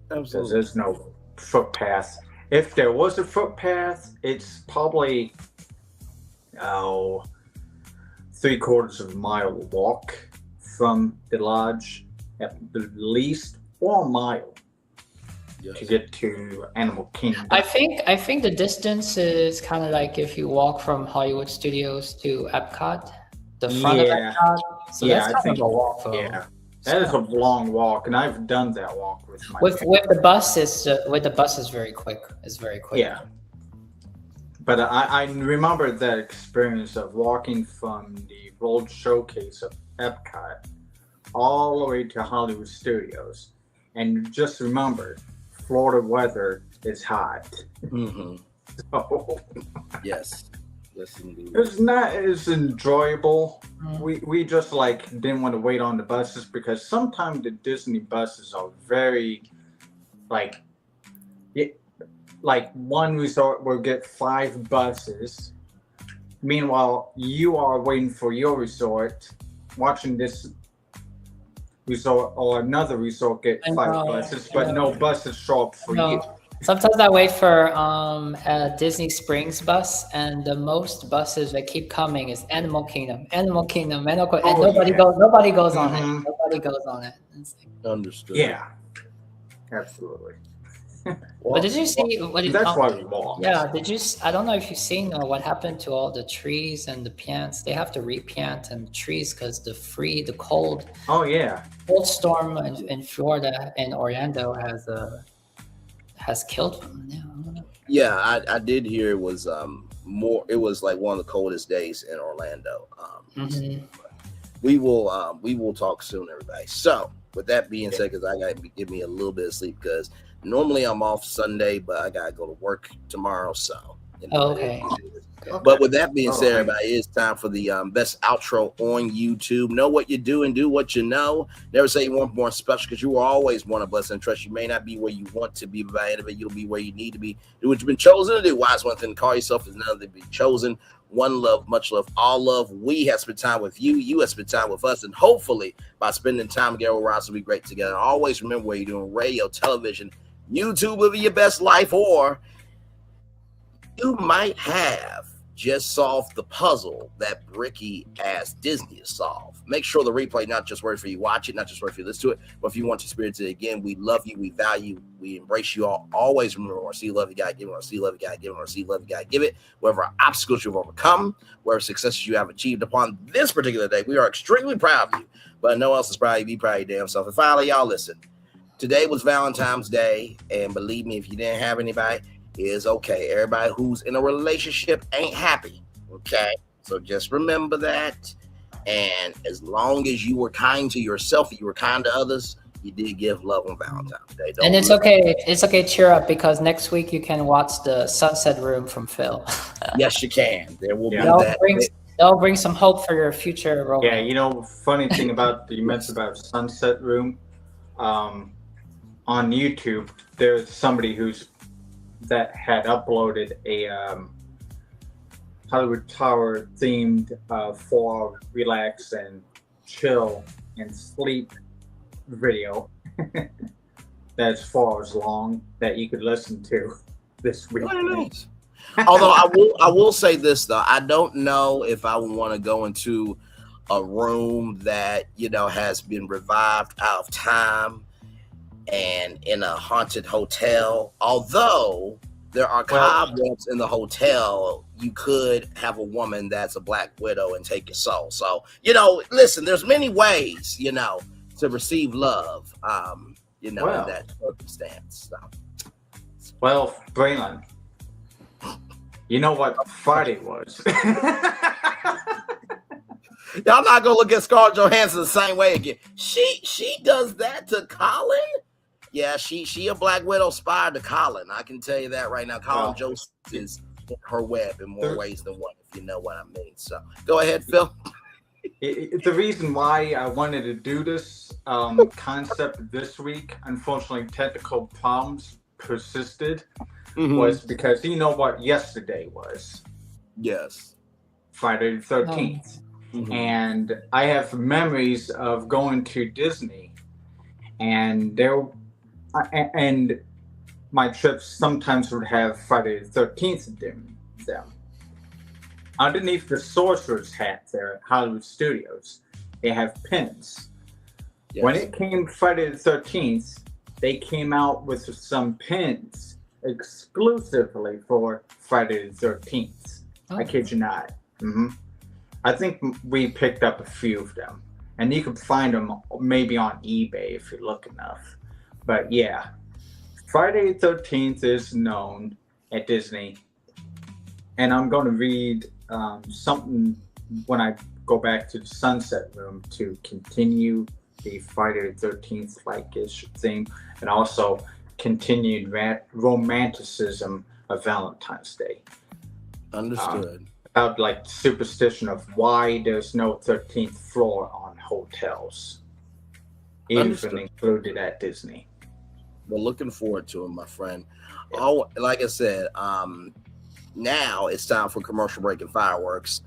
Because there's no footpath. If there was a footpath, it's probably 3/4 of a mile walk from the lodge at the least, or a mile to get to Animal Kingdom. I think the distance is kind of like if you walk from Hollywood Studios to Epcot, the front of Epcot. So that's kind of a walk, though. Yeah. That is a long walk, and I've done that walk with my with the bus. Is very quick. It's very quick. Yeah, but I remember that experience of walking from the World Showcase of Epcot all the way to Hollywood Studios, and just remember, Florida weather is hot. Mm-hmm. So, yes, indeed. It's not as enjoyable. We just like didn't want to wait on the buses because sometimes the Disney buses are very like one resort will get 5 buses. Meanwhile, you are waiting for your resort, watching this resort or another resort get 5 buses, but no buses show up for you. Sometimes I wait for a Disney Springs bus, and the most buses that keep coming is Animal Kingdom, and nobody goes on it. Nobody goes on it. Understood. Yeah, absolutely. But did you see? That's why we walk. Yeah, did you? I don't know if you've seen what happened to all the trees and the plants. They have to replant and trees because the cold. Oh yeah. Cold storm in Florida and Orlando has killed them. Yeah, I did hear it was more. It was like one of the coldest days in Orlando. We will talk soon, everybody. So with that being said, because I got to give me a little bit of sleep because normally I'm off Sunday, but I gotta go to work tomorrow. So okay. But with that being said, everybody, it's time for the best outro on YouTube. Know what you do and do what you know. Never say you want more special because you are always one of us and trust you may not be where you want to be, but by the end of it, you'll be where you need to be. Do what you've been chosen to do. Wise one thing to call yourself is none to be chosen. One love, much love, all love. We have spent time with you. You have spent time with us. And hopefully by spending time together, we'll rise to be great together. Always remember where you're doing radio, television, YouTube, living your best life, or you might have just solved the puzzle that Bricky asked Disney to solve. Make sure the replay not just works for you watch it, not just works for you listen to it, but if you want to experience it again, we love you, we value, we embrace you all. Always remember, or see love you gotta give it, or see love you gotta give it, or see love you gotta give it. Whatever obstacles you've overcome, whatever successes you have achieved upon this particular day, we are extremely proud of you. But no one else is proud of you. Be proud of your damn self. And finally, y'all listen. Today was Valentine's Day, and believe me, if you didn't have anybody, it's okay. Everybody who's in a relationship ain't happy, okay? So just remember that. And as long as you were kind to yourself, you were kind to others, you did give love on Valentine's Day. And it's okay. It's okay. Cheer up, because next week you can watch the Sunset Room from Phil. Yes, you can. There will be that. That'll bring some hope for your future romance. Yeah, you know, funny thing about you mentioned about Sunset Room, on YouTube, there's somebody that had uploaded a Hollywood Tower themed for relax and chill and sleep video that's 4 hours long that you could listen to this week. Although I will say this though, I don't know if I would want to go into a room that, you know, has been revived out of time and in a haunted hotel. Although there are cobwebs in the hotel, you could have a woman that's a Black Widow and take your soul. So, you know, listen, there's many ways, you know, to receive love, you know, in that circumstance. So. Well, Braylon, you know what Friday was. Y'all not gonna look at Scarlett Johansson the same way again. She does that to Colin. Yeah, she a Black Widow spy to Colin. I can tell you that right now. Colin Jost is her web in more ways than one, if you know what I mean. So go ahead, Phil. The reason why I wanted to do this concept this week, unfortunately, technical problems persisted, was because you know what yesterday was? Yes. Friday the 13th. And I have memories of going to Disney, and my trips sometimes would have Friday the 13th in them. Underneath the sorcerer's hat there at Hollywood Studios, they have pins. Yes. When it came Friday the 13th, they came out with some pins exclusively for Friday the 13th. I kid you not. I think we picked up a few of them, and you can find them maybe on eBay if you look enough. But yeah, Friday the 13th is known at Disney, and I'm going to read something when I go back to the Sunset Room to continue the Friday the 13th like-ish theme, and also continued romanticism of Valentine's Day. Understood. About like superstition of why there's no 13th floor on hotels, even included at Disney. We're looking forward to it, my friend. Yeah. Oh, like I said, now it's time for commercial break and fireworks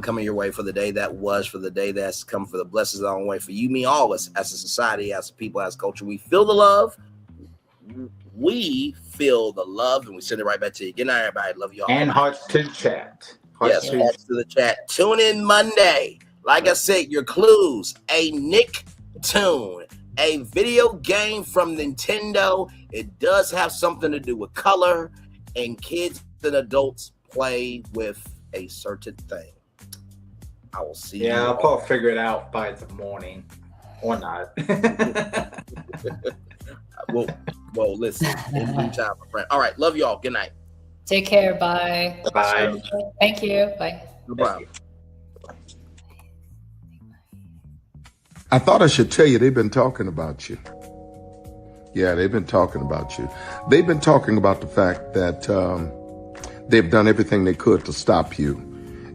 coming your way for the day that was, for the day that's come, for the blessings on the way for you, me, all of us as a society, as a people, as a culture. We feel the love. We feel the love, and we send it right back to you. Good night, everybody. Love you all. And hearts to the chat. Hearts to the chat. Tune in Monday. Like I said, your clues: a Nicktoon, a video game from Nintendo. It does have something to do with color, and kids and adults play with a certain thing. I will see you. Yeah, I'll probably figure it out by the morning, or not. Well, listen. In due time, my friend. All right, love you all. Good night. Take care. Bye. Bye. Thank you. Bye. No problem. I thought I should tell you they've been talking about you. Yeah, they've been talking about you. They've been talking about the fact that they've done everything they could to stop you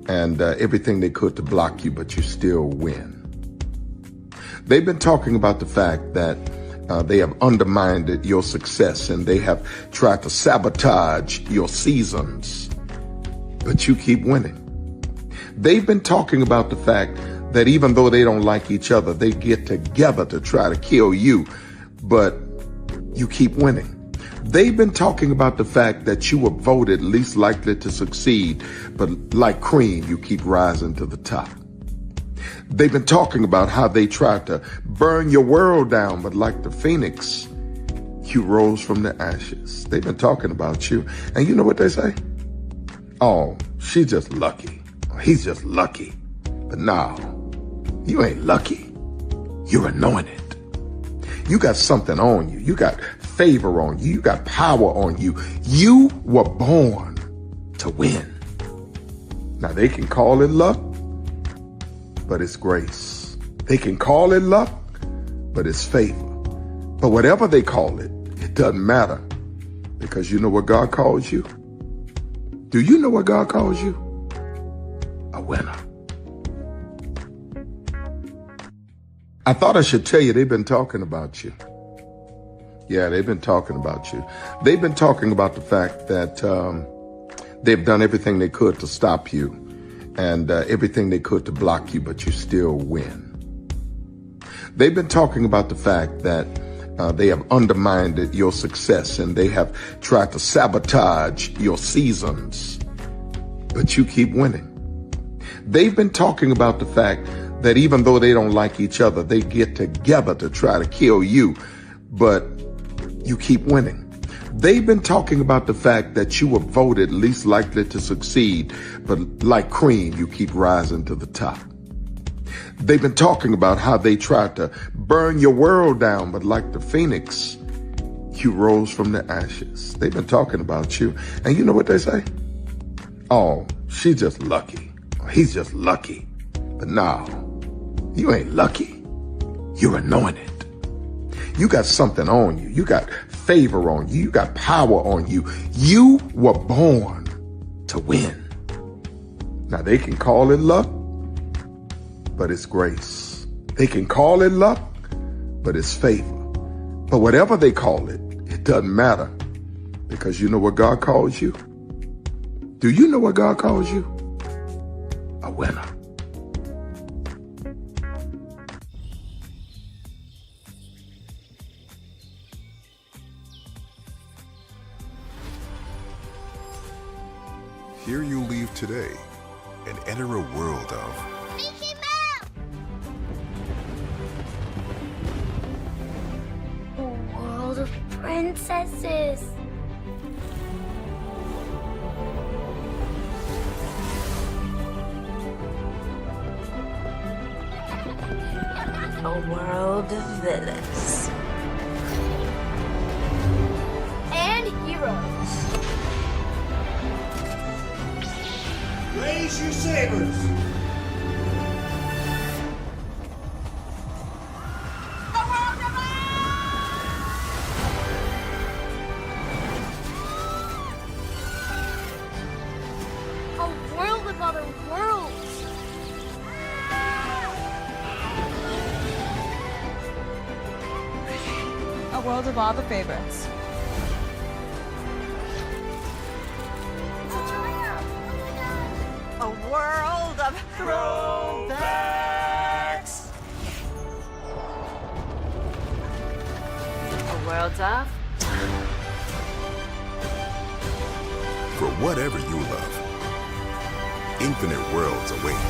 and everything they could to block you, but you still win. They've been talking about the fact that they have undermined your success and they have tried to sabotage your seasons, but you keep winning. They've been talking about the fact that even though they don't like each other, they get together to try to kill you, but you keep winning. They've been talking about the fact that you were voted least likely to succeed, but like cream, you keep rising to the top. They've been talking about how they tried to burn your world down, but like the phoenix, you rose from the ashes. They've been talking about you. And you know what they say? Oh, she's just lucky. He's just lucky. But no, you ain't lucky. You're anointed. You got something on you. You got favor on you. You got power on you. You were born to win. Now they can call it luck, but it's grace. They can call it luck, but it's favor. But whatever they call it, it doesn't matter, because you know what God calls you? Do you know what God calls you? A winner. I thought I should tell you they've been talking about you. Yeah, they've been talking about you. They've been talking about the fact that they've done everything they could to stop you and everything they could to block you, but you still win. They've been talking about the fact that they have undermined your success and they have tried to sabotage your seasons, but you keep winning. They've been talking about the fact that even though they don't like each other, they get together to try to kill you, but you keep winning. They've been talking about the fact that you were voted least likely to succeed, but like cream, you keep rising to the top. They've been talking about how they tried to burn your world down, but like the phoenix, you rose from the ashes. They've been talking about you. And you know what they say? Oh, she's just lucky. He's just lucky. But no, you ain't lucky. You're anointed. You got something on you. You got favor on you. You got power on you. You were born to win. Now they can call it luck, but it's grace. They can call it luck, but it's favor. But whatever they call it, it doesn't matter, because you know what God calls you? Do you know what God calls you? A winner. Here you leave today and enter a world of A world of princesses. A world of villains. And heroes. Raise your sabers! A world of other worlds. A world of all the favorites. A world of throwbacks. A world of for whatever you love. Infinite worlds await.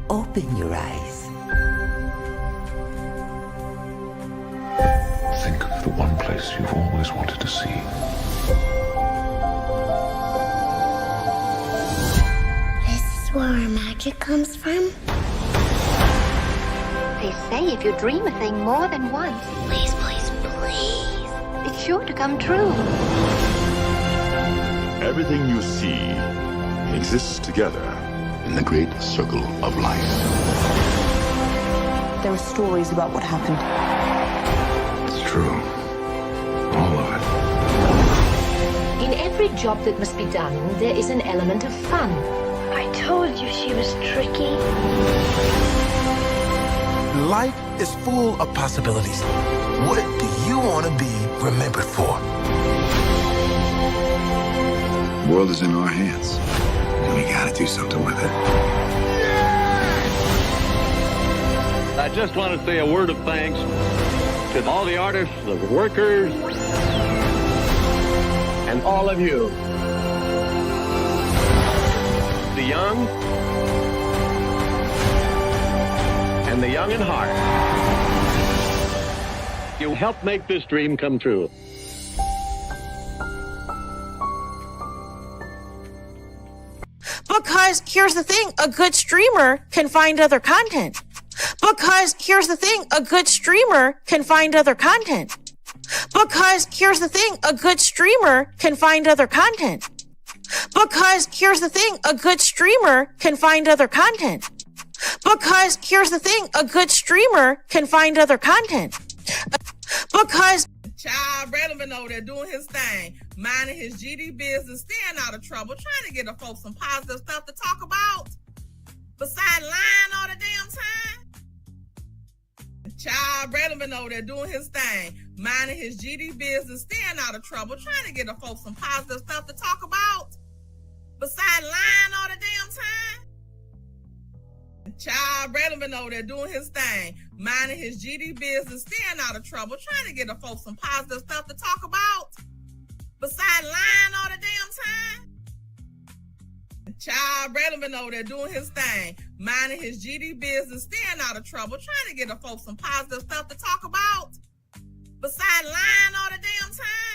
Open your eyes. Think of the one place you've always wanted to see. This is where our magic comes from. They say if you dream a thing more than once, Please, please, please. it's sure to come true. Everything you see exists together in the great circle of life. There are stories about what happened. It's true. All of it. In every job that must be done, there is an element of fun. I told you she was tricky. Life is full of possibilities. What do you want to be remembered for? The world is in our hands, and we gotta do something with it. I just want to say a word of thanks to all the artists, the workers, and all of you. The young and the young in heart. You helped make this dream come true. Because here's the thing, a good streamer can find other content. Because here's the thing, a good streamer can find other content. Because here's the thing, a good streamer can find other content. Because here's the thing, a good streamer can find other content. Because here's the thing, a good streamer can find other content. Because Child Braylon been over there doing his thing, minding his GD business, staying out of trouble, trying to get the folks some positive stuff to talk about. Besides lying all the damn time. Child Braylon been over there doing his thing, minding his GD business, staying out of trouble, trying to get the folks some positive stuff to talk about. Besides lying all the damn time. Child Braylon been over there doing his thing, minding his GD business, staying out of trouble, trying to get the folks some positive stuff to talk about. Besides lying all the damn time. Child Braylon been over there doing his thing, minding his GD business, staying out of trouble, trying to get the folks some positive stuff to talk about. Besides lying all the damn time.